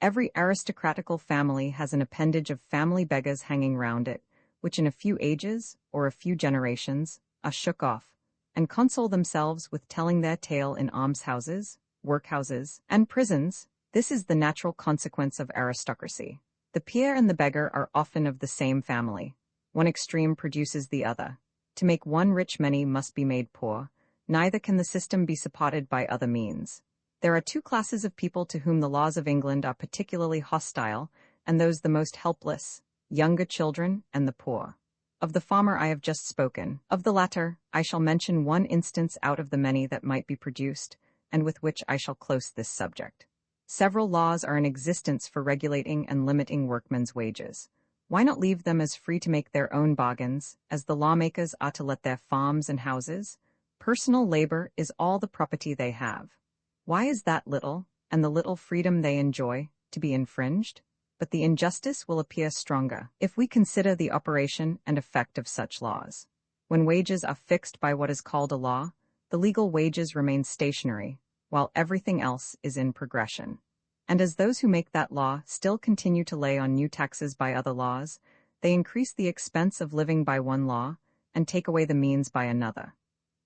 Every aristocratical family has an appendage of family beggars hanging round it, which in a few ages, or a few generations, are shook off, and console themselves with telling their tale in almshouses, workhouses, and prisons. This is the natural consequence of aristocracy. The peer and the beggar are often of the same family. One extreme produces the other. To make one rich, many must be made poor. Neither can the system be supported by other means. There are 2 classes of people to whom the laws of England are particularly hostile, and those the most helpless, younger children, and the poor. Of the former I have just spoken. Of the latter, I shall mention one instance out of the many that might be produced, and with which I shall close this subject. Several laws are in existence for regulating and limiting workmen's wages. Why not leave them as free to make their own bargains, as the lawmakers are to let their farms and houses? Personal labor is all the property they have. Why is that little, and the little freedom they enjoy, to be infringed? But the injustice will appear stronger if we consider the operation and effect of such laws. When wages are fixed by what is called a law, the legal wages remain stationary, while everything else is in progression. And as those who make that law still continue to lay on new taxes by other laws, they increase the expense of living by one law, and take away the means by another.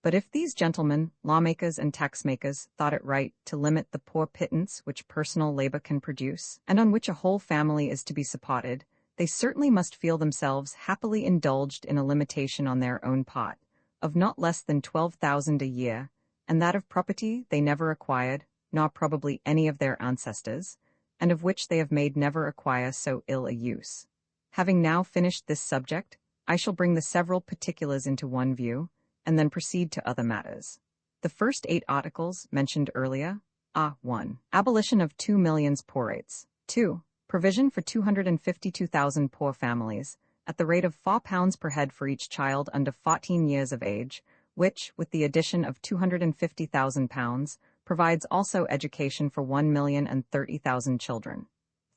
But if these gentlemen, lawmakers and tax-makers, thought it right to limit the poor pittance which personal labor can produce, and on which a whole family is to be supported, they certainly must feel themselves happily indulged in a limitation on their own part, of not less than 12,000 a year, and that of property they never acquired, nor probably any of their ancestors, and of which they have made never acquire so ill a use. Having now finished this subject, I shall bring the several particulars into one view, and then proceed to other matters. The first 8 articles mentioned earlier are 1. Abolition of 2 millions poor rates. 2. Provision for 252,000 poor families, at the rate of £4 per head for each child under 14 years of age, which, with the addition of £250,000, provides also education for 1,030,000 children.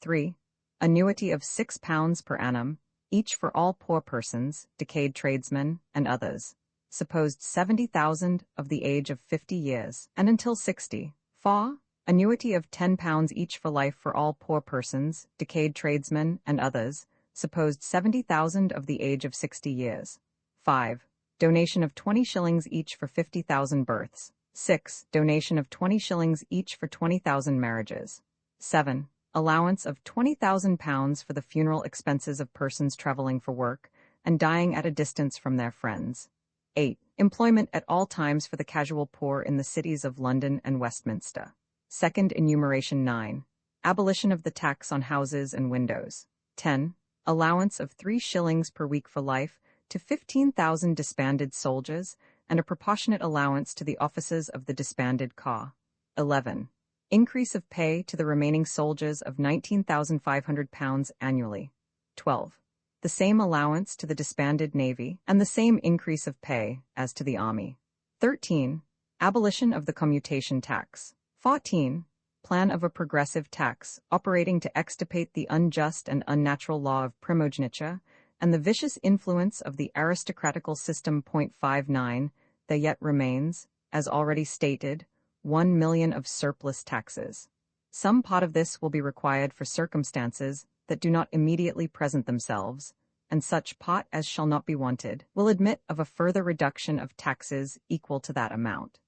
3. Annuity of £6 per annum, each for all poor persons, decayed tradesmen, and others, supposed 70,000 of the age of 50 years, and until 60. 4. Annuity of £10 each for life for all poor persons, decayed tradesmen, and others, supposed 70,000 of the age of 60 years. 5. Donation of 20 shillings each for 50,000 births. 6. Donation of 20 shillings each for 20,000 marriages. 7. Allowance of £20,000 for the funeral expenses of persons traveling for work, and dying at a distance from their friends. 8. Employment at all times for the casual poor in the cities of London and Westminster. Second enumeration 9. Abolition of the tax on houses and windows. 10. Allowance of 3 shillings per week for life to 15,000 disbanded soldiers, and a proportionate allowance to the officers of the disbanded corps. 11. Increase of pay to the remaining soldiers of £19,500 annually. 12. The same allowance to the disbanded Navy, and the same increase of pay as to the Army. 13. Abolition of the commutation tax. 14. Plan of a progressive tax, operating to extirpate the unjust and unnatural law of primogeniture, and the vicious influence of the aristocratical system. 59. There yet remains, as already stated, 1 million of surplus taxes. Some part of this will be required for circumstances that do not immediately present themselves, and such pot as shall not be wanted will admit of a further reduction of taxes equal to that amount.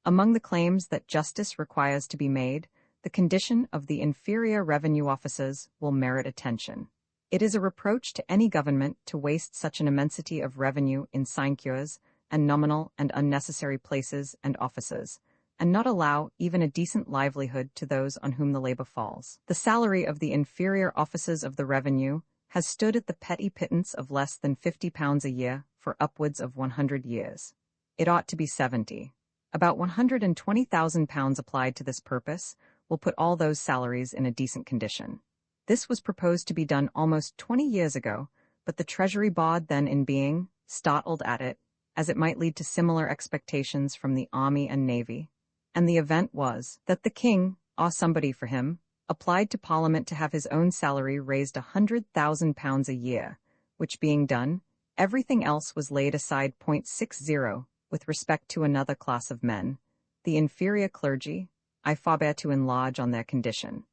Among the claims that justice requires to be made, the condition of the inferior revenue officers will merit attention. It is a reproach to any government to waste such an immensity of revenue in sinecures and nominal and unnecessary places and offices, and not allow even a decent livelihood to those on whom the labor falls. The salary of the inferior officers of the revenue has stood at the petty pittance of less than £50 a year for upwards of 100 years. It ought to be 70. About £120,000 applied to this purpose will put all those salaries in a decent condition. This was proposed to be done almost 20 years ago, but the Treasury Board then in being, startled at it, as it might lead to similar expectations from the Army and Navy, and the event was that the King, or somebody for him, applied to Parliament to have his own salary raised £100,000 a year, which being done, everything else was laid aside. 60. With respect to another class of men, the inferior clergy, I forbear to enlarge on their condition.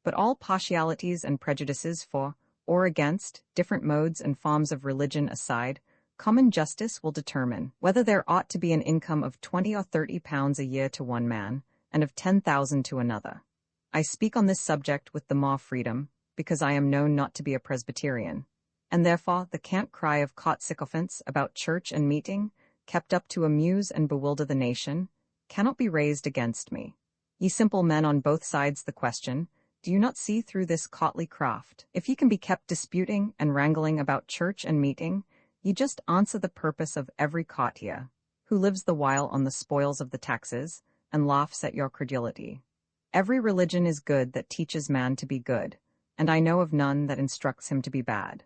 But all partialities and prejudices for, or against, different modes and forms of religion aside, common justice will determine whether there ought to be an income of £20 or £30 a year to one man, and of 10,000 to another. I speak on this subject with the more freedom, because I am known not to be a Presbyterian, and therefore the cant cry of caught sycophants about church and meeting, kept up to amuse and bewilder the nation, cannot be raised against me. Ye simple men on both sides the question, Do you not see through this courtly craft? If ye can be kept disputing and wrangling about church and meeting, ye just answer the purpose of every courtier, who lives the while on the spoils of the taxes, and laughs at your credulity. Every religion is good that teaches man to be good, and I know of none that instructs him to be bad.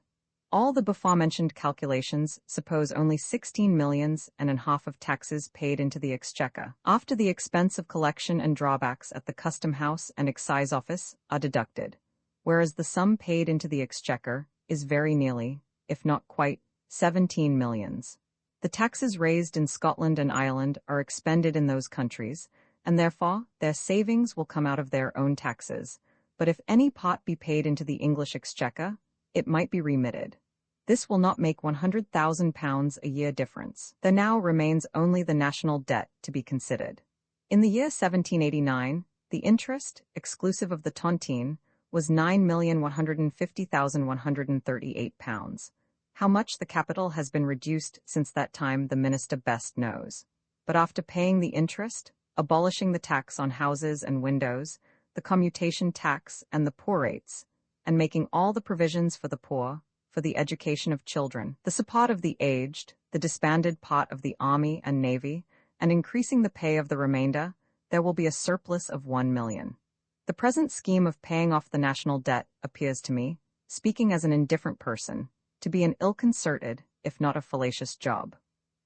All the before-mentioned calculations suppose only 16 millions and a half of taxes paid into the exchequer, after the expense of collection and drawbacks at the custom house and excise office are deducted, whereas the sum paid into the exchequer is very nearly, if not quite, 17 millions. The taxes raised in Scotland and Ireland are expended in those countries, and therefore their savings will come out of their own taxes, but if any part be paid into the English exchequer, it might be remitted. This will not make £100,000 a year difference. There now remains only the national debt to be considered. In the year 1789, the interest, exclusive of the tontine, was £9,150,138. How much the capital has been reduced since that time the minister best knows. But after paying the interest, abolishing the tax on houses and windows, the commutation tax and the poor rates, and making all the provisions for the poor, for the education of children, the support of the aged, the disbanded part of the army and navy, and increasing the pay of the remainder, there will be a surplus of 1 million. The present scheme of paying off the national debt appears to me, speaking as an indifferent person, to be an ill-concerted, if not a fallacious job.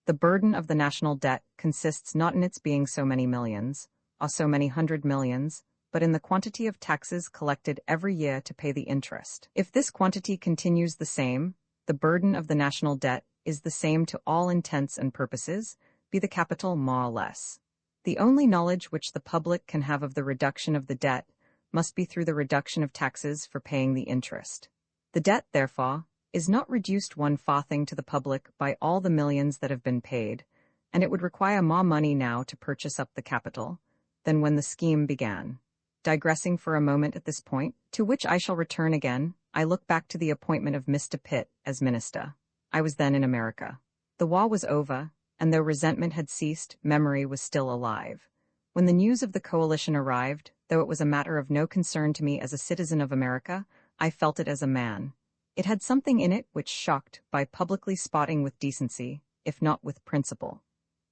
The burden of the national debt consists not in its being so many millions, or so many 100 millions, but in the quantity of taxes collected every year to pay the interest. If this quantity continues the same, the burden of the national debt is the same to all intents and purposes, be the capital more or less. The only knowledge which the public can have of the reduction of the debt must be through the reduction of taxes for paying the interest. The debt, therefore, is not reduced one farthing to the public by all the millions that have been paid, and it would require more money now to purchase up the capital than when the scheme began. Digressing for a moment at this point, to which I shall return again, I look back to the appointment of Mr. Pitt as minister. I was then in America. The war was over, and though resentment had ceased, memory was still alive. When the news of the coalition arrived, though it was a matter of no concern to me as a citizen of America, I felt it as a man. It had something in it which shocked by publicly spotting with decency, if not with principle.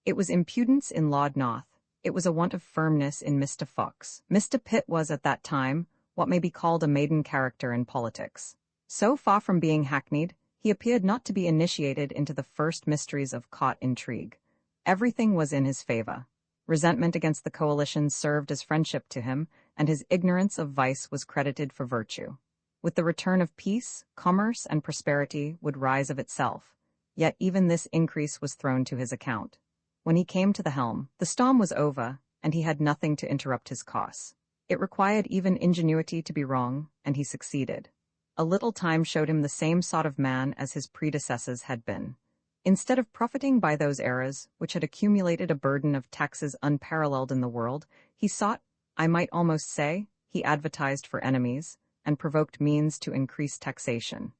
It was impudence in Lord North. It was a want of firmness in Mr. Fox. Mr. Pitt was at that time what may be called a maiden character in politics. So far from being hackneyed, he appeared not to be initiated into the first mysteries of court intrigue. Everything was in his favor. Resentment against the coalition served as friendship to him, and his ignorance of vice was credited for virtue. With the return of peace, commerce and prosperity would rise of itself, yet even this increase was thrown to his account. When he came to the helm, the storm was over, and he had nothing to interrupt his course. It required even ingenuity to be wrong, and he succeeded. A little time showed him the same sort of man as his predecessors had been. Instead of profiting by those errors, which had accumulated a burden of taxes unparalleled in the world, he sought, I might almost say, he advertised for enemies, and provoked means to increase taxation.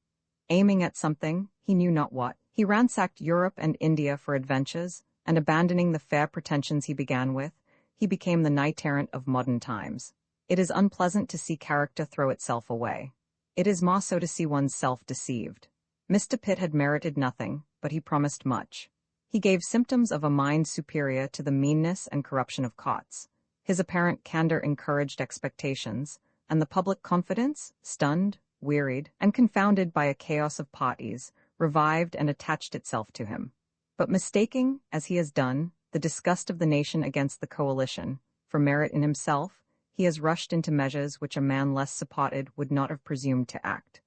Aiming at something, he knew not what, he ransacked Europe and India for adventures, and abandoning the fair pretensions he began with, he became the knight-errant of modern times. It is unpleasant to see character throw itself away. It is more so to see one's self deceived. Mr. Pitt had merited nothing, but he promised much. He gave symptoms of a mind superior to the meanness and corruption of courts. His apparent candor encouraged expectations, and the public confidence, stunned, wearied, and confounded by a chaos of parties, revived and attached itself to him. But mistaking, as he has done, the disgust of the nation against the coalition, for merit in himself, he has rushed into measures which a man less supported would not have presumed to act.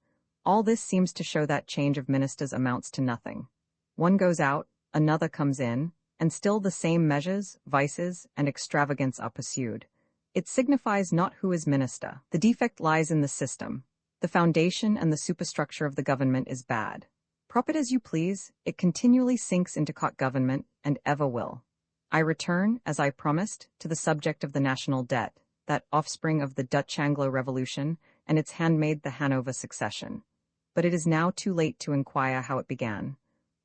All this seems to show that change of ministers amounts to nothing. One goes out, another comes in, and still the same measures, vices, and extravagance are pursued. It signifies not who is minister. The defect lies in the system. The foundation and the superstructure of the government is bad. Prop it as you please, it continually sinks into court government, and ever will. I return, as I promised, to the subject of the national debt, that offspring of the Dutch Anglo Revolution, and its handmaid the Hanover succession. But it is now too late to inquire how it began.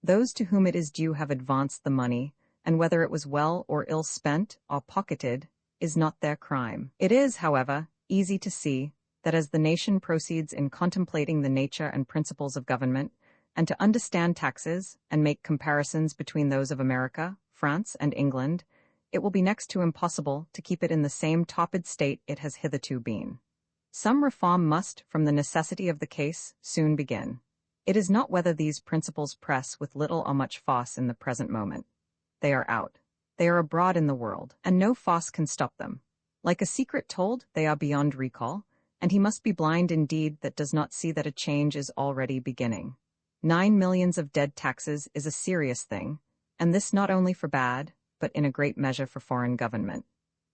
Those to whom it is due have advanced the money, and whether it was well or ill spent or pocketed is not their crime. It is, however, easy to see that as the nation proceeds in contemplating the nature and principles of government, and to understand taxes and make comparisons between those of America, France, and England, it will be next to impossible to keep it in the same topid state it has hitherto been. Some reform must, from the necessity of the case, soon begin. It is not whether these principles press with little or much force in the present moment. They are out. They are abroad in the world, and no force can stop them. Like a secret told, they are beyond recall, and he must be blind indeed that does not see that a change is already beginning. 9 millions of dead taxes is a serious thing, and this not only for bad, but in a great measure for foreign government.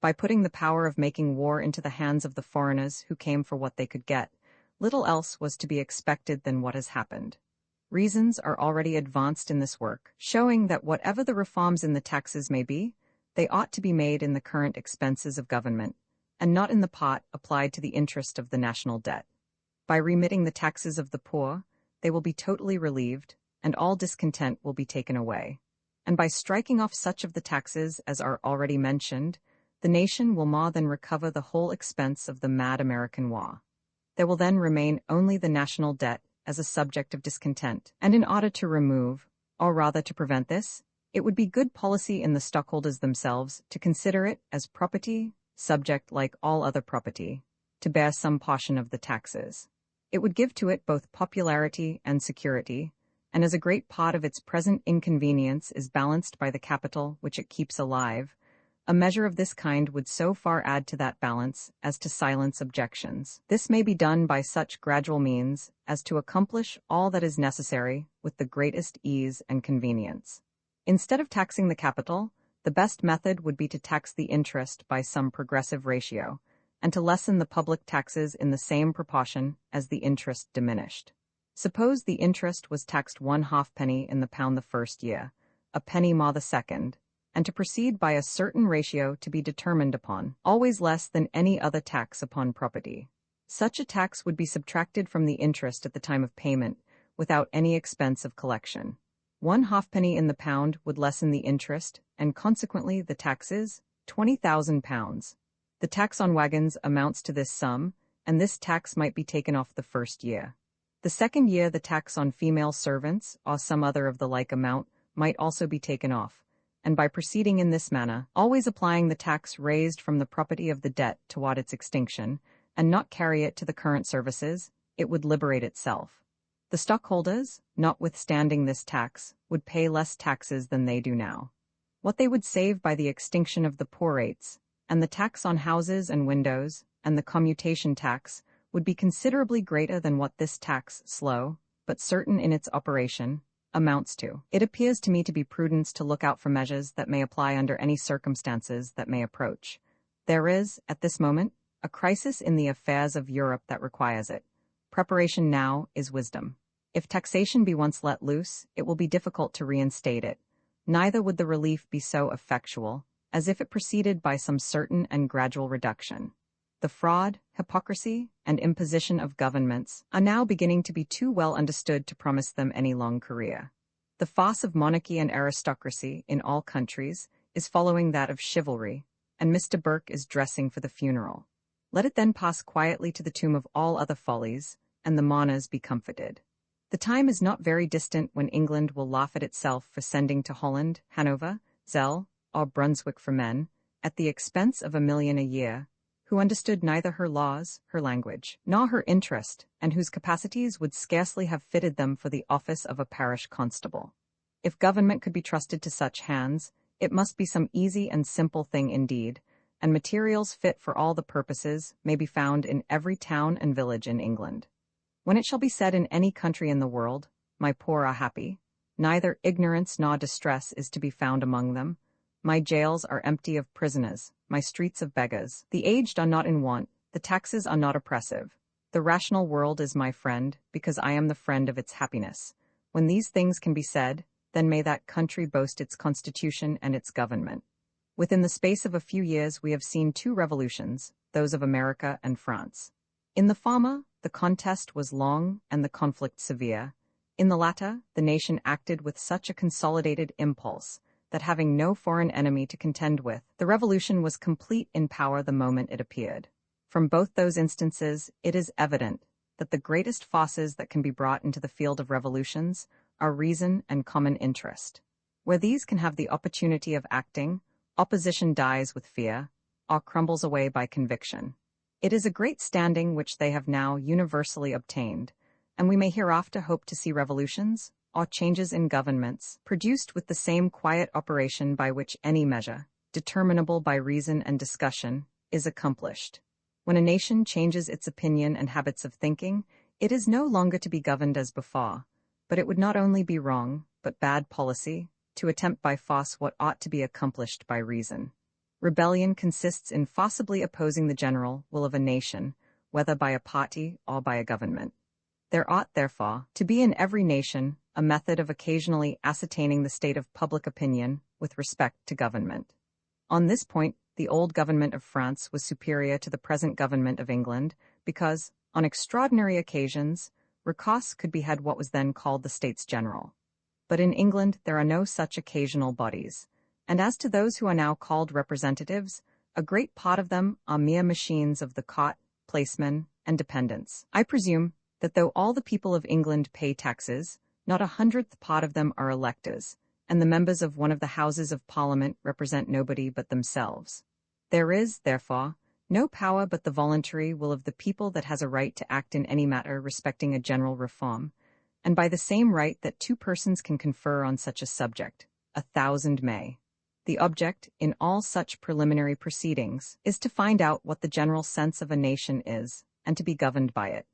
By putting the power of making war into the hands of the foreigners who came for what they could get, little else was to be expected than what has happened. Reasons are already advanced in this work, showing that whatever the reforms in the taxes may be, they ought to be made in the current expenses of government, and not in the pot applied to the interest of the national debt. By remitting the taxes of the poor, they will be totally relieved, and all discontent will be taken away. And by striking off such of the taxes as are already mentioned, the nation will more than recover the whole expense of the mad American war. There will then remain only the national debt as a subject of discontent, and in order to remove, or rather to prevent this, it would be good policy in the stockholders themselves to consider it as property, subject like all other property, to bear some portion of the taxes. It would give to it both popularity and security, and as a great part of its present inconvenience is balanced by the capital which it keeps alive, a measure of this kind would so far add to that balance as to silence objections. This may be done by such gradual means as to accomplish all that is necessary with the greatest ease and convenience. Instead of taxing the capital, the best method would be to tax the interest by some progressive ratio, and to lessen the public taxes in the same proportion as the interest diminished. Suppose the interest was taxed 1 halfpenny in the pound the first year, a penny more the second, and to proceed by a certain ratio to be determined upon, always less than any other tax upon property. Such a tax would be subtracted from the interest at the time of payment, without any expense of collection. 1 halfpenny in the pound would lessen the interest, and consequently the taxes, £20,000. The tax on wagons amounts to this sum, and this tax might be taken off the first year. The second year the tax on female servants, or some other of the like amount, might also be taken off, and by proceeding in this manner, always applying the tax raised from the property of the debt toward its extinction, and not carry it to the current services, it would liberate itself. The stockholders, notwithstanding this tax, would pay less taxes than they do now. What they would save by the extinction of the poor rates, and the tax on houses and windows, and the commutation tax, would be considerably greater than what this tax, slow, but certain in its operation, amounts to. It appears to me to be prudence to look out for measures that may apply under any circumstances that may approach. There is, at this moment, a crisis in the affairs of Europe that requires it. Preparation now is wisdom. If taxation be once let loose, it will be difficult to reinstate it. Neither would the relief be so effectual as if it proceeded by some certain and gradual reduction. The fraud, hypocrisy, and imposition of governments are now beginning to be too well understood to promise them any long career. The farce of monarchy and aristocracy in all countries is following that of chivalry, and Mr. Burke is dressing for the funeral. Let it then pass quietly to the tomb of all other follies, and the mourners be comforted. The time is not very distant when England will laugh at itself for sending to Holland, Hanover, Zell, or Brunswick for men, at the expense of 1 million a year, who understood neither her laws, her language, nor her interest, and whose capacities would scarcely have fitted them for the office of a parish constable. If government could be trusted to such hands, it must be some easy and simple thing indeed, and materials fit for all the purposes may be found in every town and village in England. When it shall be said in any country in the world, "My poor are happy," neither ignorance nor distress is to be found among them. My jails are empty of prisoners, my streets of beggars. The aged are not in want, the taxes are not oppressive. The rational world is my friend, because I am the friend of its happiness. When these things can be said, then may that country boast its constitution and its government. Within the space of a few years we have seen 2 revolutions, those of America and France. In the former, the contest was long and the conflict severe. In the latter, the nation acted with such a consolidated impulse that having no foreign enemy to contend with, the revolution was complete in power the moment it appeared. From both those instances, it is evident that the greatest forces that can be brought into the field of revolutions are reason and common interest. Where these can have the opportunity of acting, opposition dies with fear, or crumbles away by conviction. It is a great standing which they have now universally obtained, and we may hereafter hope to see revolutions, or changes in governments, produced with the same quiet operation by which any measure, determinable by reason and discussion, is accomplished. When a nation changes its opinion and habits of thinking, it is no longer to be governed as before, but it would not only be wrong, but bad policy, to attempt by force what ought to be accomplished by reason. Rebellion consists in forcibly opposing the general will of a nation, whether by a party or by a government. There ought, therefore, to be in every nation a method of occasionally ascertaining the state of public opinion with respect to government. On this point, the old government of France was superior to the present government of England because, on extraordinary occasions, recourse could be had what was then called the States General. But in England there are no such occasional bodies, and as to those who are now called representatives, a great part of them are mere machines of the court, placemen, and dependents. I presume that though all the people of England pay taxes, not 100th part of them are electors, and the members of one of the Houses of Parliament represent nobody but themselves. There is, therefore, no power but the voluntary will of the people that has a right to act in any matter respecting a general reform, and by the same right that two persons can confer on such a subject, 1,000 may. The object, in all such preliminary proceedings, is to find out what the general sense of a nation is, and to be governed by it.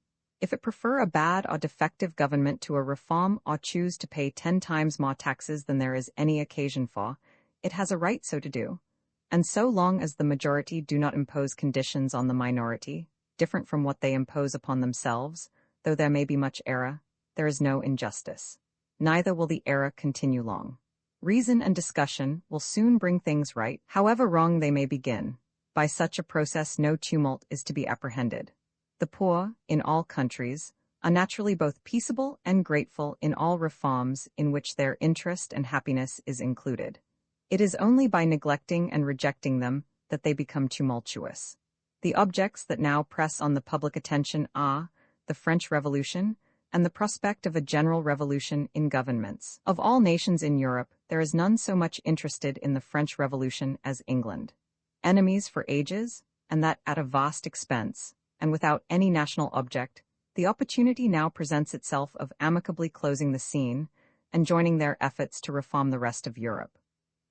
If it prefer a bad or defective government to a reform or choose to pay 10 times more taxes than there is any occasion for, it has a right so to do. And so long as the majority do not impose conditions on the minority, different from what they impose upon themselves, though there may be much error, there is no injustice. Neither will the error continue long. Reason and discussion will soon bring things right, however wrong they may begin. By such a process no tumult is to be apprehended. The poor, in all countries, are naturally both peaceable and grateful in all reforms in which their interest and happiness is included. It is only by neglecting and rejecting them that they become tumultuous. The objects that now press on the public attention are the French Revolution and the prospect of a general revolution in governments. Of all nations in Europe, there is none so much interested in the French Revolution as England. Enemies for ages, and that at a vast expense, and without any national object, the opportunity now presents itself of amicably closing the scene and joining their efforts to reform the rest of Europe.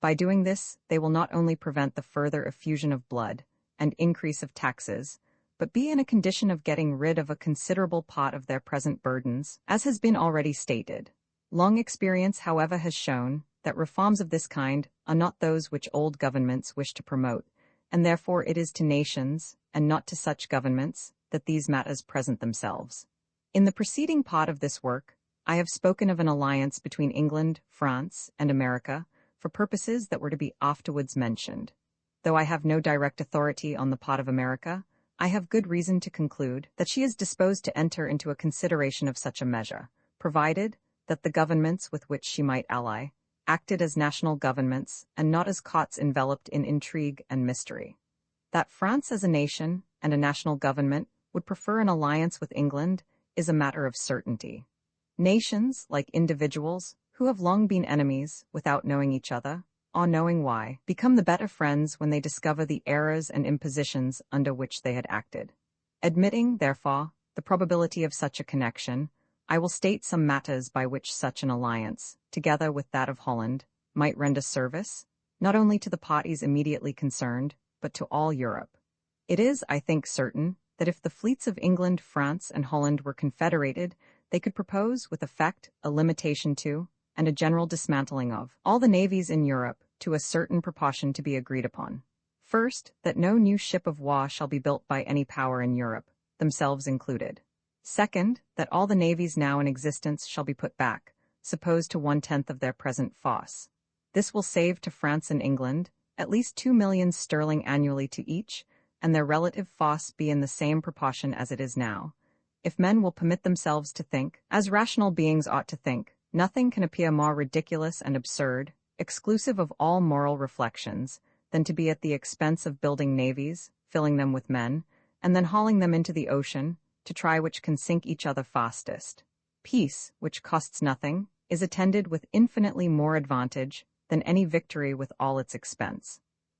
By doing this, they will not only prevent the further effusion of blood and increase of taxes, but be in a condition of getting rid of a considerable part of their present burdens, as has been already stated. Long experience, however, has shown that reforms of this kind are not those which old governments wish to promote, and therefore it is to nations, and not to such governments, that these matters present themselves. In the preceding part of this work, I have spoken of an alliance between England, France, and America for purposes that were to be afterwards mentioned. Though I have no direct authority on the part of America, I have good reason to conclude that she is disposed to enter into a consideration of such a measure, provided that the governments with which she might ally acted as national governments and not as courts enveloped in intrigue and mystery. That France as a nation and a national government would prefer an alliance with England is a matter of certainty. Nations, like individuals, who have long been enemies without knowing each other, or knowing why, become the better friends when they discover the errors and impositions under which they had acted. Admitting, therefore, the probability of such a connection, I will state some matters by which such an alliance, together with that of Holland, might render service, not only to the parties immediately concerned, but to all Europe. It is, I think, certain that if the fleets of England, France, and Holland were confederated, they could propose with effect a limitation to, and a general dismantling of, all the navies in Europe, to a certain proportion to be agreed upon. First, that no new ship of war shall be built by any power in Europe, themselves included. Second, that all the navies now in existence shall be put back, supposed to 1/10 of their present force. This will save to France and England at least 2 millions sterling annually to each, and their relative force be in the same proportion as it is now. If men will permit themselves to think, as rational beings ought to think, nothing can appear more ridiculous and absurd, exclusive of all moral reflections, than to be at the expense of building navies, filling them with men, and then hauling them into the ocean to try which can sink each other fastest. Peace, which costs nothing, is attended with infinitely more advantage than any victory with all its expense.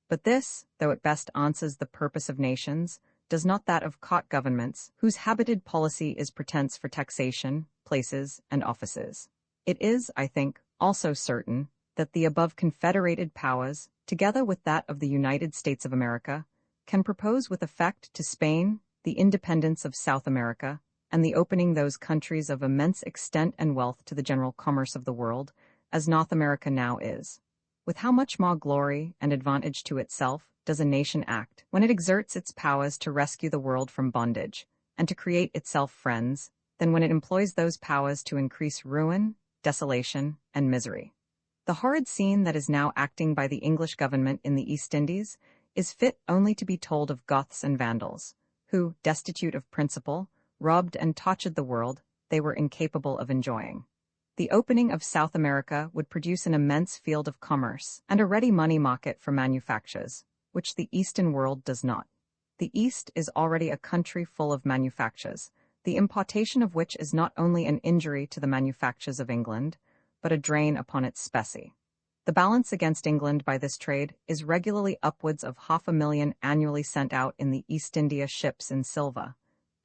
But this, though it best answers the purpose of nations, does not that of caught governments, whose habited policy is pretense for taxation, places, and offices. It is, I think, also certain that the above confederated powers, together with that of the United States of America, can propose with effect to Spain the independence of South America and the opening those countries of immense extent and wealth to the general commerce of the world, as North America now is. With how much more glory and advantage to itself does a nation act when it exerts its powers to rescue the world from bondage and to create itself friends, than when it employs those powers to increase ruin, desolation, and misery. The horrid scene that is now acting by the English government in the East Indies is fit only to be told of Goths and Vandals, who, destitute of principle, robbed and tortured the world they were incapable of enjoying. The opening of South America would produce an immense field of commerce and a ready money market for manufactures, which the Eastern world does not. The East is already a country full of manufactures, the importation of which is not only an injury to the manufactures of England, but a drain upon its specie. The balance against England by this trade is regularly upwards of 500,000 annually sent out in the East India ships in silver,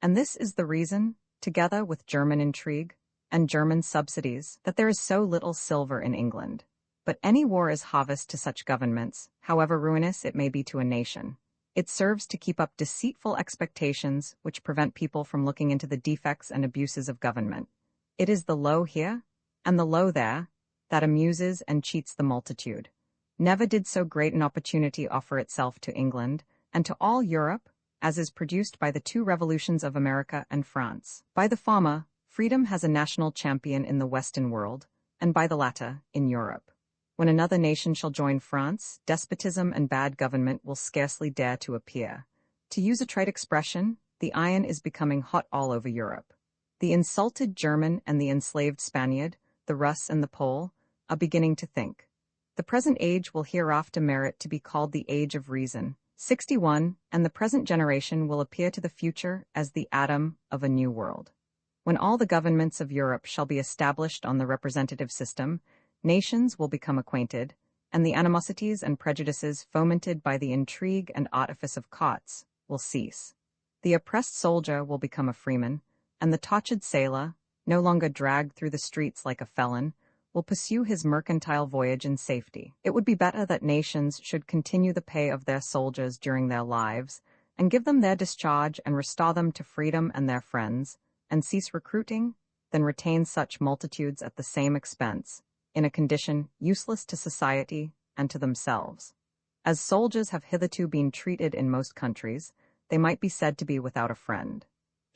and this is the reason, together with German intrigue and German subsidies, that there is so little silver in England. But any war is harvest to such governments, however ruinous it may be to a nation. It serves to keep up deceitful expectations which prevent people from looking into the defects and abuses of government. It is the low here, and the low there, that amuses and cheats the multitude. Never did so great an opportunity offer itself to England, and to all Europe, as is produced by the two revolutions of America and France. By the former, freedom has a national champion in the Western world, and by the latter, in Europe. When another nation shall join France, despotism and bad government will scarcely dare to appear. To use a trite expression, the iron is becoming hot all over Europe. The insulted German and the enslaved Spaniard, the Russ and the Pole, are beginning to think. The present age will hereafter merit to be called the age of reason. 61, and the present generation will appear to the future as the atom of a new world. When all the governments of Europe shall be established on the representative system, nations will become acquainted, and the animosities and prejudices fomented by the intrigue and artifice of courts will cease. The oppressed soldier will become a freeman, and the tortured sailor, no longer dragged through the streets like a felon, will pursue his mercantile voyage in safety. It would be better that nations should continue the pay of their soldiers during their lives, and give them their discharge and restore them to freedom and their friends, and cease recruiting, than retain such multitudes at the same expense, in a condition useless to society and to themselves. As soldiers have hitherto been treated in most countries, they might be said to be without a friend.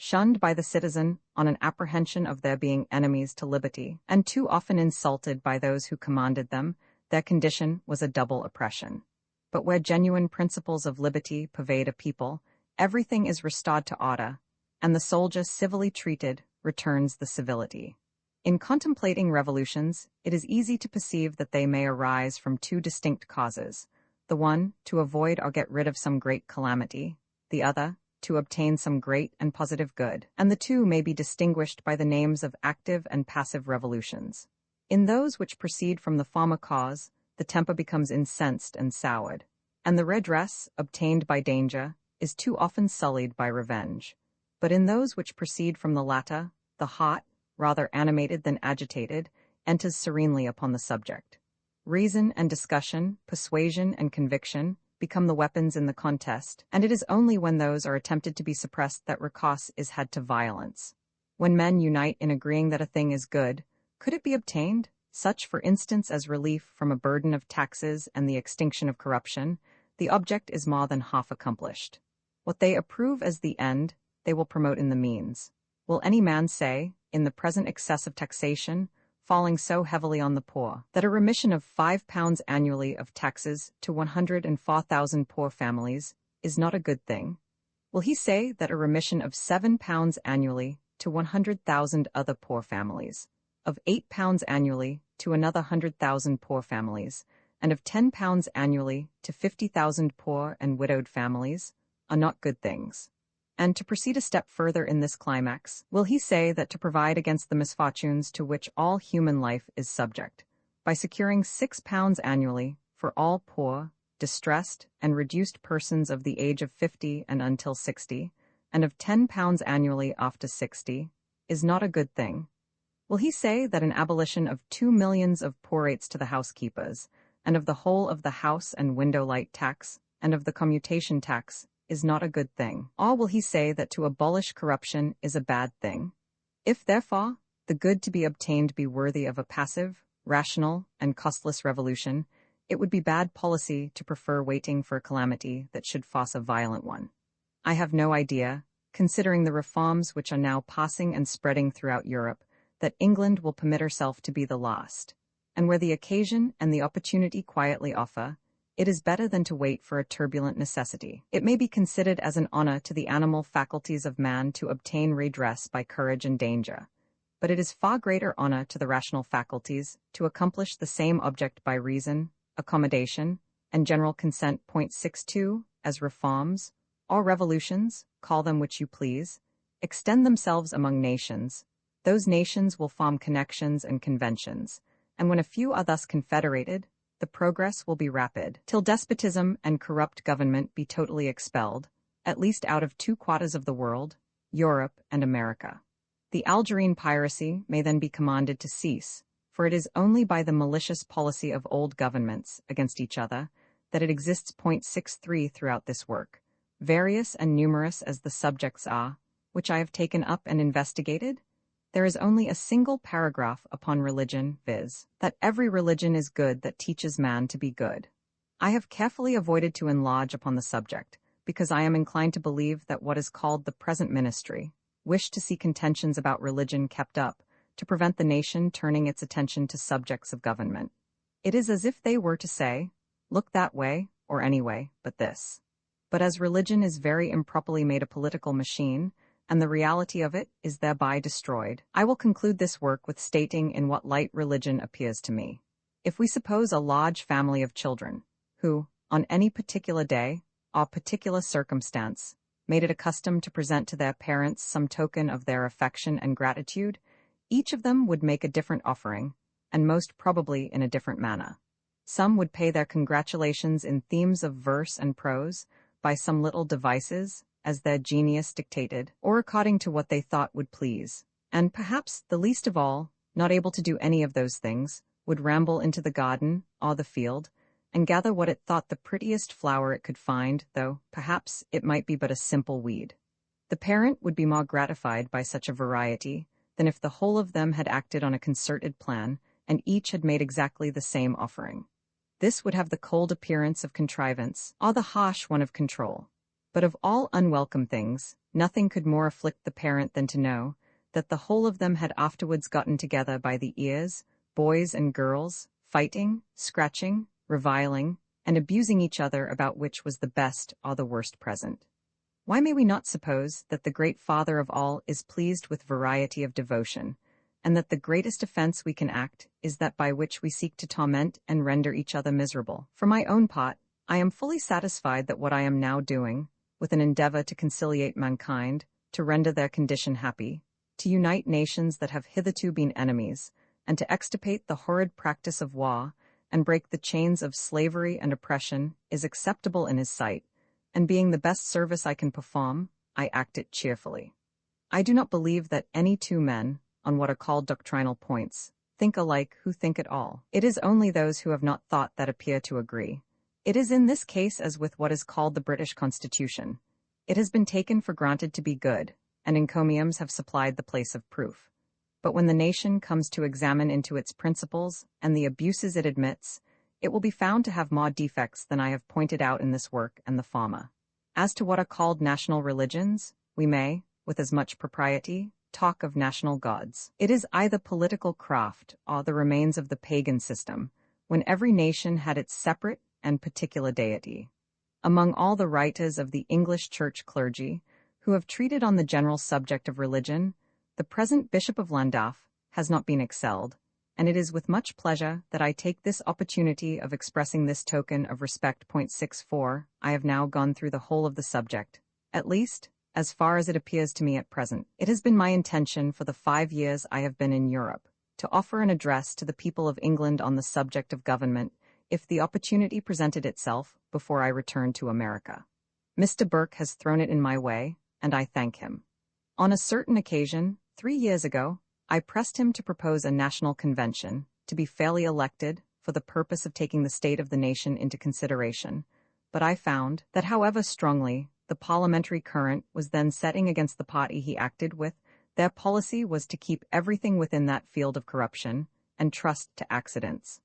Shunned by the citizen on an apprehension of their being enemies to liberty, and too often insulted by those who commanded them, their condition was a double oppression. But where genuine principles of liberty pervade a people, everything is restored to order, and the soldier civilly treated returns the civility. In contemplating revolutions, it is easy to perceive that they may arise from two distinct causes, the one, to avoid or get rid of some great calamity, the other, to obtain some great and positive good, and the two may be distinguished by the names of active and passive revolutions. In those which proceed from the former cause, the temper becomes incensed and soured, and the redress, obtained by danger, is too often sullied by revenge. But in those which proceed from the latter, the heart, rather animated than agitated, enters serenely upon the subject. Reason and discussion, persuasion and conviction, become the weapons in the contest, and it is only when those are attempted to be suppressed that recourse is had to violence. When men unite in agreeing that a thing is good, could it be obtained, such for instance as relief from a burden of taxes and the extinction of corruption, the object is more than half accomplished. What they approve as the end, they will promote in the means. Will any man say, in the present excess of taxation, falling so heavily on the poor, that a remission of £5 annually of taxes to 104,000 poor families is not a good thing? Will he say that a remission of £7 annually to 100,000 other poor families, of £8 annually to another 100,000 poor families, and of £10 annually to 50,000 poor and widowed families, are not good things? And to proceed a step further in this climax, will he say that to provide against the misfortunes to which all human life is subject, by securing £6 annually for all poor, distressed, and reduced persons of the age of 50 and until 60, and of £10 annually after 60, is not a good thing? Will he say that an abolition of 2 millions of poor rates to the housekeepers, and of the whole of the house and window light tax, and of the commutation tax, is not a good thing? Or will he say that to abolish corruption is a bad thing? If, therefore, the good to be obtained be worthy of a passive, rational, and costless revolution, it would be bad policy to prefer waiting for a calamity that should force a violent one. I have no idea, considering the reforms which are now passing and spreading throughout Europe, that England will permit herself to be the last, and where the occasion and the opportunity quietly offer, it is better than to wait for a turbulent necessity. It may be considered as an honor to the animal faculties of man to obtain redress by courage and danger, but it is far greater honor to the rational faculties to accomplish the same object by reason, accommodation, and general consent. 62, as reforms, or revolutions, call them which you please, extend themselves among nations, those nations will form connections and conventions, and when a few are thus confederated, the progress will be rapid, till despotism and corrupt government be totally expelled, at least out of 2/4 of the world, Europe and America. The Algerine piracy may then be commanded to cease, for it is only by the malicious policy of old governments against each other that it exists. 63 throughout this work, various and numerous as the subjects are, which I have taken up and investigated, there is only a single paragraph upon religion, viz., that every religion is good that teaches man to be good. I have carefully avoided to enlarge upon the subject, because I am inclined to believe that what is called the present ministry wish to see contentions about religion kept up, to prevent the nation turning its attention to subjects of government. It is as if they were to say, look that way, or any way, but this. But as religion is very improperly made a political machine, and the reality of it is thereby destroyed, I will conclude this work with stating in what light religion appears to me. If we suppose a large family of children, who, on any particular day, or particular circumstance, made it accustomed to present to their parents some token of their affection and gratitude, each of them would make a different offering, and most probably in a different manner. Some would pay their congratulations in themes of verse and prose, by some little devices, as their genius dictated, or according to what they thought would please. And perhaps the least of all, not able to do any of those things, would ramble into the garden or the field, and gather what it thought the prettiest flower it could find, though perhaps it might be but a simple weed. The parent would be more gratified by such a variety than if the whole of them had acted on a concerted plan, and each had made exactly the same offering. This would have the cold appearance of contrivance, or the harsh one of control. But of all unwelcome things, nothing could more afflict the parent than to know that the whole of them had afterwards gotten together by the ears, boys and girls, fighting, scratching, reviling, and abusing each other about which was the best or the worst present. Why may we not suppose that the great Father of all is pleased with variety of devotion, and that the greatest offense we can act is that by which we seek to torment and render each other miserable? For my own part, I am fully satisfied that what I am now doing, with an endeavor to conciliate mankind, to render their condition happy, to unite nations that have hitherto been enemies, and to extirpate the horrid practice of war, and break the chains of slavery and oppression, is acceptable in his sight, and being the best service I can perform, I act it cheerfully. I do not believe that any two men, on what are called doctrinal points, think alike who think at all. It is only those who have not thought that appear to agree. It is in this case as with what is called the British Constitution. It has been taken for granted to be good, and encomiums have supplied the place of proof. But when the nation comes to examine into its principles and the abuses it admits, it will be found to have more defects than I have pointed out in this work and the former. As to what are called national religions, we may, with as much propriety, talk of national gods. It is either political craft or the remains of the pagan system, when every nation had its separate and particular deity. Among all the writers of the English church clergy, who have treated on the general subject of religion, the present Bishop of Llandaff has not been excelled, and it is with much pleasure that I take this opportunity of expressing this token of respect. 64. I have now gone through the whole of the subject, at least, as far as it appears to me at present. It has been my intention for the 5 years I have been in Europe to offer an address to the people of England on the subject of government if the opportunity presented itself before I returned to America. Mr. Burke has thrown it in my way, and I thank him. On a certain occasion, 3 years ago, I pressed him to propose a national convention to be fairly elected for the purpose of taking the state of the nation into consideration, but I found that however strongly the parliamentary current was then setting against the party he acted with, their policy was to keep everything within that field of corruption and trust to accidents.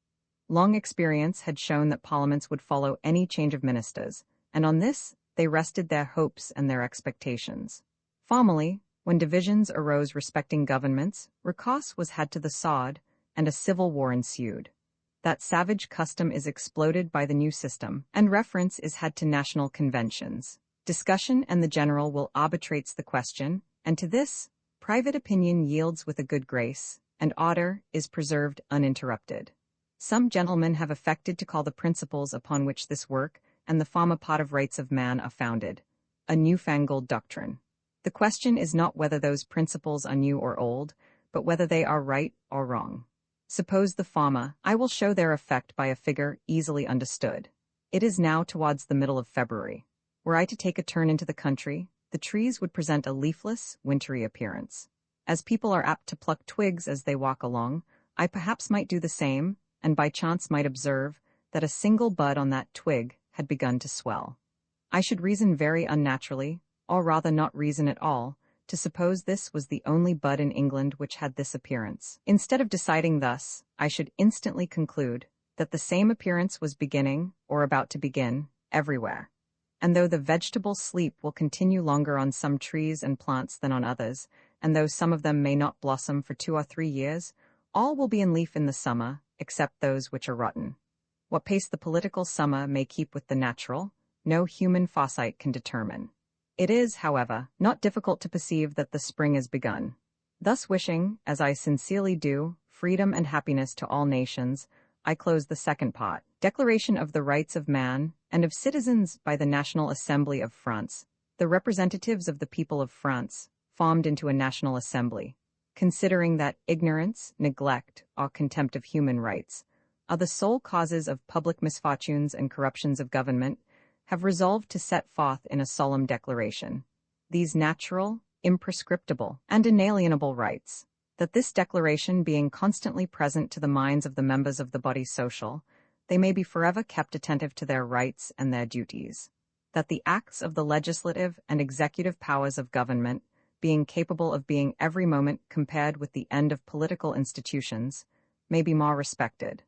Long experience had shown that parliaments would follow any change of ministers, and on this they rested their hopes and their expectations. Formerly, when divisions arose respecting governments, recourse was had to the sword, and a civil war ensued. That savage custom is exploded by the new system, and reference is had to national conventions. Discussion and the general will arbitrates the question, and to this, private opinion yields with a good grace, and order is preserved uninterrupted. Some gentlemen have affected to call the principles upon which this work and the former part of rights of man are founded a newfangled doctrine. The question is not whether those principles are new or old, but whether they are right or wrong. Suppose the former, I will show their effect by a figure easily understood. It is now towards the middle of February. Were I to take a turn into the country, the trees would present a leafless, wintry appearance. As people are apt to pluck twigs as they walk along, I perhaps might do the same, and by chance might observe that a single bud on that twig had begun to swell. I should reason very unnaturally, or rather not reason at all, to suppose this was the only bud in England which had this appearance. Instead of deciding thus, I should instantly conclude that the same appearance was beginning, or about to begin, everywhere. And though the vegetable sleep will continue longer on some trees and plants than on others, and though some of them may not blossom for 2 or 3 years, all will be in leaf in the summer, except those which are rotten. What pace the political summer may keep with the natural, no human foresight can determine. It is, however, not difficult to perceive that the spring is begun. Thus wishing, as I sincerely do, freedom and happiness to all nations, I close the second part, Declaration of the Rights of Man and of Citizens by the National Assembly of France, the representatives of the people of France, formed into a National Assembly, considering that ignorance, neglect, or contempt of human rights are the sole causes of public misfortunes and corruptions of government, have resolved to set forth in a solemn declaration these natural, imprescriptible, and inalienable rights, that this declaration being constantly present to the minds of the members of the body social, they may be forever kept attentive to their rights and their duties, that the acts of the legislative and executive powers of government, being capable of being every moment compared with the end of political institutions, may be more respected,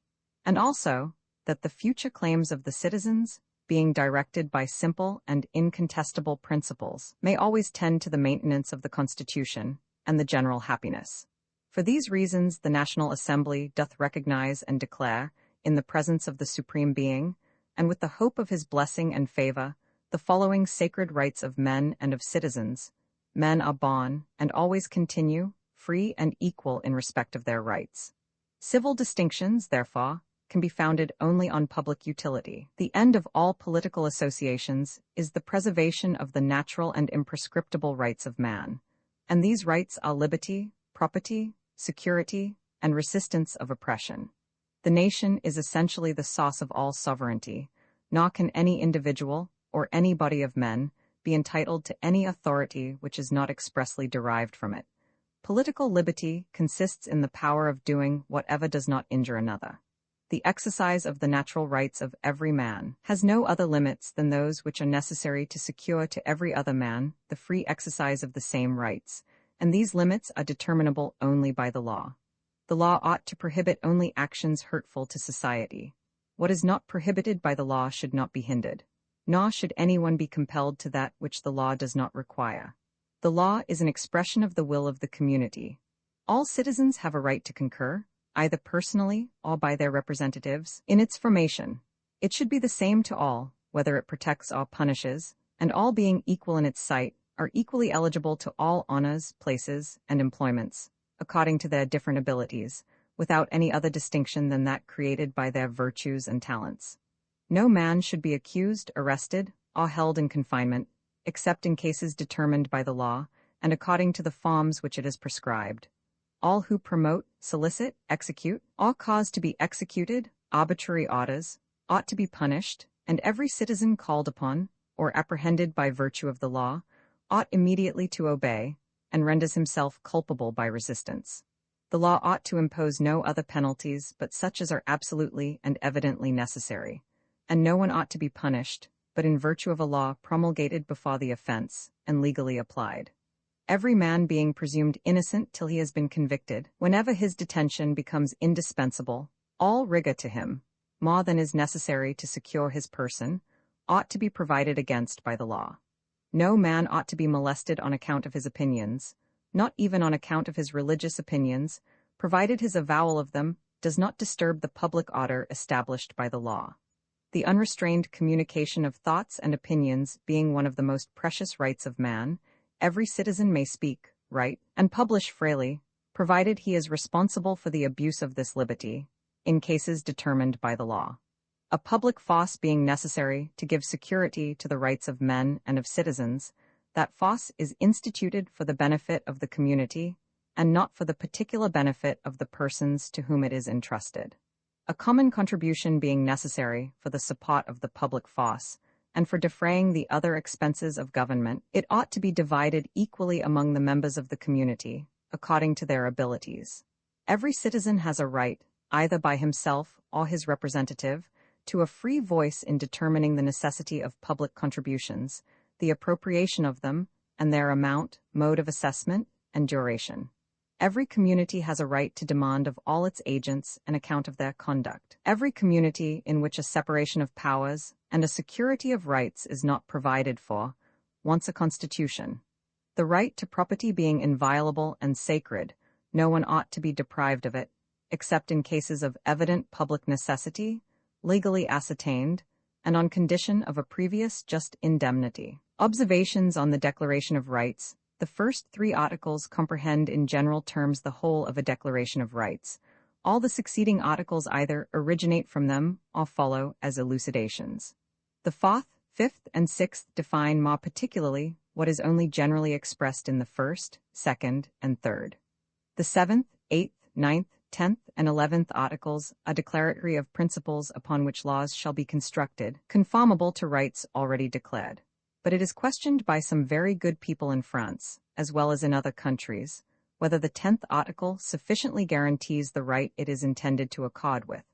and also that the future claims of the citizens, being directed by simple and incontestable principles, may always tend to the maintenance of the Constitution and the general happiness. For these reasons the National Assembly doth recognize and declare, in the presence of the Supreme Being, and with the hope of his blessing and favor, the following sacred rights of men and of citizens. Men are born, and always continue, free and equal in respect of their rights. Civil distinctions, therefore, can be founded only on public utility. The end of all political associations is the preservation of the natural and imprescriptible rights of man, and these rights are liberty, property, security, and resistance of oppression. The nation is essentially the source of all sovereignty, nor can any individual, or any body of men, be entitled to any authority which is not expressly derived from it. Political liberty consists in the power of doing whatever does not injure another. The exercise of the natural rights of every man has no other limits than those which are necessary to secure to every other man the free exercise of the same rights, and these limits are determinable only by the law. The law ought to prohibit only actions hurtful to society. What is not prohibited by the law should not be hindered, nor should anyone be compelled to that which the law does not require. The law is an expression of the will of the community. All citizens have a right to concur, either personally or by their representatives, in its formation. It should be the same to all, whether it protects or punishes, and all being equal in its sight, are equally eligible to all honors, places, and employments, according to their different abilities, without any other distinction than that created by their virtues and talents. No man should be accused, arrested, or held in confinement, except in cases determined by the law, and according to the forms which it has prescribed. All who promote, solicit, execute, all cause to be executed, arbitrary orders, ought to be punished, and every citizen called upon, or apprehended by virtue of the law, ought immediately to obey, and renders himself culpable by resistance. The law ought to impose no other penalties but such as are absolutely and evidently necessary, and no one ought to be punished, but in virtue of a law promulgated before the offense, and legally applied. Every man being presumed innocent till he has been convicted, whenever his detention becomes indispensable, all rigor to him, more than is necessary to secure his person, ought to be provided against by the law. No man ought to be molested on account of his opinions, not even on account of his religious opinions, provided his avowal of them does not disturb the public order established by the law. The unrestrained communication of thoughts and opinions being one of the most precious rights of man, every citizen may speak, write, and publish freely, provided he is responsible for the abuse of this liberty, in cases determined by the law. A public force being necessary to give security to the rights of men and of citizens, that force is instituted for the benefit of the community, and not for the particular benefit of the persons to whom it is entrusted. A common contribution being necessary for the support of the public force, and for defraying the other expenses of government, it ought to be divided equally among the members of the community, according to their abilities. Every citizen has a right, either by himself or his representative, to a free voice in determining the necessity of public contributions, the appropriation of them, and their amount, mode of assessment, and duration. Every community has a right to demand of all its agents an account of their conduct. Every community in which a separation of powers and a security of rights is not provided for wants a constitution. The right to property being inviolable and sacred, no one ought to be deprived of it, except in cases of evident public necessity, legally ascertained, and on condition of a previous just indemnity. Observations on the Declaration of Rights. The first 3 articles comprehend in general terms the whole of a Declaration of Rights. All the succeeding articles either originate from them or follow as elucidations. The 4th, 5th, and 6th define more particularly what is only generally expressed in the 1st, 2nd, and 3rd. The 7th, 8th, 9th, 10th, and 11th articles are declaratory of principles upon which laws shall be constructed, conformable to rights already declared. But it is questioned by some very good people in France, as well as in other countries, whether the 10th article sufficiently guarantees the right it is intended to accord with,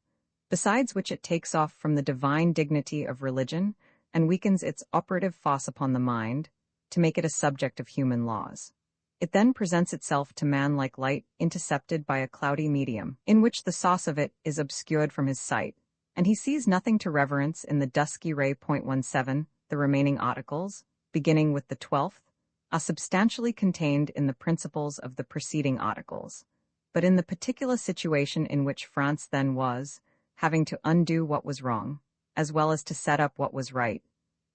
besides which it takes off from the divine dignity of religion and weakens its operative force upon the mind, to make it a subject of human laws. It then presents itself to man like light intercepted by a cloudy medium, in which the source of it is obscured from his sight, and he sees nothing to reverence in the dusky ray. 17. The remaining articles, beginning with the 12th, are substantially contained in the principles of the preceding articles. But in the particular situation in which France then was, having to undo what was wrong, as well as to set up what was right,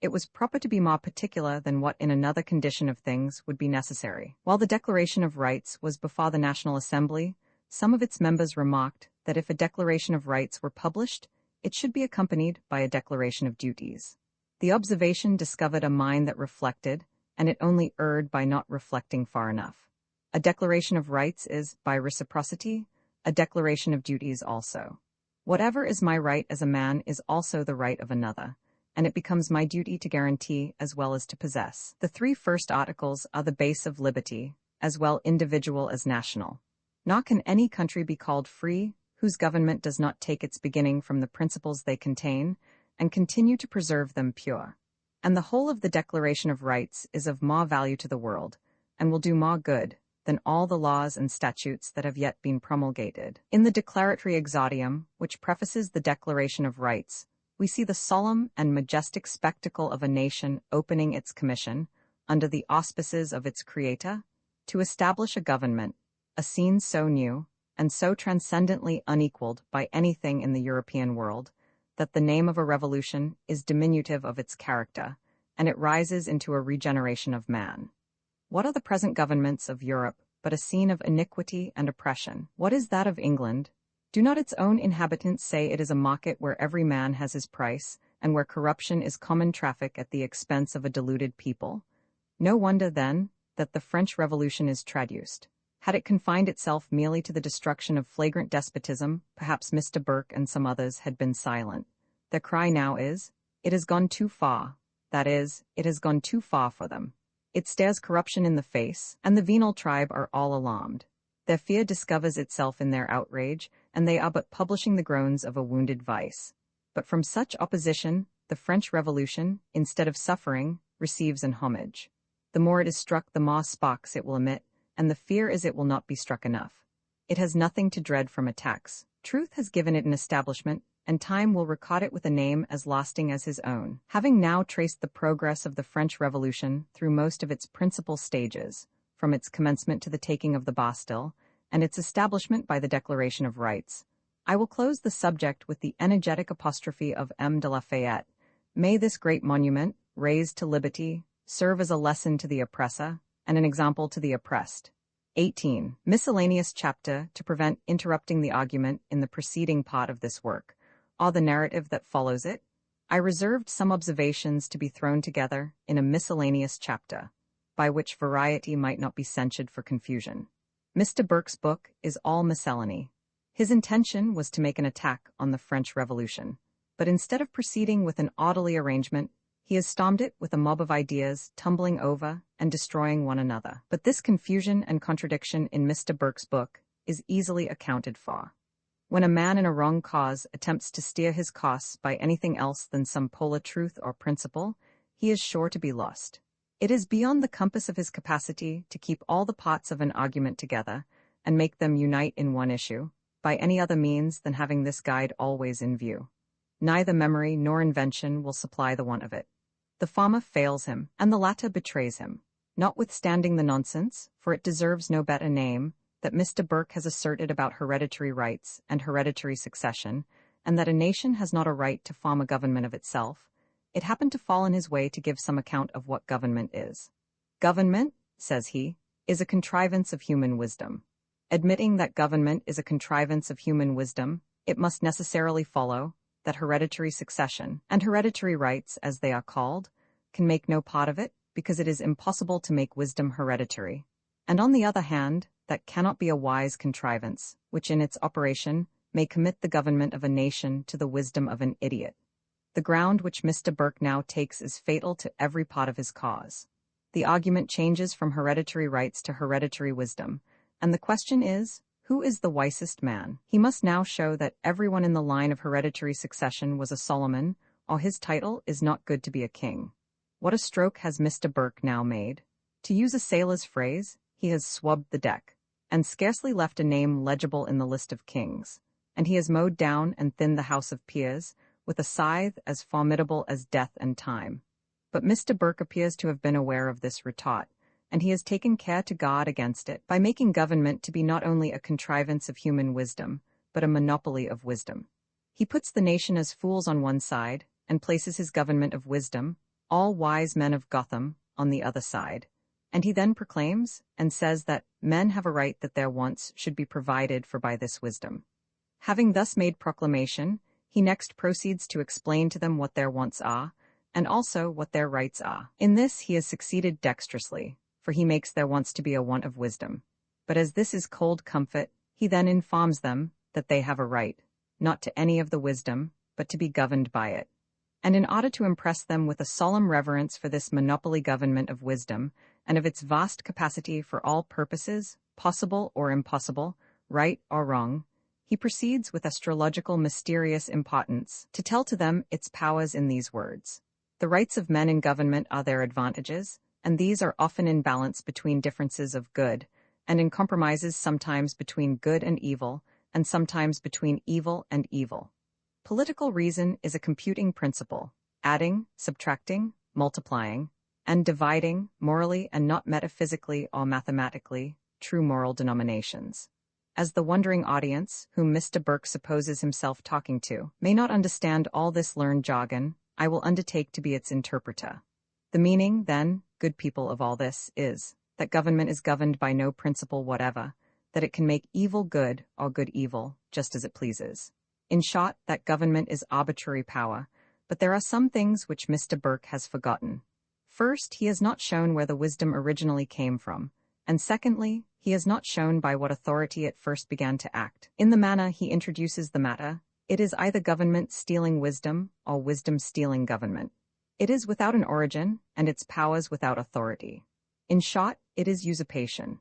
it was proper to be more particular than what in another condition of things would be necessary. While the Declaration of Rights was before the National Assembly, some of its members remarked that if a Declaration of Rights were published, it should be accompanied by a Declaration of Duties. The observation discovered a mind that reflected, and it only erred by not reflecting far enough. A declaration of rights is, by reciprocity, a declaration of duties also. Whatever is my right as a man is also the right of another, and it becomes my duty to guarantee as well as to possess. The 3 first articles are the base of liberty, as well individual as national. Nor can any country be called free, whose government does not take its beginning from the principles they contain, and continue to preserve them pure. And the whole of the Declaration of Rights is of more value to the world, and will do more good, than all the laws and statutes that have yet been promulgated. In the declaratory exordium, which prefaces the Declaration of Rights, we see the solemn and majestic spectacle of a nation opening its commission, under the auspices of its Creator, to establish a government, a scene so new, and so transcendently unequaled by anything in the European world, that the name of a revolution is diminutive of its character, and it rises into a regeneration of man. What are the present governments of Europe but a scene of iniquity and oppression? What is that of England? Do not its own inhabitants say it is a market where every man has his price, and where corruption is common traffic at the expense of a deluded people. No wonder, then, that the French Revolution is traduced. Had it confined itself merely to the destruction of flagrant despotism, perhaps Mr. Burke and some others had been silent. Their cry now is, "It has gone too far." That is, it has gone too far for them. It stares corruption in the face, and the venal tribe are all alarmed. Their fear discovers itself in their outrage, and they are but publishing the groans of a wounded vice. But from such opposition, the French Revolution, instead of suffering, receives an homage. The more it is struck, the more sparks it will emit, and the fear is it will not be struck enough. It has nothing to dread from attacks. Truth has given it an establishment, and time will record it with a name as lasting as his own. Having now traced the progress of the French Revolution through most of its principal stages, from its commencement to the taking of the Bastille, and its establishment by the Declaration of Rights, I will close the subject with the energetic apostrophe of M. de Lafayette. May this great monument, raised to liberty, serve as a lesson to the oppressor, and an example to the oppressed. 18. Miscellaneous chapter to prevent interrupting the argument in the preceding part of this work, or the narrative that follows it. I reserved some observations to be thrown together in a miscellaneous chapter, by which variety might not be censured for confusion. Mr. Burke's book is all miscellany. His intention was to make an attack on the French Revolution, but instead of proceeding with an orderly arrangement, he has stormed it with a mob of ideas tumbling over and destroying one another. But this confusion and contradiction in Mr. Burke's book is easily accounted for. When a man in a wrong cause attempts to steer his course by anything else than some polar truth or principle, he is sure to be lost. It is beyond the compass of his capacity to keep all the parts of an argument together and make them unite in one issue, by any other means than having this guide always in view. Neither memory nor invention will supply the want of it. The former fails him, and the latter betrays him. Notwithstanding the nonsense, for it deserves no better name, that Mr. Burke has asserted about hereditary rights and hereditary succession, and that a nation has not a right to form a government of itself, it happened to fall in his way to give some account of what government is. Government, says he, is a contrivance of human wisdom. Admitting that government is a contrivance of human wisdom, it must necessarily follow that hereditary succession, and hereditary rights, as they are called, can make no part of it, because it is impossible to make wisdom hereditary. And on the other hand, that cannot be a wise contrivance, which in its operation may commit the government of a nation to the wisdom of an idiot. The ground which Mr. Burke now takes is fatal to every part of his cause. The argument changes from hereditary rights to hereditary wisdom, and the question is, who is the wisest man? He must now show that everyone in the line of hereditary succession was a Solomon, or his title is not good to be a king. What a stroke has Mr. Burke now made! To use a sailor's phrase, he has swabbed the deck, and scarcely left a name legible in the list of kings, and he has mowed down and thinned the House of Peers with a scythe as formidable as death and time. But Mr. Burke appears to have been aware of this retort, and he has taken care to guard against it by making government to be not only a contrivance of human wisdom, but a monopoly of wisdom. He puts the nation as fools on one side, and places his government of wisdom, all wise men of Gotham, on the other side. And he then proclaims and says that men have a right that their wants should be provided for by this wisdom. Having thus made proclamation, he next proceeds to explain to them what their wants are, and also what their rights are. In this he has succeeded dexterously, for he makes their wants to be a want of wisdom. But as this is cold comfort, he then informs them that they have a right, not to any of the wisdom, but to be governed by it. And in order to impress them with a solemn reverence for this monopoly government of wisdom, and of its vast capacity for all purposes, possible or impossible, right or wrong, he proceeds with astrological mysterious importance to tell to them its powers in these words. The rights of men in government are their advantages, and these are often in balance between differences of good, and in compromises sometimes between good and evil, and sometimes between evil and evil. Political reason is a computing principle, adding, subtracting, multiplying, and dividing, morally and not metaphysically or mathematically, true moral denominations. As the wondering audience, whom Mr. Burke supposes himself talking to, may not understand all this learned jargon, I will undertake to be its interpreter. The meaning, then, good people of all this, is that government is governed by no principle whatever, that it can make evil good or good evil, just as it pleases. In short, that government is arbitrary power, But there are some things which Mr. Burke has forgotten. First, he has not shown where the wisdom originally came from, and secondly, he has not shown by what authority it first began to act. In the manner he introduces the matter, it is either government stealing wisdom or wisdom stealing government. It is without an origin, and its powers without authority. In short, it is usurpation,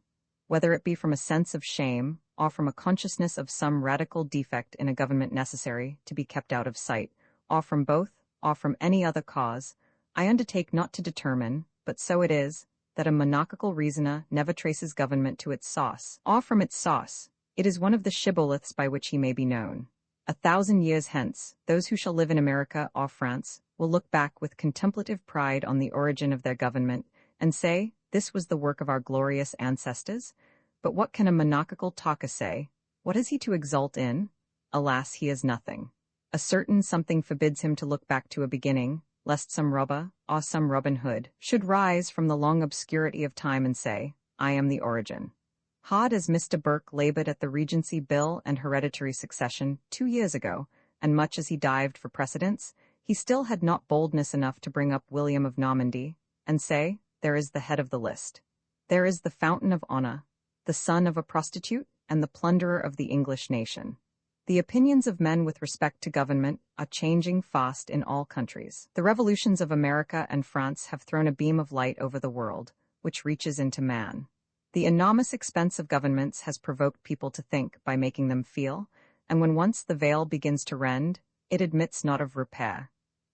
whether it be from a sense of shame or from a consciousness of some radical defect in a government necessary to be kept out of sight, or from both, or from any other cause. I undertake not to determine, but so it is, that a monarchical reasoner never traces government to its source, or from its source. It is one of the shibboleths by which he may be known. 1,000 years hence, those who shall live in America or France will look back with contemplative pride on the origin of their government, and say, this was the work of our glorious ancestors. But what can a monarchical talker say? What is he to exult in? Alas, he is nothing. A certain something forbids him to look back to a beginning, lest some robber, or some Robin Hood, should rise from the long obscurity of time and say, I am the origin. Hard as Mr. Burke labored at the Regency Bill and hereditary succession 2 years ago, and much as he dived for precedents, he still had not boldness enough to bring up William of Normandy, and say, there is the head of the list. There is the fountain of honor, the son of a prostitute, and the plunderer of the English nation. The opinions of men with respect to government are changing fast in all countries. The revolutions of America and France have thrown a beam of light over the world, which reaches into man. The enormous expense of governments has provoked people to think by making them feel, and when once the veil begins to rend, it admits not of repair.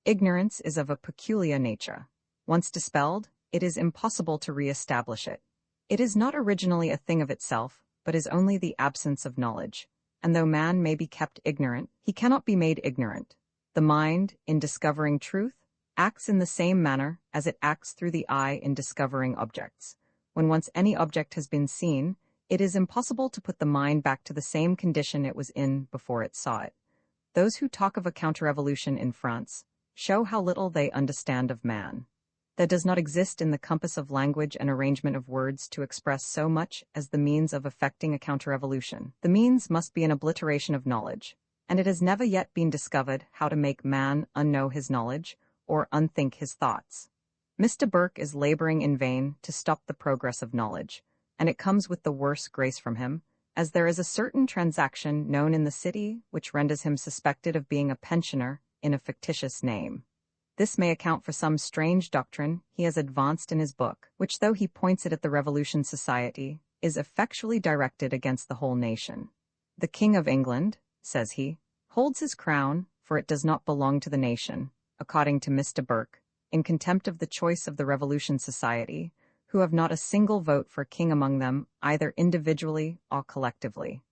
Ignorance is of a peculiar nature. Once dispelled, it is impossible to re-establish it. It is not originally a thing of itself, but is only the absence of knowledge. And though man may be kept ignorant, he cannot be made ignorant. The mind, in discovering truth, acts in the same manner as it acts through the eye in discovering objects. When once any object has been seen, it is impossible to put the mind back to the same condition it was in before it saw it. Those who talk of a counter-revolution in France show how little they understand of man. There does not exist in the compass of language and arrangement of words to express so much as the means of effecting a counter-revolution. The means must be an obliteration of knowledge, and it has never yet been discovered how to make man unknow his knowledge or unthink his thoughts. Mr. Burke is laboring in vain to stop the progress of knowledge, and it comes with the worse grace from him, as there is a certain transaction known in the city which renders him suspected of being a pensioner in a fictitious name. This may account for some strange doctrine he has advanced in his book, which, though he points it at the Revolution Society, is effectually directed against the whole nation. The King of England, says he, holds his crown, for it does not belong to the nation, according to Mr. Burke, in contempt of the choice of the Revolution Society, who have not a single vote for king among them, either individually or collectively.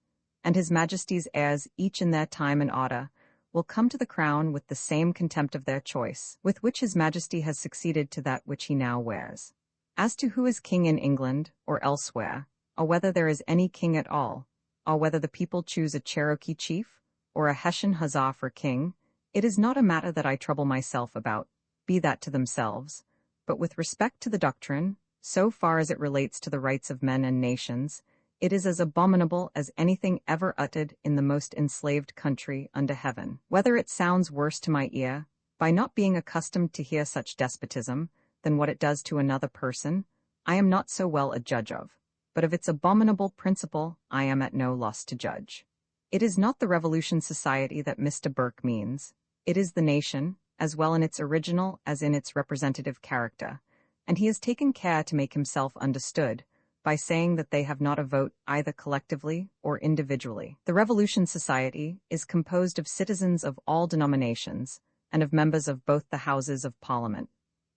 And His Majesty's heirs, each in their time and order, will come to the crown with the same contempt of their choice, with which His Majesty has succeeded to that which he now wears. As to who is king in England or elsewhere, or whether there is any king at all, or whether the people choose a Cherokee chief or a Hessian huzzah for king, it is not a matter that I trouble myself about, be that to themselves, but with respect to the doctrine, so far as it relates to the rights of men and nations, it is as abominable as anything ever uttered in the most enslaved country under heaven. Whether it sounds worse to my ear, by not being accustomed to hear such despotism, than what it does to another person, I am not so well a judge of, but of its abominable principle I am at no loss to judge. It is not the Revolution Society that Mr. Burke means, it is the nation, as well in its original as in its representative character, and he has taken care to make himself understood, by saying that they have not a vote either collectively or individually. The Revolution Society is composed of citizens of all denominations, and of members of both the Houses of Parliament.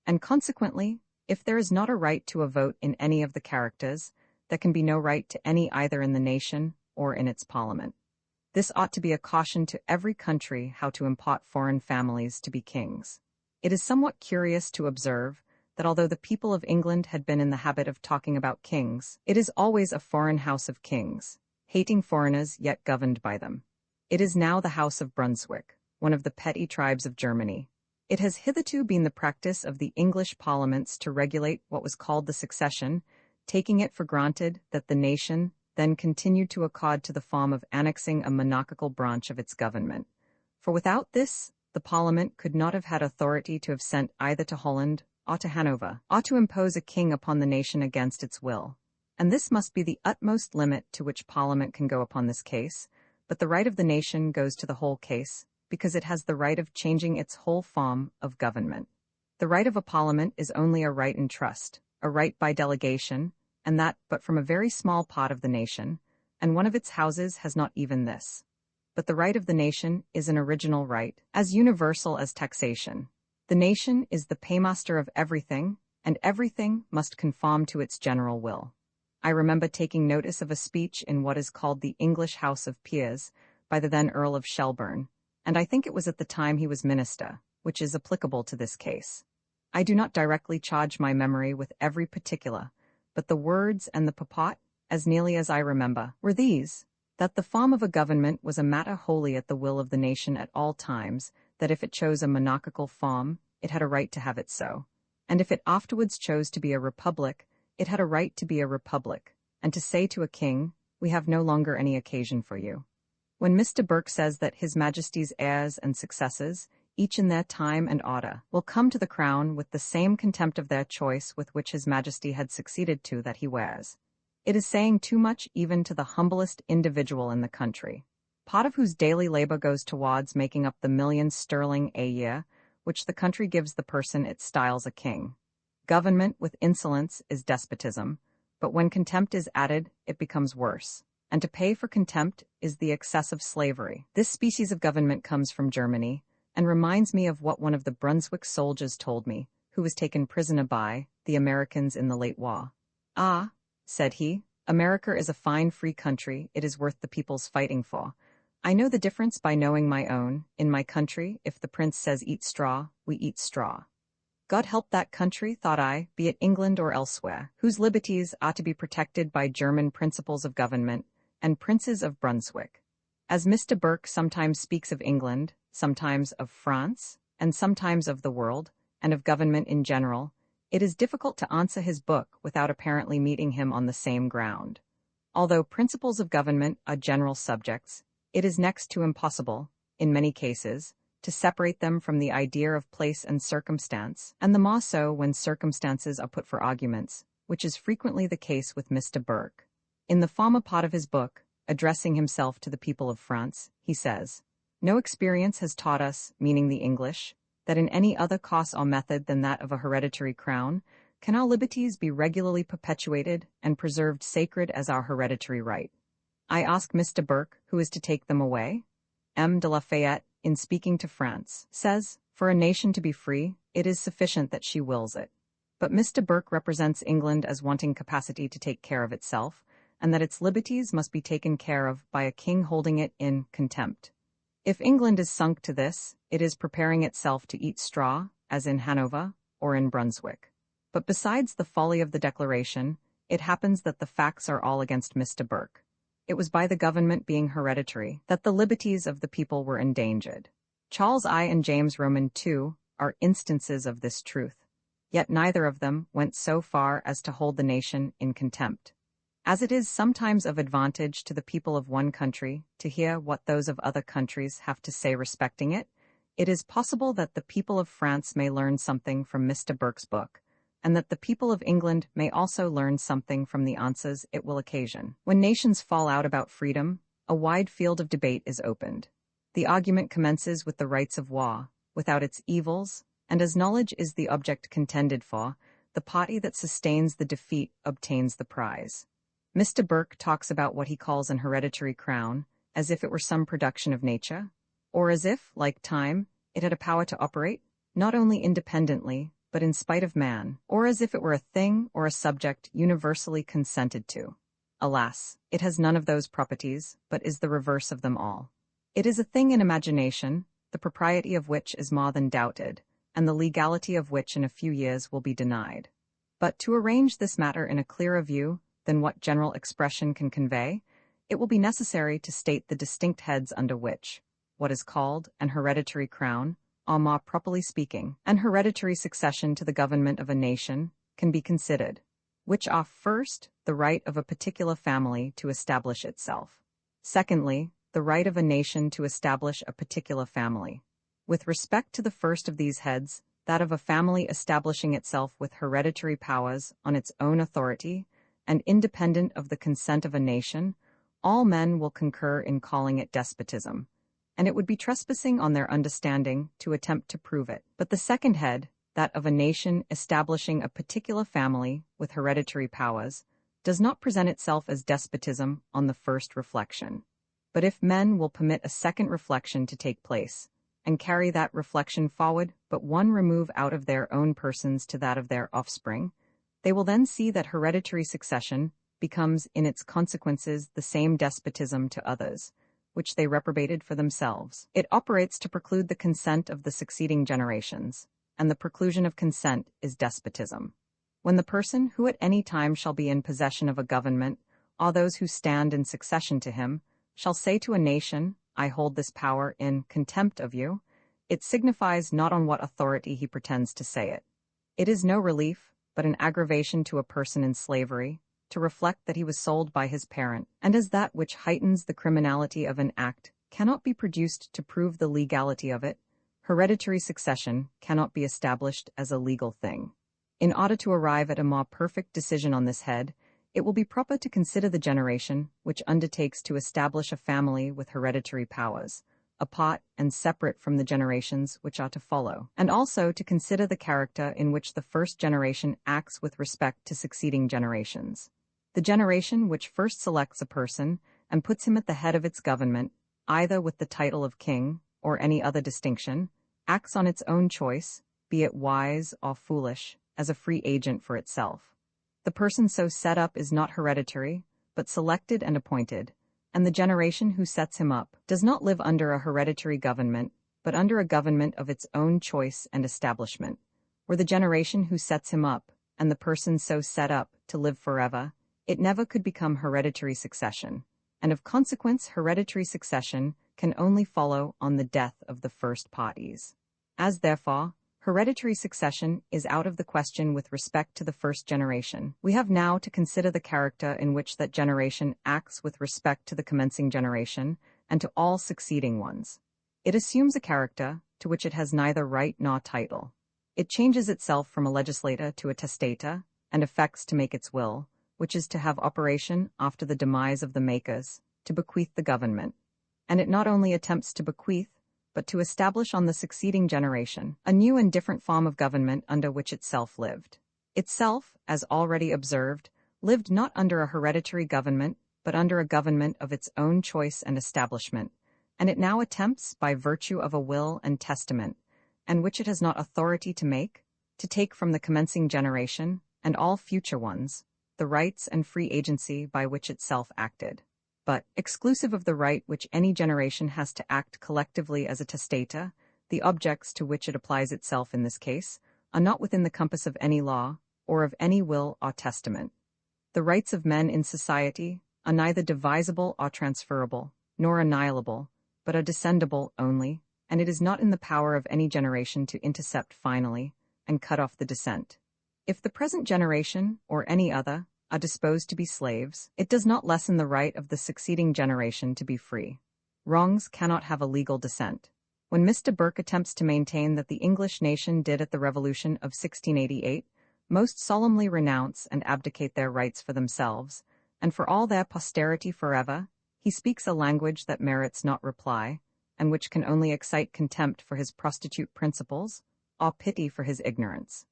And consequently, if there is not a right to a vote in any of the characters, there can be no right to any either in the nation or in its Parliament. This ought to be a caution to every country how to import foreign families to be kings. It is somewhat curious to observe that although the people of England had been in the habit of talking about kings, it is always a foreign house of kings, hating foreigners yet governed by them. It is now the House of Brunswick, one of the petty tribes of Germany. It has hitherto been the practice of the English parliaments to regulate what was called the succession, taking it for granted that the nation then continued to accord to the form of annexing a monarchical branch of its government. For without this, the Parliament could not have had authority to have sent either to Holland or to Hanover, or to impose a king upon the nation against its will. And this must be the utmost limit to which Parliament can go upon this case, but the right of the nation goes to the whole case, because it has the right of changing its whole form of government. The right of a Parliament is only a right in trust, a right by delegation, and that but from a very small part of the nation, and one of its houses has not even this. But the right of the nation is an original right, as universal as taxation. The nation is the paymaster of everything, and everything must conform to its general will. I remember taking notice of a speech in what is called the English House of Peers by the then Earl of Shelburne, and I think it was at the time he was minister, which is applicable to this case. I do not directly charge my memory with every particular, but the words and the purport, as nearly as I remember, were these: that the form of a government was a matter wholly at the will of the nation at all times, that if it chose a monarchical form, it had a right to have it so, and if it afterwards chose to be a republic, it had a right to be a republic, and to say to a king, "We have no longer any occasion for you." When Mr. Burke says that His Majesty's heirs and successors, each in their time and order, will come to the crown with the same contempt of their choice with which His Majesty had succeeded to that he wears, it is saying too much even to the humblest individual in the country, part of whose daily labor goes towards making up the millions sterling a year, which the country gives the person it styles a king. Government with insolence is despotism, but when contempt is added, it becomes worse, and to pay for contempt is the excess of slavery. This species of government comes from Germany, and reminds me of what one of the Brunswick soldiers told me, who was taken prisoner by the Americans in the late war. "Ah," said he, "America is a fine free country, it is worth the people's fighting for. I know the difference by knowing my own. In my country, if the prince says eat straw, we eat straw. God help that country, thought I, be it England or elsewhere, whose liberties ought to be protected by German principles of government, and princes of Brunswick." As Mr. Burke sometimes speaks of England, sometimes of France, and sometimes of the world, and of government in general, it is difficult to answer his book without apparently meeting him on the same ground. Although principles of government are general subjects, it is next to impossible, in many cases, to separate them from the idea of place and circumstance, and the more so when circumstances are put for arguments, which is frequently the case with Mr. Burke. In the former part of his book, addressing himself to the people of France, he says, "No experience has taught us, meaning the English, that in any other cause or method than that of a hereditary crown, can our liberties be regularly perpetuated and preserved sacred as our hereditary right." I ask Mr. Burke who is to take them away? M. de Lafayette, in speaking to France, says, "For a nation to be free, it is sufficient that she wills it." But Mr. Burke represents England as wanting capacity to take care of itself, and that its liberties must be taken care of by a king holding it in contempt. If England is sunk to this, it is preparing itself to eat straw, as in Hanover or in Brunswick. But besides the folly of the declaration, it happens that the facts are all against Mr. Burke. It was by the government being hereditary that the liberties of the people were endangered. Charles I and James Roman II are instances of this truth, yet neither of them went so far as to hold the nation in contempt. As it is sometimes of advantage to the people of one country to hear what those of other countries have to say respecting it, it is possible that the people of France may learn something from Mr. Burke's book, and that the people of England may also learn something from the answers it will occasion. When nations fall out about freedom, a wide field of debate is opened. The argument commences with the rights of war, without its evils, and as knowledge is the object contended for, the party that sustains the defeat obtains the prize. Mr. Burke talks about what he calls an hereditary crown, as if it were some production of nature, or as if, like time, it had a power to operate, not only independently, but in spite of man, or as if it were a thing or a subject universally consented to. Alas, it has none of those properties, but is the reverse of them all. It is a thing in imagination, the propriety of which is more than doubted, and the legality of which in a few years will be denied. But to arrange this matter in a clearer view than what general expression can convey, it will be necessary to state the distinct heads under which what is called an hereditary crown, or more properly speaking, an hereditary succession to the government of a nation, can be considered, which are first, the right of a particular family to establish itself. Secondly, the right of a nation to establish a particular family. With respect to the first of these heads, that of a family establishing itself with hereditary powers on its own authority, and independent of the consent of a nation, all men will concur in calling it despotism, and it would be trespassing on their understanding to attempt to prove it. But the second head, that of a nation establishing a particular family with hereditary powers, does not present itself as despotism on the first reflection. But if men will permit a second reflection to take place, and carry that reflection forward but one remove out of their own persons to that of their offspring, they will then see that hereditary succession becomes in its consequences the same despotism to others, which they reprobated for themselves. It operates to preclude the consent of the succeeding generations, and the preclusion of consent is despotism. When the person who at any time shall be in possession of a government, or those who stand in succession to him, shall say to a nation, I hold this power in contempt of you, it signifies not on what authority he pretends to say it. It is no relief, but an aggravation to a person in slavery, to reflect that he was sold by his parent, and as that which heightens the criminality of an act cannot be produced to prove the legality of it, hereditary succession cannot be established as a legal thing. In order to arrive at a more perfect decision on this head, it will be proper to consider the generation which undertakes to establish a family with hereditary powers, apart and separate from the generations which are to follow, and also to consider the character in which the first generation acts with respect to succeeding generations. The generation which first selects a person and puts him at the head of its government, either with the title of king or any other distinction, acts on its own choice, be it wise or foolish, as a free agent for itself. The person so set up is not hereditary, but selected and appointed, and the generation who sets him up does not live under a hereditary government, but under a government of its own choice and establishment, where the generation who sets him up, and the person so set up, to live forever, it never could become hereditary succession, and of consequence hereditary succession can only follow on the death of the first parties. As therefore, hereditary succession is out of the question with respect to the first generation, we have now to consider the character in which that generation acts with respect to the commencing generation and to all succeeding ones. It assumes a character to which it has neither right nor title. It changes itself from a legislator to a testator, and affects to make its will, which is to have operation after the demise of the makers, to bequeath the government. And it not only attempts to bequeath, but to establish on the succeeding generation a new and different form of government under which itself lived. Itself, as already observed, lived not under a hereditary government, but under a government of its own choice and establishment, and it now attempts, by virtue of a will and testament, and which it has not authority to take from the commencing generation, and all future ones, the rights and free agency by which itself acted. But, exclusive of the right which any generation has to act collectively as a testator, the objects to which it applies itself in this case are not within the compass of any law, or of any will or testament. The rights of men in society are neither divisible or transferable, nor annihilable, but are descendable only, and it is not in the power of any generation to intercept finally, and cut off the descent. If the present generation, or any other, are disposed to be slaves, it does not lessen the right of the succeeding generation to be free. Wrongs cannot have a legal descent. When Mr. Burke attempts to maintain that the English nation did at the Revolution of 1688 most solemnly renounce and abdicate their rights for themselves, and for all their posterity forever, he speaks a language that merits not reply, and which can only excite contempt for his prostitute principles, or pity for his ignorance.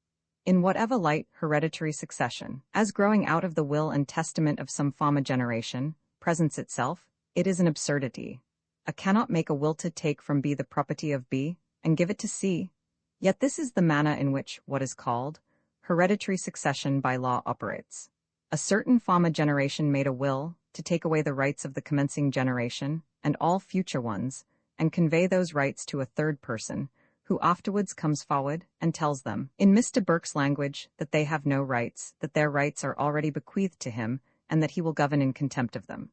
In whatever light hereditary succession, as growing out of the will and testament of some former generation, presents itself, it is an absurdity. A cannot make a will to take from B the property of B, and give it to C. Yet this is the manner in which what is called hereditary succession by law operates. A certain former generation made a will to take away the rights of the commencing generation, and all future ones, and convey those rights to a third person, who afterwards comes forward and tells them, in Mr. Burke's language, that they have no rights, that their rights are already bequeathed to him, and that he will govern in contempt of them.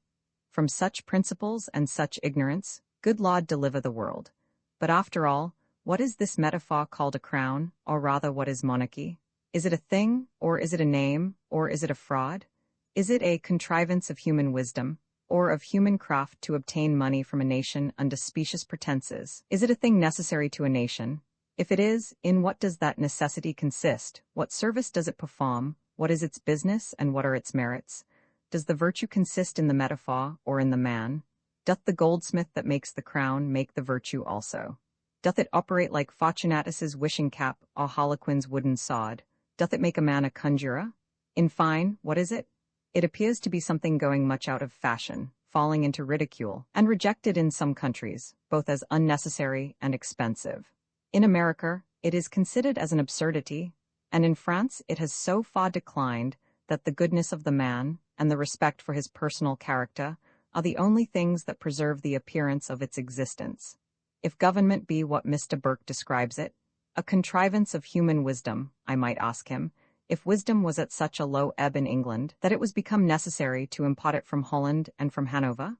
From such principles and such ignorance, good Lord deliver the world. But after all, what is this metaphor called a crown, or rather what is monarchy? Is it a thing, or is it a name, or is it a fraud? Is it a contrivance of human wisdom, or of human craft to obtain money from a nation under specious pretenses? Is it a thing necessary to a nation? If it is, in what does that necessity consist? What service does it perform? What is its business, and what are its merits? Does the virtue consist in the metaphor, or in the man? Doth the goldsmith that makes the crown make the virtue also? Doth it operate like Fortunatus's wishing cap, or Harlequin's wooden sword? Doth it make a man a conjurer? In fine, what is it? It appears to be something going much out of fashion, falling into ridicule, and rejected in some countries, both as unnecessary and expensive. In America, it is considered as an absurdity, and in France it has so far declined that the goodness of the man and the respect for his personal character are the only things that preserve the appearance of its existence. If government be what Mr. Burke describes it, a contrivance of human wisdom, I might ask him, if wisdom was at such a low ebb in England that it was become necessary to impart it from Holland and from Hanover?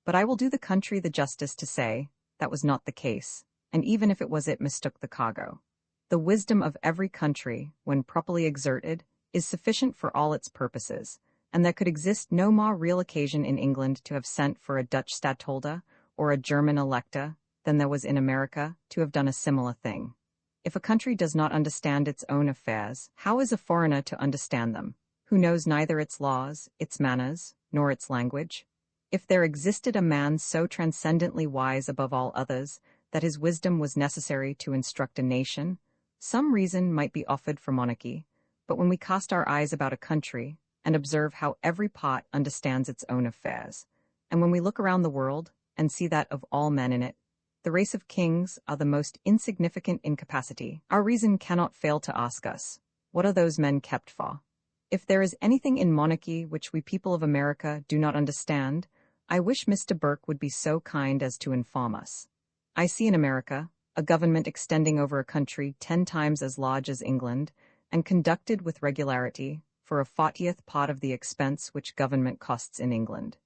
But I will do the country the justice to say that was not the case, and even if it was, it mistook the cargo. The wisdom of every country, when properly exerted, is sufficient for all its purposes, and there could exist no more real occasion in England to have sent for a Dutch stadtholder or a German elector than there was in America to have done a similar thing. If a country does not understand its own affairs, how is a foreigner to understand them, who knows neither its laws, its manners, nor its language? If there existed a man so transcendently wise above all others that his wisdom was necessary to instruct a nation, some reason might be offered for monarchy, but when we cast our eyes about a country and observe how every part understands its own affairs, and when we look around the world and see that of all men in it, the race of kings are the most insignificant in capacity, our reason cannot fail to ask us, what are those men kept for? If there is anything in monarchy which we people of America do not understand, I wish Mr. Burke would be so kind as to inform us. I see in America a government extending over a country 10 times as large as England, and conducted with regularity for a 40th part of the expense which government costs in England.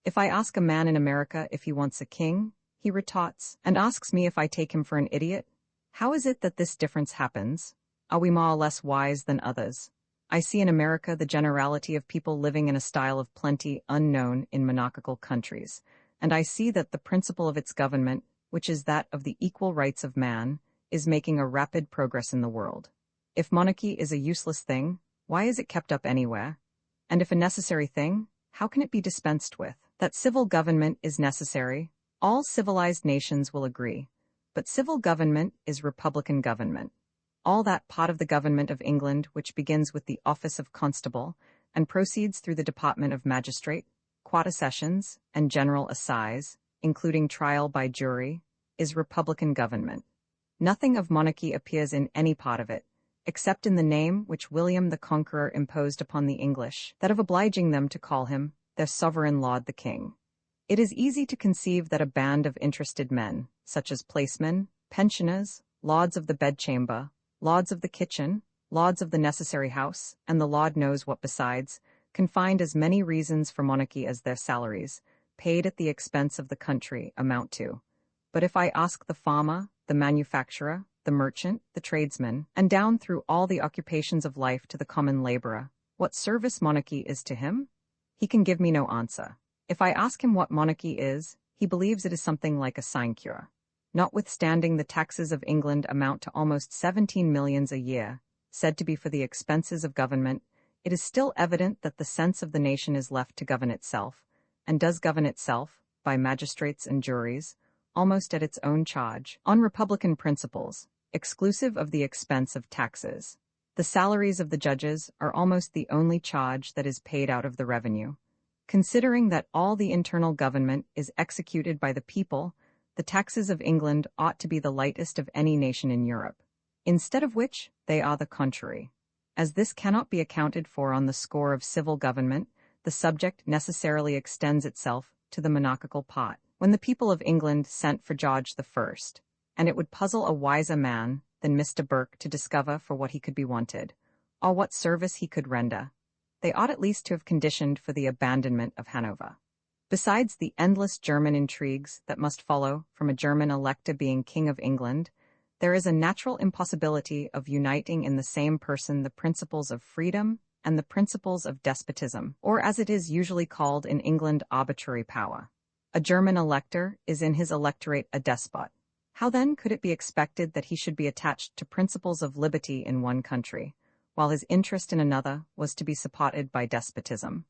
If I ask a man in America if he wants a king, he retorts, and asks me if I take him for an idiot. How is it that this difference happens? Are we more or less wise than others? I see in America the generality of people living in a style of plenty unknown in monarchical countries, and I see that the principle of its government, which is that of the equal rights of man, is making a rapid progress in the world. If monarchy is a useless thing, why is it kept up anywhere? And if a necessary thing, how can it be dispensed with? That civil government is necessary, all civilized nations will agree, but civil government is republican government. All that part of the government of England which begins with the office of constable and proceeds through the department of magistrate, quarter sessions, and general assize, including trial by jury, is republican government. Nothing of monarchy appears in any part of it, except in the name which William the Conqueror imposed upon the English, that of obliging them to call him their sovereign lord the king. It is easy to conceive that a band of interested men, such as placemen, pensioners, lords of the bedchamber, lords of the kitchen, lords of the necessary house, and the Lord knows what besides, can find as many reasons for monarchy as their salaries, paid at the expense of the country, amount to. But if I ask the farmer, the manufacturer, the merchant, the tradesman, and down through all the occupations of life to the common laborer, what service monarchy is to him, he can give me no answer. If I ask him what monarchy is, he believes it is something like a sinecure. Notwithstanding the taxes of England amount to almost 17 millions a year, said to be for the expenses of government, it is still evident that the sense of the nation is left to govern itself, and does govern itself, by magistrates and juries, almost at its own charge, on republican principles, exclusive of the expense of taxes. The salaries of the judges are almost the only charge that is paid out of the revenue. Considering that all the internal government is executed by the people, the taxes of England ought to be the lightest of any nation in Europe, instead of which they are the contrary. As this cannot be accounted for on the score of civil government, the subject necessarily extends itself to the monarchical part. When the people of England sent for George I, and it would puzzle a wiser man than Mr. Burke to discover for what he could be wanted, or what service he could render, they ought at least to have conditioned for the abandonment of Hanover. Besides the endless German intrigues that must follow from a German elector being King of England, there is a natural impossibility of uniting in the same person the principles of freedom and the principles of despotism, or as it is usually called in England, arbitrary power. A German elector is in his electorate a despot. How then could it be expected that he should be attached to principles of liberty in one country, while his interest in another was to be supported by despotism?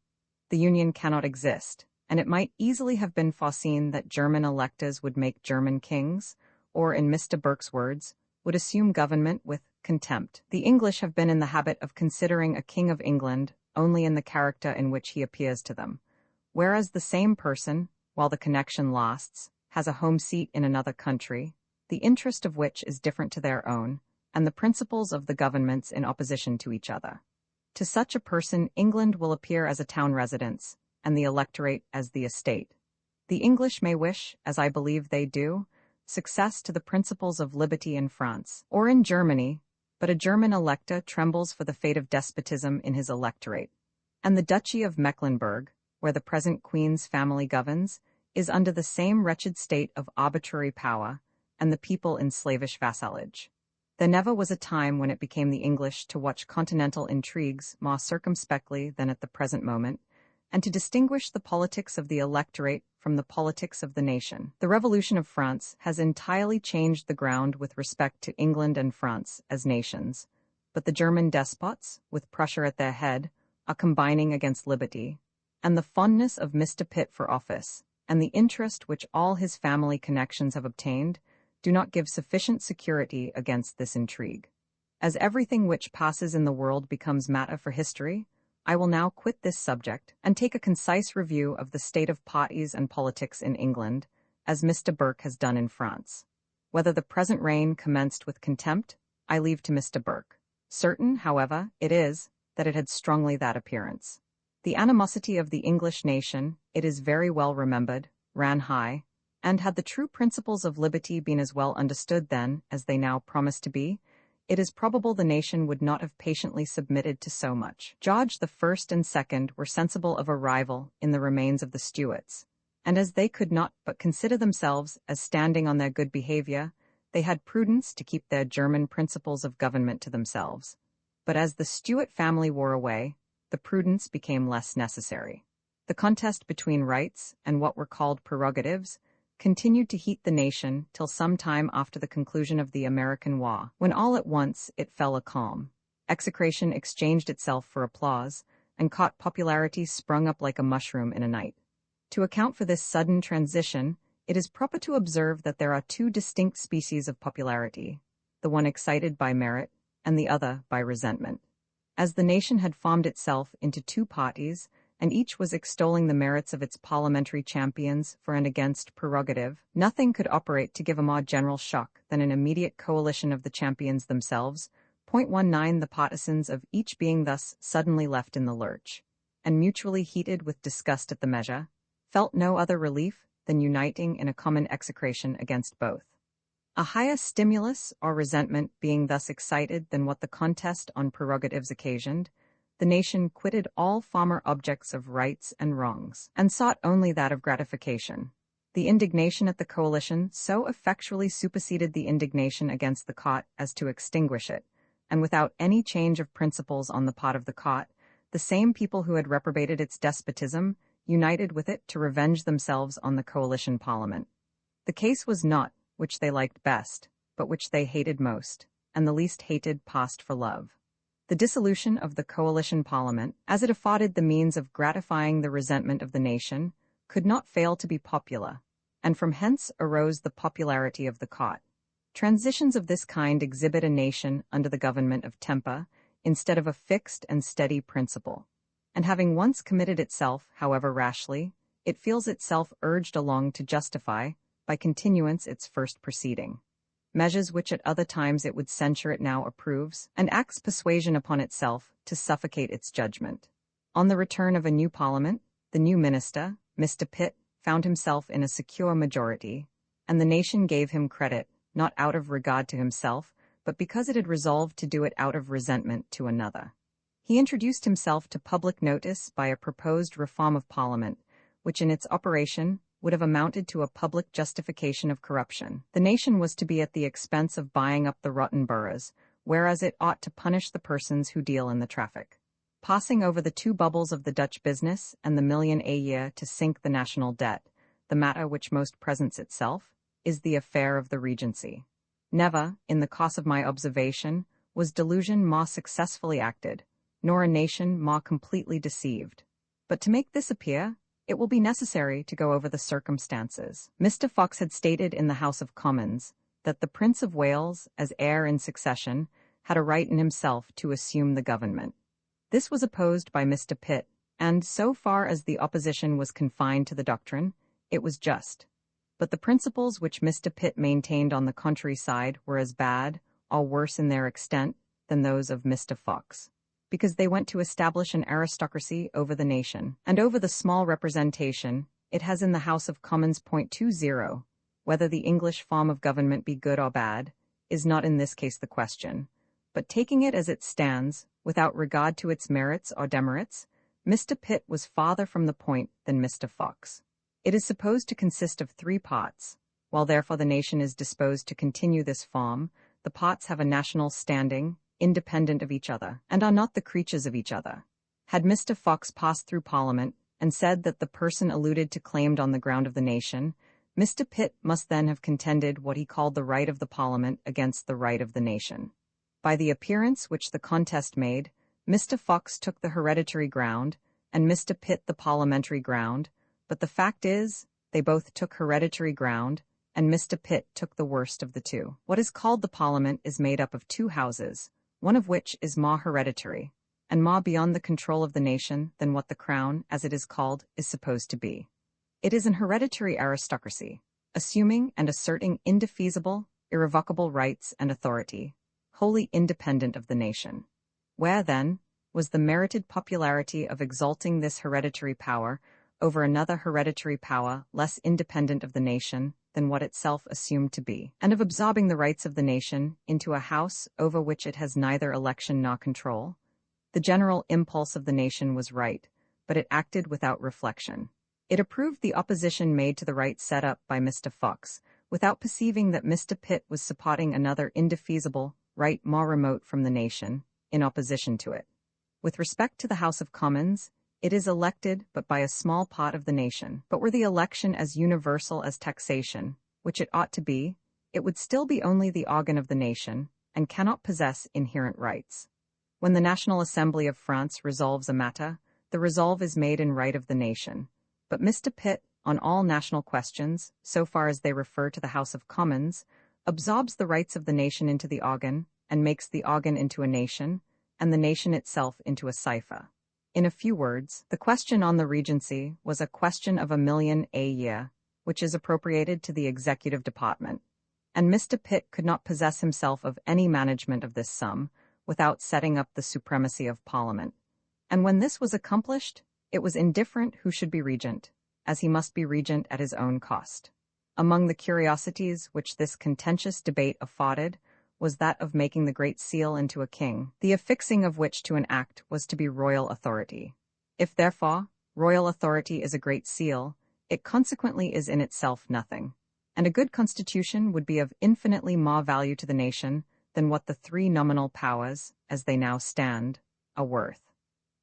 The union cannot exist, and it might easily have been foreseen that German electors would make German kings, or in Mr. Burke's words, would assume government with contempt. The English have been in the habit of considering a king of England only in the character in which he appears to them, whereas the same person, while the connection lasts, has a home seat in another country, the interest of which is different to their own, and the principles of the governments in opposition to each other. To such a person, England will appear as a town residence, and the electorate as the estate. The English may wish, as I believe they do, success to the principles of liberty in France, or in Germany, but a German elector trembles for the fate of despotism in his electorate. And the Duchy of Mecklenburg, where the present Queen's family governs, is under the same wretched state of arbitrary power, and the people in slavish vassalage. There never was a time when it became the English to watch continental intrigues more circumspectly than at the present moment, and to distinguish the politics of the electorate from the politics of the nation. The Revolution of France has entirely changed the ground with respect to England and France as nations, but the German despots, with Prussia at their head, are combining against liberty, and the fondness of Mr. Pitt for office, and the interest which all his family connections have obtained, do not give sufficient security against this intrigue. As everything which passes in the world becomes matter for history, I will now quit this subject and take a concise review of the state of parties and politics in England, as Mr. Burke has done in France. Whether the present reign commenced with contempt, I leave to Mr. Burke. Certain, however, it is, that it had strongly that appearance. The animosity of the English nation, it is very well remembered, ran high, and had the true principles of liberty been as well understood then as they now promise to be, it is probable the nation would not have patiently submitted to so much. George the First and Second were sensible of a rival in the remains of the Stuarts, and as they could not but consider themselves as standing on their good behavior, they had prudence to keep their German principles of government to themselves. But as the Stuart family wore away, the prudence became less necessary. The contest between rights and what were called prerogatives continued to heat the nation till some time after the conclusion of the American War, when all at once it fell a calm. Execration exchanged itself for applause, and caught popularity sprung up like a mushroom in a night. To account for this sudden transition, it is proper to observe that there are two distinct species of popularity, the one excited by merit, and the other by resentment. As the nation had formed itself into two parties, and each was extolling the merits of its parliamentary champions for and against prerogative, nothing could operate to give a more general shock than an immediate coalition of the champions themselves, 19 the partisans of each being thus suddenly left in the lurch, and mutually heated with disgust at the measure, felt no other relief than uniting in a common execration against both. A higher stimulus or resentment being thus excited than what the contest on prerogatives occasioned, the nation quitted all former objects of rights and wrongs, and sought only that of gratification. The indignation at the coalition so effectually superseded the indignation against the court as to extinguish it, and without any change of principles on the part of the court, the same people who had reprobated its despotism united with it to revenge themselves on the coalition parliament. The case was not which they liked best, but which they hated most, and the least hated passed for love. The dissolution of the coalition parliament, as it afforded the means of gratifying the resentment of the nation, could not fail to be popular, and from hence arose the popularity of the court. Transitions of this kind exhibit a nation under the government of temper, instead of a fixed and steady principle, and having once committed itself, however rashly, it feels itself urged along to justify, by continuance, its first proceeding. Measures which at other times it would censure it now approves, and acts persuasion upon itself to suffocate its judgment. On the return of a new parliament, the new minister, Mr. Pitt, found himself in a secure majority, and the nation gave him credit, not out of regard to himself, but because it had resolved to do it out of resentment to another. He introduced himself to public notice by a proposed reform of Parliament, which in its operation would have amounted to a public justification of corruption. The nation was to be at the expense of buying up the rotten boroughs, whereas it ought to punish the persons who deal in the traffic. passing over the two bubbles of the Dutch business and the million a year to sink the national debt, the matter which most presents itself, is the affair of the Regency. Never, in the course of my observation, was delusion more successfully acted, nor a nation more completely deceived. But to make this appear, it will be necessary to go over the circumstances. Mr. Fox had stated in the House of Commons that the Prince of Wales, as heir in succession, had a right in himself to assume the government. This was opposed by Mr. Pitt, and so far as the opposition was confined to the doctrine, it was just. But the principles which Mr. Pitt maintained on the contrary side were as bad, or worse in their extent, than those of Mr. Fox, because they went to establish an aristocracy over the nation, and over the small representation it has in the House of Commons. 20. Whether the English form of government be good or bad, is not in this case the question, but taking it as it stands, without regard to its merits or demerits, Mr. Pitt was farther from the point than Mr. Fox. It is supposed to consist of 3 parts. While therefore the nation is disposed to continue this form, the parts have a national standing, independent of each other, and are not the creatures of each other. Had Mr. Fox passed through Parliament and said that the person alluded to claimed on the ground of the nation, Mr. Pitt must then have contended what he called the right of the Parliament against the right of the nation. By the appearance which the contest made, Mr. Fox took the hereditary ground, and Mr. Pitt the parliamentary ground, but the fact is, they both took hereditary ground, and Mr. Pitt took the worst of the two. What is called the Parliament is made up of 2 houses, one of which is more hereditary, and more beyond the control of the nation than what the Crown, as it is called, is supposed to be. It is an hereditary aristocracy, assuming and asserting indefeasible, irrevocable rights and authority, wholly independent of the nation. Where, then, was the merited popularity of exalting this hereditary power over another hereditary power less independent of the nation than what itself assumed to be, and of absorbing the rights of the nation into a house over which it has neither election nor control? The general impulse of the nation was right, but it acted without reflection. It approved the opposition made to the right set up by Mr. Fox, without perceiving that Mr. Pitt was supporting another indefeasible right more remote from the nation, in opposition to it. With respect to the House of Commons, it is elected but by a small part of the nation. But were the election as universal as taxation, which it ought to be, it would still be only the organ of the nation, and cannot possess inherent rights. When the National Assembly of France resolves a matter, the resolve is made in right of the nation. But Mr. Pitt, on all national questions, so far as they refer to the House of Commons, absorbs the rights of the nation into the organ, and makes the organ into a nation, and the nation itself into a cipher. In a few words, the question on the Regency was a question of 1 million a year, which is appropriated to the executive department, and Mr. Pitt could not possess himself of any management of this sum without setting up the supremacy of Parliament. And when this was accomplished, it was indifferent who should be regent, as he must be regent at his own cost. Among the curiosities which this contentious debate afforded was that of making the Great Seal into a king, the affixing of which to an act was to be royal authority. If, therefore, royal authority is a Great Seal, it consequently is in itself nothing, and a good constitution would be of infinitely more value to the nation than what the 3 nominal powers, as they now stand, are worth.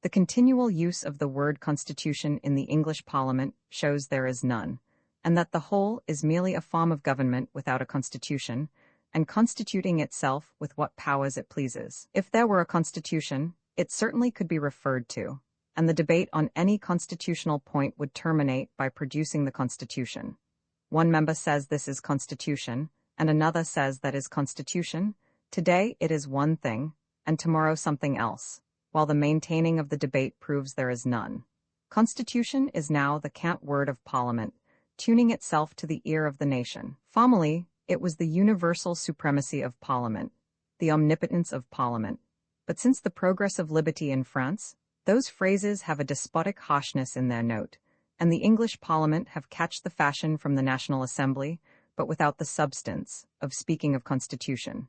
The continual use of the word constitution in the English Parliament shows there is none, and that the whole is merely a form of government without a constitution, and constituting itself with what powers it pleases. If there were a constitution, it certainly could be referred to, and the debate on any constitutional point would terminate by producing the constitution. One member says this is constitution, and another says that is constitution. Today it is one thing, and tomorrow something else, while the maintaining of the debate proves there is none. Constitution is now the cant word of Parliament, tuning itself to the ear of the nation. Formerly, it was the universal supremacy of Parliament, the omnipotence of Parliament. But since the progress of liberty in France, those phrases have a despotic harshness in their note, and the English Parliament have catched the fashion from the National Assembly, but without the substance, of speaking of constitution.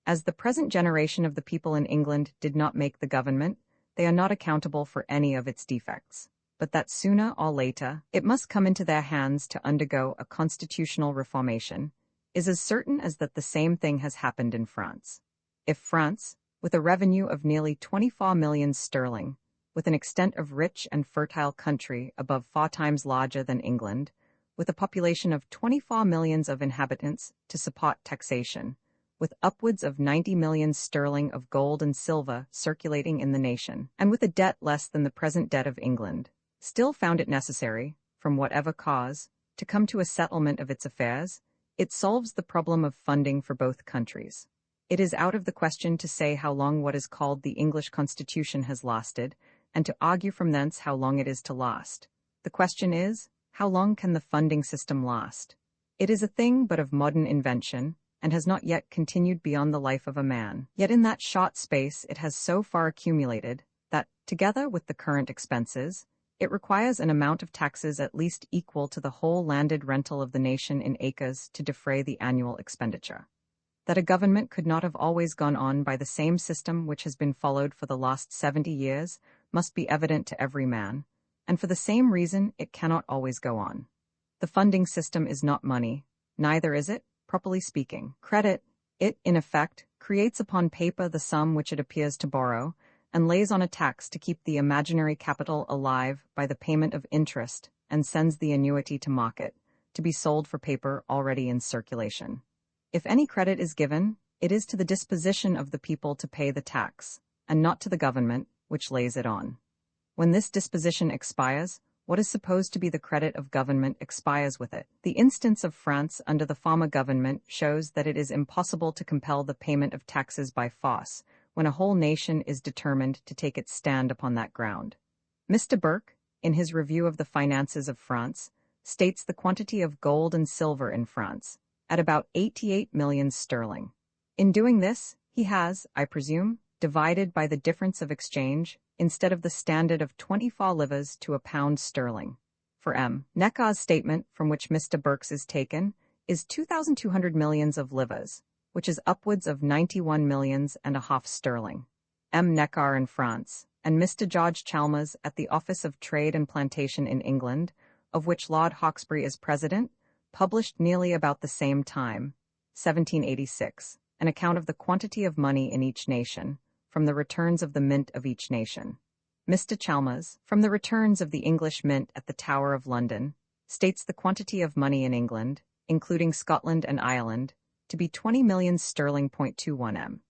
As the present generation of the people in England did not make the government, they are not accountable for any of its defects, but that sooner or later it must come into their hands to undergo a constitutional reformation, is as certain as that the same thing has happened in France. If France, with a revenue of nearly 24 millions sterling, with an extent of rich and fertile country above 4 times larger than England, with a population of 24 millions of inhabitants to support taxation, with upwards of 90 million sterling of gold and silver circulating in the nation, and with a debt less than the present debt of England, still found it necessary, from whatever cause, to come to a settlement of its affairs, it solves the problem of funding for both countries. It is out of the question to say how long what is called the English Constitution has lasted, and to argue from thence how long it is to last. The question is, how long can the funding system last? It is a thing but of modern invention, and has not yet continued beyond the life of a man. Yet in that short space it has so far accumulated, that, together with the current expenses, it requires an amount of taxes at least equal to the whole landed rental of the nation in acres to defray the annual expenditure. That a government could not have always gone on by the same system which has been followed for the last 70 years must be evident to every man, and for the same reason it cannot always go on. The funding system is not money, neither is it, properly speaking, credit. It, in effect, creates upon paper the sum which it appears to borrow, and lays on a tax to keep the imaginary capital alive by the payment of interest, and sends the annuity to market, to be sold for paper already in circulation. If any credit is given, it is to the disposition of the people to pay the tax, and not to the government, which lays it on. When this disposition expires, what is supposed to be the credit of government expires with it. The instance of France under the former government shows that it is impossible to compel the payment of taxes by force, when a whole nation is determined to take its stand upon that ground. Mr. Burke, in his review of the finances of France, states the quantity of gold and silver in France at about 88 millions sterling. In doing this, he has, I presume, divided by the difference of exchange, instead of the standard of 24 livres to a pound sterling. For M. Neckar's statement, from which Mr. Burke's is taken, is 2,200 millions of livres, which is upwards of 91 millions and a half sterling. M. Neckar in France, and Mr. George Chalmers at the Office of Trade and Plantation in England, of which Lord Hawkesbury is president, published nearly about the same time, 1786, an account of the quantity of money in each nation, from the returns of the mint of each nation. Mr. Chalmers, from the returns of the English mint at the Tower of London, states the quantity of money in England, including Scotland and Ireland, to be 20 millions sterling. 21 m.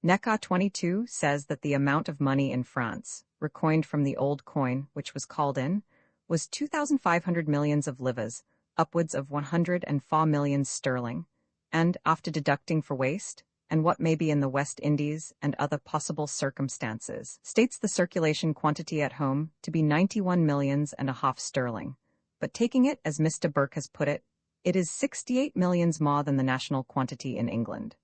Neckar 22 says that the amount of money in France, recoined from the old coin which was called in, was 2,500 millions of livres, upwards of 104 millions sterling, and, after deducting for waste, and what may be in the West Indies and other possible circumstances, states the circulation quantity at home to be 91 millions and a half sterling, but taking it as Mr. Burke has put it, it is 68 millions more than the national quantity in England.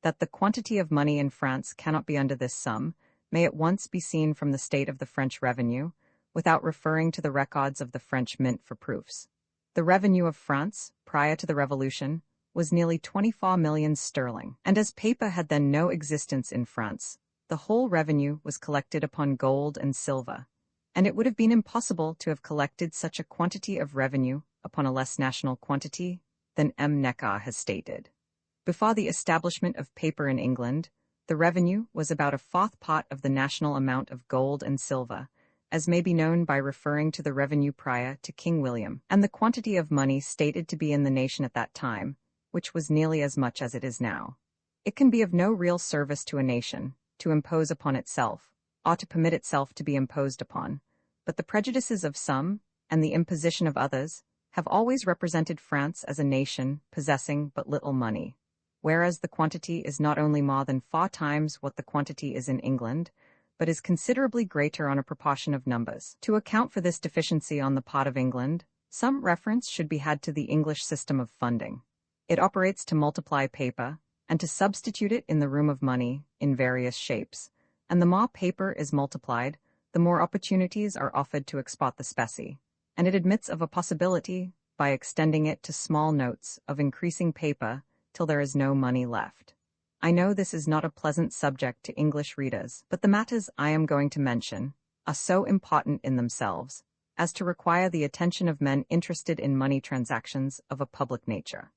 That the quantity of money in France cannot be under this sum may at once be seen from the state of the French revenue, without referring to the records of the French mint for proofs. The revenue of France, prior to the Revolution, was nearly 24 millions sterling, and as paper had then no existence in France, the whole revenue was collected upon gold and silver, and it would have been impossible to have collected such a quantity of revenue upon a less national quantity than M. Neckar has stated. Before the establishment of paper in England, the revenue was about a fourth part of the national amount of gold and silver, as may be known by referring to the revenue prior to King William, and the quantity of money stated to be in the nation at that time, which was nearly as much as it is now. It can be of no real service to a nation to impose upon itself, or to permit itself to be imposed upon, but the prejudices of some, and the imposition of others, have always represented France as a nation possessing but little money, whereas the quantity is not only more than 4 times what the quantity is in England, but is considerably greater on a proportion of numbers. To account for this deficiency on the part of England, some reference should be had to the English system of funding. It operates to multiply paper, and to substitute it in the room of money, in various shapes, and the more paper is multiplied, the more opportunities are offered to export the specie, and it admits of a possibility, by extending it to small notes, of increasing paper till there is no money left. I know this is not a pleasant subject to English readers, but the matters I am going to mention are so important in themselves as to require the attention of men interested in money transactions of a public nature.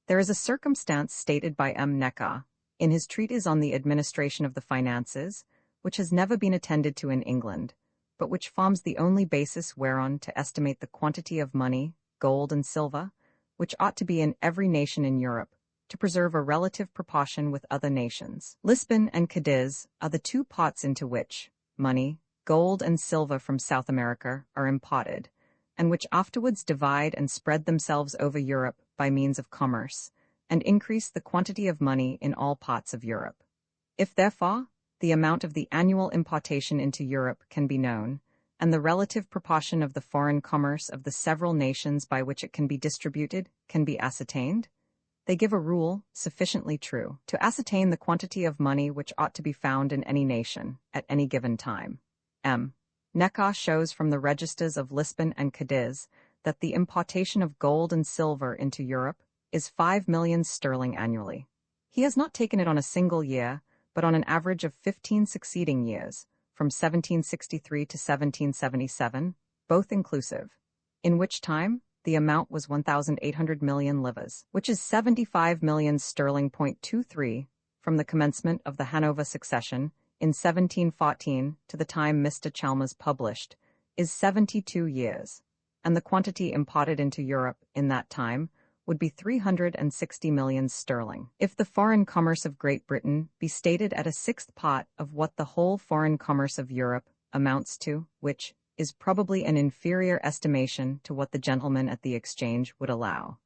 There is a circumstance stated by M. Neckar, in his treatise on the administration of the finances, which has never been attended to in England, but which forms the only basis whereon to estimate the quantity of money, gold and silver, which ought to be in every nation in Europe, to preserve a relative proportion with other nations. Lisbon and Cadiz are the two pots into which money, gold and silver from South America are imparted, and which afterwards divide and spread themselves over Europe by means of commerce, and increase the quantity of money in all parts of Europe. If, therefore, the amount of the annual importation into Europe can be known, and the relative proportion of the foreign commerce of the several nations by which it can be distributed can be ascertained, they give a rule sufficiently true to ascertain the quantity of money which ought to be found in any nation at any given time. Neckar shows from the registers of Lisbon and Cadiz that the importation of gold and silver into Europe is 5 millions sterling annually. He has not taken it on a single year, but on an average of 15 succeeding years, from 1763 to 1777, both inclusive, in which time the amount was 1,800 million livres, which is 75 millions sterling.23, from the commencement of the Hanover succession in 1714 to the time Mr. Chalmers published, is 72 years, and the quantity imported into Europe in that time would be 360 millions sterling. If the foreign commerce of Great Britain be stated at a sixth part of what the whole foreign commerce of Europe amounts to, which is probably an inferior estimation to what the gentleman at the exchange would allow,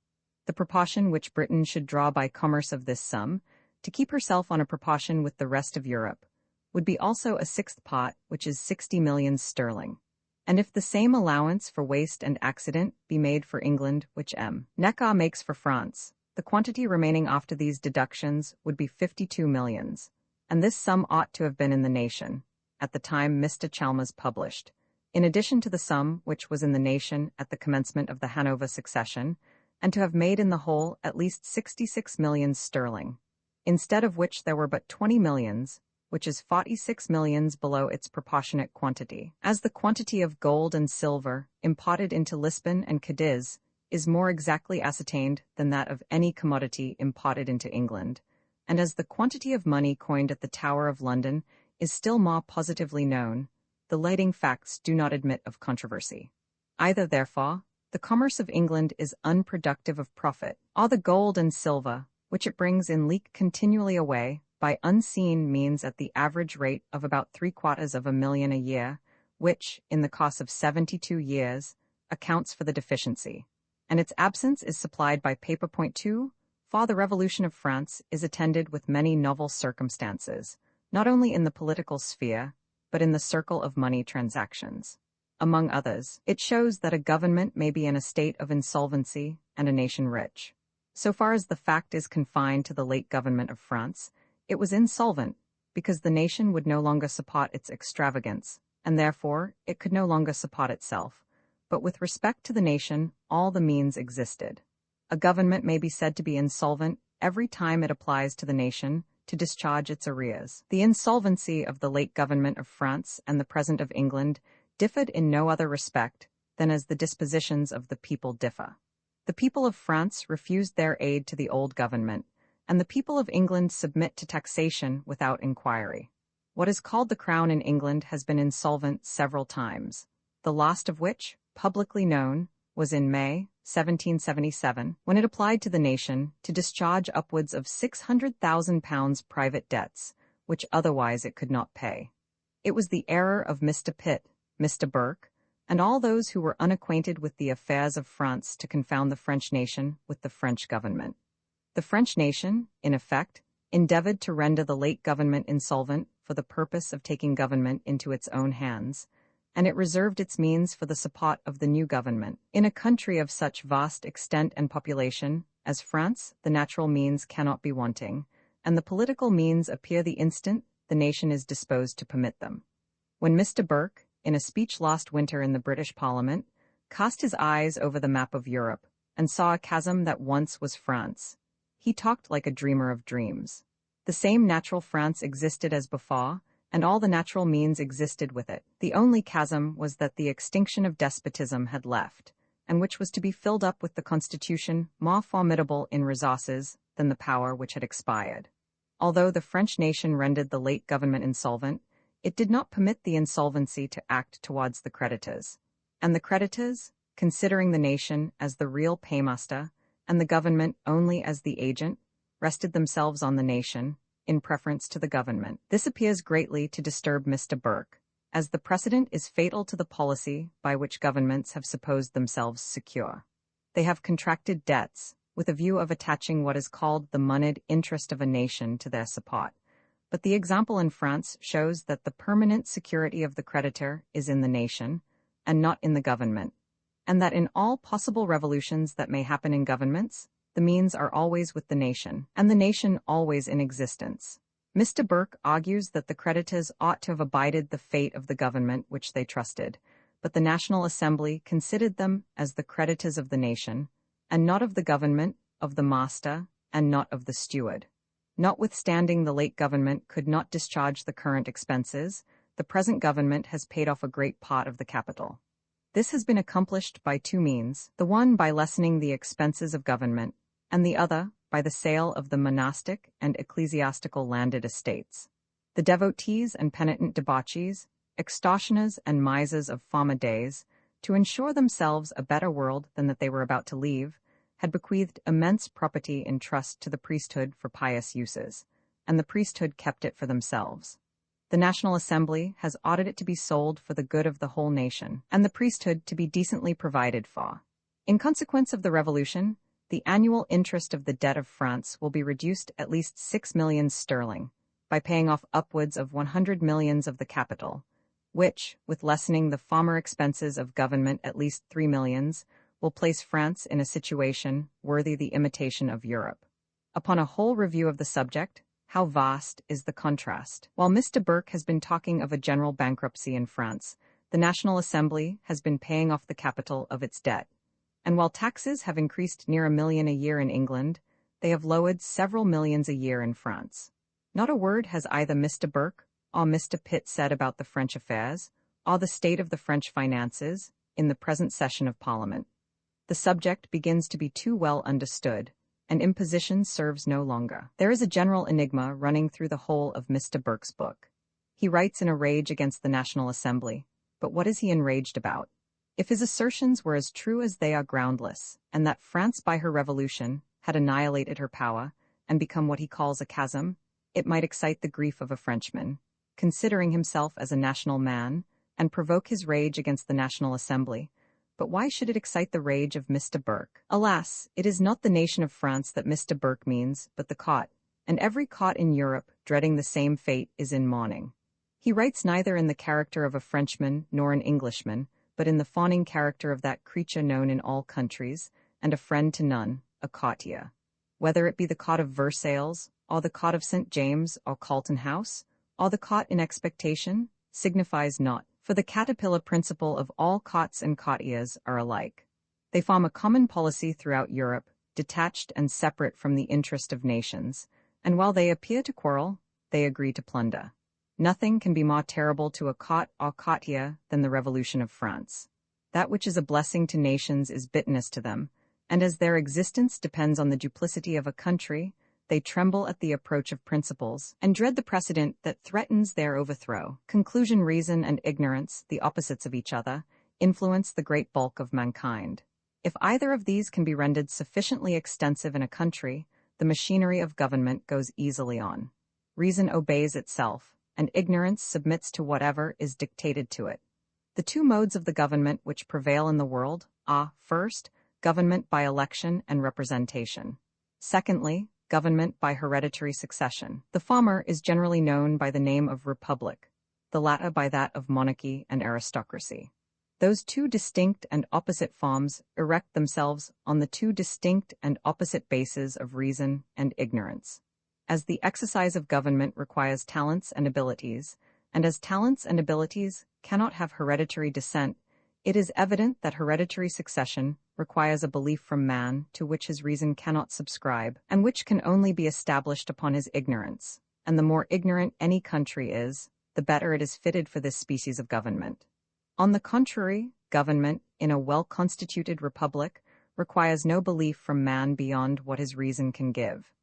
the proportion which Britain should draw by commerce of this sum, to keep herself on a proportion with the rest of Europe, would be also a sixth part, which is 60 millions sterling. And if the same allowance for waste and accident be made for England which Neckar makes for France, the quantity remaining after these deductions would be 52 millions, and this sum ought to have been in the nation, at the time Mr. Chalmers published, in addition to the sum which was in the nation at the commencement of the Hanover succession, and to have made in the whole at least 66 millions sterling, instead of which there were but 20 millions, which is 46 millions below its proportionate quantity. As the quantity of gold and silver imported into Lisbon and Cadiz is more exactly ascertained than that of any commodity imported into England, and as the quantity of money coined at the Tower of London is still more positively known, the leading facts do not admit of controversy. Either, therefore, the commerce of England is unproductive of profit, or the gold and silver, which it brings in, leak continually away by unseen means at the average rate of about 750,000 a year, which, in the course of 72 years, accounts for the deficiency, and its absence is supplied by paper. 2. For the Revolution of France is attended with many novel circumstances, not only in the political sphere, but in the circle of money transactions. Among others, it shows that a government may be in a state of insolvency and a nation rich. So far as the fact is confined to the late government of France, it was insolvent, because the nation would no longer support its extravagance, and therefore it could no longer support itself. But with respect to the nation, all the means existed. A government may be said to be insolvent every time it applies to the nation to discharge its arrears. The insolvency of the late government of France and the present of England differed in no other respect than as the dispositions of the people differ. The people of France refused their aid to the old government, and the people of England submit to taxation without inquiry. What is called the Crown in England has been insolvent several times, the last of which, publicly known, was in May 1777, when it applied to the nation to discharge upwards of £600,000 private debts, which otherwise it could not pay. It was the error of Mr. Pitt, Mr. Burke, and all those who were unacquainted with the affairs of France to confound the French nation with the French government. The French nation, in effect, endeavored to render the late government insolvent for the purpose of taking government into its own hands, and it reserved its means for the support of the new government. In a country of such vast extent and population as France, the natural means cannot be wanting, and the political means appear the instant the nation is disposed to permit them. When Mr. Burke, in a speech last winter in the British Parliament, cast his eyes over the map of Europe and saw a chasm that once was France, he talked like a dreamer of dreams. The same natural France existed as before, and all the natural means existed with it. The only chasm was that the extinction of despotism had left, and which was to be filled up with the constitution more formidable in resources than the power which had expired. Although the French nation rendered the late government insolvent, It did not permit the insolvency to act towards the creditors. And the creditors, considering the nation as the real paymaster and the government only as the agent, rested themselves on the nation in preference to the government. This appears greatly to disturb Mr. Burke, as the precedent is fatal to the policy by which governments have supposed themselves secure. They have contracted debts, with a view of attaching what is called the moneyed interest of a nation to their support. But the example in France shows that the permanent security of the creditor is in the nation, and not in the government, and that in all possible revolutions that may happen in governments, the means are always with the nation, and the nation always in existence. Mr. Burke argues that the creditors ought to have abided the fate of the government which they trusted, but the National Assembly considered them as the creditors of the nation, and not of the government, of the master, and not of the steward. Notwithstanding the late government could not discharge the current expenses, the present government has paid off a great part of the capital. This has been accomplished by two means, the one by lessening the expenses of government, and the other by the sale of the monastic and ecclesiastical landed estates. The devotees and penitent debauchees, extortioners and misers of former days, to ensure themselves a better world than that they were about to leave, had bequeathed immense property in trust to the priesthood for pious uses, and the priesthood kept it for themselves. The National Assembly has ordered it to be sold for the good of the whole nation, and the priesthood to be decently provided for. In consequence of the revolution, the annual interest of the debt of France will be reduced at least 6 millions sterling, by paying off upwards of 100 millions of the capital, which, with lessening the former expenses of government at least 3 millions, will place France in a situation worthy the imitation of Europe. Upon a whole review of the subject, how vast is the contrast. While Mr. Burke has been talking of a general bankruptcy in France, the National Assembly has been paying off the capital of its debt. And while taxes have increased near 1 million a year in England, they have lowered several millions a year in France. Not a word has either Mr. Burke or Mr. Pitt said about the French affairs, or the state of the French finances, in the present session of Parliament. The subject begins to be too well understood, and imposition serves no longer. There is a general enigma running through the whole of Mr. Burke's book. He writes in a rage against the National Assembly, but what is he enraged about? If his assertions were as true as they are groundless, and that France by her revolution had annihilated her power and become what he calls a chasm, it might excite the grief of a Frenchman, considering himself as a national man, and provoke his rage against the National Assembly. But why should it excite the rage of Mr. Burke? Alas, it is not the nation of France that Mr. Burke means, but the cot, and every cot in Europe, dreading the same fate, is in mourning. He writes neither in the character of a Frenchman nor an Englishman, but in the fawning character of that creature known in all countries, and a friend to none, a courtier. Whether it be the cot of Versailles, or the cot of St. James or Carlton House, or the cot in expectation, signifies not, for the caterpillar principle of all cots and courtiers are alike. They form a common policy throughout Europe, detached and separate from the interest of nations, and while they appear to quarrel, they agree to plunder. Nothing can be more terrible to a cot or courtier than the Revolution of France. That which is a blessing to nations is bitterness to them, and as their existence depends on the duplicity of a country, they tremble at the approach of principles, and dread the precedent that threatens their overthrow. Conclusion, reason, and ignorance, the opposites of each other, influence the great bulk of mankind. If either of these can be rendered sufficiently extensive in a country, the machinery of government goes easily on. Reason obeys itself, and ignorance submits to whatever is dictated to it. The two modes of the government which prevail in the world are, first, government by election and representation. Secondly, government by hereditary succession. The former is generally known by the name of republic, the latter by that of monarchy and aristocracy. Those two distinct and opposite forms erect themselves on the two distinct and opposite bases of reason and ignorance. As the exercise of government requires talents and abilities, and as talents and abilities cannot have hereditary descent, it is evident that hereditary succession requires a belief from man to which his reason cannot subscribe, and which can only be established upon his ignorance. And the more ignorant any country is, the better it is fitted for this species of government. On the contrary, government, in a well-constituted republic, requires no belief from man beyond what his reason can give.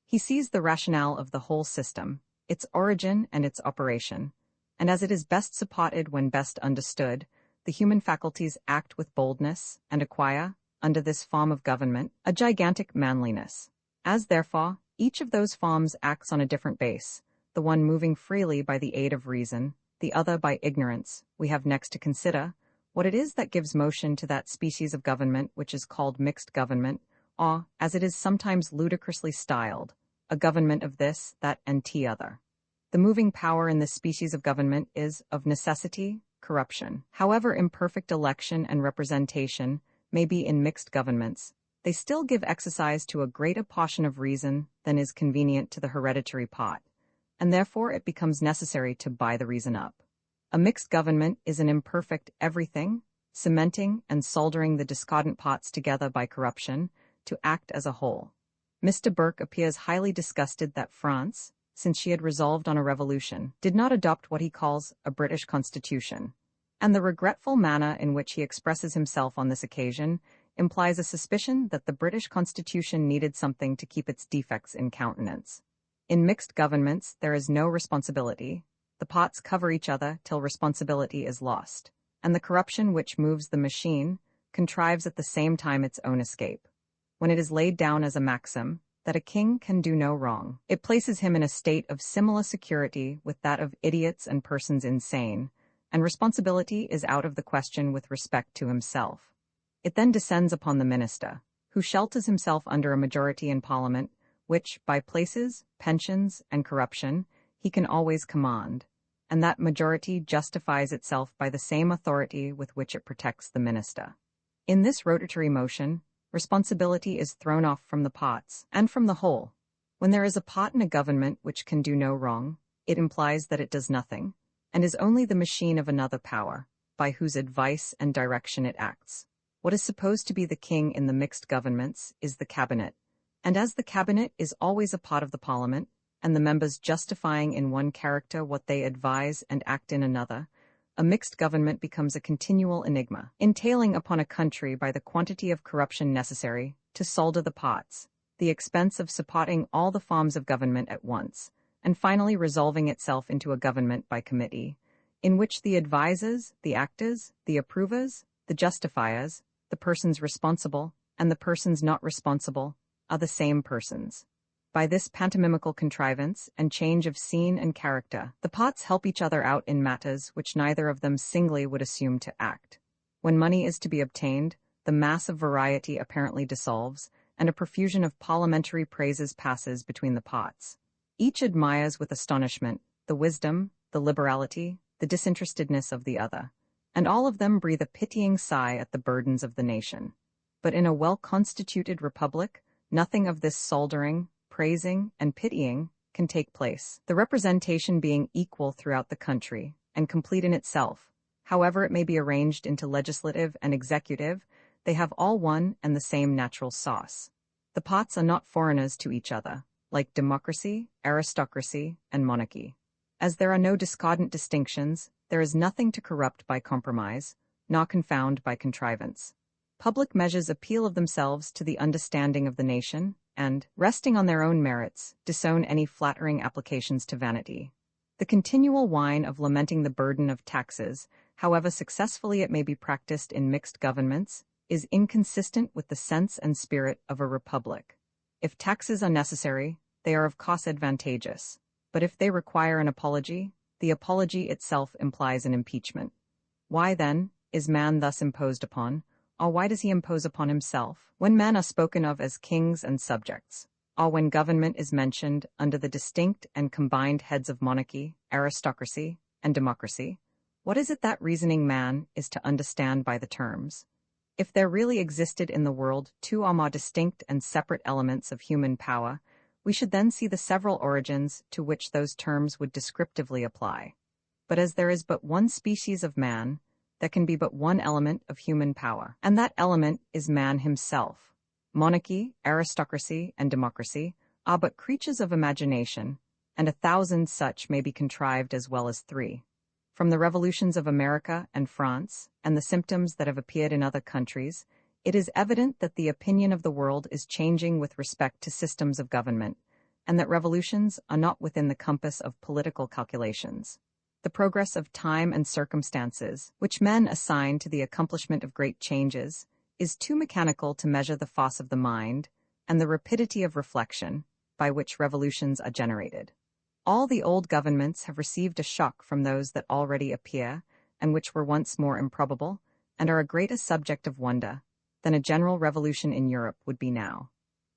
He sees the rationale of the whole system, its origin and its operation, and as it is best supported when best understood, the human faculties act with boldness and acquire, under this form of government, a gigantic manliness. As therefore, each of those forms acts on a different base, the one moving freely by the aid of reason, the other by ignorance, we have next to consider what it is that gives motion to that species of government which is called mixed government, or, as it is sometimes ludicrously styled, a government of this, that, and t'other. The moving power in this species of government is, of necessity, corruption. However imperfect election and representation may be in mixed governments, they still give exercise to a greater portion of reason than is convenient to the hereditary pot, and therefore it becomes necessary to buy the reason up. A mixed government is an imperfect everything, cementing and soldering the discordant pots together by corruption, to act as a whole. Mr. Burke appears highly disgusted that France, since she had resolved on a revolution, did not adopt what he calls a British Constitution, and the regretful manner in which he expresses himself on this occasion implies a suspicion that the British Constitution needed something to keep its defects in countenance. In mixed governments, there is no responsibility. The pots cover each other till responsibility is lost, and the corruption which moves the machine contrives at the same time its own escape. When it is laid down as a maxim that a king can do no wrong, it places him in a state of similar security with that of idiots and persons insane, and responsibility is out of the question with respect to himself. It then descends upon the minister, who shelters himself under a majority in Parliament, which, by places, pensions, and corruption, he can always command, and that majority justifies itself by the same authority with which it protects the minister. In this rotatory motion, responsibility is thrown off from the pots and from the whole. When there is a pot in a government which can do no wrong, it implies that it does nothing, and is only the machine of another power, by whose advice and direction it acts. What is supposed to be the king in the mixed governments is the cabinet, and as the cabinet is always a part of the parliament, and the members justifying in one character what they advise and act in another, a mixed government becomes a continual enigma, entailing upon a country by the quantity of corruption necessary to solder the pots, the expense of supporting all the forms of government at once, and finally resolving itself into a government by committee, in which the advisers, the actors, the approvers, the justifiers, the persons responsible, and the persons not responsible are the same persons. By this pantomimical contrivance and change of scene and character, the pots help each other out in matters which neither of them singly would assume to act. When money is to be obtained, the mass of variety apparently dissolves, and a profusion of parliamentary praises passes between the pots. Each admires with astonishment the wisdom, the liberality, the disinterestedness of the other, and all of them breathe a pitying sigh at the burdens of the nation. But in a well-constituted republic, nothing of this soldering, praising, and pitying can take place, the representation being equal throughout the country, and complete in itself. However it may be arranged into legislative and executive, they have all one and the same natural sauce. The pots are not foreigners to each other, like democracy, aristocracy, and monarchy. As there are no discordant distinctions, there is nothing to corrupt by compromise, nor confound by contrivance. Public measures appeal of themselves to the understanding of the nation, and, resting on their own merits, disown any flattering applications to vanity. The continual whine of lamenting the burden of taxes, however successfully it may be practiced in mixed governments, is inconsistent with the sense and spirit of a republic. If taxes are necessary, they are of course advantageous, but if they require an apology, the apology itself implies an impeachment. Why, then, is man thus imposed upon, or why does he impose upon himself, when men are spoken of as kings and subjects, or when government is mentioned under the distinct and combined heads of monarchy, aristocracy, and democracy? What is it that reasoning man is to understand by the terms? If there really existed in the world two or more distinct and separate elements of human power, we should then see the several origins to which those terms would descriptively apply. But as there is but one species of man, there can be but one element of human power, and that element is man himself. Monarchy, aristocracy, and democracy are but creatures of imagination, and 1,000 such may be contrived as well as 3. From the revolutions of America and France, and the symptoms that have appeared in other countries, it is evident that the opinion of the world is changing with respect to systems of government, and that revolutions are not within the compass of political calculations. The progress of time and circumstances, which men assign to the accomplishment of great changes, is too mechanical to measure the force of the mind and the rapidity of reflection by which revolutions are generated. All the old governments have received a shock from those that already appear, and which were once more improbable, and are a greater subject of wonder than a general revolution in Europe would be now.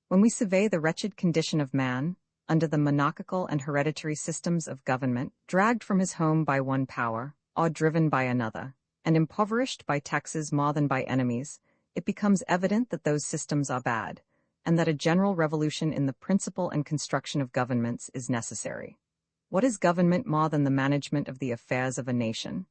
When we survey the wretched condition of man, under the monarchical and hereditary systems of government, dragged from his home by one power, or driven by another, and impoverished by taxes more than by enemies, it becomes evident that those systems are bad, and that a general revolution in the principle and construction of governments is necessary. What is government more than the management of the affairs of a nation?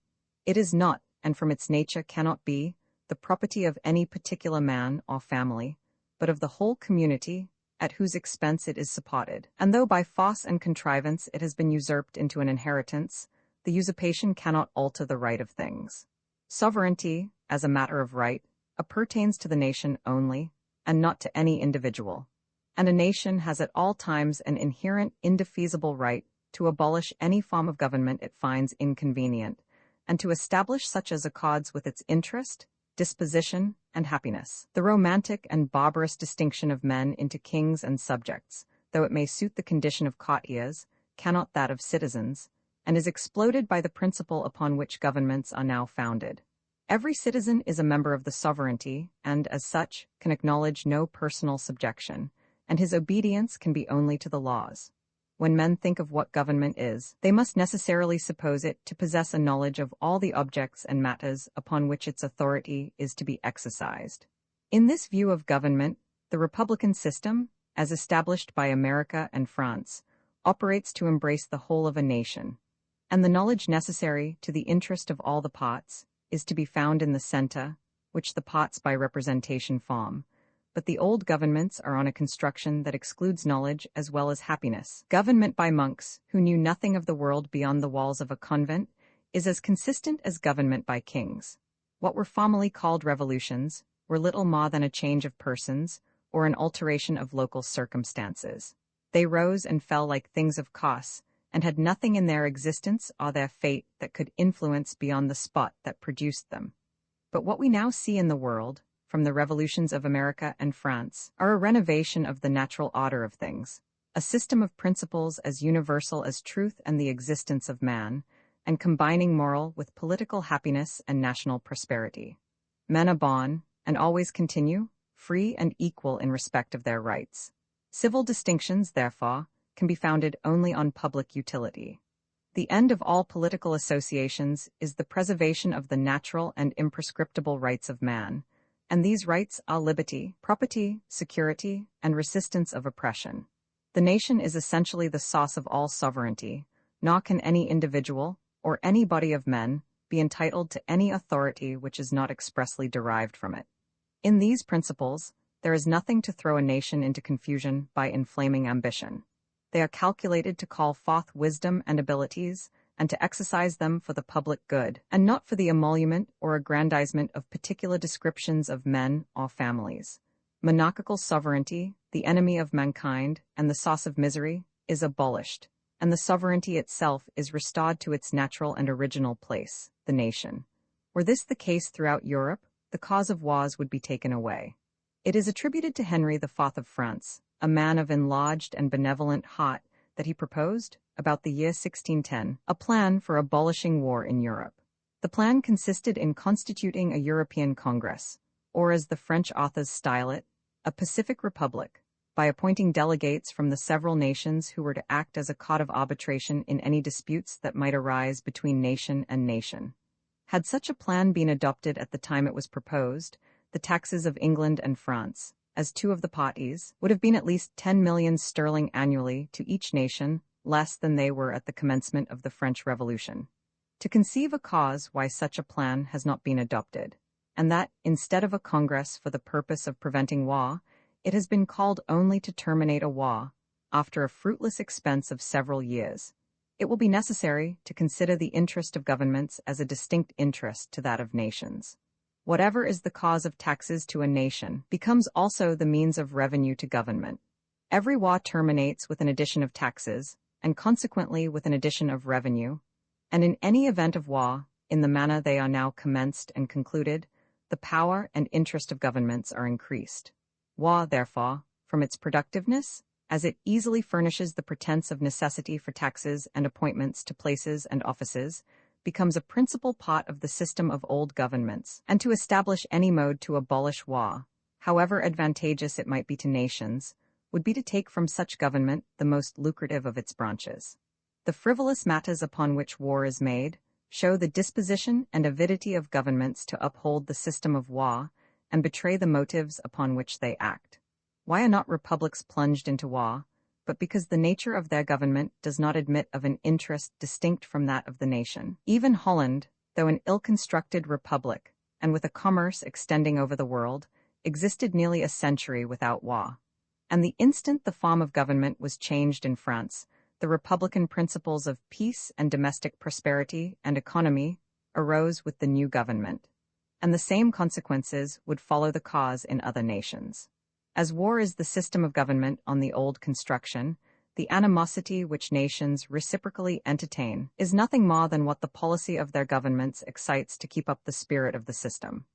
It is not, and from its nature cannot be, the property of any particular man or family, but of the whole community, at whose expense it is supported. And though by force and contrivance it has been usurped into an inheritance, the usurpation cannot alter the right of things. Sovereignty, as a matter of right, appertains to the nation only, and not to any individual. And a nation has at all times an inherent, indefeasible right to abolish any form of government it finds inconvenient, and to establish such as accords with its interest, disposition, and happiness. The romantic and barbarous distinction of men into kings and subjects, though it may suit the condition of courtiers, cannot that of citizens, and is exploded by the principle upon which governments are now founded. Every citizen is a member of the sovereignty, and, as such, can acknowledge no personal subjection, and his obedience can be only to the laws. When men think of what government is, they must necessarily suppose it to possess a knowledge of all the objects and matters upon which its authority is to be exercised. In this view of government, the republican system, as established by America and France, operates to embrace the whole of a nation, and the knowledge necessary to the interest of all the parts is to be found in the center, which the parts by representation form. But the old governments are on a construction that excludes knowledge as well as happiness. Government by monks, who knew nothing of the world beyond the walls of a convent, is as consistent as government by kings. What were formerly called revolutions were little more than a change of persons or an alteration of local circumstances. They rose and fell like things of course, and had nothing in their existence or their fate that could influence beyond the spot that produced them. But what we now see in the world, from the revolutions of America and France, are a renovation of the natural order of things, a system of principles as universal as truth and the existence of man, and combining moral with political happiness and national prosperity. Men are born, and always continue, free and equal in respect of their rights. Civil distinctions, therefore, can be founded only on public utility. The end of all political associations is the preservation of the natural and imprescriptible rights of man, and these rights are liberty, property, security, and resistance of oppression. The nation is essentially the source of all sovereignty, nor can any individual, or any body of men, be entitled to any authority which is not expressly derived from it. In these principles, there is nothing to throw a nation into confusion by inflaming ambition. They are calculated to call forth wisdom and abilities, and to exercise them for the public good, and not for the emolument or aggrandizement of particular descriptions of men or families. Monarchical sovereignty, the enemy of mankind and the source of misery, is abolished, and the sovereignty itself is restored to its natural and original place, the nation. Were this the case throughout Europe, the cause of wars would be taken away. It is attributed to Henry IV of France, a man of enlarged and benevolent heart, that he proposed, about the year 1610, a plan for abolishing war in Europe. The plan consisted in constituting a European Congress, or as the French authors style it, a Pacific Republic, by appointing delegates from the several nations who were to act as a court of arbitration in any disputes that might arise between nation and nation. Had such a plan been adopted at the time it was proposed, the taxes of England and France, as two of the parties, would have been at least 10 million sterling annually to each nation, less than they were at the commencement of the French Revolution. To conceive a cause why such a plan has not been adopted, and that, instead of a Congress for the purpose of preventing war, it has been called only to terminate a war, after a fruitless expense of several years, it will be necessary to consider the interest of governments as a distinct interest to that of nations. Whatever is the cause of taxes to a nation becomes also the means of revenue to government. Every war terminates with an addition of taxes, and consequently with an addition of revenue, And in any event of war, in the manner they are now commenced and concluded, the power and interest of governments are increased. War, therefore, from its productiveness, as it easily furnishes the pretense of necessity for taxes and appointments to places and offices, becomes a principal part of the system of old governments, and to establish any mode to abolish war, however advantageous it might be to nations, would be to take from such government the most lucrative of its branches. The frivolous matters upon which war is made show the disposition and avidity of governments to uphold the system of war and betray the motives upon which they act. Why are not republics plunged into war? But because the nature of their government does not admit of an interest distinct from that of the nation. Even Holland, though an ill-constructed republic, and with a commerce extending over the world, existed nearly a century without war. And the instant the form of government was changed in France, the republican principles of peace and domestic prosperity and economy arose with the new government, and the same consequences would follow the cause in other nations. As war is the system of government on the old construction, the animosity which nations reciprocally entertain is nothing more than what the policy of their governments excites to keep up the spirit of the system.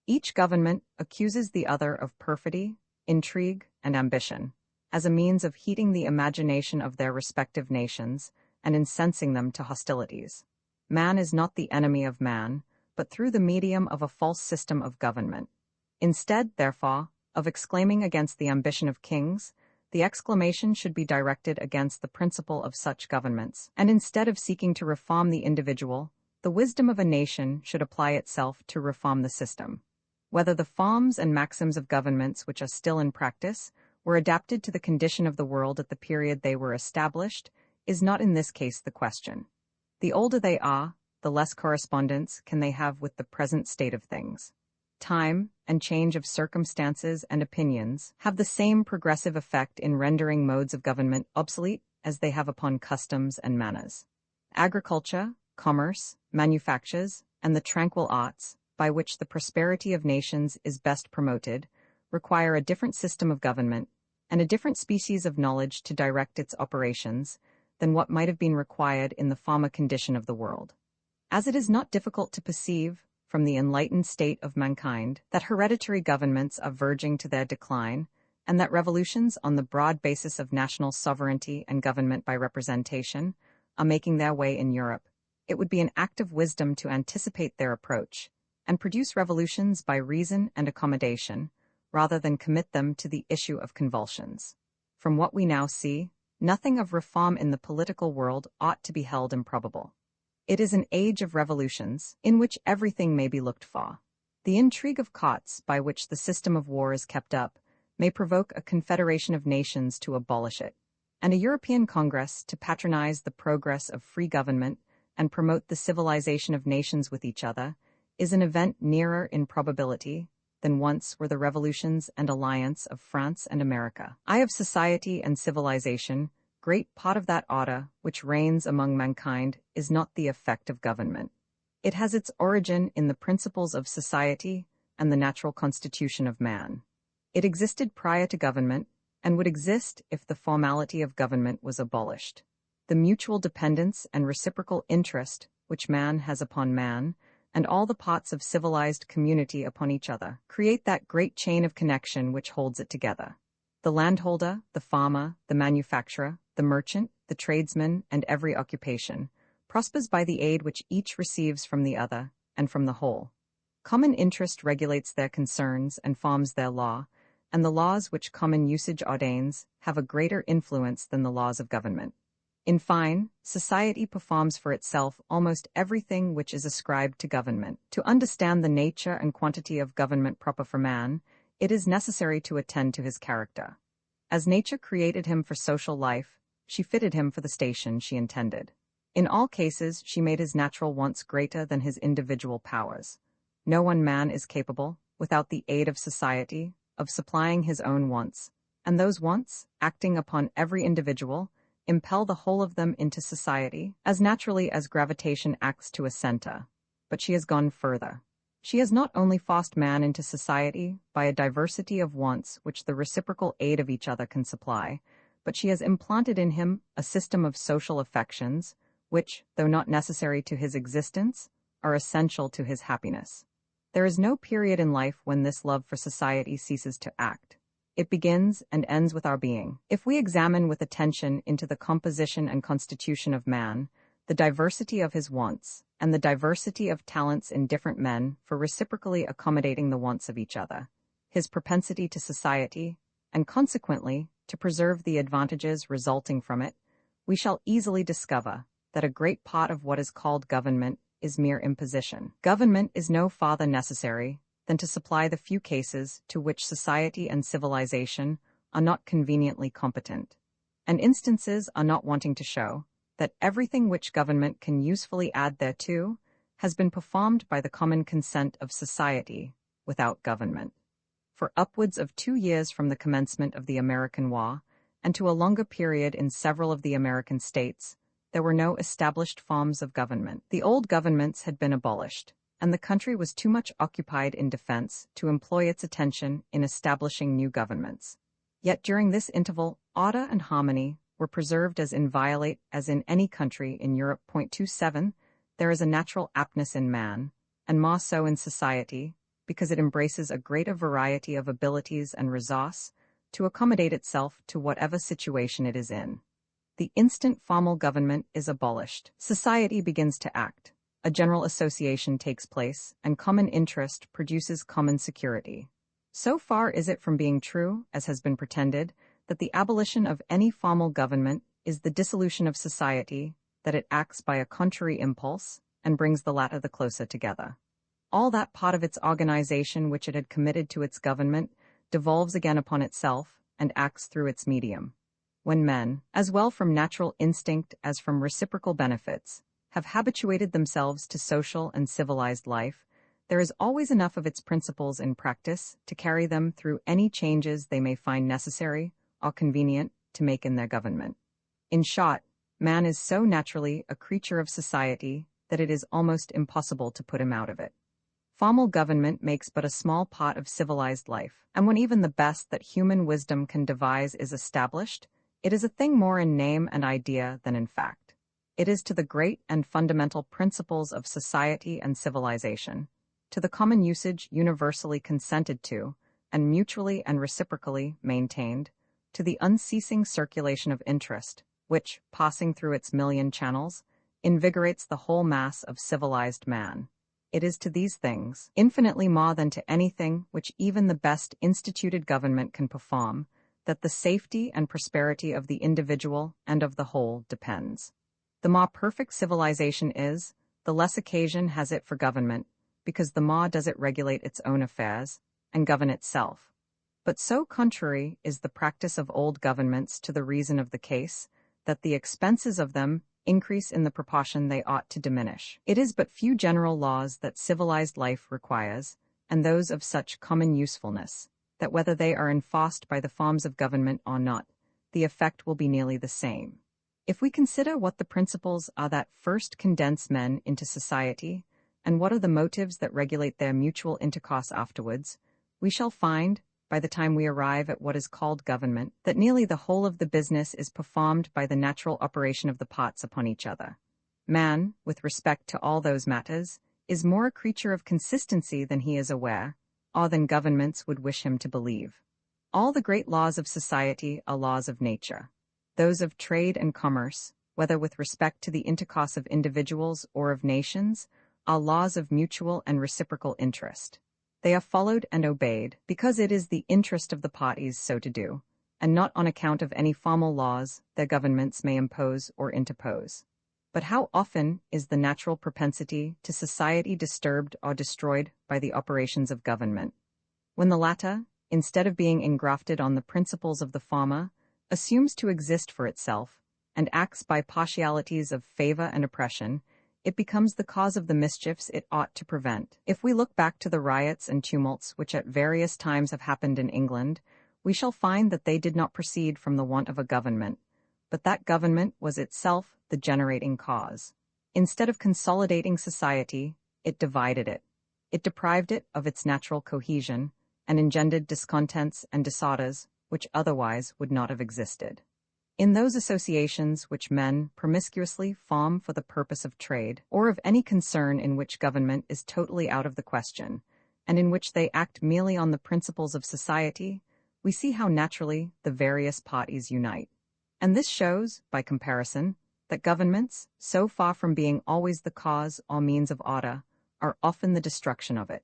Each government accuses the other of perfidy, intrigue, and ambition, as a means of heating the imagination of their respective nations and incensing them to hostilities. Man is not the enemy of man, but through the medium of a false system of government. Instead, therefore, of exclaiming against the ambition of kings, the exclamation should be directed against the principle of such governments, and instead of seeking to reform the individual, the wisdom of a nation should apply itself to reform the system. Whether the forms and maxims of governments which are still in practice were adapted to the condition of the world at the period they were established is not in this case the question. The older they are, the less correspondence can they have with the present state of things. Time and change of circumstances and opinions have the same progressive effect in rendering modes of government obsolete as they have upon customs and manners. Agriculture, commerce, manufactures, and the tranquil arts, by which the prosperity of nations is best promoted, require a different system of government and a different species of knowledge to direct its operations than what might have been required in the former condition of the world. As it is not difficult to perceive, from the enlightened state of mankind, that hereditary governments are verging to their decline, and that revolutions on the broad basis of national sovereignty and government by representation are making their way in Europe, it would be an act of wisdom to anticipate their approach, and produce revolutions by reason and accommodation, rather than commit them to the issue of convulsions. From what we now see, nothing of reform in the political world ought to be held improbable. It is an age of revolutions, in which everything may be looked for. The intrigue of courts by which the system of war is kept up may provoke a confederation of nations to abolish it, and a European Congress to patronize the progress of free government and promote the civilization of nations with each other, is an event nearer in probability than once were the revolutions and alliance of France and America. Eye of society and civilization, great part of that order which reigns among mankind is not the effect of government. It has its origin in the principles of society and the natural constitution of man. It existed prior to government, and would exist if the formality of government was abolished. The mutual dependence and reciprocal interest which man has upon man, and all the parts of civilized community upon each other, create that great chain of connection which holds it together. The landholder, the farmer, the manufacturer, the merchant, the tradesman, and every occupation, prospers by the aid which each receives from the other, and from the whole. Common interest regulates their concerns and forms their law, and the laws which common usage ordains have a greater influence than the laws of government. In fine, society performs for itself almost everything which is ascribed to government. To understand the nature and quantity of government proper for man, it is necessary to attend to his character. As nature created him for social life, she fitted him for the station she intended. In all cases, she made his natural wants greater than his individual powers. No one man is capable, without the aid of society, of supplying his own wants, and those wants, acting upon every individual, impel the whole of them into society, as naturally as gravitation acts to a center. But she has gone further. She has not only forced man into society by a diversity of wants which the reciprocal aid of each other can supply, but she has implanted in him a system of social affections, which, though not necessary to his existence, are essential to his happiness. There is no period in life when this love for society ceases to act. It begins and ends with our being. If we examine with attention into the composition and constitution of man, the diversity of his wants, and the diversity of talents in different men for reciprocally accommodating the wants of each other, his propensity to society, and consequently to preserve the advantages resulting from it, we shall easily discover that a great part of what is called government is mere imposition. Government is no farther necessary than to supply the few cases to which society and civilization are not conveniently competent, and instances are not wanting to show that everything which government can usefully add thereto has been performed by the common consent of society without government. For upwards of 2 years from the commencement of the American War, and to a longer period in several of the American states, there were no established forms of government. The old governments had been abolished, and the country was too much occupied in defense to employ its attention in establishing new governments. Yet during this interval, order and harmony were preserved as inviolate as in any country in Europe. 27. There is a natural aptness in man, and more so in society, because it embraces a greater variety of abilities and resource to accommodate itself to whatever situation it is in. The instant formal government is abolished, society begins to act, a general association takes place, and common interest produces common security. So far is it from being true, as has been pretended, that the abolition of any formal government is the dissolution of society, that it acts by a contrary impulse, and brings the latter the closer together. All that part of its organization which it had committed to its government devolves again upon itself, and acts through its medium. When men, as well from natural instinct as from reciprocal benefits, have habituated themselves to social and civilized life, there is always enough of its principles in practice to carry them through any changes they may find necessary or convenient to make in their government. In short, man is so naturally a creature of society that it is almost impossible to put him out of it. Formal government makes but a small part of civilized life, and when even the best that human wisdom can devise is established, it is a thing more in name and idea than in fact. It is to the great and fundamental principles of society and civilization, to the common usage universally consented to, and mutually and reciprocally maintained, to the unceasing circulation of interest, which, passing through its million channels, invigorates the whole mass of civilized man. It is to these things, infinitely more than to anything which even the best instituted government can perform, that the safety and prosperity of the individual and of the whole depends. The more perfect civilization is, the less occasion has it for government, because the more does it regulate its own affairs, and govern itself. But so contrary is the practice of old governments to the reason of the case, that the expenses of them increase in the proportion they ought to diminish. It is but few general laws that civilized life requires, and those of such common usefulness, that whether they are enforced by the forms of government or not, the effect will be nearly the same. If we consider what the principles are that first condense men into society, and what are the motives that regulate their mutual intercourse afterwards, we shall find, by the time we arrive at what is called government, that nearly the whole of the business is performed by the natural operation of the parts upon each other. Man, with respect to all those matters, is more a creature of consistency than he is aware, or than governments would wish him to believe. All the great laws of society are laws of nature. Those of trade and commerce, whether with respect to the intercourse of individuals or of nations, are laws of mutual and reciprocal interest. They are followed and obeyed because it is the interest of the parties so to do, and not on account of any formal laws their governments may impose or interpose. But how often is the natural propensity to society disturbed or destroyed by the operations of government, when the latter, instead of being engrafted on the principles of the former, assumes to exist for itself, and acts by partialities of favor and oppression, it becomes the cause of the mischiefs it ought to prevent. If we look back to the riots and tumults which at various times have happened in England, we shall find that they did not proceed from the want of a government, but that government was itself the generating cause. Instead of consolidating society, it divided it. It deprived it of its natural cohesion, and engendered discontents and disorders which otherwise would not have existed. In those associations which men promiscuously form for the purpose of trade, or of any concern in which government is totally out of the question, and in which they act merely on the principles of society, we see how naturally the various parties unite. And this shows, by comparison, that governments, so far from being always the cause or means of order, are often the destruction of it.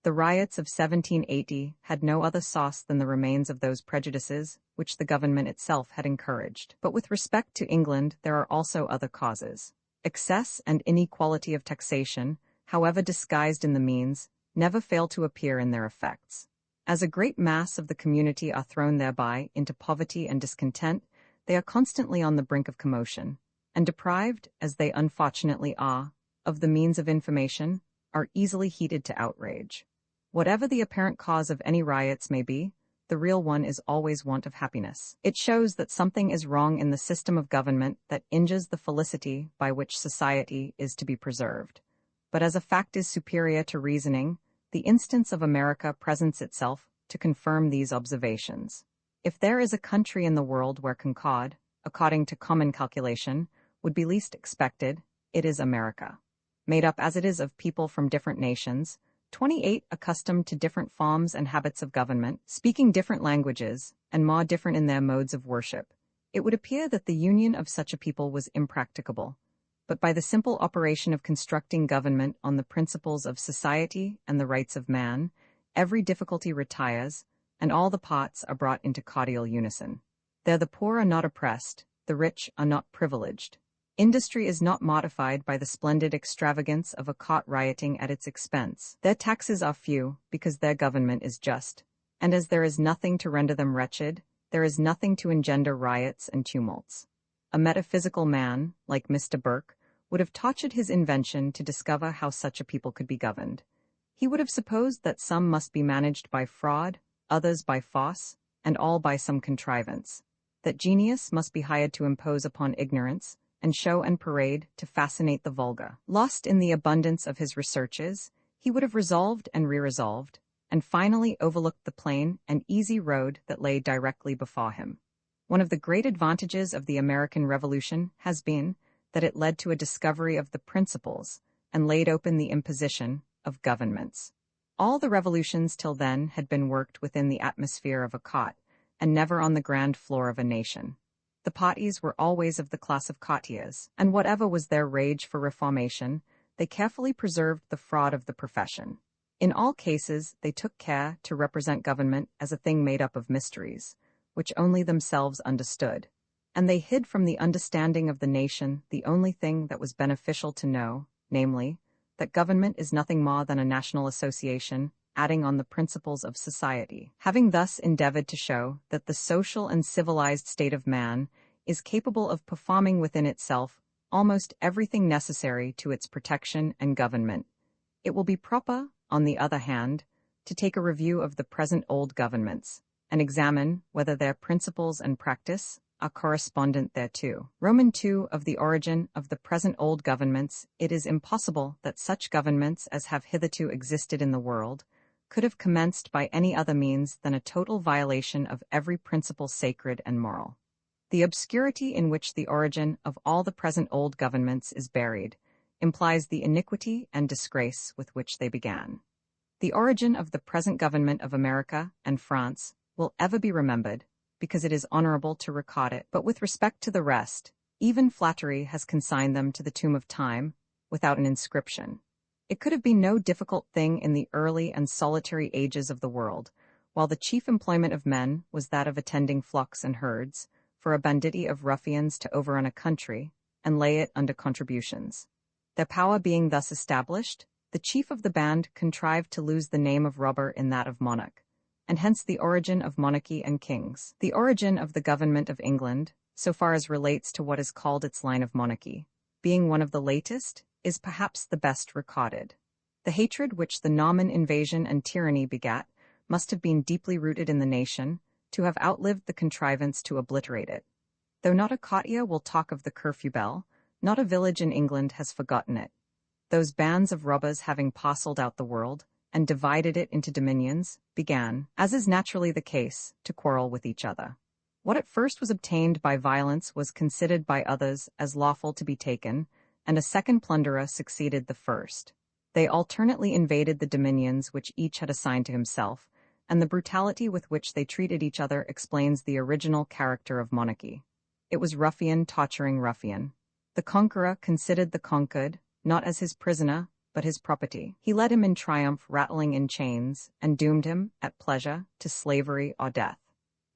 The riots of 1780 had no other source than the remains of those prejudices which the government itself had encouraged. But with respect to England, there are also other causes. Excess and inequality of taxation, however disguised in the means, never fail to appear in their effects. As a great mass of the community are thrown thereby into poverty and discontent, they are constantly on the brink of commotion, and deprived, as they unfortunately are, of the means of information, are easily heated to outrage. Whatever the apparent cause of any riots may be, the real one is always want of happiness. It shows that something is wrong in the system of government that injures the felicity by which society is to be preserved. But as a fact is superior to reasoning, the instance of America presents itself to confirm these observations. If there is a country in the world where concord, according to common calculation, would be least expected, it is America. Made up as it is of people from different nations, 28 accustomed to different forms and habits of government, speaking different languages, and more different in their modes of worship, it would appear that the union of such a people was impracticable. But by the simple operation of constructing government on the principles of society and the rights of man, every difficulty retires, and all the parts are brought into cordial unison. There the poor are not oppressed, the rich are not privileged. Industry is not modified by the splendid extravagance of a court rioting at its expense. Their taxes are few, because their government is just. And as there is nothing to render them wretched, there is nothing to engender riots and tumults. A metaphysical man, like Mr. Burke, would have tortured his invention to discover how such a people could be governed. He would have supposed that some must be managed by fraud, others by force, and all by some contrivance. That genius must be hired to impose upon ignorance, and show and parade to fascinate the vulgar. Lost in the abundance of his researches, he would have resolved and re-resolved, and finally overlooked the plain and easy road that lay directly before him. One of the great advantages of the American Revolution has been that it led to a discovery of the principles and laid open the imposition of governments. All the revolutions till then had been worked within the atmosphere of a court, and never on the grand floor of a nation. The parties were always of the class of courtiers, and whatever was their rage for reformation, they carefully preserved the fraud of the profession. In all cases, they took care to represent government as a thing made up of mysteries, which only themselves understood, and they hid from the understanding of the nation the only thing that was beneficial to know, namely, that government is nothing more than a national association, adding on the principles of society. Having thus endeavored to show that the social and civilized state of man is capable of performing within itself almost everything necessary to its protection and government, it will be proper, on the other hand, to take a review of the present old governments, and examine whether their principles and practice are correspondent thereto. Roman II of the origin of the present old governments, it is impossible that such governments as have hitherto existed in the world could have commenced by any other means than a total violation of every principle sacred and moral. The obscurity in which the origin of all the present old governments is buried implies the iniquity and disgrace with which they began. The origin of the present government of America and France will ever be remembered, because it is honorable to record it, but with respect to the rest, even flattery has consigned them to the tomb of time, without an inscription. It could have been no difficult thing in the early and solitary ages of the world, while the chief employment of men was that of attending flocks and herds, for a banditti of ruffians to overrun a country, and lay it under contributions. Their power being thus established, the chief of the band contrived to lose the name of robber in that of monarch, and hence the origin of monarchy and kings. The origin of the government of England, so far as relates to what is called its line of monarchy, being one of the latest, is perhaps the best recorded. The hatred which the Norman invasion and tyranny begat must have been deeply rooted in the nation, to have outlived the contrivance to obliterate it. Though not a courtier will talk of the curfew bell, not a village in England has forgotten it. Those bands of robbers having parcelled out the world, and divided it into dominions, began, as is naturally the case, to quarrel with each other. What at first was obtained by violence was considered by others as lawful to be taken, and a second plunderer succeeded the first. They alternately invaded the dominions which each had assigned to himself, and the brutality with which they treated each other explains the original character of monarchy. It was ruffian torturing ruffian. The conqueror considered the conquered, not as his prisoner, but his property. He led him in triumph rattling in chains, and doomed him, at pleasure, to slavery or death.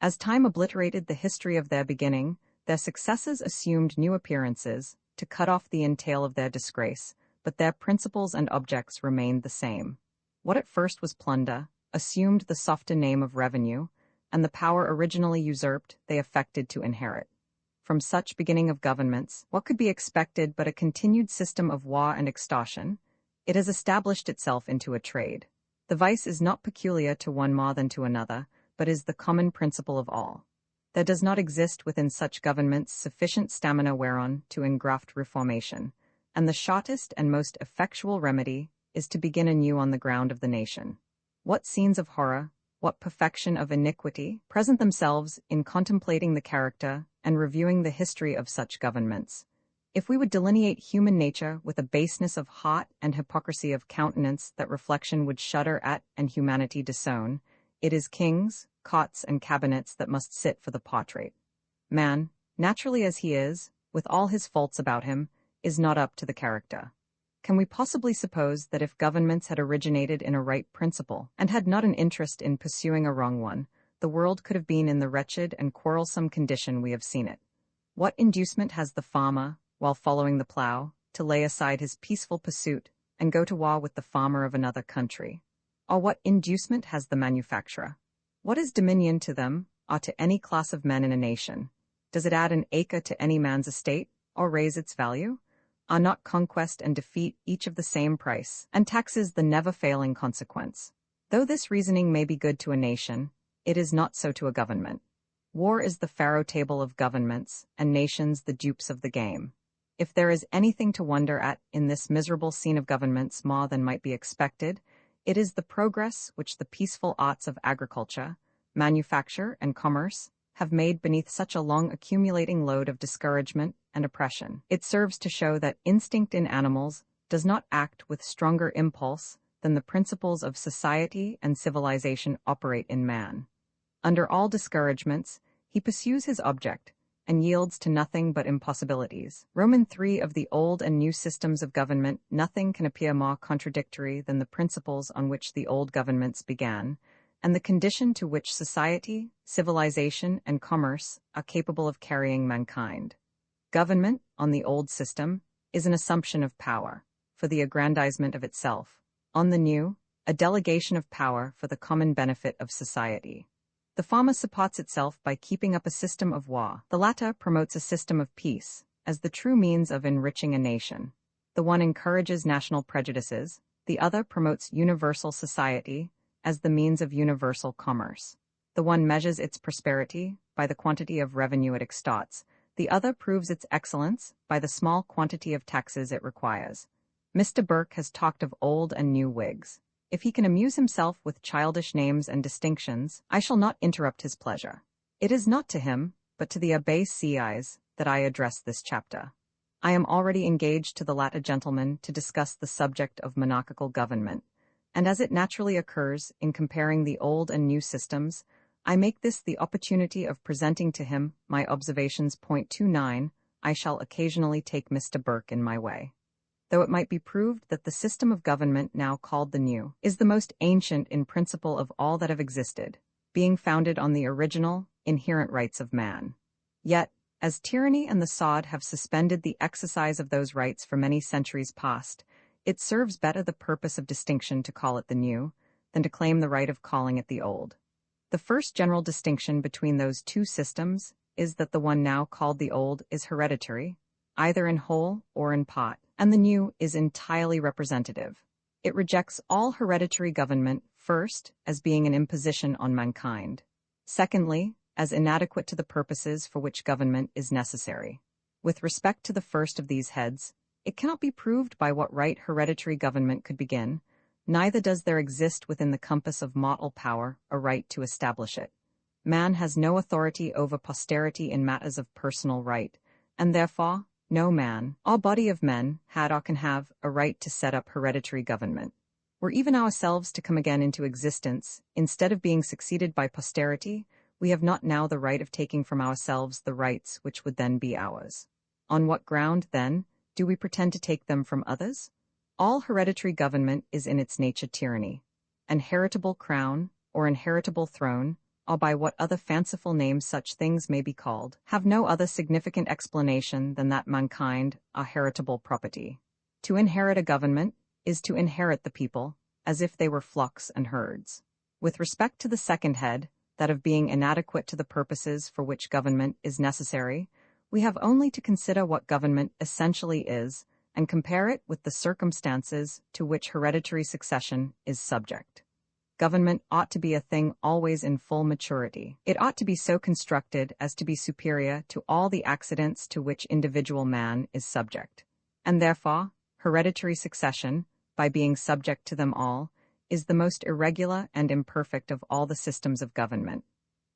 As time obliterated the history of their beginning, their successors assumed new appearances, to cut off the entail of their disgrace, but their principles and objects remained the same. What at first was plunder, assumed the softer name of revenue, and the power originally usurped they affected to inherit. From such beginning of governments, what could be expected but a continued system of war and extortion? It has established itself into a trade. The vice is not peculiar to one more than to another, but is the common principle of all. There does not exist within such governments sufficient stamina whereon to engraft reformation, and the shortest and most effectual remedy is to begin anew on the ground of the nation. What scenes of horror, what perfection of iniquity, present themselves in contemplating the character and reviewing the history of such governments. If we would delineate human nature with a baseness of heart and hypocrisy of countenance that reflection would shudder at and humanity disown, it is kings, courts, and cabinets that must sit for the portrait. Man, naturally as he is, with all his faults about him, is not up to the character. Can we possibly suppose that if governments had originated in a right principle, and had not an interest in pursuing a wrong one, the world could have been in the wretched and quarrelsome condition we have seen it? What inducement has the farmer, while following the plough, to lay aside his peaceful pursuit and go to war with the farmer of another country? Or what inducement has the manufacturer? What is dominion to them, or to any class of men in a nation? Does it add an acre to any man's estate, or raise its value? Are not conquest and defeat each of the same price, and taxes the never-failing consequence? Though this reasoning may be good to a nation, it is not so to a government. War is the faro table of governments, and nations the dupes of the game. If there is anything to wonder at in this miserable scene of governments more than might be expected, it is the progress which the peaceful arts of agriculture, manufacture, and commerce have made beneath such a long accumulating load of discouragement and oppression. It serves to show that instinct in animals does not act with stronger impulse than the principles of society and civilization operate in man. Under all discouragements, he pursues his object and yields to nothing but impossibilities. Roman 3 of the old and new systems of government, nothing can appear more contradictory than the principles on which the old governments began, and the condition to which society, civilization, and commerce are capable of carrying mankind. Government, on the old system, is an assumption of power, for the aggrandizement of itself. On the new, a delegation of power for the common benefit of society. The former supports itself by keeping up a system of war. The latter promotes a system of peace, as the true means of enriching a nation. The one encourages national prejudices, the other promotes universal society, as the means of universal commerce. The one measures its prosperity by the quantity of revenue it extorts, the other proves its excellence by the small quantity of taxes it requires. Mr. Burke has talked of old and new wigs. If he can amuse himself with childish names and distinctions, I shall not interrupt his pleasure. It is not to him, but to the Abbé Sieyes, that I address this chapter. I am already engaged to the latter gentleman to discuss the subject of monarchical government, and as it naturally occurs in comparing the old and new systems, I make this the opportunity of presenting to him my observations. 29. I shall occasionally take Mr. Burke in my way. Though it might be proved that the system of government now called the new is the most ancient in principle of all that have existed, being founded on the original, inherent rights of man. Yet, as tyranny and the sword have suspended the exercise of those rights for many centuries past, it serves better the purpose of distinction to call it the new, than to claim the right of calling it the old. The first general distinction between those two systems is that the one now called the old is hereditary, either in whole or in part, and the new is entirely representative. It rejects all hereditary government, first, as being an imposition on mankind, secondly, as inadequate to the purposes for which government is necessary. With respect to the first of these heads, it cannot be proved by what right hereditary government could begin, neither does there exist within the compass of mortal power a right to establish it. man has no authority over posterity in matters of personal right, and therefore, no man, or body of men, had or can have a right to set up hereditary government. Were even ourselves to come again into existence, instead of being succeeded by posterity, we have not now the right of taking from ourselves the rights which would then be ours. On what ground, then, do we pretend to take them from others? All hereditary government is in its nature tyranny. An heritable crown, or an heritable throne, or by what other fanciful names such things may be called, have no other significant explanation than that mankind are heritable property. To inherit a government is to inherit the people, as if they were flocks and herds. With respect to the second head, that of being inadequate to the purposes for which government is necessary, we have only to consider what government essentially is, and compare it with the circumstances to which hereditary succession is subject. Government ought to be a thing always in full maturity. It ought to be so constructed as to be superior to all the accidents to which individual man is subject. And therefore, hereditary succession, by being subject to them all, is the most irregular and imperfect of all the systems of government.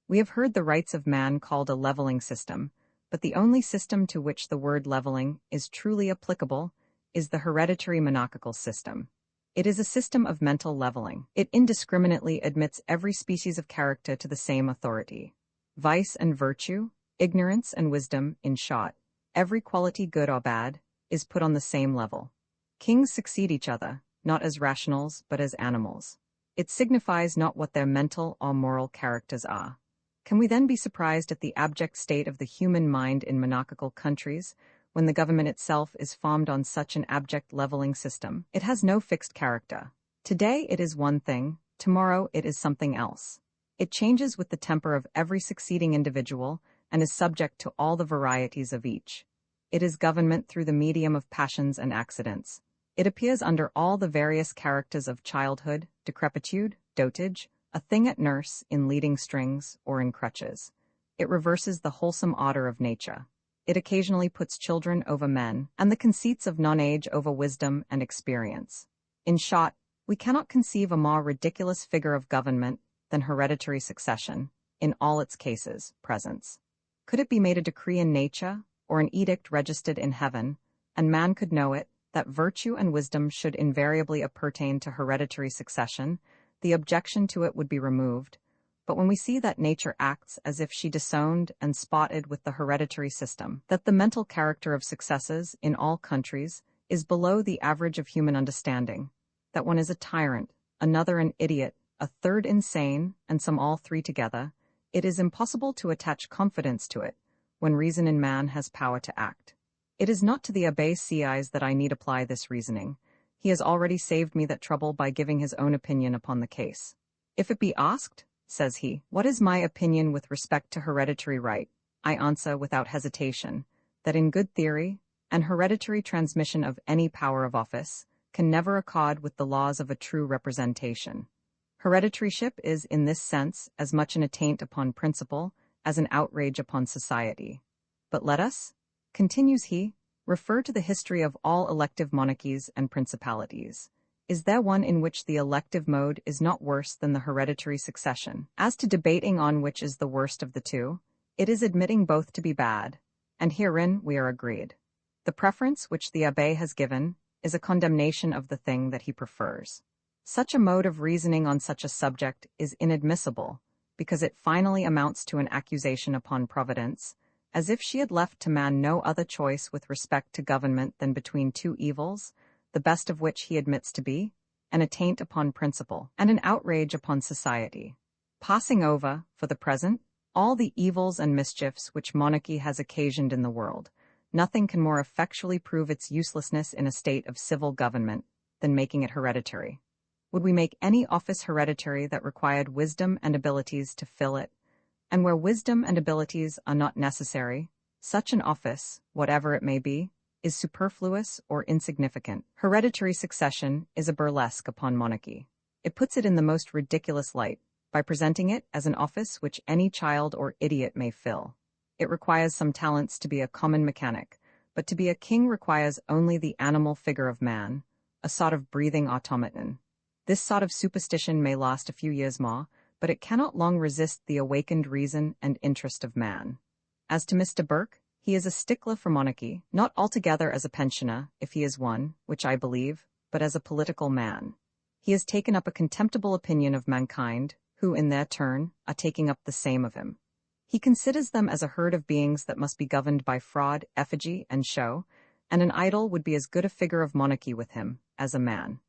We have heard the rights of man called a leveling system, but the only system to which the word leveling is truly applicable is the hereditary monarchical system. It is a system of mental leveling. It indiscriminately admits every species of character to the same authority. Vice and virtue, ignorance and wisdom, in short, every quality good or bad, is put on the same level. Kings succeed each other, not as rationals but as animals. It signifies not what their mental or moral characters are. Can we then be surprised at the abject state of the human mind in monarchical countries, when the government itself is formed on such an abject leveling system? It has no fixed character. Today it is one thing, tomorrow it is something else. It changes with the temper of every succeeding individual and is subject to all the varieties of each. It is government through the medium of passions and accidents. It appears under all the various characters of childhood, decrepitude, dotage, a thing at nurse, in leading strings, or in crutches. It reverses the wholesome order of nature. It occasionally puts children over men, and the conceits of non-age over wisdom and experience. In short, we cannot conceive a more ridiculous figure of government than hereditary succession, in all its cases, presence. Could it be made a decree in nature, or an edict registered in heaven, and man could know it, that virtue and wisdom should invariably appertain to hereditary succession, the objection to it would be removed. But when we see that nature acts as if she disowned and spotted with the hereditary system, that the mental character of successes in all countries is below the average of human understanding, that one is a tyrant, another an idiot, a third insane, and some all three together, it is impossible to attach confidence to it, when reason in man has power to act. It is not to the Abbé Sieyes that I need apply this reasoning. He has already saved me that trouble by giving his own opinion upon the case. If it be asked, says he, what is my opinion with respect to hereditary right, I answer without hesitation, that in good theory, an hereditary transmission of any power of office can never accord with the laws of a true representation. Hereditaryship is in this sense as much an attaint upon principle as an outrage upon society. But let us, continues he, refer to the history of all elective monarchies and principalities. Is there one in which the elective mode is not worse than the hereditary succession? As to debating on which is the worst of the two, it is admitting both to be bad, and herein we are agreed. The preference which the Abbé has given is a condemnation of the thing that he prefers. Such a mode of reasoning on such a subject is inadmissible, because it finally amounts to an accusation upon Providence, as if she had left to man no other choice with respect to government than between two evils, the best of which he admits to be an attaint upon principle and an outrage upon society. Passing over, for the present, all the evils and mischiefs which monarchy has occasioned in the world, nothing can more effectually prove its uselessness in a state of civil government than making it hereditary. Would we make any office hereditary that required wisdom and abilities to fill it, and where wisdom and abilities are not necessary, such an office, whatever it may be, is superfluous or insignificant. Hereditary succession is a burlesque upon monarchy. It puts it in the most ridiculous light, by presenting it as an office which any child or idiot may fill. It requires some talents to be a common mechanic, but to be a king requires only the animal figure of man, a sort of breathing automaton. This sort of superstition may last a few years more, but it cannot long resist the awakened reason and interest of man. As to Mr. Burke, he is a stickler for monarchy, not altogether as a pensioner, if he is one, which I believe, but as a political man. He has taken up a contemptible opinion of mankind, who, in their turn, are taking up the same of him. He considers them as a herd of beings that must be governed by fraud, effigy, and show, and an idol would be as good a figure of monarchy with him as a man.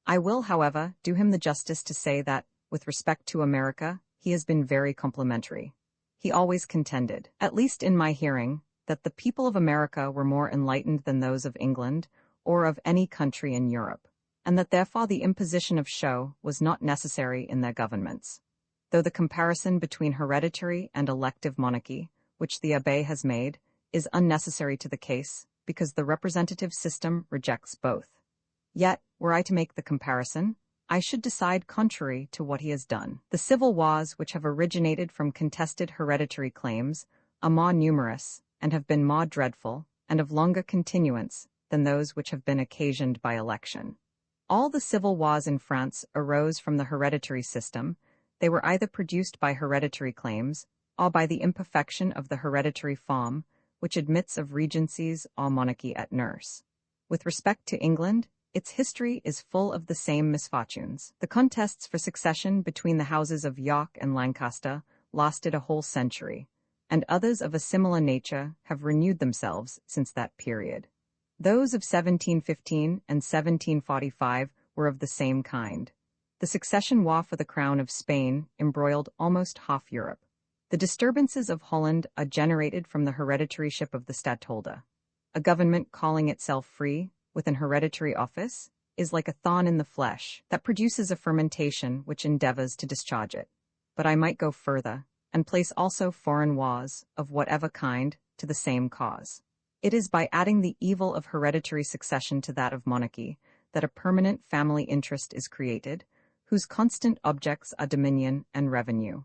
I will, however, do him the justice to say that, with respect to America, he has been very complimentary. He always contended, at least in my hearing, that the people of America were more enlightened than those of England, or of any country in Europe, and that therefore the imposition of show was not necessary in their governments. Though the comparison between hereditary and elective monarchy, which the Abbé has made, is unnecessary to the case, because the representative system rejects both. Yet, were I to make the comparison, I should decide contrary to what he has done. The civil wars which have originated from contested hereditary claims are more numerous, and have been more dreadful, and of longer continuance, than those which have been occasioned by election. All the civil wars in France arose from the hereditary system. They were either produced by hereditary claims, or by the imperfection of the hereditary form, which admits of regencies or monarchy at nurse. With respect to England, its history is full of the same misfortunes. The contests for succession between the houses of York and Lancaster lasted a whole century, and others of a similar nature have renewed themselves since that period. Those of 1715 and 1745 were of the same kind. The succession war for the crown of Spain embroiled almost half Europe. The disturbances of Holland are generated from the hereditaryship of the stadtholder. A government calling itself free, with an hereditary office, is like a thorn in the flesh that produces a fermentation which endeavors to discharge it. But I might go further, and place also foreign wars, of whatever kind, to the same cause. It is by adding the evil of hereditary succession to that of monarchy that a permanent family interest is created, whose constant objects are dominion and revenue.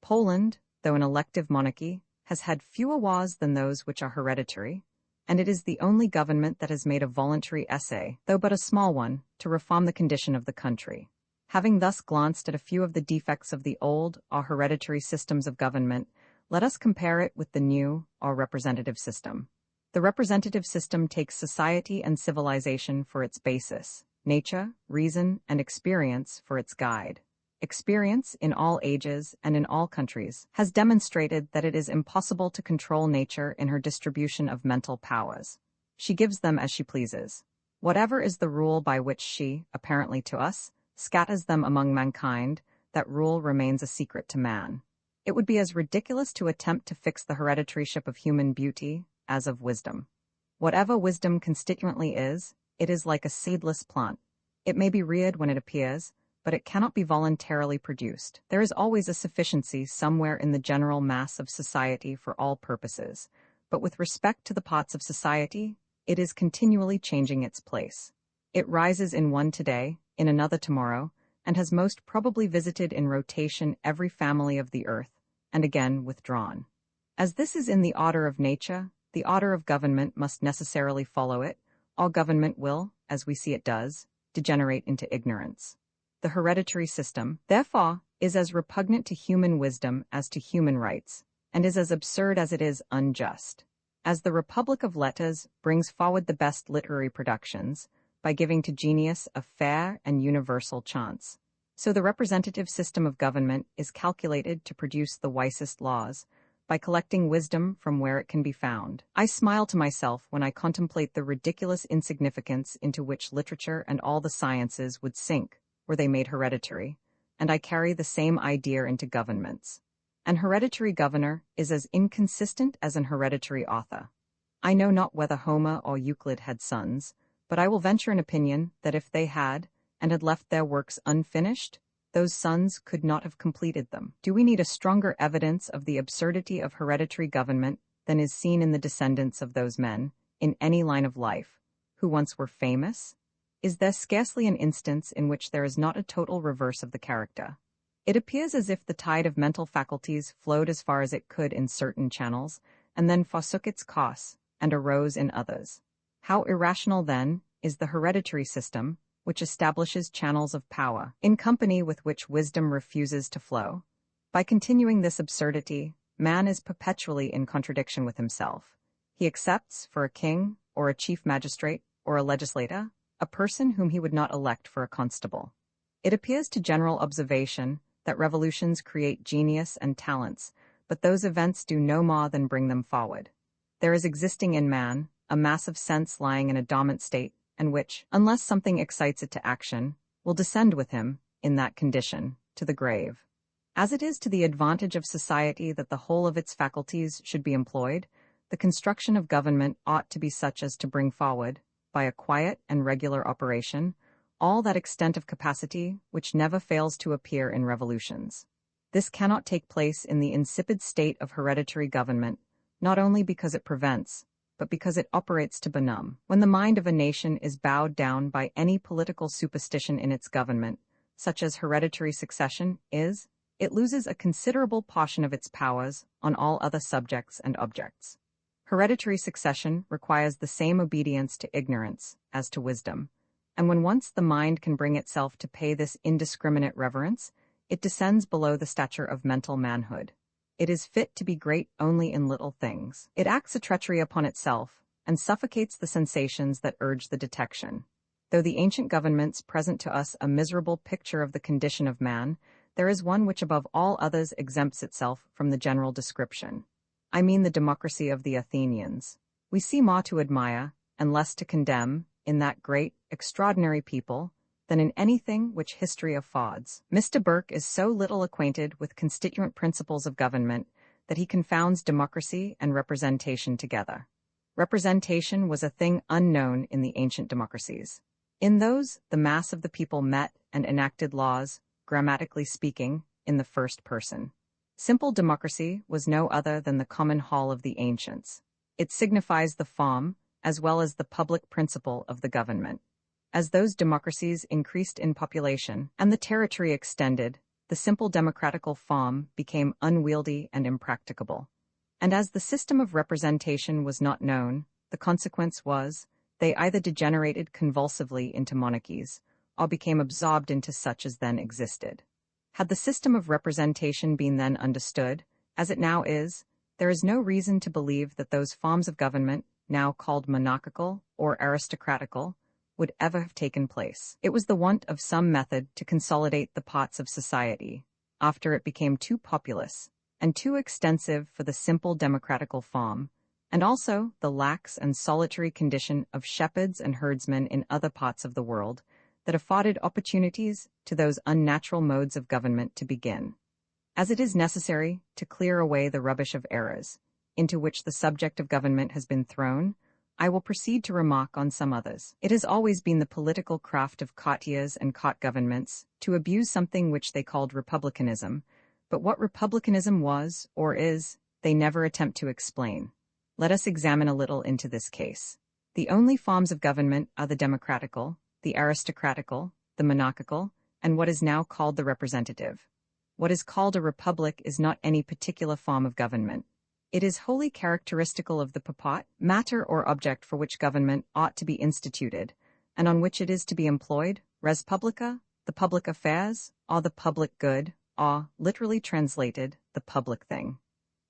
Poland, though an elective monarchy, has had fewer wars than those which are hereditary, and it is the only government that has made a voluntary essay, though but a small one, to reform the condition of the country. Having thus glanced at a few of the defects of the old or hereditary systems of government, let us compare it with the new or representative system. The representative system takes society and civilization for its basis, nature, reason, and experience for its guide. Experience, in all ages and in all countries, has demonstrated that it is impossible to control nature in her distribution of mental powers. She gives them as she pleases. Whatever is the rule by which she, apparently to us, scatters them among mankind, that rule remains a secret to man. It would be as ridiculous to attempt to fix the hereditaryship of human beauty as of wisdom. Whatever wisdom constituently is, it is like a seedless plant. It may be reared when it appears, but it cannot be voluntarily produced. There is always a sufficiency somewhere in the general mass of society for all purposes, but with respect to the parts of society, it is continually changing its place. It rises in one today, in another tomorrow, and has most probably visited in rotation every family of the earth, and again withdrawn. As this is in the order of nature, the order of government must necessarily follow it. All government will, as we see it does, degenerate into ignorance. The hereditary system, therefore, is as repugnant to human wisdom as to human rights, and is as absurd as it is unjust. As the Republic of Letters brings forward the best literary productions, by giving to genius a fair and universal chance, so the representative system of government is calculated to produce the wisest laws, by collecting wisdom from where it can be found. I smile to myself when I contemplate the ridiculous insignificance into which literature and all the sciences would sink were they made hereditary, and I carry the same idea into governments. An hereditary governor is as inconsistent as an hereditary author. I know not whether Homer or Euclid had sons, but I will venture an opinion that if they had, and had left their works unfinished, those sons could not have completed them. Do we need a stronger evidence of the absurdity of hereditary government than is seen in the descendants of those men, in any line of life, who once were famous? Is there scarcely an instance in which there is not a total reverse of the character? It appears as if the tide of mental faculties flowed as far as it could in certain channels, and then forsook its course, and arose in others. How irrational, then, is the hereditary system, which establishes channels of power, in company with which wisdom refuses to flow, By continuing this absurdity, man is perpetually in contradiction with himself. He accepts, for a king, or a chief magistrate, or a legislator, a person whom he would not elect for a constable. It appears to general observation that revolutions create genius and talents, but those events do no more than bring them forward. There is existing in man a mass of sense lying in a dormant state, and which, unless something excites it to action, will descend with him, in that condition, to the grave. As it is to the advantage of society that the whole of its faculties should be employed, the construction of government ought to be such as to bring forward, by a quiet and regular operation, all that extent of capacity which never fails to appear in revolutions. This cannot take place in the insipid state of hereditary government, not only because it prevents, but because it operates to benumb. When the mind of a nation is bowed down by any political superstition in its government, such as hereditary succession is, it loses a considerable portion of its powers on all other subjects and objects. Hereditary succession requires the same obedience to ignorance as to wisdom, and when once the mind can bring itself to pay this indiscriminate reverence, it descends below the stature of mental manhood. It is fit to be great only in little things. It acts a treachery upon itself, and suffocates the sensations that urge the detection. Though the ancient governments present to us a miserable picture of the condition of man, there is one which above all others exempts itself from the general description. I mean the democracy of the Athenians. We see more to admire, and less to condemn, in that great, extraordinary people, than in anything which history affords. Mr. Burke is so little acquainted with constituent principles of government that he confounds democracy and representation together. Representation was a thing unknown in the ancient democracies. In those, the mass of the people met and enacted laws, grammatically speaking, in the first person. Simple democracy was no other than the common hall of the ancients. It signifies the form, as well as the public principle of the government. As those democracies increased in population and the territory extended, the simple democratical form became unwieldy and impracticable. And as the system of representation was not known, the consequence was, they either degenerated convulsively into monarchies, or became absorbed into such as then existed. Had the system of representation been then understood, as it now is, there is no reason to believe that those forms of government, now called monarchical or aristocratical, would ever have taken place. It was the want of some method to consolidate the parts of society, after it became too populous and too extensive for the simple democratical form, and also the lax and solitary condition of shepherds and herdsmen in other parts of the world, that afforded opportunities to those unnatural modes of government to begin. As it is necessary to clear away the rubbish of errors, into which the subject of government has been thrown, I will proceed to remark on some others. It has always been the political craft of courtiers and court governments to abuse something which they called republicanism, but what republicanism was, or is, they never attempt to explain. Let us examine a little into this case. The only forms of government are the democratical, the aristocratical, the monarchical, and what is now called the representative. What is called a republic is not any particular form of government. It is wholly characteristical of the purport, matter or object for which government ought to be instituted, and on which it is to be employed, res publica, the public affairs, or the public good, or, literally translated, the public thing.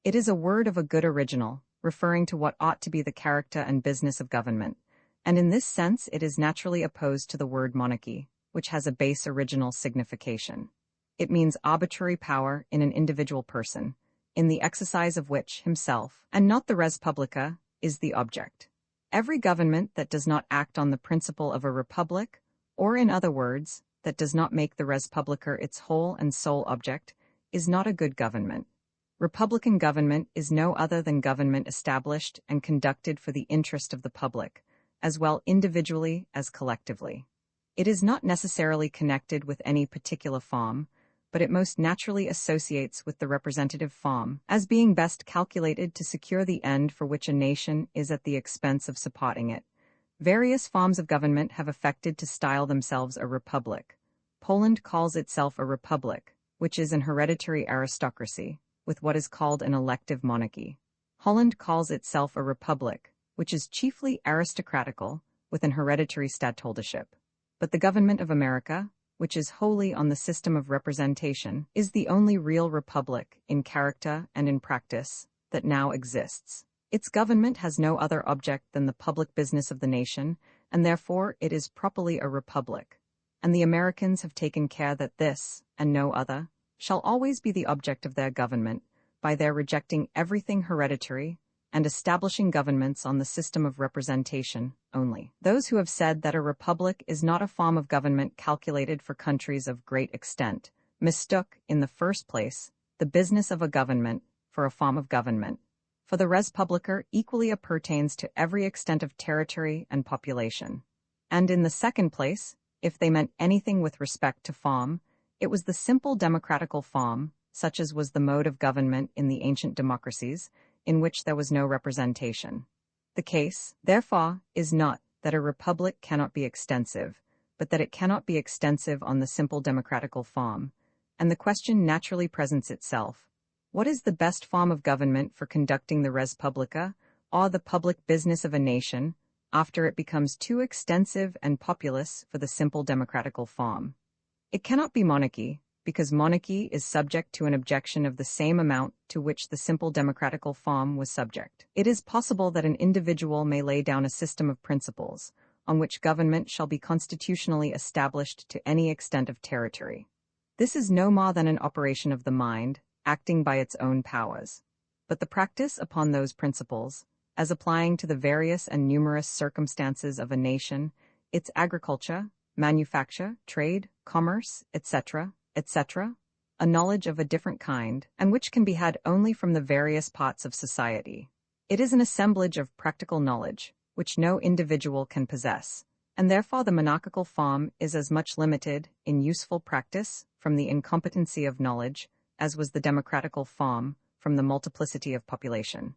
It is a word of a good original, referring to what ought to be the character and business of government, and in this sense it is naturally opposed to the word monarchy, which has a base original signification. It means arbitrary power in an individual person, in the exercise of which himself, and not the res publica, is the object. Every government that does not act on the principle of a republic, or in other words, that does not make the res publica its whole and sole object, is not a good government. Republican government is no other than government established and conducted for the interest of the public, as well individually as collectively. It is not necessarily connected with any particular form, but it most naturally associates with the representative form, as being best calculated to secure the end for which a nation is at the expense of supporting it. Various forms of government have affected to style themselves a republic. Poland calls itself a republic, which is an hereditary aristocracy, with what is called an elective monarchy. Holland calls itself a republic, which is chiefly aristocratical, with an hereditary stadtholdership. But the government of America, which is wholly on the system of representation, is the only real republic, in character and in practice, that now exists. Its government has no other object than the public business of the nation, and therefore it is properly a republic. And the Americans have taken care that this, and no other, shall always be the object of their government, by their rejecting everything hereditary, and establishing governments on the system of representation only. Those who have said that a republic is not a form of government calculated for countries of great extent, mistook, in the first place, the business of a government for a form of government. For the res publica equally appertains to every extent of territory and population. And in the second place, if they meant anything with respect to form, it was the simple democratical form, such as was the mode of government in the ancient democracies, in which there was no representation. The case, therefore, is not that a republic cannot be extensive, but that it cannot be extensive on the simple democratical form, and the question naturally presents itself: what is the best form of government for conducting the res publica, or the public business of a nation, after it becomes too extensive and populous for the simple democratical form? It cannot be monarchy, because monarchy is subject to an objection of the same amount to which the simple democratical form was subject. It is possible that an individual may lay down a system of principles, on which government shall be constitutionally established to any extent of territory. This is no more than an operation of the mind, acting by its own powers. But the practice upon those principles, as applying to the various and numerous circumstances of a nation, its agriculture, manufacture, trade, commerce, etc., a knowledge of a different kind, and which can be had only from the various parts of society. It is an assemblage of practical knowledge, which no individual can possess, and therefore the monarchical form is as much limited, in useful practice, from the incompetency of knowledge, as was the democratical form, from the multiplicity of population.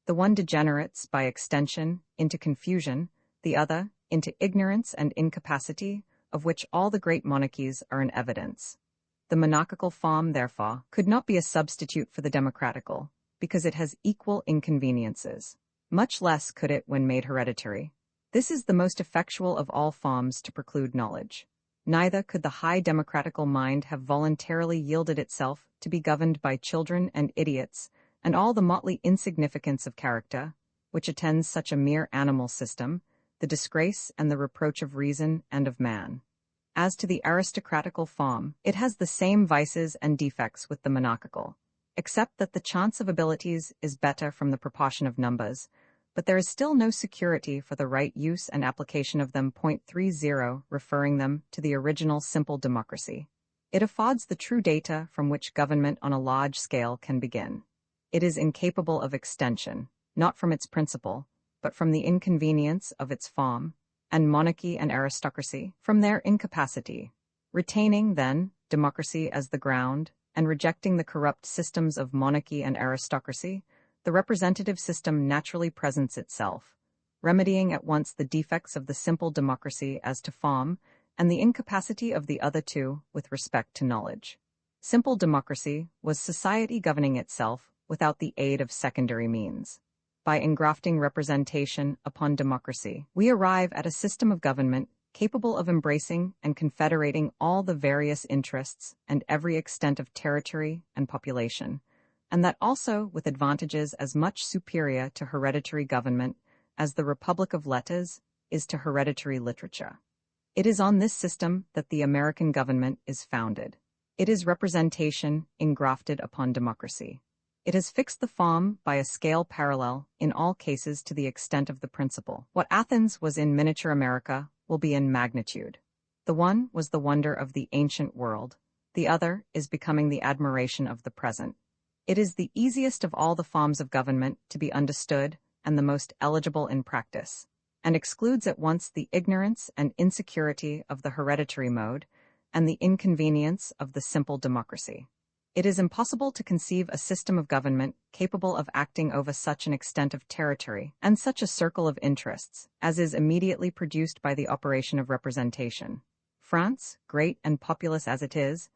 The one degenerates, by extension, into confusion, the other, into ignorance and incapacity, of which all the great monarchies are an evidence. The monarchical form, therefore, could not be a substitute for the democratical, because it has equal inconveniences. Much less could it when made hereditary. This is the most effectual of all forms to preclude knowledge. Neither could the high democratical mind have voluntarily yielded itself to be governed by children and idiots, and all the motley insignificance of character, which attends such a mere animal system, the disgrace and the reproach of reason and of man. As to the aristocratical form, it has the same vices and defects with the monarchical, except that the chance of abilities is better from the proportion of numbers, but there is still no security for the right use and application of them. 30, referring them to the original simple democracy. It affords the true data from which government on a large scale can begin. It is incapable of extension, not from its principle, but from the inconvenience of its form, and monarchy and aristocracy from their incapacity. Retaining, then, democracy as the ground, and rejecting the corrupt systems of monarchy and aristocracy, the representative system naturally presents itself, remedying at once the defects of the simple democracy as to form, and the incapacity of the other two with respect to knowledge. Simple democracy was society governing itself without the aid of secondary means. By engrafting representation upon democracy, we arrive at a system of government capable of embracing and confederating all the various interests and every extent of territory and population, and that also with advantages as much superior to hereditary government as the Republic of Letters is to hereditary literature. It is on this system that the American government is founded. It is representation engrafted upon democracy. It has fixed the form by a scale parallel, in all cases, to the extent of the principle. What Athens was in miniature America will be in magnitude. The one was the wonder of the ancient world. The other is becoming the admiration of the present. It is the easiest of all the forms of government to be understood and the most eligible in practice, and excludes at once the ignorance and insecurity of the hereditary mode and the inconvenience of the simple democracy. It is impossible to conceive a system of government capable of acting over such an extent of territory and such a circle of interests as is immediately produced by the operation of representation. France, great and populous as it is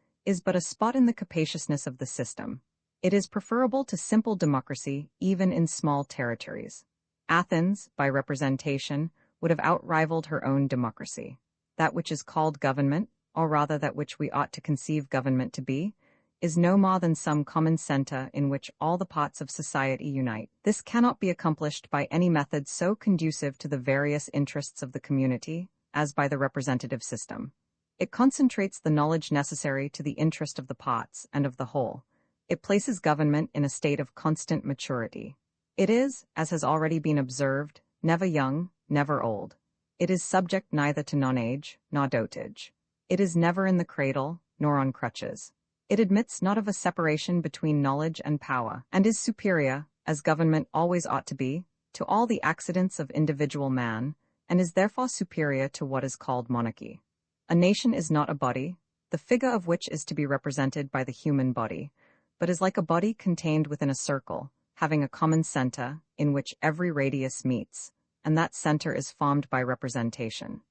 but a spot in the capaciousness of the system. It is preferable to simple democracy even in small territories. Athens, by representation, would have outrivaled her own democracy. That which is called government, or rather that which we ought to conceive government to be, is no more than some common centre in which all the parts of society unite. This cannot be accomplished by any method so conducive to the various interests of the community as by the representative system. It concentrates the knowledge necessary to the interest of the parts and of the whole. It places government in a state of constant maturity. It is, as has already been observed, never young, never old. It is subject neither to non-age nor dotage. It is never in the cradle, nor on crutches. It admits not of a separation between knowledge and power, and is superior, as government always ought to be, to all the accidents of individual man, and is therefore superior to what is called monarchy. A nation is not a body, the figure of which is to be represented by the human body, but is like a body contained within a circle, having a common centre, in which every radius meets, and that centre is formed by representation.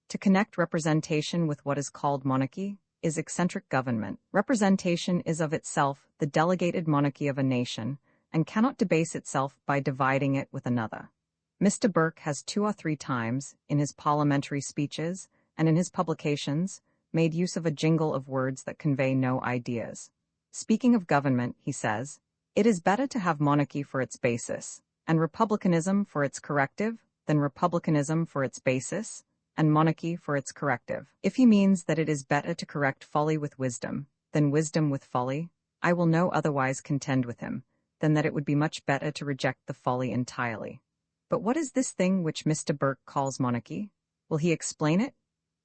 To connect representation with what is called monarchy is eccentric government. Representation is of itself the delegated monarchy of a nation, and cannot debase itself by dividing it with another. Mr. Burke has 2 or 3 times, in his parliamentary speeches, and in his publications, made use of a jingle of words that convey no ideas. Speaking of government, he says, "It is better to have monarchy for its basis, and republicanism for its corrective, than republicanism for its basis, and monarchy for its corrective." If he means that it is better to correct folly with wisdom, than wisdom with folly, I will no otherwise contend with him, than that it would be much better to reject the folly entirely. But what is this thing which Mr. Burke calls monarchy? Will he explain it?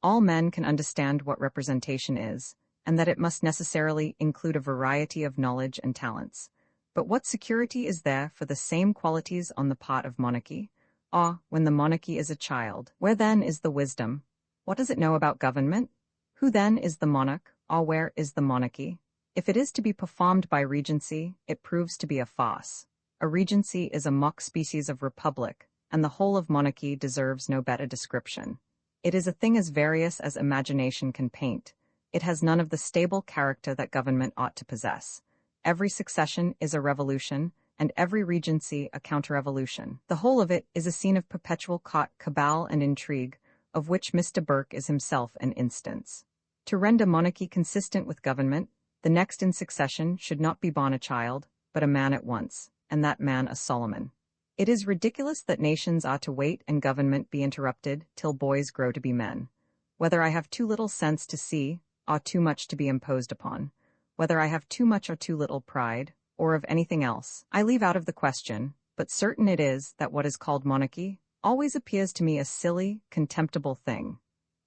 All men can understand what representation is, and that it must necessarily include a variety of knowledge and talents. But what security is there for the same qualities on the part of monarchy? Ah, when the monarchy is a child, where then is the wisdom? What does it know about government? Who then is the monarch, or where is the monarchy? If it is to be performed by regency, it proves to be a farce. A regency is a mock species of republic, and the whole of monarchy deserves no better description. It is a thing as various as imagination can paint. It has none of the stable character that government ought to possess. Every succession is a revolution, and every regency a counter-revolution. The whole of it is a scene of perpetual cabal and intrigue, of which Mr. Burke is himself an instance. To render monarchy consistent with government, the next in succession should not be born a child, but a man at once, and that man a Solomon. It is ridiculous that nations ought to wait and government be interrupted till boys grow to be men. Whether I have too little sense to see, or too much to be imposed upon, whether I have too much or too little pride, or of anything else, I leave out of the question, but certain it is that what is called monarchy always appears to me a silly, contemptible thing.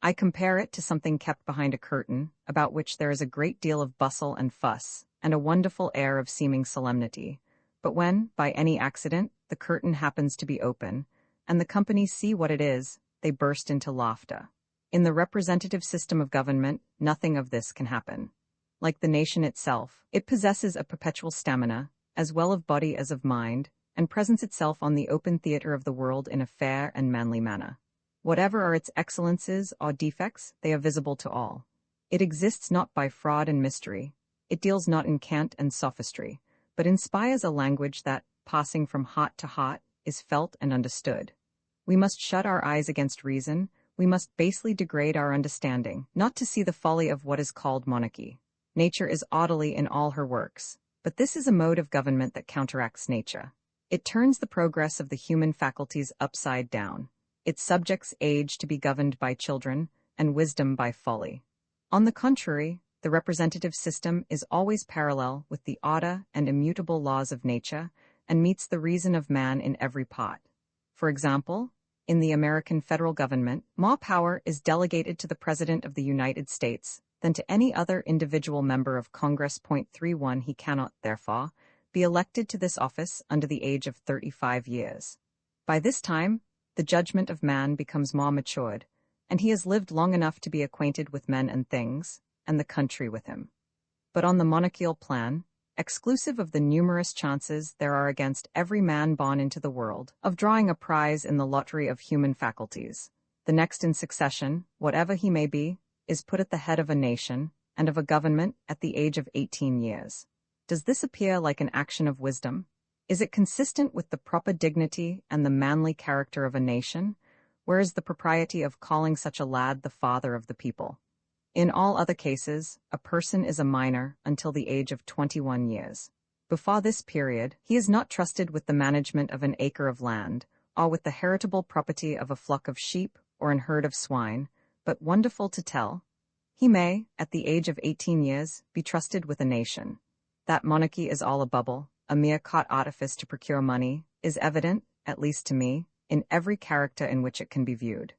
I compare it to something kept behind a curtain, about which there is a great deal of bustle and fuss, and a wonderful air of seeming solemnity. But when, by any accident, the curtain happens to be open, and the company see what it is, they burst into laughter. In the representative system of government, nothing of this can happen. Like the nation itself, it possesses a perpetual stamina, as well of body as of mind, and presents itself on the open theatre of the world in a fair and manly manner. Whatever are its excellences or defects, they are visible to all. It exists not by fraud and mystery. It deals not in cant and sophistry, but inspires a language that, passing from heart to heart, is felt and understood. We must shut our eyes against reason, we must basely degrade our understanding, not to see the folly of what is called monarchy. Nature is orderly in all her works, but this is a mode of government that counteracts nature. It turns the progress of the human faculties upside down. It subjects age to be governed by children, and wisdom by folly. On the contrary, the representative system is always parallel with the order and immutable laws of nature, and meets the reason of man in every part. For example, in the American federal government, more power is delegated to the President of the United States than to any other individual member of Congress. 31 He cannot, therefore, be elected to this office under the age of 35 years. By this time, the judgment of man becomes more matured, and he has lived long enough to be acquainted with men and things, and the country with him. But on the monarchical plan, exclusive of the numerous chances there are against every man born into the world, of drawing a prize in the lottery of human faculties, the next in succession, whatever he may be, is put at the head of a nation, and of a government, at the age of 18 years. Does this appear like an action of wisdom? Is it consistent with the proper dignity and the manly character of a nation? Where is the propriety of calling such a lad the father of the people? In all other cases, a person is a minor until the age of 21 years. Before this period, he is not trusted with the management of an acre of land, or with the heritable property of a flock of sheep or an herd of swine, but wonderful to tell, he may, at the age of 18 years, be trusted with a nation. That monarchy is all a bubble, a mere caught artifice to procure money, is evident, at least to me, in every character in which it can be viewed.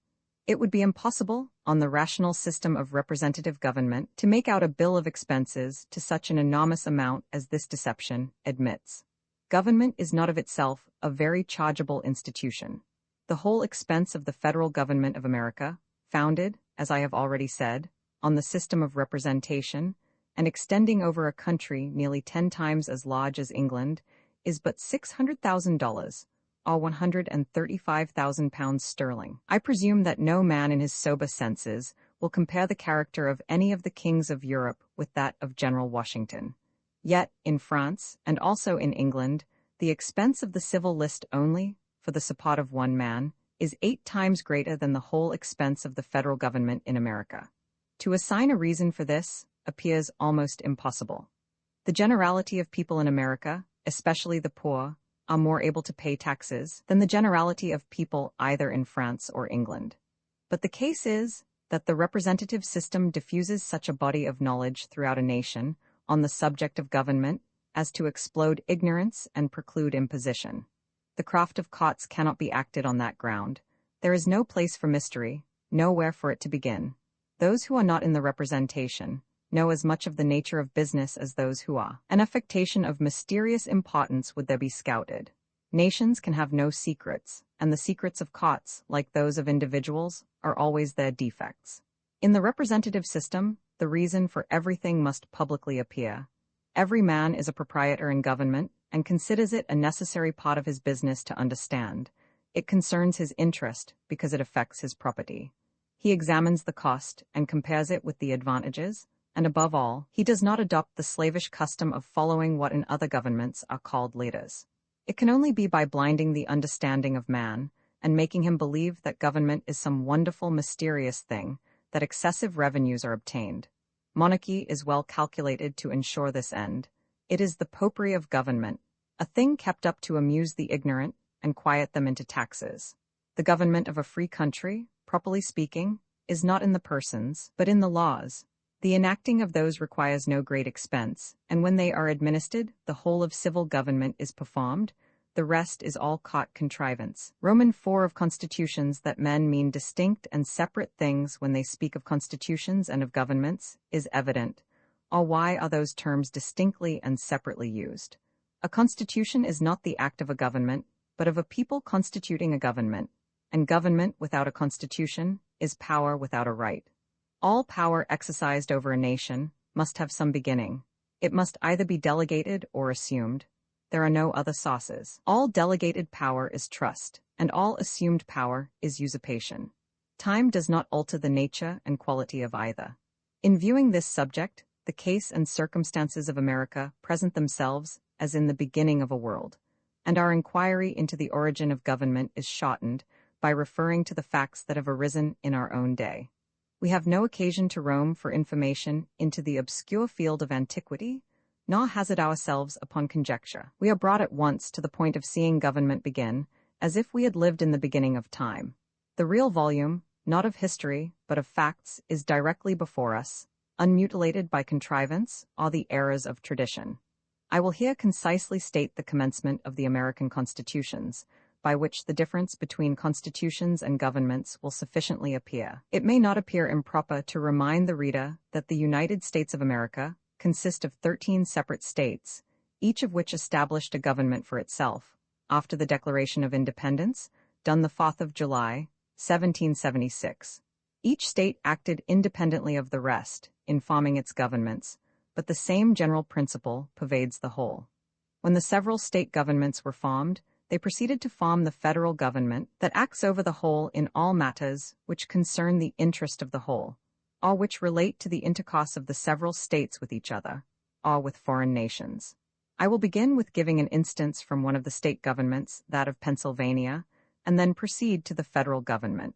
It would be impossible, on the rational system of representative government, to make out a bill of expenses to such an enormous amount as this deception admits. Government is not of itself a very chargeable institution. The whole expense of the federal government of America, founded, as I have already said, on the system of representation, and extending over a country nearly 10 times as large as England, is but $600,000, or £135,000 sterling. I presume that no man in his sober senses will compare the character of any of the kings of Europe with that of General Washington. Yet, in France, and also in England, the expense of the civil list only, for the support of one man, is 8 times greater than the whole expense of the federal government in America. To assign a reason for this appears almost impossible. The generality of people in America, especially the poor, are more able to pay taxes than the generality of people either in France or England. But the case is that the representative system diffuses such a body of knowledge throughout a nation on the subject of government as to explode ignorance and preclude imposition. The craft of courts cannot be acted on that ground. There is no place for mystery, nowhere for it to begin. Those who are not in the representation know as much of the nature of business as those who are. An affectation of mysterious importance would there be scouted. Nations can have no secrets, and the secrets of courts, like those of individuals, are always their defects. In the representative system, the reason for everything must publicly appear. Every man is a proprietor in government and considers it a necessary part of his business to understand. It concerns his interest because it affects his property. He examines the cost and compares it with the advantages, and above all, he does not adopt the slavish custom of following what in other governments are called leaders. It can only be by blinding the understanding of man and making him believe that government is some wonderful, mysterious thing, that excessive revenues are obtained. Monarchy is well calculated to ensure this end. It is the popery of government, a thing kept up to amuse the ignorant and quiet them into taxes. The government of a free country, properly speaking, is not in the persons, but in the laws. The enacting of those requires no great expense, and when they are administered, the whole of civil government is performed. The rest is all caught contrivance. Roman 4 of constitutions that men mean distinct and separate things when they speak of constitutions and of governments is evident. Or why are those terms distinctly and separately used? A constitution is not the act of a government, but of a people constituting a government, and government without a constitution is power without a right. All power exercised over a nation must have some beginning. It must either be delegated or assumed. There are no other sources. All delegated power is trust, and all assumed power is usurpation. Time does not alter the nature and quality of either. In viewing this subject, the case and circumstances of America present themselves as in the beginning of a world, and our inquiry into the origin of government is shortened by referring to the facts that have arisen in our own day. We have no occasion to roam for information into the obscure field of antiquity, nor hazard ourselves upon conjecture. We are brought at once to the point of seeing government begin, as if we had lived in the beginning of time. The real volume, not of history, but of facts, is directly before us, unmutilated by contrivance or the errors of tradition. I will here concisely state the commencement of the American constitutions, by which the difference between constitutions and governments will sufficiently appear. It may not appear improper to remind the reader that the United States of America consist of 13 separate states, each of which established a government for itself, after the Declaration of Independence, done the 4th of July, 1776. Each state acted independently of the rest in forming its governments, but the same general principle pervades the whole. When the several state governments were formed, they proceeded to form the federal government that acts over the whole in all matters which concern the interest of the whole, or which relate to the intercourse of the several states with each other, or with foreign nations. I will begin with giving an instance from one of the state governments, that of Pennsylvania, and then proceed to the federal government.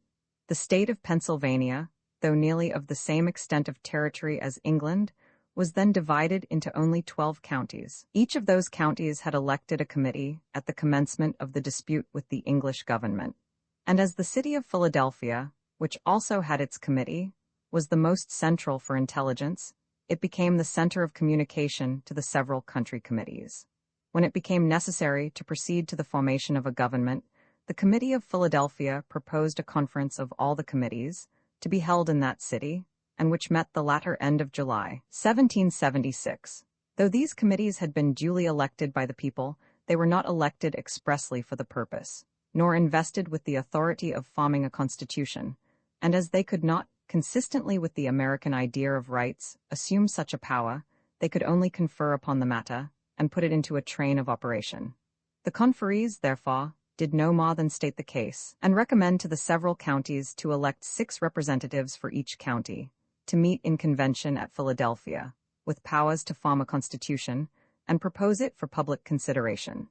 The state of Pennsylvania, though nearly of the same extent of territory as England, was then divided into only 12 counties. Each of those counties had elected a committee at the commencement of the dispute with the English government. And as the city of Philadelphia, which also had its committee, was the most central for intelligence, it became the center of communication to the several country committees. When it became necessary to proceed to the formation of a government, the Committee of Philadelphia proposed a conference of all the committees to be held in that city, and which met the latter end of July, 1776. Though these committees had been duly elected by the people, they were not elected expressly for the purpose, nor invested with the authority of forming a constitution, and as they could not, consistently with the American idea of rights, assume such a power, they could only confer upon the matter and put it into a train of operation. The conferees, therefore, did no more than state the case, and recommend to the several counties to elect 6 representatives for each county, to meet in convention at Philadelphia, with powers to form a constitution, and propose it for public consideration.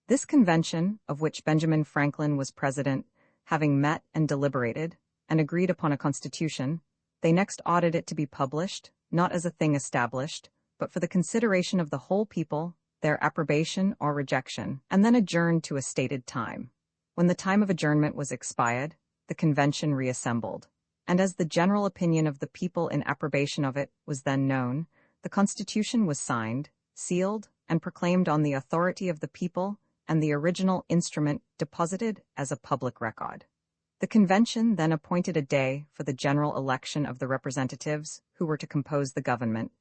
This convention, of which Benjamin Franklin was president, having met and deliberated, and agreed upon a constitution, they next ordered it to be published, not as a thing established, but for the consideration of the whole people, their approbation or rejection, and then adjourned to a stated time. When the time of adjournment was expired, the convention reassembled, and as the general opinion of the people in approbation of it was then known, the Constitution was signed, sealed, and proclaimed on the authority of the people, and the original instrument deposited as a public record. The convention then appointed a day for the general election of the representatives who were to compose the government,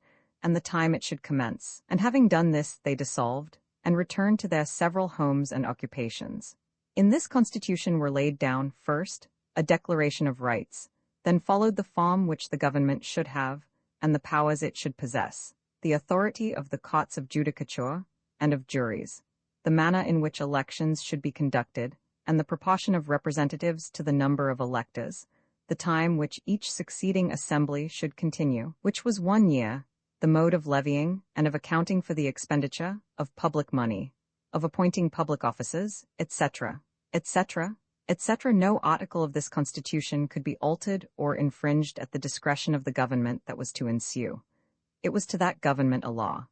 and the time it should commence, and having done this they dissolved, and returned to their several homes and occupations. In this constitution were laid down, first, a declaration of rights, then followed the form which the government should have, and the powers it should possess, the authority of the courts of judicature and of juries, the manner in which elections should be conducted, and the proportion of representatives to the number of electors, the time which each succeeding assembly should continue, which was 1 year, the mode of levying and of accounting for the expenditure of public money, of appointing public officers, etc., etc., etc. No article of this Constitution could be altered or infringed at the discretion of the government that was to ensue. It was to that government a law.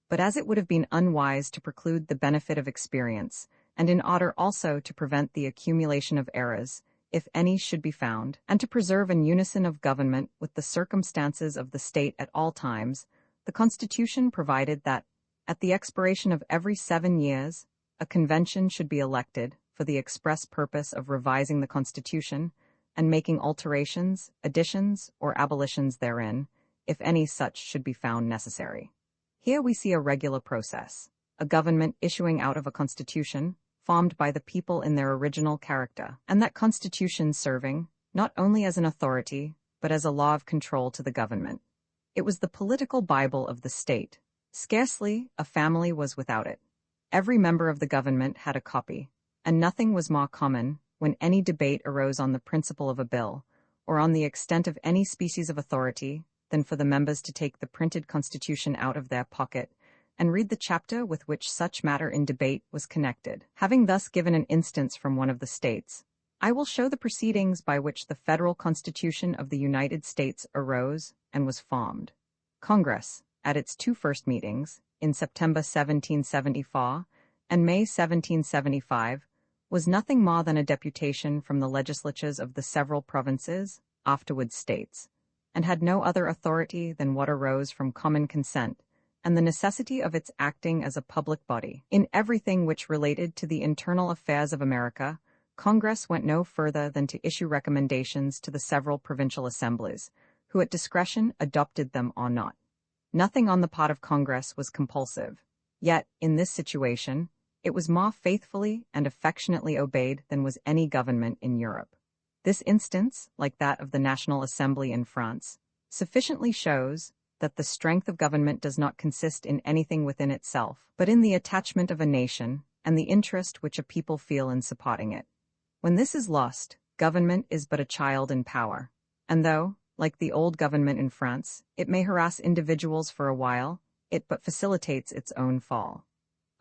But as it would have been unwise to preclude the benefit of experience, and in order also to prevent the accumulation of errors, if any should be found, and to preserve an unison of government with the circumstances of the state at all times, the Constitution provided that, at the expiration of every 7 years, a convention should be elected for the express purpose of revising the Constitution and making alterations, additions, or abolitions therein, if any such should be found necessary. Here we see a regular process, a government issuing out of a constitution, formed by the people in their original character, and that constitution serving, not only as an authority, but as a law of control to the government. It was the political Bible of the state. Scarcely a family was without it. Every member of the government had a copy, and nothing was more common, when any debate arose on the principle of a bill, or on the extent of any species of authority, than for the members to take the printed constitution out of their pocket, and read the chapter with which such matter in debate was connected. Having thus given an instance from one of the states, I will show the proceedings by which the Federal Constitution of the United States arose and was formed. Congress, at its 2 first meetings, in September 1774 and May 1775, was nothing more than a deputation from the legislatures of the several provinces, afterwards states, and had no other authority than what arose from common consent, and the necessity of its acting as a public body. In everything which related to the internal affairs of America, Congress went no further than to issue recommendations to the several provincial assemblies, who at discretion adopted them or not. Nothing on the part of Congress was compulsive, yet, in this situation, it was more faithfully and affectionately obeyed than was any government in Europe. This instance, like that of the National Assembly in France, sufficiently shows that the strength of government does not consist in anything within itself, but in the attachment of a nation and the interest which a people feel in supporting it. When this is lost, government is but a child in power, and though, like the old government in France, it may harass individuals for a while, it but facilitates its own fall.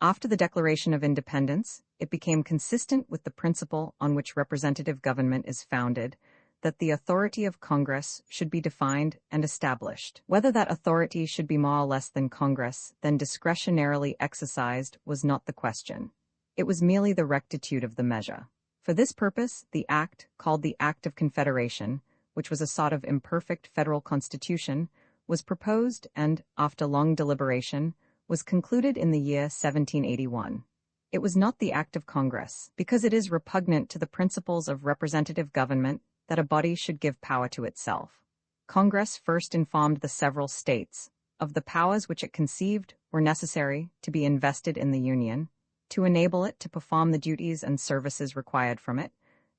After the Declaration of Independence, it became consistent with the principle on which representative government is founded, that the authority of Congress should be defined and established. Whether that authority should be more or less than Congress, then discretionarily exercised, was not the question. It was merely the rectitude of the measure. For this purpose, the act, called the Act of Confederation, which was a sort of imperfect federal constitution, was proposed and, after long deliberation, was concluded in the year 1781. It was not the Act of Congress, because it is repugnant to the principles of representative government that a body should give power to itself. Congress first informed the several states of the powers which it conceived were necessary to be invested in the Union, to enable it to perform the duties and services required from it,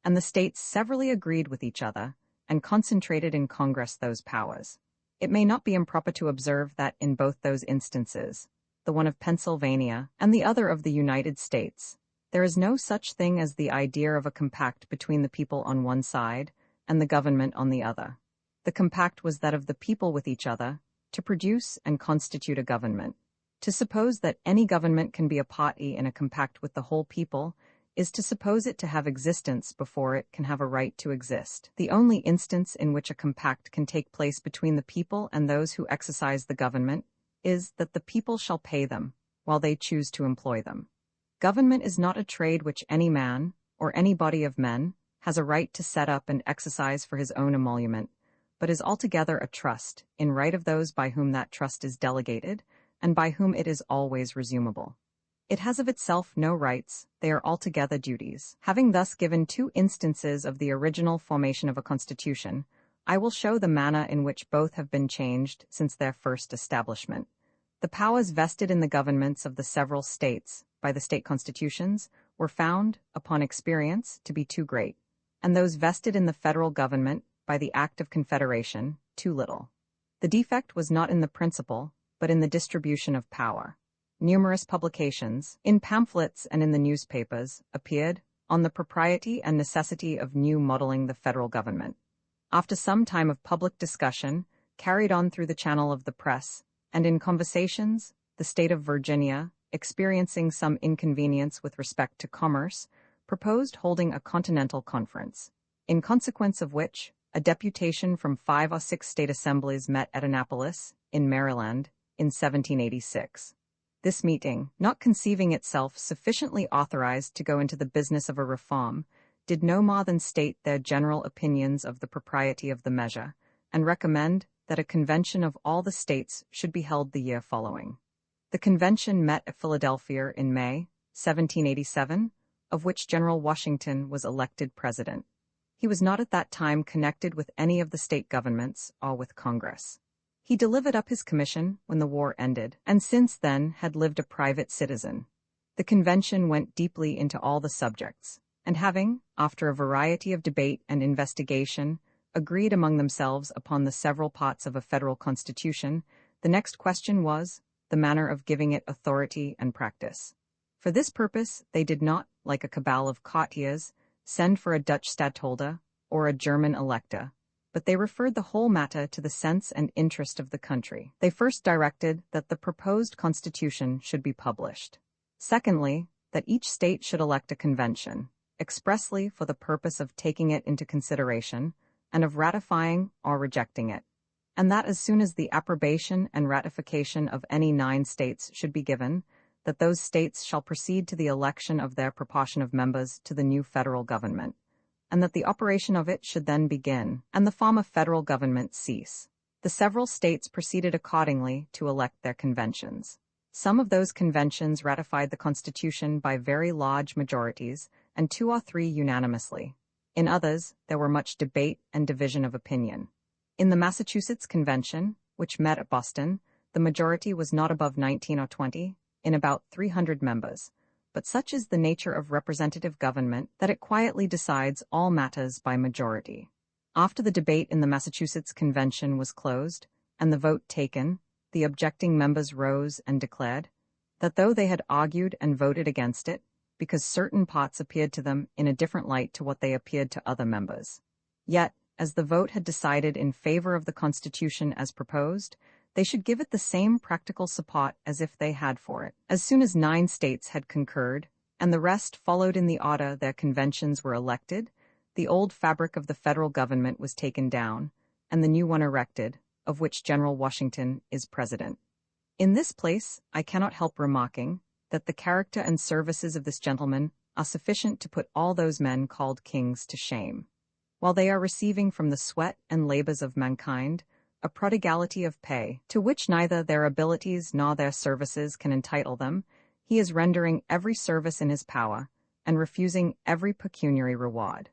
and the states severally agreed with each other and concentrated in Congress those powers. It may not be improper to observe that in both those instances, the one of Pennsylvania and the other of the United States, there is no such thing as the idea of a compact between the people on one side and the government on the other. The compact was that of the people with each other to produce and constitute a government. To suppose that any government can be a party in a compact with the whole people is to suppose it to have existence before it can have a right to exist. The only instance in which a compact can take place between the people and those who exercise the government is that the people shall pay them, while they choose to employ them. Government is not a trade which any man, or any body of men, has a right to set up and exercise for his own emolument, but is altogether a trust, in right of those by whom that trust is delegated, and by whom it is always resumable. It has of itself no rights, they are altogether duties. Having thus given two instances of the original formation of a constitution, I will show the manner in which both have been changed since their first establishment. The powers vested in the governments of the several states, by the state constitutions, were found, upon experience, to be too great, and those vested in the federal government, by the Act of Confederation, too little. The defect was not in the principle, but in the distribution of power. Numerous publications, in pamphlets and in the newspapers, appeared on the propriety and necessity of new modeling the federal government. After some time of public discussion, carried on through the channel of the press, and in conversations, the state of Virginia, experiencing some inconvenience with respect to commerce, proposed holding a continental conference, in consequence of which, a deputation from 5 or 6 state assemblies met at Annapolis, in Maryland, in 1786. This meeting, not conceiving itself sufficiently authorized to go into the business of a reform, did no more than state their general opinions of the propriety of the measure, and recommend that a convention of all the states should be held the year following. The convention met at Philadelphia in May, 1787, of which General Washington was elected president. He was not at that time connected with any of the state governments or with Congress. He delivered up his commission when the war ended, and since then had lived a private citizen. The convention went deeply into all the subjects, and having, after a variety of debate and investigation, agreed among themselves upon the several parts of a federal constitution, the next question was the manner of giving it authority and practice. For this purpose they did not, like a cabal of courtiers, send for a Dutch stadtholder or a German elector, but they referred the whole matter to the sense and interest of the country. They first directed that the proposed constitution should be published. Secondly, that each state should elect a convention, expressly for the purpose of taking it into consideration, and of ratifying or rejecting it, and that as soon as the approbation and ratification of any 9 states should be given, that those states shall proceed to the election of their proportion of members to the new federal government, and that the operation of it should then begin, and the form of federal government cease. The several states proceeded accordingly to elect their conventions. Some of those conventions ratified the Constitution by very large majorities, and 2 or 3 unanimously. In others, there were much debate and division of opinion. In the Massachusetts Convention, which met at Boston, the majority was not above 19 or 20, in about 300 members, but such is the nature of representative government that it quietly decides all matters by majority. After the debate in the Massachusetts Convention was closed, and the vote taken, the objecting members rose and declared that though they had argued and voted against it, because certain parts appeared to them in a different light to what they appeared to other members, yet, as the vote had decided in favor of the Constitution as proposed, they should give it the same practical support as if they had for it. As soon as 9 states had concurred, and the rest followed in the order their conventions were elected, The old fabric of the federal government was taken down, and the new one erected, of which General Washington is president. In this place, I cannot help remarking that the character and services of this gentleman are sufficient to put all those men called kings to shame. While they are receiving from the sweat and labors of mankind a prodigality of pay, to which neither their abilities nor their services can entitle them, he is rendering every service in his power, and refusing every pecuniary reward.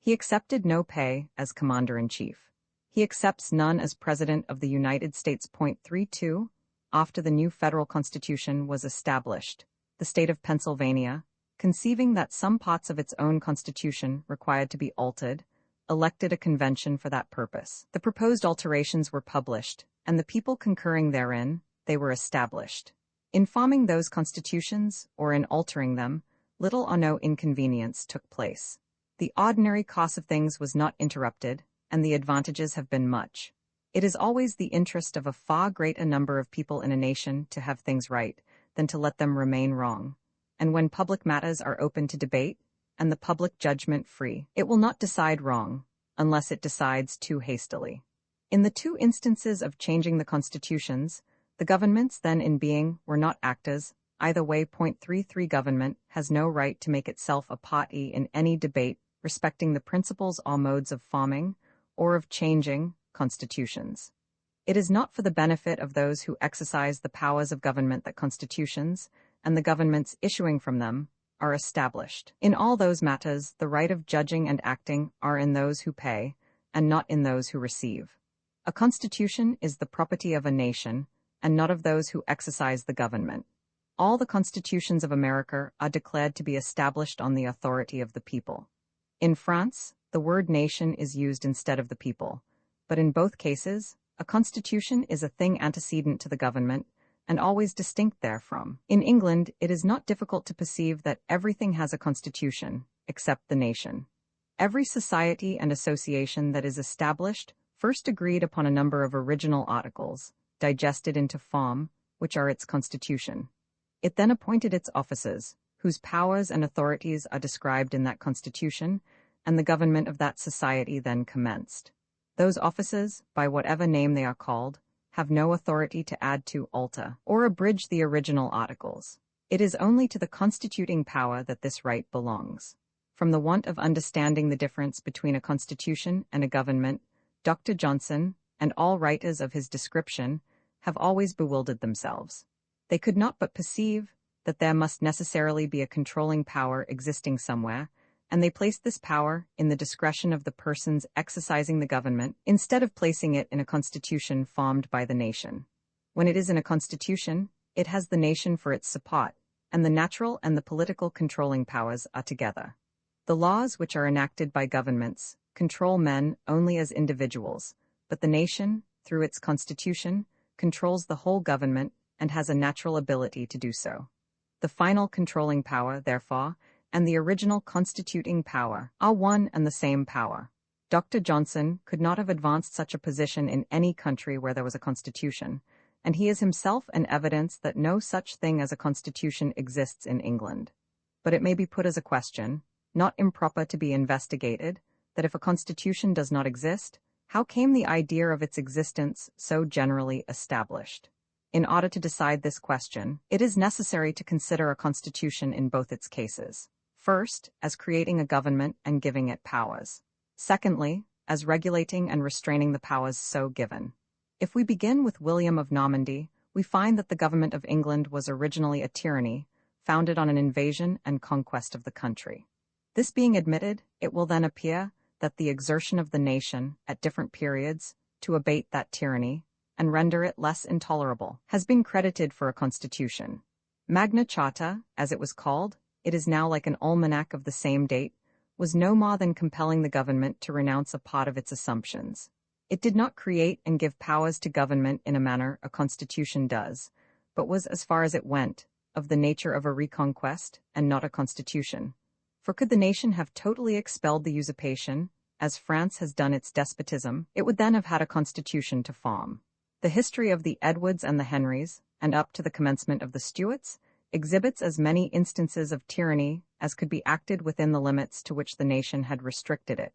He accepted no pay as commander-in-chief. He accepts none as President of the United States. 32. After the new federal constitution was established, the state of Pennsylvania, conceiving that some parts of its own constitution required to be altered, elected a convention for that purpose. The proposed alterations were published, and the people concurring therein, they were established. In forming those constitutions, or in altering them, little or no inconvenience took place. The ordinary course of things was not interrupted, and the advantages have been much. It is always the interest of a far greater number of people in a nation to have things right than to let them remain wrong. And when public matters are open to debate, and the public judgment free, it will not decide wrong, unless it decides too hastily. In the two instances of changing the constitutions, the governments then in being were not actors, either way. 33 Government has no right to make itself a party in any debate respecting the principles or modes of forming, or of changing, constitutions. It is not for the benefit of those who exercise the powers of government that constitutions, and the governments issuing from them, are established. In all those matters, the right of judging and acting are in those who pay, and not in those who receive. A constitution is the property of a nation, and not of those who exercise the government. All the constitutions of America are declared to be established on the authority of the people. In France, the word nation is used instead of the people, but in both cases, a constitution is a thing antecedent to the government, and always distinct therefrom. In England, it is not difficult to perceive that everything has a constitution, except the nation. Every society and association that is established first agreed upon a number of original articles, digested into form, which are its constitution. It then appointed its officers, whose powers and authorities are described in that constitution, and the government of that society then commenced. Those officers, by whatever name they are called, have no authority to add to, alter, or abridge the original articles. It is only to the constituting power that this right belongs. From the want of understanding the difference between a constitution and a government, Dr. Johnson, and all writers of his description, have always bewildered themselves. They could not but perceive that there must necessarily be a controlling power existing somewhere, and they placed this power in the discretion of the persons exercising the government, instead of placing it in a constitution formed by the nation. When it is in a constitution, it has the nation for its support, and the natural and the political controlling powers are together. The laws which are enacted by governments control men only as individuals, but the nation, through its constitution, controls the whole government and has a natural ability to do so. The final controlling power, therefore, and the original constituting power are one and the same power. Dr. Johnson could not have advanced such a position in any country where there was a constitution, and he is himself an evidence that no such thing as a constitution exists in England. But it may be put as a question, not improper to be investigated, that if a constitution does not exist, how came the idea of its existence so generally established? In order to decide this question, it is necessary to consider a constitution in both its cases. First, as creating a government and giving it powers. Secondly, as regulating and restraining the powers so given. If we begin with William of Normandy, we find that the government of England was originally a tyranny, founded on an invasion and conquest of the country. This being admitted, it will then appear that the exertion of the nation, at different periods, to abate that tyranny, and render it less intolerable, has been credited for a constitution. Magna Charta, as it was called, it is now like an almanac of the same date, was no more than compelling the government to renounce a part of its assumptions. It did not create and give powers to government in a manner a constitution does, but was, as far as it went, of the nature of a reconquest and not a constitution. For could the nation have totally expelled the usurpation, as France has done its despotism, it would then have had a constitution to form. The history of the Edwards and the Henrys, and up to the commencement of the Stuarts, exhibits as many instances of tyranny as could be acted within the limits to which the nation had restricted it.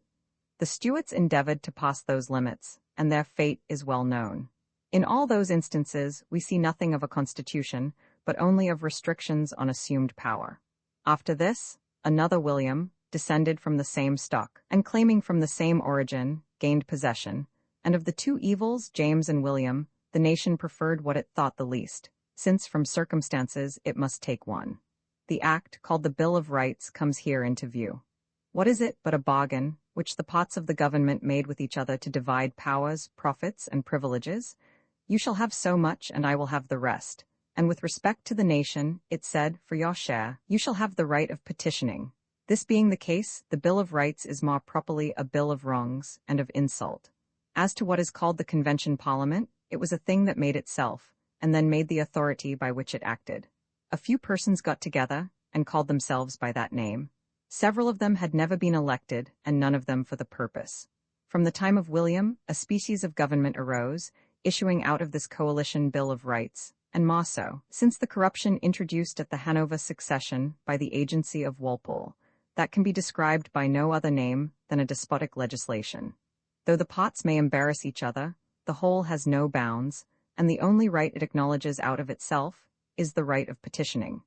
The Stuarts endeavored to pass those limits, and their fate is well known. In all those instances, we see nothing of a constitution, but only of restrictions on assumed power. After this, another William, descended from the same stock, and claiming from the same origin, gained possession, and of the two evils, James and William, the nation preferred what it thought the least, since from circumstances it must take one. The act, called the Bill of Rights, comes here into view. What is it but a bargain, which the parts of the government made with each other to divide powers, profits, and privileges? You shall have so much, and I will have the rest. And with respect to the nation, it said, for your share, you shall have the right of petitioning. This being the case, the Bill of Rights is more properly a bill of wrongs and of insult. As to what is called the Convention Parliament, it was a thing that made itself, and then made the authority by which it acted. A few persons got together, and called themselves by that name. Several of them had never been elected, and none of them for the purpose. From the time of William, a species of government arose, issuing out of this coalition Bill of Rights, and more so, since the corruption introduced at the Hanover succession by the agency of Walpole, that can be described by no other name than a despotic legislation. Though the parts may embarrass each other, the whole has no bounds, and the only right it acknowledges out of itself is the right of petitioning.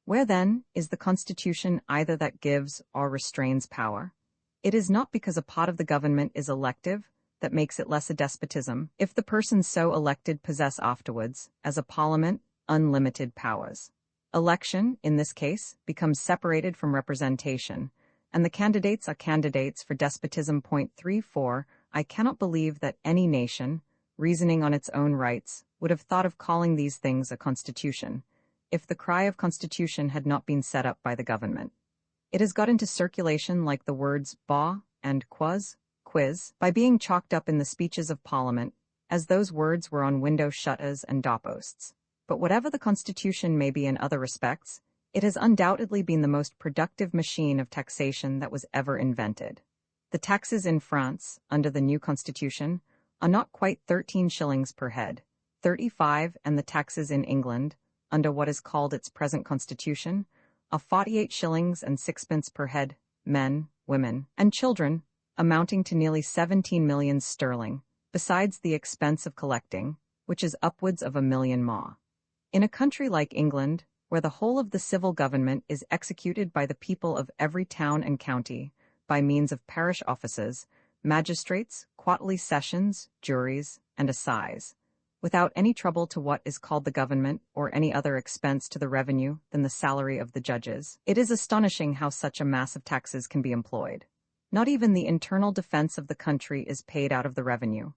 Where, then, is the Constitution either that gives or restrains power? It is not because a part of the government is elective that makes it less a despotism, if the persons so elected possess afterwards, as a parliament, unlimited powers. Election, in this case, becomes separated from representation, and the candidates are candidates for despotism. 34. I cannot believe that any nation, reasoning on its own rights, would have thought of calling these things a constitution, if the cry of constitution had not been set up by the government. It has got into circulation like the words "baw" and "quiz" by being chalked up in the speeches of Parliament, as those words were on window shutters and doorposts. But whatever the Constitution may be in other respects, it has undoubtedly been the most productive machine of taxation that was ever invented. The taxes in France, under the new Constitution, are not quite 13 shillings per head, 35, and the taxes in England, under what is called its present Constitution, are 48 shillings and sixpence per head, men, women, and children, amounting to nearly 17 millions sterling, besides the expense of collecting, which is upwards of 1 million more. In a country like England, where the whole of the civil government is executed by the people of every town and county, by means of parish officers, magistrates, quarterly sessions, juries, and assize, without any trouble to what is called the government or any other expense to the revenue than the salary of the judges, it is astonishing how such a mass of taxes can be employed. Not even the internal defense of the country is paid out of the revenue.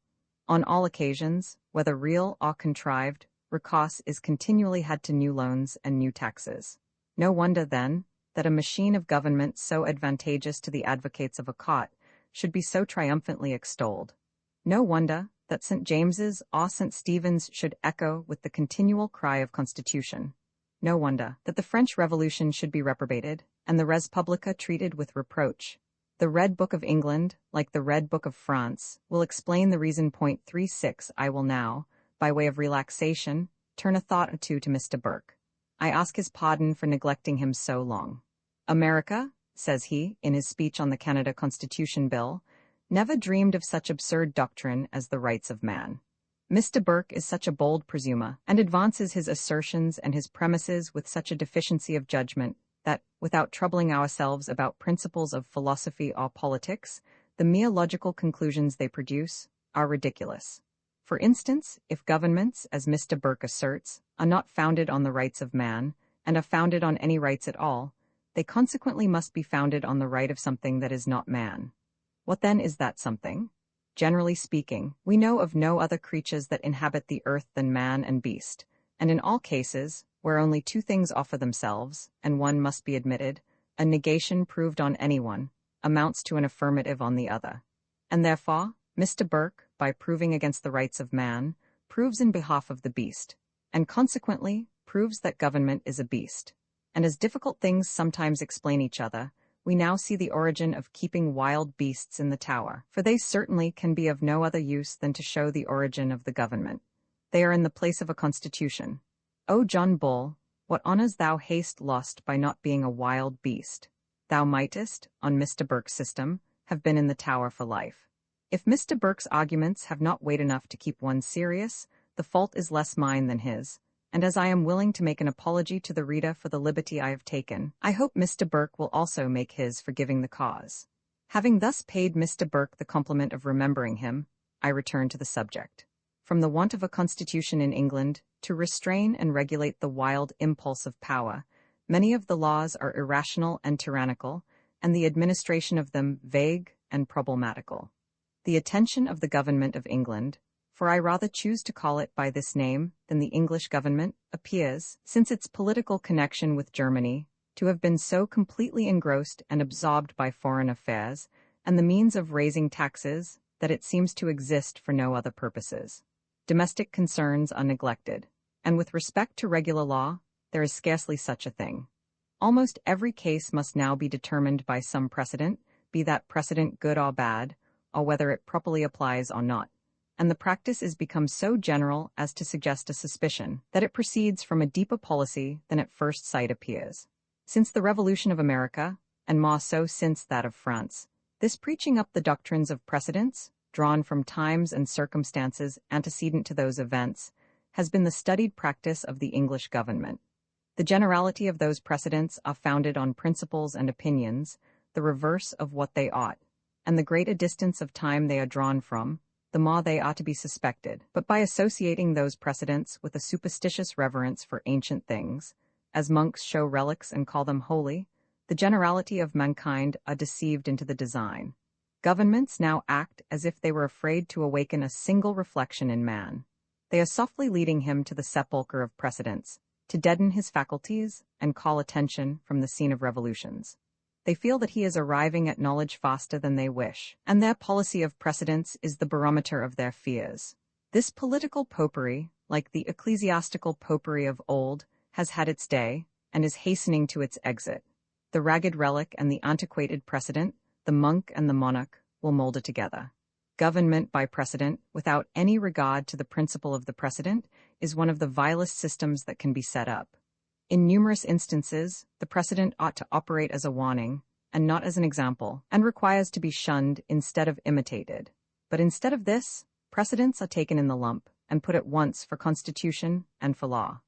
On all occasions, whether real or contrived, recourse is continually had to new loans and new taxes. No wonder, then, that a machine of government so advantageous to the advocates of a cot should be so triumphantly extolled. No wonder that St. James's or St. Stephen's should echo with the continual cry of Constitution. No wonder that the French Revolution should be reprobated, and the Res Publica treated with reproach. The Red Book of England, like the Red Book of France, will explain the reason. 36. I will now, by way of relaxation, turn a thought or two to Mr. Burke. I ask his pardon for neglecting him so long. America, says he, in his speech on the Canada Constitution Bill, never dreamed of such absurd doctrine as the rights of man. Mr. Burke is such a bold presumer, and advances his assertions and his premises with such a deficiency of judgment, that, without troubling ourselves about principles of philosophy or politics, the mere logical conclusions they produce are ridiculous. For instance, if governments, as Mr. Burke asserts, are not founded on the rights of man, and are founded on any rights at all, they consequently must be founded on the right of something that is not man. What then is that something? Generally speaking, we know of no other creatures that inhabit the earth than man and beast, and in all cases, where only two things offer themselves, and one must be admitted, a negation proved on anyone amounts to an affirmative on the other. And therefore, Mr. Burke, by proving against the rights of man, proves in behalf of the beast, and consequently proves that government is a beast. And as difficult things sometimes explain each other, we now see the origin of keeping wild beasts in the Tower, for they certainly can be of no other use than to show the origin of the government. They are in the place of a constitution. O John Bull, What honours thou hast lost by not being a wild beast? Thou mightest, on Mr. Burke's system, have been in the Tower for life. If Mr. Burke's arguments have not weight enough to keep one serious, the fault is less mine than his, and as I am willing to make an apology to the reader for the liberty I have taken, I hope Mr. Burke will also make his for giving the cause. Having thus paid Mr. Burke the compliment of remembering him, I return to the subject. From the want of a constitution in England, to restrain and regulate the wild impulse of power, many of the laws are irrational and tyrannical, and the administration of them vague and problematical. The attention of the government of England, for I rather choose to call it by this name than the English government, appears, since its political connection with Germany, to have been so completely engrossed and absorbed by foreign affairs, and the means of raising taxes, that it seems to exist for no other purposes. Domestic concerns are neglected, and with respect to regular law, there is scarcely such a thing. Almost every case must now be determined by some precedent, be that precedent good or bad, or whether it properly applies or not, and the practice is become so general as to suggest a suspicion that it proceeds from a deeper policy than at first sight appears. Since the Revolution of America, and more so since that of France, this preaching up the doctrines of precedents, drawn from times and circumstances antecedent to those events, has been the studied practice of the English government. The generality of those precedents are founded on principles and opinions, the reverse of what they ought, and the greater distance of time they are drawn from, the more they ought to be suspected. But by associating those precedents with a superstitious reverence for ancient things, as monks show relics and call them holy, the generality of mankind are deceived into the design. Governments now act as if they were afraid to awaken a single reflection in man. They are softly leading him to the sepulchre of precedents, to deaden his faculties and call attention from the scene of revolutions. They feel that he is arriving at knowledge faster than they wish, and their policy of precedents is the barometer of their fears. This political popery, like the ecclesiastical popery of old, has had its day, and is hastening to its exit. The ragged relic and the antiquated precedent, the monk and the monarch, will moulder together. Government by precedent, without any regard to the principle of the precedent, is one of the vilest systems that can be set up. In numerous instances, the precedent ought to operate as a warning, and not as an example, and requires to be shunned instead of imitated. But instead of this, precedents are taken in the lump, and put at once for constitution and for law.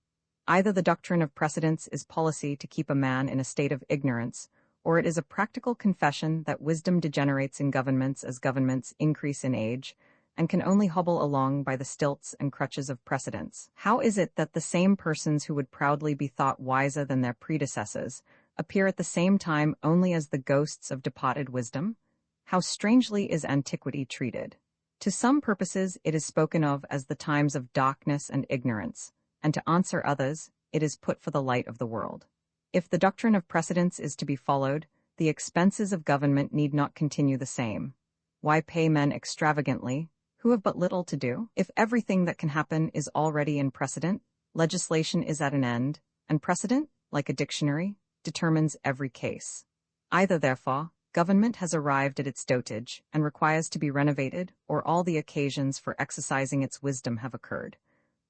Either the doctrine of precedents is policy to keep a man in a state of ignorance, or it is a practical confession that wisdom degenerates in governments as governments increase in age, and can only hobble along by the stilts and crutches of precedents. How is it that the same persons who would proudly be thought wiser than their predecessors appear at the same time only as the ghosts of departed wisdom? How strangely is antiquity treated! To some purposes it is spoken of as the times of darkness and ignorance, and to answer others, it is put for the light of the world. If the doctrine of precedents is to be followed, the expenses of government need not continue the same. Why pay men extravagantly, who have but little to do? If everything that can happen is already in precedent, legislation is at an end, and precedent, like a dictionary, determines every case. Either, therefore, government has arrived at its dotage and requires to be renovated, or all the occasions for exercising its wisdom have occurred.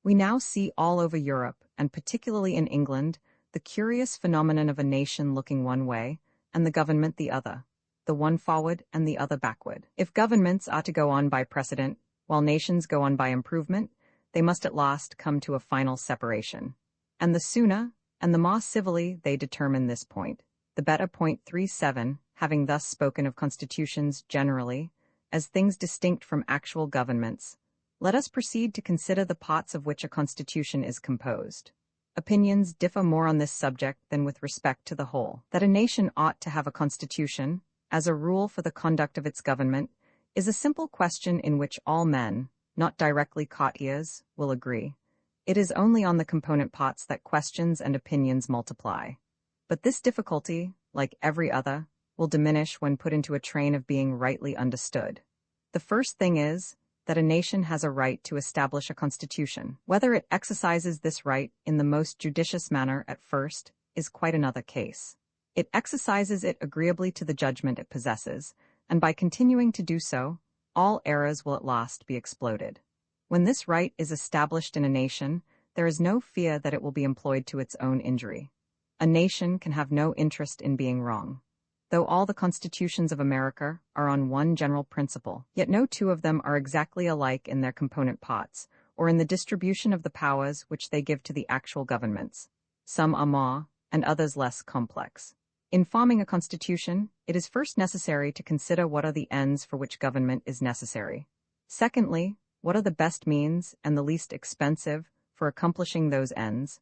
We now see all over Europe, and particularly in England, the curious phenomenon of a nation looking one way, and the government the other, the one forward and the other backward. If governments are to go on by precedent, while nations go on by improvement, they must at last come to a final separation. And the sooner, and the more civilly they determine this point, the better. Point 37, having thus spoken of constitutions generally, as things distinct from actual governments, let us proceed to consider the parts of which a constitution is composed. Opinions differ more on this subject than with respect to the whole. That a nation ought to have a constitution, as a rule for the conduct of its government, is a simple question in which all men, not directly courtiers, will agree. It is only on the component parts that questions and opinions multiply. But this difficulty, like every other, will diminish when put into a train of being rightly understood. The first thing is, that a nation has a right to establish a constitution. Whether it exercises this right in the most judicious manner at first is quite another case. It exercises it agreeably to the judgment it possesses, and by continuing to do so, all errors will at last be exploded. When this right is established in a nation, there is no fear that it will be employed to its own injury. A nation can have no interest in being wrong. Though all the constitutions of America are on one general principle, yet no two of them are exactly alike in their component parts, or in the distribution of the powers which they give to the actual governments. Some are more, and others less complex. In forming a constitution, it is first necessary to consider what are the ends for which government is necessary. Secondly, what are the best means and the least expensive for accomplishing those ends?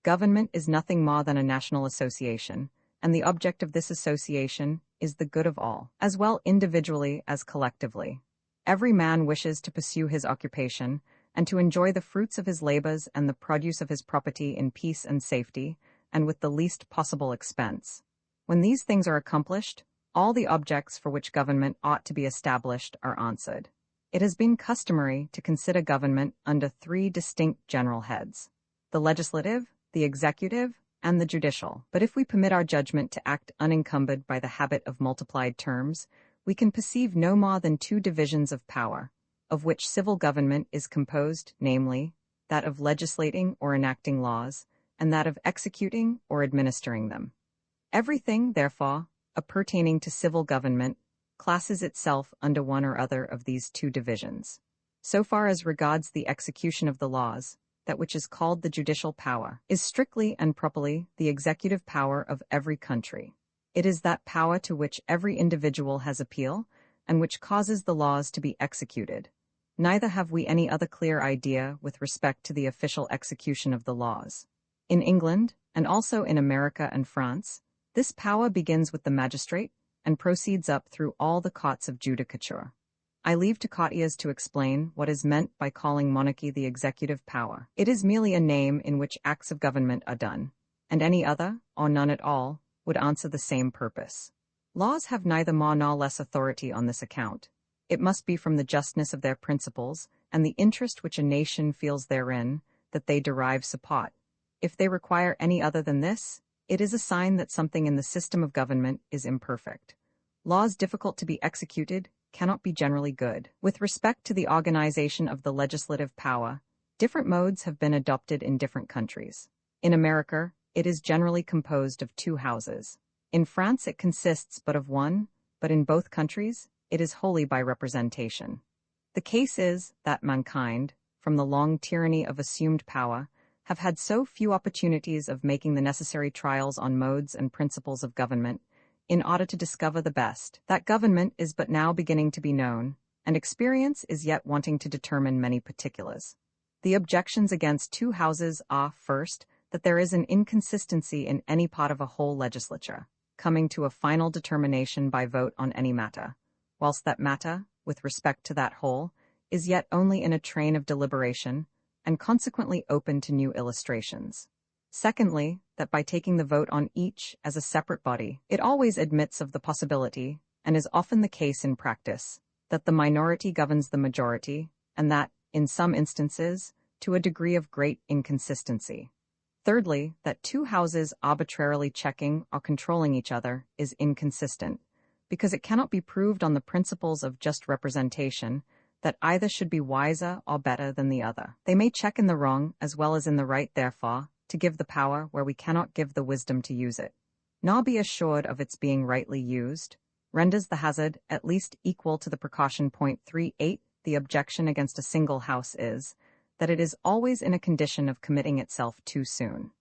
Government is nothing more than a national association, and the object of this association is the good of all, as well individually as collectively. Every man wishes to pursue his occupation, and to enjoy the fruits of his labors and the produce of his property in peace and safety, and with the least possible expense. When these things are accomplished, all the objects for which government ought to be established are answered. It has been customary to consider government under three distinct general heads: the legislative, the executive, and the judicial. But if we permit our judgment to act unencumbered by the habit of multiplied terms, we can perceive no more than two divisions of power, of which civil government is composed, namely, that of legislating or enacting laws, and that of executing or administering them. Everything, therefore, appertaining to civil government classes itself under one or other of these two divisions. So far as regards the execution of the laws, that which is called the judicial power is strictly and properly the executive power of every country. It is that power to which every individual has appeal, and which causes the laws to be executed. Neither have we any other clear idea with respect to the official execution of the laws. In England, and also in America and France, this power begins with the magistrate, and proceeds up through all the courts of judicature. I leave to courtiers to explain what is meant by calling monarchy the executive power. It is merely a name in which acts of government are done, and any other, or none at all, would answer the same purpose. Laws have neither more nor less authority on this account. It must be from the justness of their principles, and the interest which a nation feels therein, that they derive support. If they require any other than this, it is a sign that something in the system of government is imperfect. Laws difficult to be executed cannot be generally good. With respect to the organization of the legislative power, different modes have been adopted in different countries. In America, it is generally composed of two houses. In France it consists but of one, but in both countries, it is wholly by representation. The case is that mankind, from the long tyranny of assumed power, have had so few opportunities of making the necessary trials on modes and principles of government, in order to discover the best, that government is but now beginning to be known, and experience is yet wanting to determine many particulars. The objections against two houses are, first, that there is an inconsistency in any part of a whole legislature, coming to a final determination by vote on any matter, whilst that matter, with respect to that whole, is yet only in a train of deliberation, and consequently open to new illustrations. Secondly, that by taking the vote on each as a separate body, it always admits of the possibility, and is often the case in practice, that the minority governs the majority, and that, in some instances, to a degree of great inconsistency. Thirdly, that two houses arbitrarily checking or controlling each other is inconsistent, because it cannot be proved on the principles of just representation that either should be wiser or better than the other. They may check in the wrong as well as in the right, therefore, to give the power where we cannot give the wisdom to use it, nor be assured of its being rightly used, renders the hazard at least equal to the precaution. 38. The objection against a single house is, that it is always in a condition of committing itself too soon.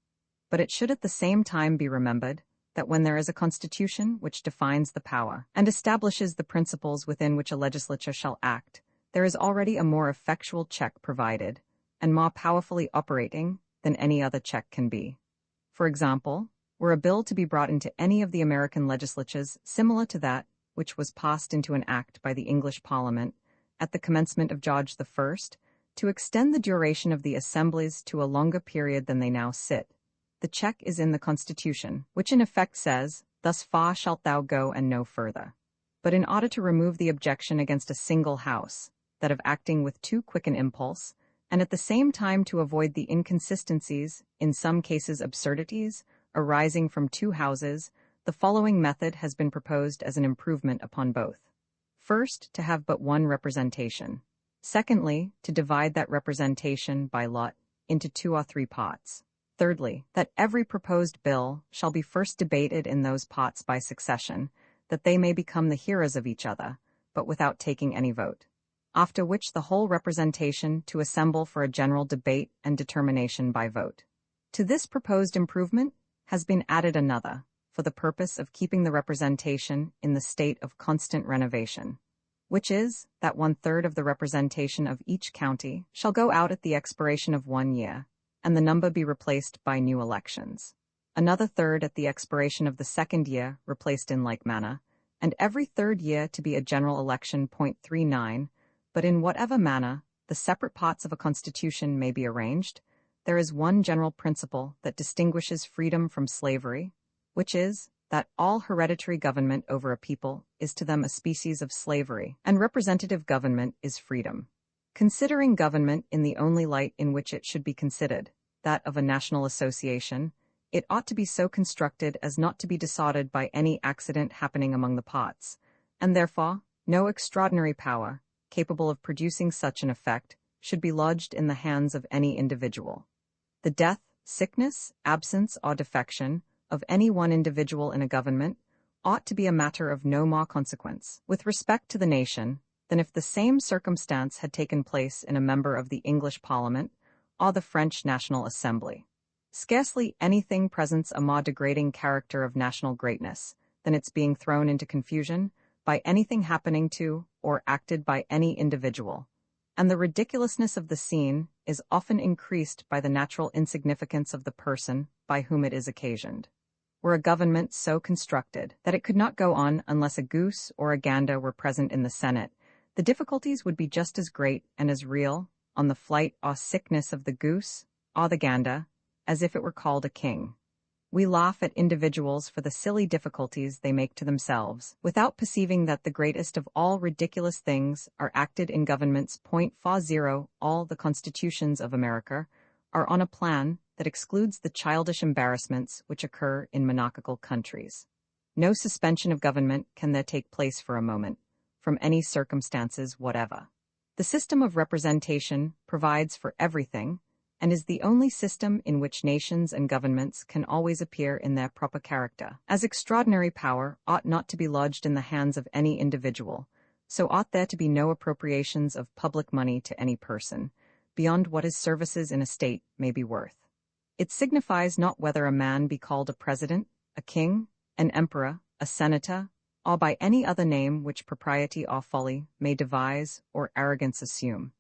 But it should at the same time be remembered, that when there is a constitution which defines the power, and establishes the principles within which a legislature shall act, there is already a more effectual check provided, and more powerfully operating, than any other check can be. For example, were a bill to be brought into any of the American legislatures similar to that which was passed into an act by the English Parliament at the commencement of George I, to extend the duration of the assemblies to a longer period than they now sit, the check is in the Constitution, which in effect says, "Thus far shalt thou go and no further." But in order to remove the objection against a single house, that of acting with too quick an impulse, and at the same time to avoid the inconsistencies, in some cases absurdities, arising from two houses, the following method has been proposed as an improvement upon both. First, to have but one representation. Secondly, to divide that representation by lot, into 2 or 3 pots. Thirdly, that every proposed bill shall be first debated in those pots by succession, that they may become the hearers of each other, but without taking any vote. After which the whole representation to assemble for a general debate and determination by vote. To this proposed improvement has been added another, for the purpose of keeping the representation in the state of constant renovation, which is, that 1/3 of the representation of each county shall go out at the expiration of 1 year, and the number be replaced by new elections. Another third at the expiration of the 2nd year replaced in like manner, and every 3rd year to be a general election. 39. But in whatever manner the separate parts of a constitution may be arranged, there is one general principle that distinguishes freedom from slavery, which is, that all hereditary government over a people is to them a species of slavery, and representative government is freedom. Considering government in the only light in which it should be considered, that of a national association, it ought to be so constructed as not to be disordered by any accident happening among the parts, and therefore no extraordinary power, capable of producing such an effect, should be lodged in the hands of any individual. The death, sickness, absence, or defection of any one individual in a government ought to be a matter of no more consequence, with respect to the nation, than if the same circumstance had taken place in a member of the English Parliament or the French National Assembly. Scarcely anything presents a more degrading character of national greatness than its being thrown into confusion by anything happening to or acted by any individual, and the ridiculousness of the scene is often increased by the natural insignificance of the person by whom it is occasioned. Were a government so constructed that it could not go on unless a goose or a gander were present in the Senate, the difficulties would be just as great and as real on the flight or sickness of the goose or the gander as if it were called a king. We laugh at individuals for the silly difficulties they make to themselves, without perceiving that the greatest of all ridiculous things are acted in governments. 40. All the constitutions of America are on a plan that excludes the childish embarrassments which occur in monarchical countries. No suspension of government can there take place for a moment, from any circumstances whatever. The system of representation provides for everything, and is the only system in which nations and governments can always appear in their proper character. As extraordinary power ought not to be lodged in the hands of any individual, so ought there to be no appropriations of public money to any person, beyond what his services in a state may be worth. It signifies not whether a man be called a president, a king, an emperor, a senator, or by any other name which propriety or folly may devise or arrogance assume.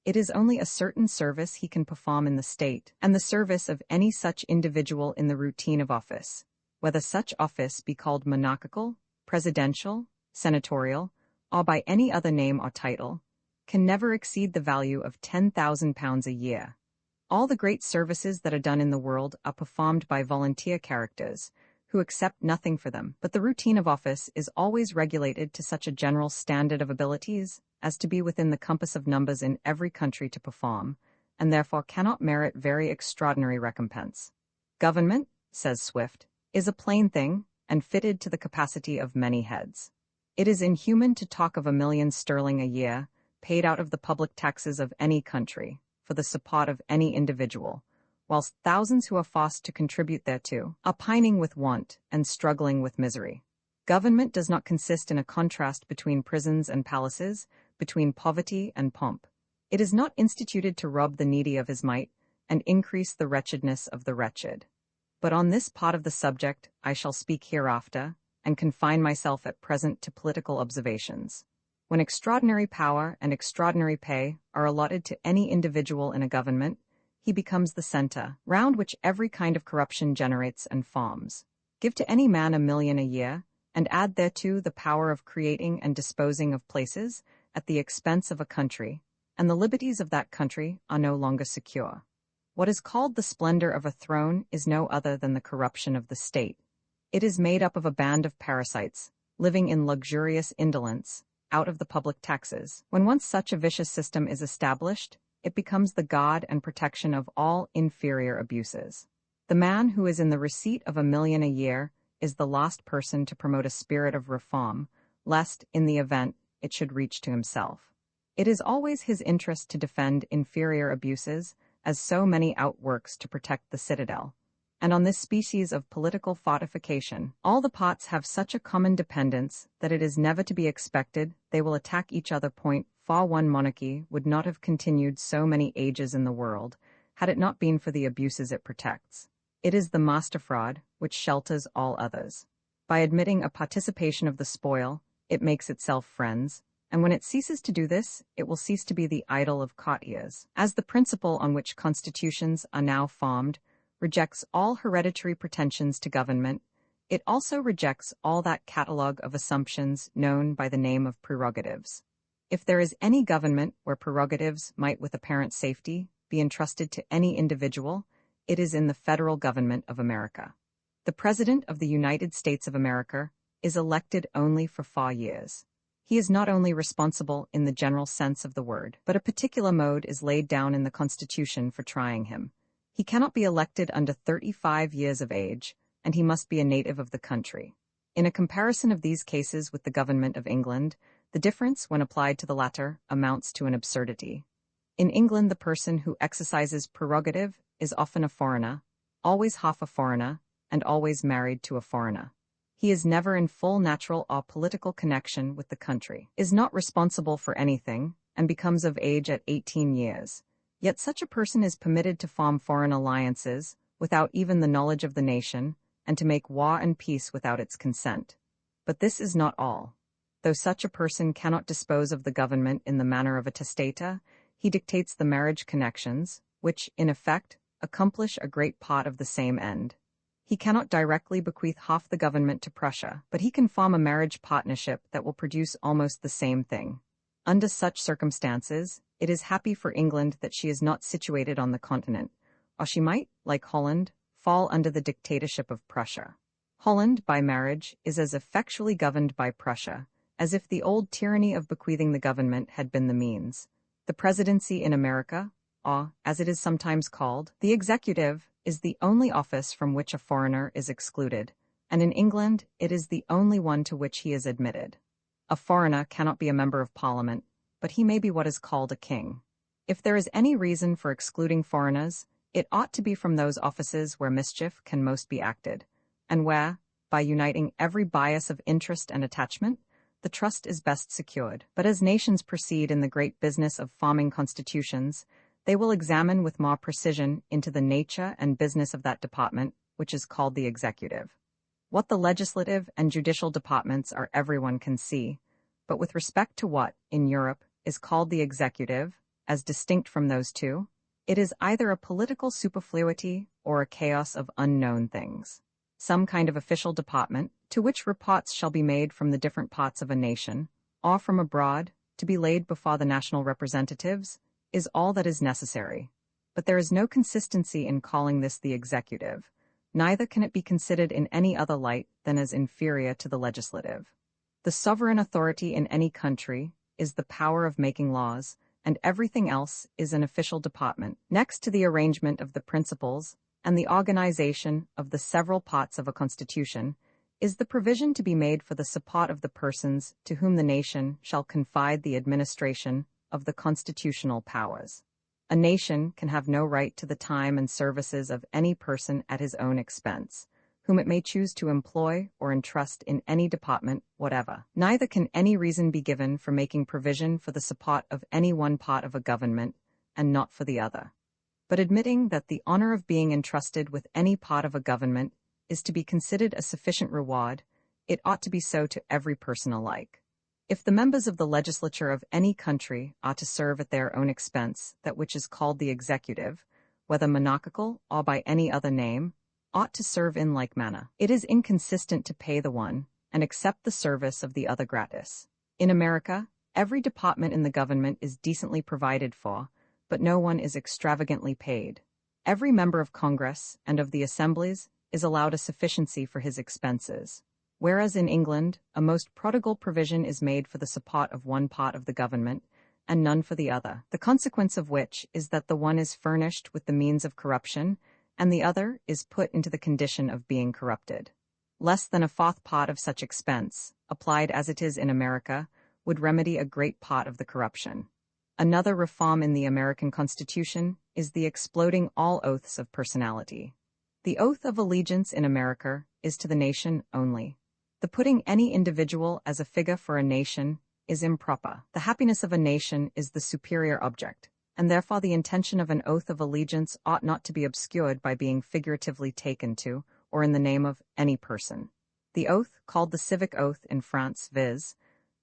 It is only a certain service he can perform in the state, and the service of any such individual in the routine of office, whether such office be called monarchical, presidential, senatorial, or by any other name or title, can never exceed the value of £10,000 a year. All the great services that are done in the world are performed by volunteer characters, who accept nothing for them, but the routine of office is always regulated to such a general standard of abilities as to be within the compass of numbers in every country to perform, and therefore cannot merit very extraordinary recompense. Government, says Swift, is a plain thing, and fitted to the capacity of many heads. It is inhuman to talk of £1,000,000 a year, paid out of the public taxes of any country, for the support of any individual, whilst thousands who are forced to contribute thereto are pining with want and struggling with misery. Government does not consist in a contrast between prisons and palaces, between poverty and pomp. It is not instituted to rob the needy of his mite, and increase the wretchedness of the wretched. But on this part of the subject I shall speak hereafter, and confine myself at present to political observations. When extraordinary power and extraordinary pay are allotted to any individual in a government, he becomes the center, round which every kind of corruption generates and forms. Give to any man £1,000,000 a year, and add thereto the power of creating and disposing of places at the expense of a country, and the liberties of that country are no longer secure. What is called the splendor of a throne is no other than the corruption of the state. It is made up of a band of parasites, living in luxurious indolence, out of the public taxes. When once such a vicious system is established, it becomes the guard and protection of all inferior abuses. The man who is in the receipt of £1,000,000 a year is the last person to promote a spirit of reform, lest, in the event, it should reach to himself. It is always his interest to defend inferior abuses as so many outworks to protect the citadel. And on this species of political fortification, all the parts have such a common dependence that it is never to be expected they will attack each other. For one monarchy would not have continued so many ages in the world, had it not been for the abuses it protects. It is the master fraud which shelters all others. By admitting a participation of the spoil, it makes itself friends, and when it ceases to do this, it will cease to be the idol of courtiers. As the principle on which constitutions are now formed rejects all hereditary pretensions to government, it also rejects all that catalogue of assumptions known by the name of prerogatives. If there is any government where prerogatives might with apparent safety be entrusted to any individual, it is in the federal government of America. The President of the United States of America is elected only for 4 years. He is not only responsible in the general sense of the word, but a particular mode is laid down in the Constitution for trying him. He cannot be elected under 35 years of age, and he must be a native of the country. In a comparison of these cases with the government of England, the difference, when applied to the latter, amounts to an absurdity. In England, the person who exercises prerogative is often a foreigner, always half a foreigner, and always married to a foreigner. He is never in full natural or political connection with the country, is not responsible for anything, and becomes of age at 18 years. Yet such a person is permitted to form foreign alliances without even the knowledge of the nation, and to make war and peace without its consent. But this is not all. Though such a person cannot dispose of the government in the manner of a testator, he dictates the marriage connections, which, in effect, accomplish a great part of the same end. He cannot directly bequeath half the government to Prussia, but he can form a marriage partnership that will produce almost the same thing. Under such circumstances, it is happy for England that she is not situated on the continent, or she might, like Holland, fall under the dictatorship of Prussia. Holland, by marriage, is as effectually governed by Prussia as if the old tyranny of bequeathing the government had been the means. The presidency in America, or, as it is sometimes called, the executive, is the only office from which a foreigner is excluded, and in England it is the only one to which he is admitted. A foreigner cannot be a member of Parliament, but he may be what is called a king. If there is any reason for excluding foreigners, it ought to be from those offices where mischief can most be acted, and where, by uniting every bias of interest and attachment, the trust is best secured. But as nations proceed in the great business of forming constitutions, they will examine with more precision into the nature and business of that department, which is called the executive. What the legislative and judicial departments are everyone can see, but with respect to what, in Europe, is called the executive, as distinct from those two, it is either a political superfluity or a chaos of unknown things. Some kind of official department, to which reports shall be made from the different parts of a nation, or from abroad, to be laid before the national representatives, is all that is necessary. But there is no consistency in calling this the executive, neither can it be considered in any other light than as inferior to the legislative. The sovereign authority in any country is the power of making laws, and everything else is an official department. Next to the arrangement of the principles and the organization of the several parts of a constitution, is the provision to be made for the support of the persons to whom the nation shall confide the administration of the constitutional powers. A nation can have no right to the time and services of any person at his own expense, whom it may choose to employ or entrust in any department whatever. Neither can any reason be given for making provision for the support of any one part of a government, and not for the other. But admitting that the honor of being entrusted with any part of a government is to be considered a sufficient reward, it ought to be so to every person alike. If the members of the legislature of any country are to serve at their own expense, that which is called the executive, whether monarchical or by any other name, ought to serve in like manner. It is inconsistent to pay the one and accept the service of the other gratis. In America, every department in the government is decently provided for, but no one is extravagantly paid. Every member of Congress and of the assemblies is allowed a sufficiency for his expenses, whereas in England a most prodigal provision is made for the support of one part of the government, and none for the other, the consequence of which is that the one is furnished with the means of corruption, and the other is put into the condition of being corrupted. Less than a fourth part of such expense, applied as it is in America, would remedy a great part of the corruption. Another reform in the American Constitution is the exploding all oaths of personality. The oath of allegiance in America is to the nation only. The putting any individual as a figure for a nation is improper. The happiness of a nation is the superior object, and therefore the intention of an oath of allegiance ought not to be obscured by being figuratively taken to, or in the name of, any person. The oath, called the civic oath in France, viz.,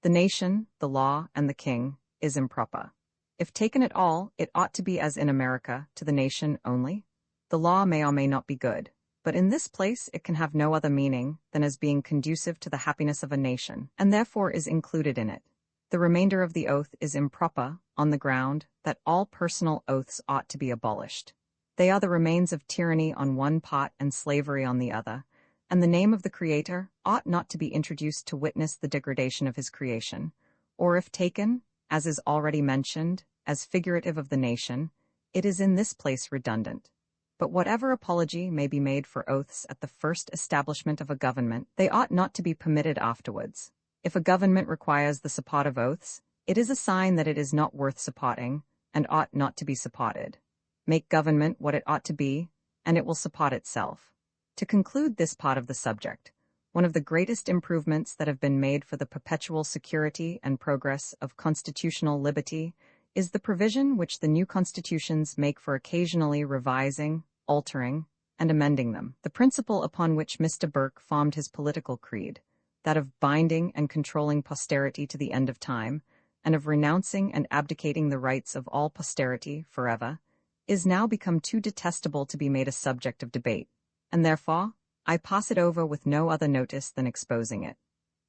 the nation, the law, and the king, is improper. If taken at all, it ought to be as in America, to the nation only. The law may or may not be good, but in this place it can have no other meaning than as being conducive to the happiness of a nation, and therefore is included in it. The remainder of the oath is improper, on the ground that all personal oaths ought to be abolished. They are the remains of tyranny on one part and slavery on the other, and the name of the Creator ought not to be introduced to witness the degradation of his creation, or if taken, as is already mentioned, as figurative of the nation, it is in this place redundant. But whatever apology may be made for oaths at the first establishment of a government, they ought not to be permitted afterwards. If a government requires the support of oaths, it is a sign that it is not worth supporting, and ought not to be supported. Make government what it ought to be, and it will support itself. To conclude this part of the subject, one of the greatest improvements that have been made for the perpetual security and progress of constitutional liberty is the provision which the new constitutions make for occasionally revising, altering, and amending them. The principle upon which Mr. Burke formed his political creed, that of binding and controlling posterity to the end of time, and of renouncing and abdicating the rights of all posterity forever, is now become too detestable to be made a subject of debate, and therefore I pass it over with no other notice than exposing it.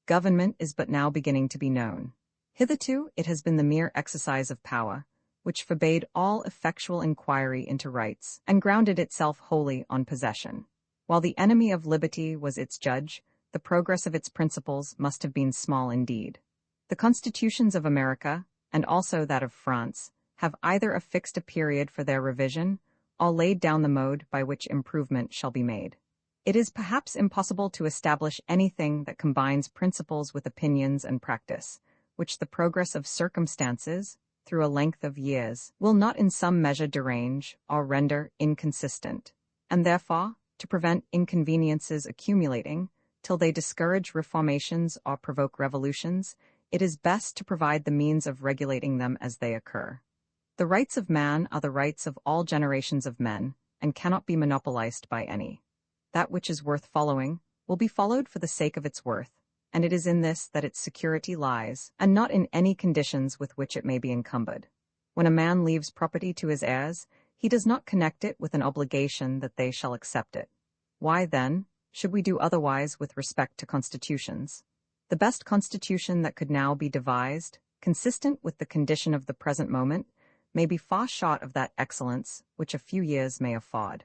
Government is but now beginning to be known. Hitherto it has been the mere exercise of power, which forbade all effectual inquiry into rights, and grounded itself wholly on possession. While the enemy of liberty was its judge, the progress of its principles must have been small indeed. The constitutions of America, and also that of France, have either affixed a period for their revision, or laid down the mode by which improvement shall be made. It is perhaps impossible to establish anything that combines principles with opinions and practice, which the progress of circumstances, through a length of years, will not in some measure derange or render inconsistent, and therefore, to prevent inconveniences accumulating, till they discourage reformations or provoke revolutions, it is best to provide the means of regulating them as they occur. The rights of man are the rights of all generations of men, and cannot be monopolized by any. That which is worth following will be followed for the sake of its worth, and it is in this that its security lies, and not in any conditions with which it may be encumbered. When a man leaves property to his heirs, he does not connect it with an obligation that they shall accept it. Why, then, should we do otherwise with respect to constitutions? The best constitution that could now be devised, consistent with the condition of the present moment, may be far short of that excellence which a few years may afford.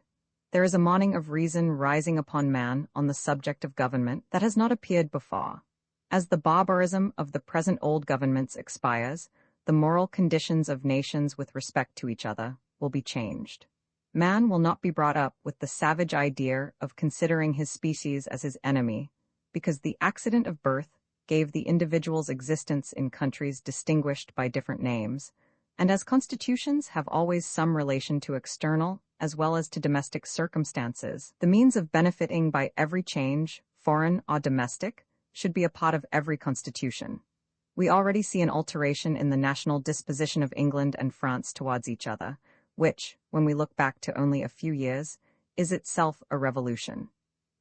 There is a morning of reason rising upon man on the subject of government that has not appeared before. As the barbarism of the present old governments expires, the moral conditions of nations with respect to each other will be changed. Man will not be brought up with the savage idea of considering his species as his enemy, because the accident of birth gave the individual's existence in countries distinguished by different names, and as constitutions have always some relation to external as well as to domestic circumstances, the means of benefiting by every change, foreign or domestic, should be a part of every constitution. We already see an alteration in the national disposition of England and France towards each other, which, when we look back to only a few years, is itself a revolution.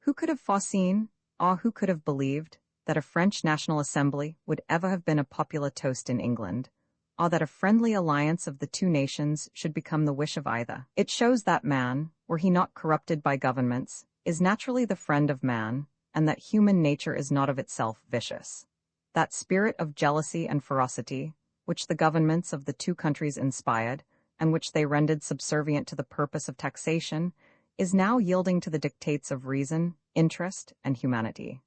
Who could have foreseen, or who could have believed, that a French National Assembly would ever have been a popular toast in England, or that a friendly alliance of the two nations should become the wish of either? It shows that man, were he not corrupted by governments, is naturally the friend of man, and that human nature is not of itself vicious. That spirit of jealousy and ferocity, which the governments of the two countries inspired, and which they rendered subservient to the purpose of taxation, is now yielding to the dictates of reason, interest, and humanity.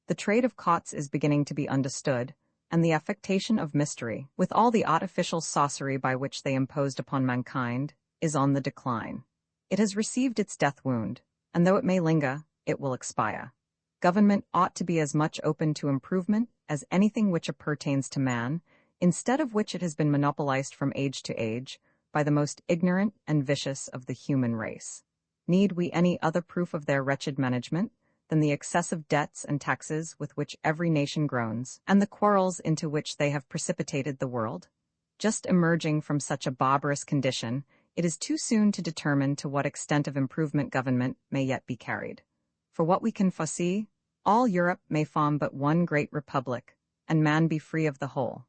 The trade of courts is beginning to be understood, and the affectation of mystery, with all the artificial sorcery by which they imposed upon mankind, is on the decline. It has received its death wound, and though it may linger, it will expire. Government ought to be as much open to improvement as anything which appertains to man, instead of which it has been monopolized from age to age by the most ignorant and vicious of the human race. Need we any other proof of their wretched management than the excessive debts and taxes with which every nation groans, and the quarrels into which they have precipitated the world? Just emerging from such a barbarous condition, it is too soon to determine to what extent of improvement government may yet be carried. For what we can foresee, all Europe may form but one great republic, and man be free of the whole.